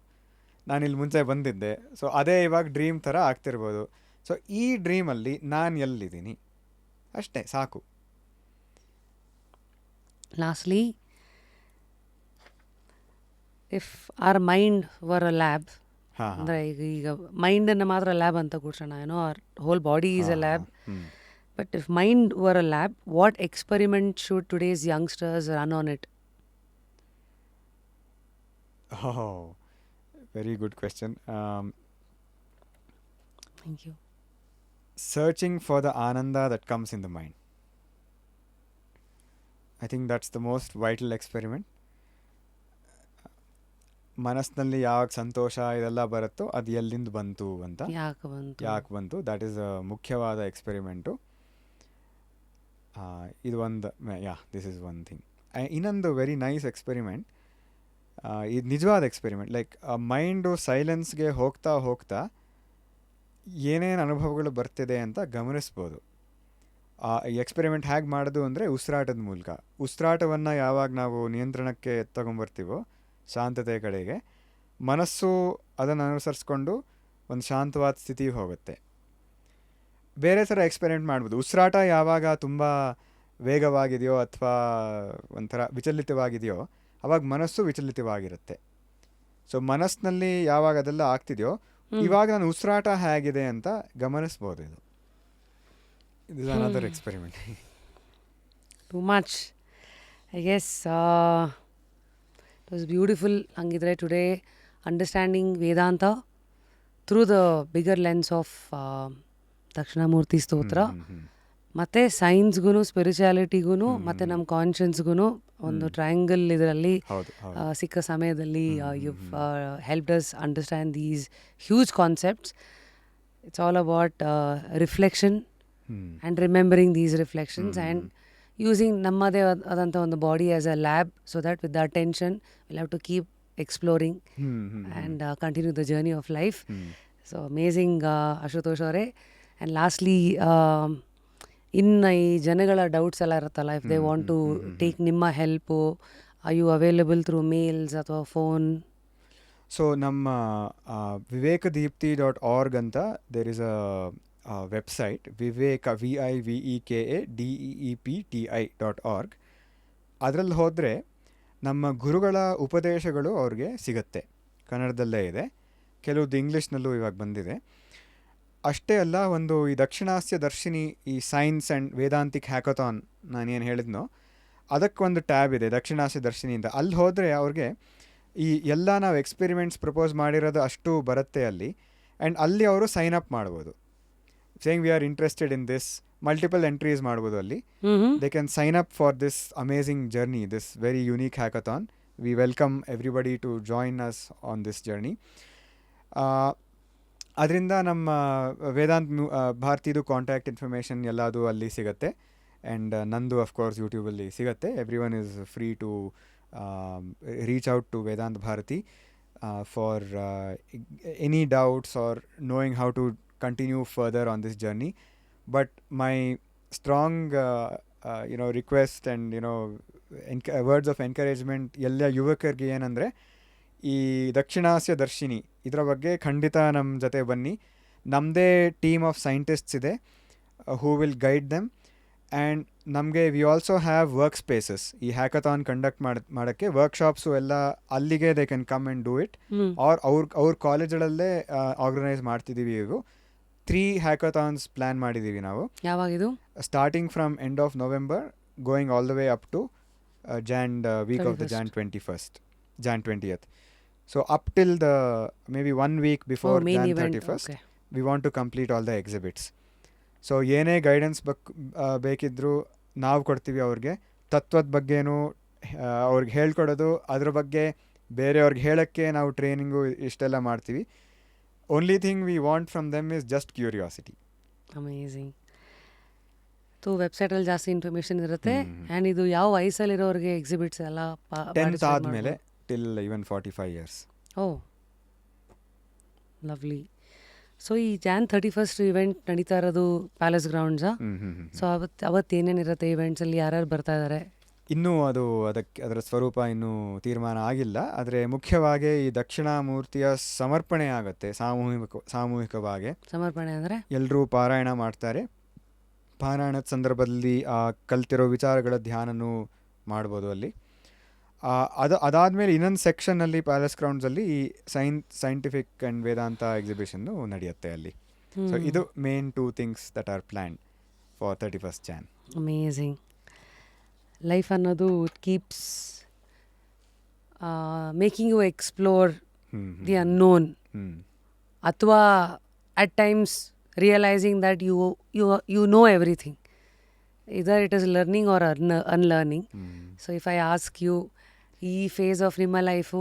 ನಾನು ಇಲ್ಲಿ ಮುಂಚೆ ಬಂದಿದ್ದೆ, ಸೊ ಅದೇ ಇವಾಗ ಡ್ರೀಮ್ ಥರ ಆಗ್ತಿರ್ಬೋದು. ಸೊ ಈ ಡ್ರೀಮಲ್ಲಿ ನಾನು ಎಲ್ಲಿದ್ದೀನಿ ಅಷ್ಟೇ ಸಾಕು. Lastly, if our mind were a lab, ಅಂದರೆ ಈಗ ಮೈಂಡನ್ನು ಮಾತ್ರ ಲ್ಯಾಬ್ ಅಂತ ಕೂರ್ಸೋಣ, ಏನೋ our whole body is a lab. But if mind were a lab, what experiment should today's youngsters run on it? Very good question. Thank you. Searching for the ananda that comes in the mind. I think that's the most vital experiment. ಮನಸ್ಸಿನಲ್ಲಿ ಯಾವಾಗ ಸಂತೋಷ ಇದೆಲ್ಲ ಬರುತ್ತೋ ಅದು ಎಲ್ಲಿಂದ ಬಂತು ಅಂತ, ಯಾಕೆ ಬಂತು, ದ್ಯಾಟ್ ಈಸ್ ಅ ಮುಖ್ಯವಾದ ಎಕ್ಸ್ಪೆರಿಮೆಂಟು. ಇದು ಒಂದು, ದಿಸ್ ಈಸ್ ಒನ್ ಥಿಂಗ್. ಇನ್ನೊಂದು ವೆರಿ ನೈಸ್ ಎಕ್ಸ್ಪೆರಿಮೆಂಟ್, ಇದು ನಿಜವಾದ ಎಕ್ಸ್ಪೆರಿಮೆಂಟ್. ಲೈಕ್ ಮೈಂಡು ಸೈಲೆನ್ಸ್ಗೆ ಹೋಗ್ತಾ ಏನೇನು ಅನುಭವಗಳು ಬರ್ತಿದೆ ಅಂತ ಗಮನಿಸ್ಬೋದು. ಈ ಎಕ್ಸ್ಪೆರಿಮೆಂಟ್ ಹೇಗೆ ಮಾಡೋದು ಅಂದರೆ ಉಸಿರಾಟದ ಮೂಲಕ. ಉಸಿರಾಟವನ್ನು ಯಾವಾಗ ನಾವು ನಿಯಂತ್ರಣಕ್ಕೆ ತಗೊಂಬರ್ತೀವೋ ಶಾಂತತೆ ಕಡೆಗೆ, ಮನಸ್ಸು ಅದನ್ನು ಅನುಸರಿಸ್ಕೊಂಡು ಒಂದು ಶಾಂತವಾದ ಸ್ಥಿತಿಗೆ ಹೋಗುತ್ತೆ. ಬೇರೆ ಥರ ಎಕ್ಸ್ಪೆರಿಮೆಂಟ್ ಮಾಡ್ಬೋದು. ಉಸಿರಾಟ ಯಾವಾಗ ತುಂಬ ವೇಗವಾಗಿದೆಯೋ ಅಥವಾ ಒಂಥರ ವಿಚಲಿತವಾಗಿದೆಯೋ ಅವಾಗ ಮನಸ್ಸು ವಿಚಲಿತವಾಗಿರುತ್ತೆ. ಸೊ ಮನಸ್ಸಿನಲ್ಲಿ ಯಾವಾಗ ಅದೆಲ್ಲ ಆಗ್ತಿದೆಯೋ ಇವಾಗ ನಾನು ಉಸಿರಾಟ ಹೇಗಿದೆ ಅಂತ ಗಮನಿಸ್ಬೋದು. ಇದು is another experiment. Too much, I guess it was beautiful. ಹಂಗಿದ್ರೆ today understanding Vedanta through the bigger lens of Dakshinamurthy stotra, ಮತ್ತು ಸೈನ್ಸ್ಗೂ ಸ್ಪಿರಿಚುಯಾಲಿಟಿಗೂ ಮತ್ತು ನಮ್ಮ ಕಾನ್ಷಿಯನ್ಸ್ಗೂ ಒಂದು ಟ್ರಯಾಂಗಲ್ ಇದರಲ್ಲಿ ಸಿಕ್ಕ ಸಮಯದಲ್ಲಿ you helped us understand these huge concepts. It's all about reflection and remembering these reflections. And using ನಮ್ಮದೇ ಆದಂಥ ಒಂದು body as a lab so that with the attention will have to keep exploring and continue the journey of life. So amazing Ashutosh ಅವರೇ. And lastly ಇನ್ನು ಈ ಜನಗಳ doubts ಎಲ್ಲ ಇರುತ್ತಲ್ಲ, if they want to take ನಿಮ್ಮ help, are you available through mails ಅಥವಾ phone? So ನಮ್ಮ vivekadipti.org ಅಂತ there is a website, Viveka VIVEKADEEPTI.org. ಅದರಲ್ಲಿ ಹೋದರೆ ನಮ್ಮ ಗುರುಗಳ ಉಪದೇಶಗಳು ಅವ್ರಿಗೆ ಸಿಗುತ್ತೆ, ಕನ್ನಡದಲ್ಲೇ ಇದೆ, ಕೆಲವ್ದು ಇಂಗ್ಲೀಷ್ನಲ್ಲೂ ಇವಾಗ ಬಂದಿದೆ. ಅಷ್ಟೇ ಅಲ್ಲ, ಒಂದು ಈ ದಕ್ಷಿಣಾಸ್ಯ ದರ್ಶಿನಿ, ಈ ಸೈನ್ಸ್ ಆ್ಯಂಡ್ ವೇದಾಂತಿಕ್ ಹ್ಯಾಕಥಾನ್ ನಾನೇನು ಹೇಳಿದ್ನೋ ಅದಕ್ಕೊಂದು ಟ್ಯಾಬ್ ಇದೆ ದಕ್ಷಿಣಾಸ್ಯ ದರ್ಶಿನಿಯಿಂದ. ಅಲ್ಲಿ ಹೋದರೆ ಅವ್ರಿಗೆ ಈ ಎಲ್ಲ ನಾವು ಎಕ್ಸ್ಪೆರಿಮೆಂಟ್ಸ್ ಪ್ರಪೋಸ್ ಮಾಡಿರೋದು ಅಷ್ಟು ಬರುತ್ತೆ ಅಲ್ಲಿ. ಆ್ಯಂಡ್ ಅಲ್ಲಿ ಅವರು ಸೈನ್ ಅಪ್ ಮಾಡ್ಬೋದು, saying we are interested in this, multiple entries ಮಾಡ್ಬೋದು ಅಲ್ಲಿ. They can sign up for this amazing journey, this very unique hackathon. We welcome everybody to join us on this journey. ಅದರಿಂದ ನಮ್ಮ Vedant ಭಾರತಿದು contact information ಎಲ್ಲದು ಅಲ್ಲಿ ಸಿಗುತ್ತೆ. And ನಂದು of course ಯೂಟ್ಯೂಬಲ್ಲಿ ಸಿಗುತ್ತೆ. Every one is free to reach out to Vedant Bharati for any doubts or knowing how to continue further on this journey. But my strong request and words of encouragement ಎಲ್ಲ ಯುವಕರಿಗೆ ಏನಂದರೆ, ಈ ದಕ್ಷಿಣಾಸ್ಯ ದರ್ಶಿನಿ ಇದರ ಬಗ್ಗೆ ಖಂಡಿತ ನಮ್ಮ ಜೊತೆ ಬನ್ನಿ. ನಮ್ಮದೇ ಟೀಮ್ ಆಫ್ ಸೈಂಟಿಸ್ಟ್ಸ್ ಇದೆ who will guide them. And ನಮಗೆ we also have work spaces. ಈ ಹ್ಯಾಕಥಾನ್ ಕಂಡಕ್ಟ್ ಮಾಡೋಕ್ಕೆ ವರ್ಕ್ಶಾಪ್ಸು ಎಲ್ಲ ಅಲ್ಲಿಗೆ they can come and do it. Or ಅವ್ರ ಕಾಲೇಜ್ಗಳಲ್ಲೇ ಆರ್ಗನೈಸ್ ಮಾಡ್ತಿದ್ದೀವಿ. ಇವು 3 ಹ್ಯಾಕಥಾನ್ಸ್ ಪ್ಲ್ಯಾನ್ ಮಾಡಿದ್ದೀವಿ ನಾವು. ಯಾವಾಗಿದು? Starting from end of November going all the way up to week of the Jan 20th. So up till the maybe 1 week before Jan 31st, we want to complete all the exhibits. So ಏನೇ guidance ಬೇಕಿದ್ದರೂ ನಾವು ಕೊಡ್ತೀವಿ ಅವ್ರಿಗೆ. ತತ್ವದ ಬಗ್ಗೆನೂ ಅವ್ರಿಗೆ ಹೇಳ್ಕೊಡೋದು, ಅದ್ರ ಬಗ್ಗೆ ಬೇರೆಯವ್ರಿಗೆ ಹೇಳೋಕ್ಕೆ ನಾವು ಟ್ರೈನಿಂಗು ಇಷ್ಟೆಲ್ಲ ಮಾಡ್ತೀವಿ. Only thing we want from them is just curiosity. Amazing. So ವೆಬ್ಸೈಟಲ್ಲಿ ಜಾಸ್ತಿ ಇನ್ಫಾರ್ಮೇಷನ್ ಇರುತ್ತೆ. ಆ್ಯಂಡ್ ಇದು ಯಾವ ವಯಸ್ಸಲ್ಲಿರೋರಿಗೆ ಎಕ್ಸಿಬಿಟ್ಸ್ ಎಲ್ಲ 10th ಆದಮೇಲೆ ಟಿಲ್ ಇವನ್ 45 years. ಓ ಲವ್ಲಿ. ಸೊ ಈ Jan 31st ಇವೆಂಟ್ ನಡೀತಾ ಇರೋದು ಪ್ಯಾಲೇಸ್ ಗ್ರೌಂಡ್ಸಾ? ಸೊ ಅವತ್ತು ಏನೇನಿರುತ್ತೆ ಇವೆಂಟ್ಸಲ್ಲಿ, ಯಾರ್ಯಾರು ಬರ್ತಾ ಇದ್ದಾರೆ? ಇನ್ನೂ ಅದರ ಸ್ವರೂಪ ಇನ್ನೂ ತೀರ್ಮಾನ ಆಗಿಲ್ಲ. ಆದರೆ ಮುಖ್ಯವಾಗಿ ಈ ದಕ್ಷಿಣಾಮೂರ್ತಿಯ ಸಮರ್ಪಣೆ ಆಗುತ್ತೆ ಸಾಮೂಹಿಕವಾಗಿ. ಸಮರ್ಪಣೆ ಅಂದರೆ ಎಲ್ಲರೂ ಪಾರಾಯಣ ಮಾಡ್ತಾರೆ. ಪಾರಾಯಣದ ಸಂದರ್ಭದಲ್ಲಿ ಕಲ್ತಿರೋ ವಿಚಾರಗಳ ಧ್ಯಾನನೂ ಮಾಡ್ಬೋದು ಅಲ್ಲಿ. ಅದಾದಮೇಲೆ ಇನ್ನೊಂದು ಸೆಕ್ಷನ್ನಲ್ಲಿ ಪ್ಯಾಲೇಸ್ ಗ್ರೌಂಡ್ಸಲ್ಲಿ ಈ ಸೈಂಟಿಫಿಕ್ ಆ್ಯಂಡ್ ವೇದಾಂತ ಎಕ್ಸಿಬಿಷನ್ನು ನಡೆಯುತ್ತೆ ಅಲ್ಲಿ. ಸೊ ಇದು main 2 things that are planned for 31st Jan. Amazing. Life ಅನ್ನೋದು keeps making you explore the unknown, ಅಥವಾ at times realising that you know everything. Either it is learning or unlearning. So if I ask you, ಈ phase of ನಿಮ್ಮ life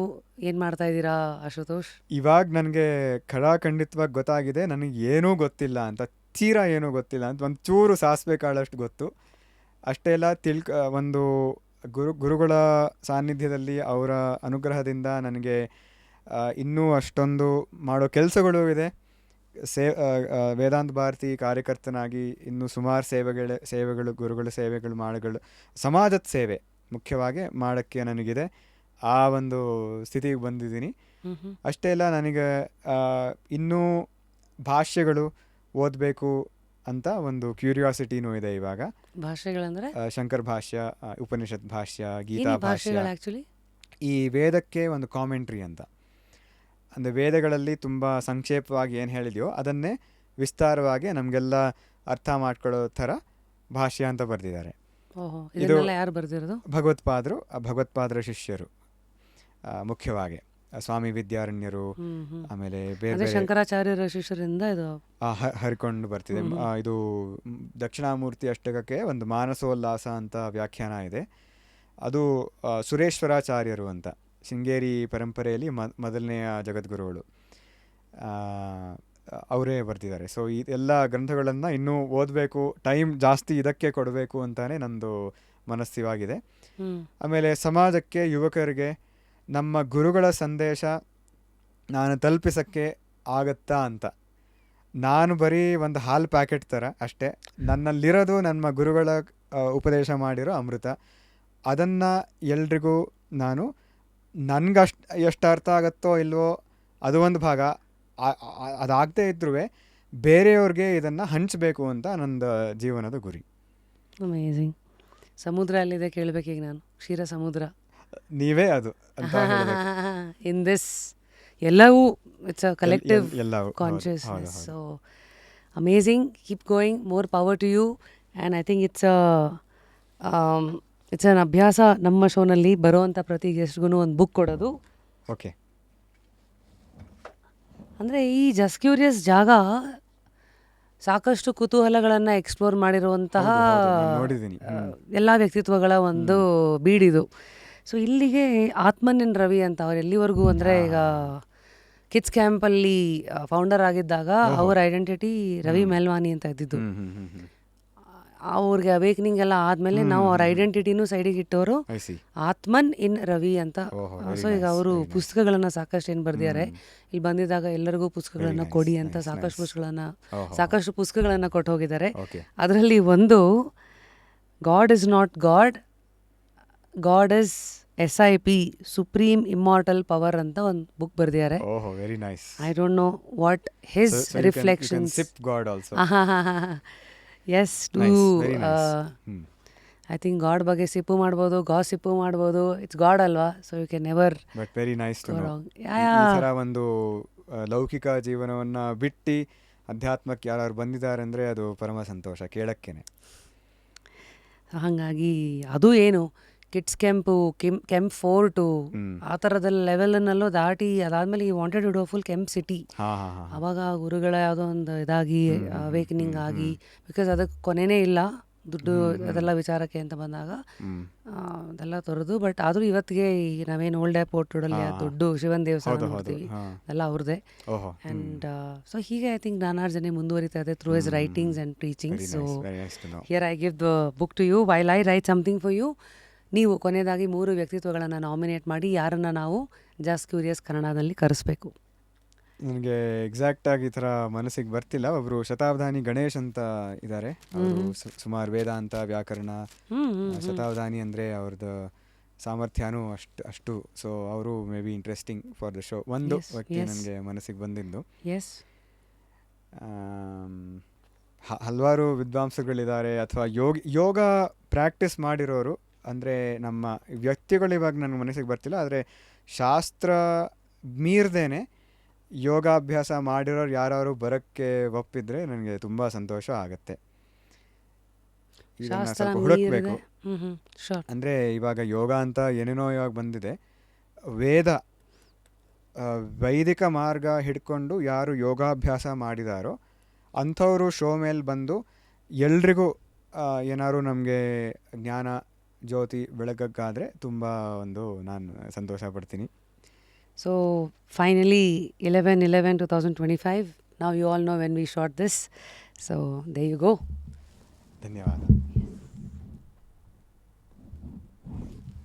ಏನು ಮಾಡ್ತಾ ಇದ್ದೀರಾ ಅಶುತೋಷ್? ಇವಾಗ ನನಗೆ ಖಂಡಿತವಾಗಿ ಗೊತ್ತಾಗಿದೆ, ನನಗೆ ಏನೂ ಗೊತ್ತಿಲ್ಲ ಅಂತ, ತೀರಾ ಏನೂ ಗೊತ್ತಿಲ್ಲ ಅಂತ. ಒಂದು ಚೂರು ಸಾಸಿವೆ ಕಾಳಷ್ಟು ಗೊತ್ತು ಅಷ್ಟೇ. ಎಲ್ಲ ಒಂದು ಗುರುಗಳ ಸಾನ್ನಿಧ್ಯದಲ್ಲಿ ಅವರ ಅನುಗ್ರಹದಿಂದ ನನಗೆ ಇನ್ನೂ ಅಷ್ಟೊಂದು ಮಾಡೋ ಕೆಲಸಗಳು ಇದೆ. ವೇದಾಂತ ಭಾರತಿ ಕಾರ್ಯಕರ್ತನಾಗಿ ಇನ್ನೂ ಸುಮಾರು ಸೇವೆಗಳು ಗುರುಗಳ ಸೇವೆಗಳು ಸಮಾಜದ ಸೇವೆ ಮುಖ್ಯವಾಗಿ ಮಾಡೋಕ್ಕೆ ನನಗಿದೆ. ಆ ಒಂದು ಸ್ಥಿತಿಗೆ ಬಂದಿದ್ದೀನಿ. ಅಷ್ಟೇ ಅಲ್ಲ, ನನಗೆ ಇನ್ನೂ ಭಾಷ್ಯಗಳು ಓದಬೇಕು ಅಂತ ಒಂದು ಕ್ಯೂರಿಯಾಸಿಟಿನೂ ಇದೆ ಇವಾಗ. ಭಾಷೆಗಳಂದ್ರೆ ಶಂಕರ್ ಭಾಷ್ಯ, ಉಪನಿಷತ್ ಭಾಷ್ಯ, ಗೀತಾ ಭಾಷ್ಯ. ಈ ವೇದಕ್ಕೆ ಒಂದು ಕಾಮೆಂಟ್ರಿ ಅಂತ, ಅಂದರೆ ವೇದಗಳಲ್ಲಿ ತುಂಬ ಸಂಕ್ಷೇಪವಾಗಿ ಏನು ಹೇಳಿದೆಯೋ ಅದನ್ನೇ ವಿಸ್ತಾರವಾಗಿ ನಮಗೆಲ್ಲ ಅರ್ಥ ಮಾಡ್ಕೊಳ್ಳೋ ಥರ ಭಾಷ್ಯ ಅಂತ ಬರೆದಿದ್ದಾರೆ. ಇದು ಯಾರು ಬರೆದಿರೋದು? ಭಗವತ್ಪಾದರ ಶಿಷ್ಯರು, ಮುಖ್ಯವಾಗಿ ಸ್ವಾಮಿ ವಿದ್ಯಾರಣ್ಯರು, ಆಮೇಲೆ ಬೇರೆ ಶಂಕರಾಚಾರ್ಯರ ಶಿಷ್ಯರಿಂದ ಇದು ಹರಿಕೊಂಡು ಬರ್ತಿದೆ. ಇದು ದಕ್ಷಿಣಾಮೂರ್ತಿ ಅಷ್ಟಕಕ್ಕೆ ಒಂದು ಮಾನಸೋಲ್ಲಾಸ ಅಂತ ವ್ಯಾಖ್ಯಾನ ಇದೆ. ಅದು ಸುರೇಶ್ವರಾಚಾರ್ಯರು ಅಂತ, ಶೃಂಗೇರಿ ಪರಂಪರೆಯಲ್ಲಿ ಮೊದಲನೆಯ ಜಗದ್ಗುರುಗಳು. ಅವರೇ ಬರೆದಿದ್ದಾರೆ. ಸೊ ಈ ಎಲ್ಲ ಗ್ರಂಥಗಳನ್ನು ಇನ್ನೂ ಓದಬೇಕು, ಟೈಮ್ ಜಾಸ್ತಿ ಇದಕ್ಕೆ ಕೊಡಬೇಕು ಅಂತಾನೆ ನಂದು ಮನಸ್ಸಿವಾಗಿದೆ. ಆಮೇಲೆ ಸಮಾಜಕ್ಕೆ, ಯುವಕರಿಗೆ ನಮ್ಮ ಗುರುಗಳ ಸಂದೇಶ ನಾನು ತಲುಪಿಸೋಕ್ಕೆ ಆಗತ್ತಾ ಅಂತ. ನಾನು ಬರೀ ಒಂದು ಹಾಲು ಪ್ಯಾಕೆಟ್ ಥರ ಅಷ್ಟೇ. ನನ್ನಲ್ಲಿರೋದು ನನ್ನ ಗುರುಗಳ ಉಪದೇಶ ಮಾಡಿರೋ ಅಮೃತ. ಅದನ್ನು ಎಲ್ರಿಗೂ ನಾನು ಎಷ್ಟು ಅರ್ಥ ಆಗುತ್ತೋ ಇಲ್ವೋ ಅದು ಒಂದು ಭಾಗ, ಅದಾಗದೇ ಇದ್ರೂ ಬೇರೆಯವ್ರಿಗೆ ಇದನ್ನು ಹಂಚಬೇಕು ಅಂತ ನಂದು ಜೀವನದ ಗುರಿ. ಅಮೇಝಿಂಗ್. ಸಮುದ್ರ ಅಲ್ಲಿದೆ ಕೇಳಬೇಕೀಗ ನಾನು, ಕ್ಷೀರ ಸಮುದ್ರ. ನೀವೇ ಅದು ಅಂತ ಇನ್ ದಿಸ್ ಎಲ್ಲವೂ ಇಟ್ಸ್ ಅ ಕಲೆಕ್ಟಿವ್ ಎಲ್ಲವೂ consciousness. So amazing, keep going, more power to you. And I think it's an ಅಭ್ಯಾಸ ನಮ್ಮ ಶೋನಲ್ಲಿ ಬರೋವಂಥ ಪ್ರತಿ ಗೆಸ್ಟ್ಗೂ ಒಂದು ಬುಕ್ ಕೊಡೋದು. ಓಕೆ. ಅಂದರೆ ಈ ಜಸ್ಟ್ ಕ್ಯೂರಿಯಸ್ ಜಾಗ ಸಾಕಷ್ಟು ಕುತೂಹಲಗಳನ್ನು ಎಕ್ಸ್ಪ್ಲೋರ್ ಮಾಡಿರುವಂತಹ ನೋಡಿದ್ದೀನಿ ಎಲ್ಲ ವ್ಯಕ್ತಿತ್ವಗಳ ಒಂದು ಬೀಡಿದು. ಸೊ ಇಲ್ಲಿಗೆ ಆತ್ಮನ್ಯನ್ ರವಿ ಅಂತ ಅವ್ರು ಎಲ್ಲಿವರೆಗೂ ಅಂದರೆ ಈಗ ಕಿಡ್ಸ್ ಕ್ಯಾಂಪಲ್ಲಿ ಫೌಂಡರ್ ಆಗಿದ್ದಾಗ ಅವ್ರ ಐಡೆಂಟಿಟಿ ರವಿ ಮೆಲ್ವಾನಿ ಅಂತ ಇದ್ದಿದ್ದು. ಅವ್ರಿಗೆ ಅವೇಕ್ನಿಂಗ್ ಎಲ್ಲ ಆದಮೇಲೆ ನಾವು ಅವ್ರ ಐಡೆಂಟಿಟಿನೂ ಸೈಡಿಗೆ ಇಟ್ಟವರು ಆತ್ಮನ್ ಇನ್ ರವಿ ಅಂತ. ಸೊ ಈಗ ಅವರು ಪುಸ್ತಕಗಳನ್ನು ಸಾಕಷ್ಟು ಏನು ಬರೆದಿದ್ದಾರೆ. ಇಲ್ಲಿ ಬಂದಿದ್ದಾಗ ಎಲ್ಲರಿಗೂ ಪುಸ್ತಕಗಳನ್ನು ಕೊಡಿ ಅಂತ ಸಾಕಷ್ಟು ಪುಸ್ತಕಗಳನ್ನು ಕೊಟ್ಟು ಹೋಗಿದ್ದಾರೆ. ಅದರಲ್ಲಿ ಒಂದು God is not God, God is SIP, supreme immortal power ಅಂತ ಒಂದು ಬುಕ್ ಬರೆದಿದ್ದಾರೆ. I don't know what his reflections. As to I think God ಬಗ್ಗೆ ಸಿಪ್ಪು ಮಾಡ್ಬೋದು, ಗಾಸಿಪ್ಪು ಮಾಡ್ಬೋದು. ಇಟ್ಸ್ ಗಾಡ್ ಅಲ್ವಾ, so you can never. But very nice to know. ಈ ಥರ ಒಂದು ಲೌಕಿಕ ಜೀವನವನ್ನು ಬಿಟ್ಟು ಅಧ್ಯಾತ್ಮಕ್ಕೆ ಯಾರು ಬಂದಿದ್ದಾರೆ ಅಂದರೆ ಅದು ಪರಮ ಸಂತೋಷ ಕೇಳಕ್ಕೇನೆ. ಹಾಗಾಗಿ ಅದು ಏನು ಕಿಡ್ಸ್ ಕ್ಯಾಂಪು, ಕೆಂಪ್ ಫೋರ್ಟು ಆ ಥರದ ಲೆವೆಲನ್ನಲ್ಲೂ ದಾಟಿ ಅದಾದಮೇಲೆ ಈ ವಾಂಟೆಡ್ ಟು ಡೂ ಫುಲ್ ಕೆಂಪ್ ಸಿಟಿ. ಆವಾಗ ಗುರುಗಳ ಯಾವುದೋ ಒಂದು ಇದಾಗಿ ಅವೇಕನಿಂಗ್ ಆಗಿ, ಬಿಕಾಸ್ ಅದಕ್ಕೆ ಕೊನೆಯೇ ಇಲ್ಲ ದುಡ್ಡು ಅದೆಲ್ಲ ವಿಚಾರಕ್ಕೆ ಅಂತ ಬಂದಾಗ ಅದೆಲ್ಲ ತೊರೆದು. ಬಟ್ ಆದರೂ ಇವತ್ತಿಗೆ ಈ ನಾವೇನು ಓಲ್ಡ್ ಏರ್ಪೋರ್ಟ್ ರೋಡಲ್ಲಿ ದೊಡ್ಡ ಶಿವನ್ ದೇವಸ್ಥಾನ ನೋಡ್ತೀವಿ, ಎಲ್ಲ ಅವ್ರದ್ದೇ. ಆ್ಯಂಡ್ ಸೊ ಹೀಗೆ ಐ ಥಿಂಕ್ ನಾನಾರ್ಜನೆ ಮುಂದುವರಿತಾ ಇದೆ through his writings and teachings. So here I give the book to you while I write something for you. ನೀವು ಕೊನೆಯದಾಗಿ 3 ವ್ಯಕ್ತಿತ್ವಗಳನ್ನು ನಾಮಿನೇಟ್ ಮಾಡಿ ಯಾರನ್ನು ನಾವು ಜಸ್ಟ್ ಕ್ಯೂರಿಯಸ್ ಕನ್ನಡದಲ್ಲಿ ಕರೆಸ್ಬೇಕು. ನನಗೆ ಎಕ್ಸಾಕ್ಟಾಗಿ ಈ ಥರ ಮನಸ್ಸಿಗೆ ಬರ್ತಿಲ್ಲ. ಒಬ್ಬರು ಶತಾವಧಾನಿ ಗಣೇಶ್ ಅಂತ ಇದ್ದಾರೆ. ಅವರು ಸುಮಾರು ವೇದಾಂತ, ವ್ಯಾಕರಣ, ಶತಾವಧಾನಿ ಅಂದರೆ ಅವ್ರದ್ದು ಸಾಮರ್ಥ್ಯನೂ ಅಷ್ಟು. ಸೊ ಅವರು may be interesting for the show. ಒಂದು ವ್ಯಕ್ತಿ ನನಗೆ ಮನಸ್ಸಿಗೆ ಬಂದಿದ್ದು. ಹಲವಾರು ವಿದ್ವಾಂಸಗಳಿದ್ದಾರೆ ಅಥವಾ ಯೋಗ ಪ್ರಾಕ್ಟೀಸ್ ಮಾಡಿರೋರು. ಅಂದರೆ ನಮ್ಮ ವ್ಯಕ್ತಿಗಳು ಇವಾಗ ನನ್ನ ಮನಸ್ಸಿಗೆ ಬರ್ತಿಲ್ಲ, ಆದರೆ ಶಾಸ್ತ್ರ ಮೀರ್ದೇನೆ ಯೋಗಾಭ್ಯಾಸ ಮಾಡಿರೋರು ಯಾರು ಬರೋಕ್ಕೆ ಒಪ್ಪಿದ್ರೆ ನನಗೆ ತುಂಬ ಸಂತೋಷ ಆಗುತ್ತೆ. ಇದನ್ನು ಸ್ವಲ್ಪ ಹುಡುಕಬೇಕು. ಅಂದರೆ ಇವಾಗ ಯೋಗ ಅಂತ ಏನೇನೋ ಇವಾಗ ಬಂದಿದೆ. ವೈದಿಕ ಮಾರ್ಗ ಹಿಡ್ಕೊಂಡು ಯಾರು ಯೋಗಾಭ್ಯಾಸ ಮಾಡಿದಾರೋ ಅಂಥವರು ಶೋ ಮೇಲೆ ಬಂದು ಎಲ್ರಿಗೂ ಏನಾದ್ರು ನಮಗೆ ಜ್ಞಾನ ಜ್ಯೋತಿ ಬೆಳಗಕ್ಕಾದರೆ ತುಂಬ ನಾನು ಸಂತೋಷ ಪಡ್ತೀನಿ. So finally 11/11/2025. Now you all know when we shot this. So there you go. ಧನ್ಯವಾದ.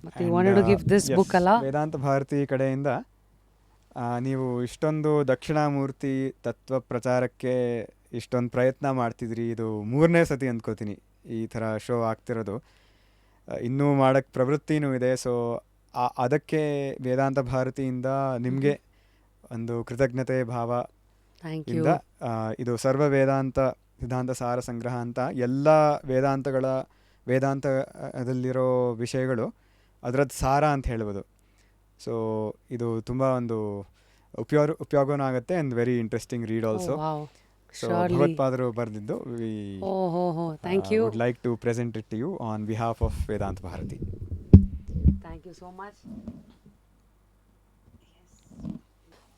But you wanted to give this book ಅಲ್ಲ? ವೇದಾಂತ ಭಾರತಿ ಕಡೆಯಿಂದ ನೀವು ಇಷ್ಟೊಂದು ದಕ್ಷಿಣಾಮೂರ್ತಿ ತತ್ವ ಪ್ರಚಾರಕ್ಕೆ ಇಷ್ಟೊಂದು ಪ್ರಯತ್ನ ಮಾಡ್ತಿದ್ರಿ. ಇದು 3ನೇ ಸತಿ ಅಂದ್ಕೋತೀನಿ ಈ ಥರ ಶೋ ಆಗ್ತಿರೋದು. ಇನ್ನೂ ಮಾಡೋಕ್ಕೆ ಪ್ರವೃತ್ತಿನೂ ಇದೆ. ಸೊ ಅದಕ್ಕೆ ವೇದಾಂತ ಭಾರತಿಯಿಂದ ನಿಮಗೆ ಒಂದು ಕೃತಜ್ಞತೆ ಭಾವ ಇಂದ ಇದು ಸರ್ವ ವೇದಾಂತ ಸಿದ್ಧಾಂತ ಸಾರ ಸಂಗ್ರಹ ಅಂತ ಎಲ್ಲ ವೇದಾಂತದಲ್ಲಿರೋ ವಿಷಯಗಳು ಅದರದ್ದು ಸಾರ ಅಂತ ಹೇಳ್ಬೋದು. ಸೊ ಇದು ತುಂಬ ಒಂದು ಉಪಯೋಗನೂ ಆಗುತ್ತೆ and very interesting read also. So ಭಗವತ್ಪಾದರು ಬರೆದಿದ್ದು. Would like to present it to you on behalf of Vedanta Bharati. Thank you so much.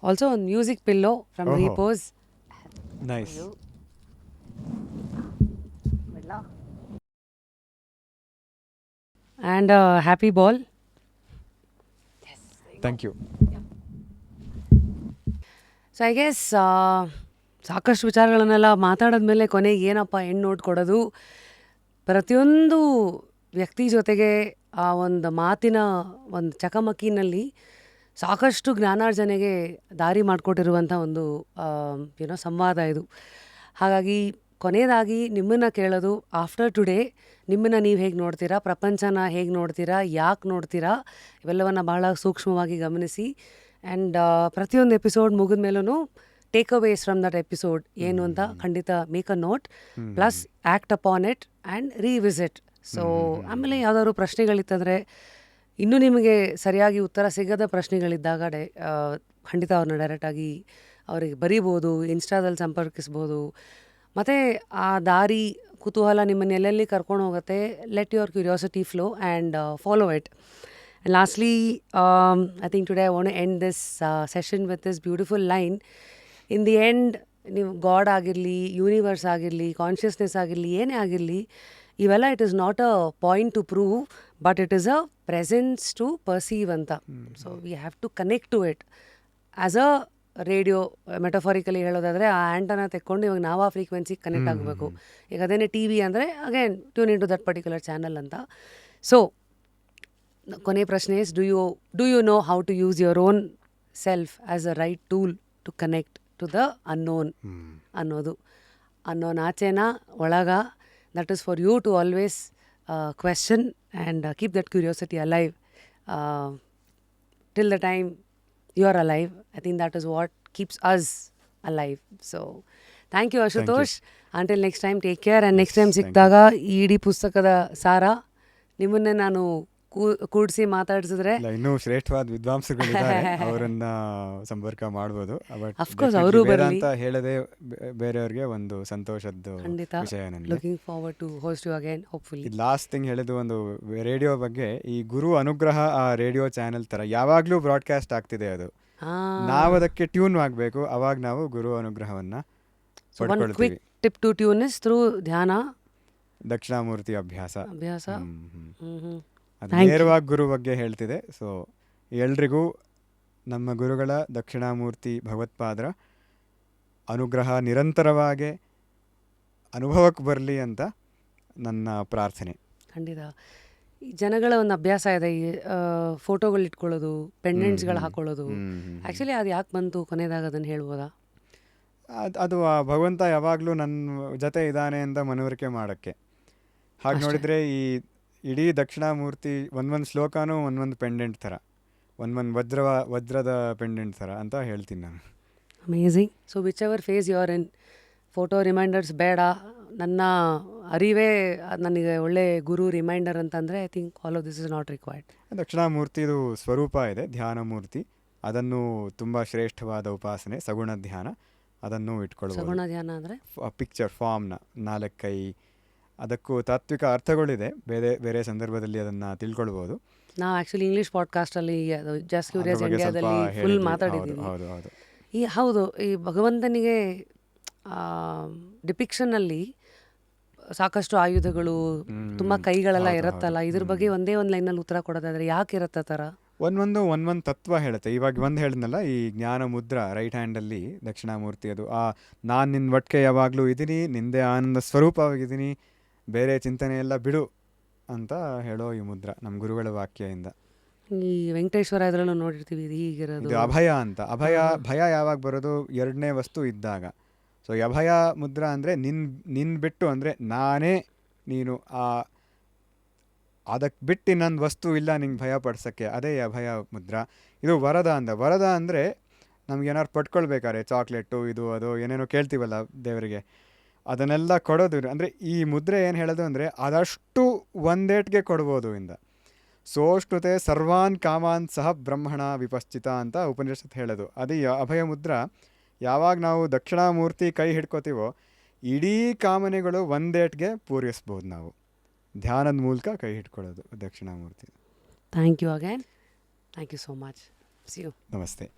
Also a music pillow from Repose. Nice. And a happy ball. Yes. Thank you. So I guess ಸಾಕಷ್ಟು ವಿಚಾರಗಳನ್ನೆಲ್ಲ ಮಾತಾಡಿದ್ಮೇಲೆ ಕೊನೆಗೆ ಏನಪ್ಪ end note ಕೊಡೋದು, ಪ್ರತಿಯೊಂದು ವ್ಯಕ್ತಿ ಜೊತೆಗೆ ಆ ಒಂದು ಮಾತಿನ ಒಂದು ಚಕಮಕಿನಲ್ಲಿ ಸಾಕಷ್ಟು ಜ್ಞಾನಾರ್ಜನೆಗೆ ದಾರಿ ಮಾಡಿಕೊಟ್ಟಿರುವಂಥ ಒಂದು ಏನೋ ಸಂವಾದ ಇದು. ಹಾಗಾಗಿ ಕೊನೆಯದಾಗಿ ನಿಮ್ಮನ್ನು ಕೇಳೋದು, ಆಫ್ಟರ್ ಟುಡೇ ನಿಮ್ಮನ್ನು ನೀವು ಹೇಗೆ ನೋಡ್ತೀರಾ, ಪ್ರಪಂಚನ ಹೇಗೆ ನೋಡ್ತೀರಾ, ಯಾಕೆ ನೋಡ್ತೀರಾ, ಇವೆಲ್ಲವನ್ನು ಬಹಳ ಸೂಕ್ಷ್ಮವಾಗಿ ಗಮನಿಸಿ. ಆ್ಯಂಡ್ ಪ್ರತಿಯೊಂದು ಎಪಿಸೋಡ್ ಮುಗಿದ ಮೇಲೂ takeaways from that episode ಏನು ಅಂತ ಖಂಡಿತ make a note, plus act upon it and revisit. So ಆಮೇಲೆ ಯಾವುದಾದ್ರು ಪ್ರಶ್ನೆಗಳಿತ್ತಂದರೆ, ಇನ್ನೂ ನಿಮಗೆ ಸರಿಯಾಗಿ ಉತ್ತರ ಸಿಗದ ಪ್ರಶ್ನೆಗಳಿದ್ದಾಗ ಖಂಡಿತ ಅವ್ರನ್ನ ಡೈರೆಕ್ಟಾಗಿ ಅವರಿಗೆ ಬರೀಬೋದು, ಇನ್ಸ್ಟಾದಲ್ಲಿ ಸಂಪರ್ಕಿಸ್ಬೋದು. ಮತ್ತು ಆ ದಾರಿ ಕುತೂಹಲ ನಿಮ್ಮನ್ನು ಎಲ್ಲೆಲ್ಲಿ ಕರ್ಕೊಂಡು ಹೋಗುತ್ತೆ, let your curiosity flow and follow it. And lastly, I think today I want to end this session with this beautiful line. In the end, ನೀವು ಗಾಡ್ ಆಗಿರಲಿ, ಯೂನಿವರ್ಸ್ ಆಗಿರಲಿ, ಕಾನ್ಷಿಯಸ್ನೆಸ್ ಆಗಿರಲಿ, ಏನೇ ಆಗಿರಲಿ, ಇವೆಲ್ಲ it is not a point to prove, but it is a presence to perceive ಅಂತ. So we have to connect to it as a radio. Metaphorically ಹೇಳೋದಾದರೆ ಆ ಆ್ಯಂಟನ ತೆಕ್ಕೊಂಡು ಇವಾಗ ನಾವು ಆ ಫ್ರೀಕ್ವೆನ್ಸಿಗೆ ಕನೆಕ್ಟ್ ಆಗಬೇಕು. ಈಗ ಅದೇನೇ ಟಿ ವಿ ಅಂದರೆ again tune in to that particular channel ಅಂತ. ಸೊ ಕೊನೆ ಪ್ರಶ್ನೆ is, do you know how to use your own self as a right tool to connect to the unknown ಅನ್ನೋದು. ಅನ್ನೋನ್ ಆಚೆನ ಒಳಗ, that is for you to always question and keep that curiosity alive till the time you are alive. I think that is what keeps us alive. So thank you Ashutosh. Until next time, take care. And next time ಸಿಕ್ಕಿದಾಗ ಈ ಇಡೀ ಪುಸ್ತಕದ ಸಾರ ನಿಮ್ಮನ್ನೇ ನಾನು ಕೂಡಿಸಿ ಮಾತಾಡಿಸಿದ್ರೆ ಇನ್ನೂ ಶ್ರೇಷ್ಠವಾದ ವಿದ್ವಾಂಸಗಳಿದ್ದಾರೆ, ಅವರನ್ನ ಸಂಪರ್ಕ ಮಾಡ್ಬೋದು. ಅಫ್ಕೋರ್ಸ್ ಅವರು ಬರಲಿ ಅಂತ ಹೇಳದೆ ಬೇರೆಯವ್ರಿಗೆ ಒಂದು ಸಂತೋಷದ ವಿಷಯ. Looking forward to host you again hopefully. Last thing ಹೇಳಿದ್ದು ಒಂದು ರೇಡಿಯೋ ಬಗ್ಗೆ, ಈ ಗುರು ಅನುಗ್ರಹ ಆ ರೇಡಿಯೋ ಚಾನೆಲ್ ತರ ಯಾವಾಗ್ಲೂ ಬ್ರಾಡ್ಕಾಸ್ಟ್ ಆಗ್ತಿದೆ. ಅದು ನಾವು ಅದಕ್ಕೆ ಟ್ಯೂನ್ ಆಗಬೇಕು, ಅವಾಗ ನಾವು ಗುರು ಅನುಗ್ರಹವನ್ನ ಪಡ್ಕೊಳ್ತೀವಿ. Tip to tune is through ಧ್ಯಾನ, ದಕ್ಷಿಣಾಮೂರ್ತಿ ಅಭ್ಯಾಸ. Thank ನೇರವಾಗಿ ಗುರು ಬಗ್ಗೆ ಹೇಳ್ತಿದೆ. ಸೊ ಎಲ್ರಿಗೂ ನಮ್ಮ ಗುರುಗಳ ದಕ್ಷಿಣಾಮೂರ್ತಿ ಭಗವತ್ಪಾದರ ಅನುಗ್ರಹ ನಿರಂತರವಾಗಿ ಅನುಭವಕ್ಕೆ ಬರಲಿ ಅಂತ ನನ್ನ ಪ್ರಾರ್ಥನೆ. ಖಂಡಿತ. ಈ ಜನಗಳ ಒಂದು ಅಭ್ಯಾಸ ಇದೆ, ಈ ಫೋಟೋಗಳು ಇಟ್ಕೊಳ್ಳೋದು, ಪೆಂಡೆಂಟ್ಸ್ಗಳು ಹಾಕೊಳ್ಳೋದು. ಆ್ಯಕ್ಚುಲಿ ಅದು ಯಾಕೆ ಬಂತು ಕೊನೆದಾಗ ಅದನ್ನು ಹೇಳ್ಬೋದಾ? ಅದು ಭಗವಂತ ಯಾವಾಗಲೂ ನನ್ನ ಜೊತೆ ಇದ್ದಾನೆ ಅಂತ ಮನವರಿಕೆ ಮಾಡೋಕ್ಕೆ. ಹಾಗೆ ನೋಡಿದರೆ ಈ ಇಡೀ ದಕ್ಷಿಣಾಮೂರ್ತಿ ಒಂದೊಂದು ಶ್ಲೋಕನೂ ಒಂದೊಂದು ಪೆಂಡೆಂಟ್ ಥರ, ಒಂದೊಂದು ವಜ್ರದ ಪೆಂಡೆಂಟ್ ಥರ ಅಂತ ಹೇಳ್ತೀನಿ ನಾನು. Amazing. So whichever face your in, photo reminders ಬೇಡ, ನನ್ನ ಅರಿವೇ ನನಗೆ ಒಳ್ಳೆ ಗುರು ರಿಮೈಂಡರ್ ಅಂತಂದರೆ I think all of this is not required. ದಕ್ಷಿಣಾಮೂರ್ತಿದು ಸ್ವರೂಪ ಇದೆ, ಧ್ಯಾನ ಮೂರ್ತಿ. ಅದನ್ನು ತುಂಬ ಶ್ರೇಷ್ಠವಾದ ಉಪಾಸನೆ ಸಗುಣ ಧ್ಯಾನ, ಅದನ್ನು ಇಟ್ಕೊಳ್ಬೋದು. ಸಗುಣ ಧ್ಯಾನ ಅಂದರೆ ಪಿಕ್ಚರ್ ಫಾರ್ಮ್ನ 4 ಕೈ, ಅದಕ್ಕೂ ತಾತ್ವಿಕ ಅರ್ಥಗಳಿದೆ. ಬೇರೆ ಬೇರೆ ಸಂದರ್ಭದಲ್ಲಿ ಅದನ್ನು ತಿಳ್ಕೊಳ್ಬೋದು. ನಾವು ಆ್ಯಕ್ಚುಲಿ ಇಂಗ್ಲೀಷ್ ಪಾಡ್ಕಾಸ್ಟಲ್ಲಿ ಅದು ಜಸ್ಟ್ ಕ್ಯೂರಿಯಸ್ ಇಂಡಿಯಾದಲ್ಲಿ ಫುಲ್ ಮಾತಾಡಿದ್ದೀವಿ. ಹೌದು, ಈ ಭಗವಂತನಿಗೆ ಡಿಪಿಕ್ಷನ್ನಲ್ಲಿ ಸಾಕಷ್ಟು ಆಯುಧಗಳು, ತುಂಬ ಕೈಗಳೆಲ್ಲ ಇರುತ್ತಲ್ಲ, ಇದ್ರ ಬಗ್ಗೆ ಒಂದೇ ಒಂದು ಲೈನಲ್ಲಿ ಉತ್ತರ ಕೊಡೋದಾದ್ರೆ ಯಾಕೆ ಇರುತ್ತೆ ಥರ? ಒಂದೊಂದು ತತ್ವ ಹೇಳುತ್ತೆ. ಇವಾಗ ಒಂದು ಹೇಳಿದ್ನಲ್ಲ, ಈ ಜ್ಞಾನ ಮುದ್ರ ರೈಟ್ ಹ್ಯಾಂಡಲ್ಲಿ ದಕ್ಷಿಣಾಮೂರ್ತಿ, ಅದು ನಾನು ನಿನ್ನ ಒಟ್ಟಿಗೆ ಯಾವಾಗಲೂ ಇದ್ದೀನಿ, ನಿಂದೇ ಆನಂದ ಸ್ವರೂಪವಾಗಿದ್ದೀನಿ, ಬೇರೆ ಚಿಂತನೆ ಎಲ್ಲ ಬಿಡು ಅಂತ ಹೇಳೋ ಈ ಮುದ್ರ ನಮ್ಮ ಗುರುಗಳ ವಾಕ್ಯದಿಂದ. ಈ ವೆಂಕಟೇಶ್ವರ ಇದರಲ್ಲೂ ನೋಡಿರ್ತೀವಿ, ಇದು ಹೀಗಿರೋದು ಅಭಯ ಅಂತ. ಭಯ ಯಾವಾಗ ಬರೋದು? ಎರಡನೇ ವಸ್ತು ಇದ್ದಾಗ. ಸೊ ಅಭಯ ಮುದ್ರ ಅಂದರೆ ನಿನ್ನ ಬಿಟ್ಟು, ಅಂದರೆ ನಾನೇ ನೀನು, ಅದಕ್ಕೆ ಬಿಟ್ಟು ಇನ್ನೊಂದು ವಸ್ತು ಇಲ್ಲ ನಿಂಗೆ ಭಯ ಪಡ್ಸೋಕ್ಕೆ, ಅದೇ ಅಭಯ ಮುದ್ರ. ಇದು ವರದ ಅಂದರೆ ನಮ್ಗೇನಾದ್ರು ಪಡ್ಕೊಳ್ಬೇಕಾದ್ರೆ ಚಾಕ್ಲೇಟು ಇದು ಅದು ಏನೇನೋ ಕೇಳ್ತೀವಲ್ಲ ದೇವರಿಗೆ, ಅದನ್ನೆಲ್ಲ ಕೊಡೋದು. ಅಂದರೆ ಈ ಮುದ್ರೆ ಏನು ಹೇಳೋದು ಅಂದರೆ ಅದಷ್ಟು ಒಂದೇಟ್ಗೆ ಕೊಡ್ಬೋದು ಇಂದ. ಸೋಷ್ಣುತೆ ಸರ್ವಾನ್ ಕಾಮಾನ್ ಸಹ ಬ್ರಹ್ಮಣ ವಿಪಶ್ಚಿತ ಅಂತ ಉಪನಿಷತ್ ಹೇಳೋದು. ಅದು ಅಭಯ ಮುದ್ರ. ಯಾವಾಗ ನಾವು ದಕ್ಷಿಣಾಮೂರ್ತಿ ಕೈ ಹಿಡ್ಕೋತೀವೋ ಇಡೀ ಕಾಮನೆಗಳು ಒಂದೇಟ್ಗೆ ಪೂರೈಸ್ಬೋದು ನಾವು, ಧ್ಯಾನದ ಮೂಲಕ ಕೈ ಹಿಡ್ಕೊಳ್ಳೋದು Dakshinamurthy. Thank you again. Thank you so much. See you. ನಮಸ್ತೆ.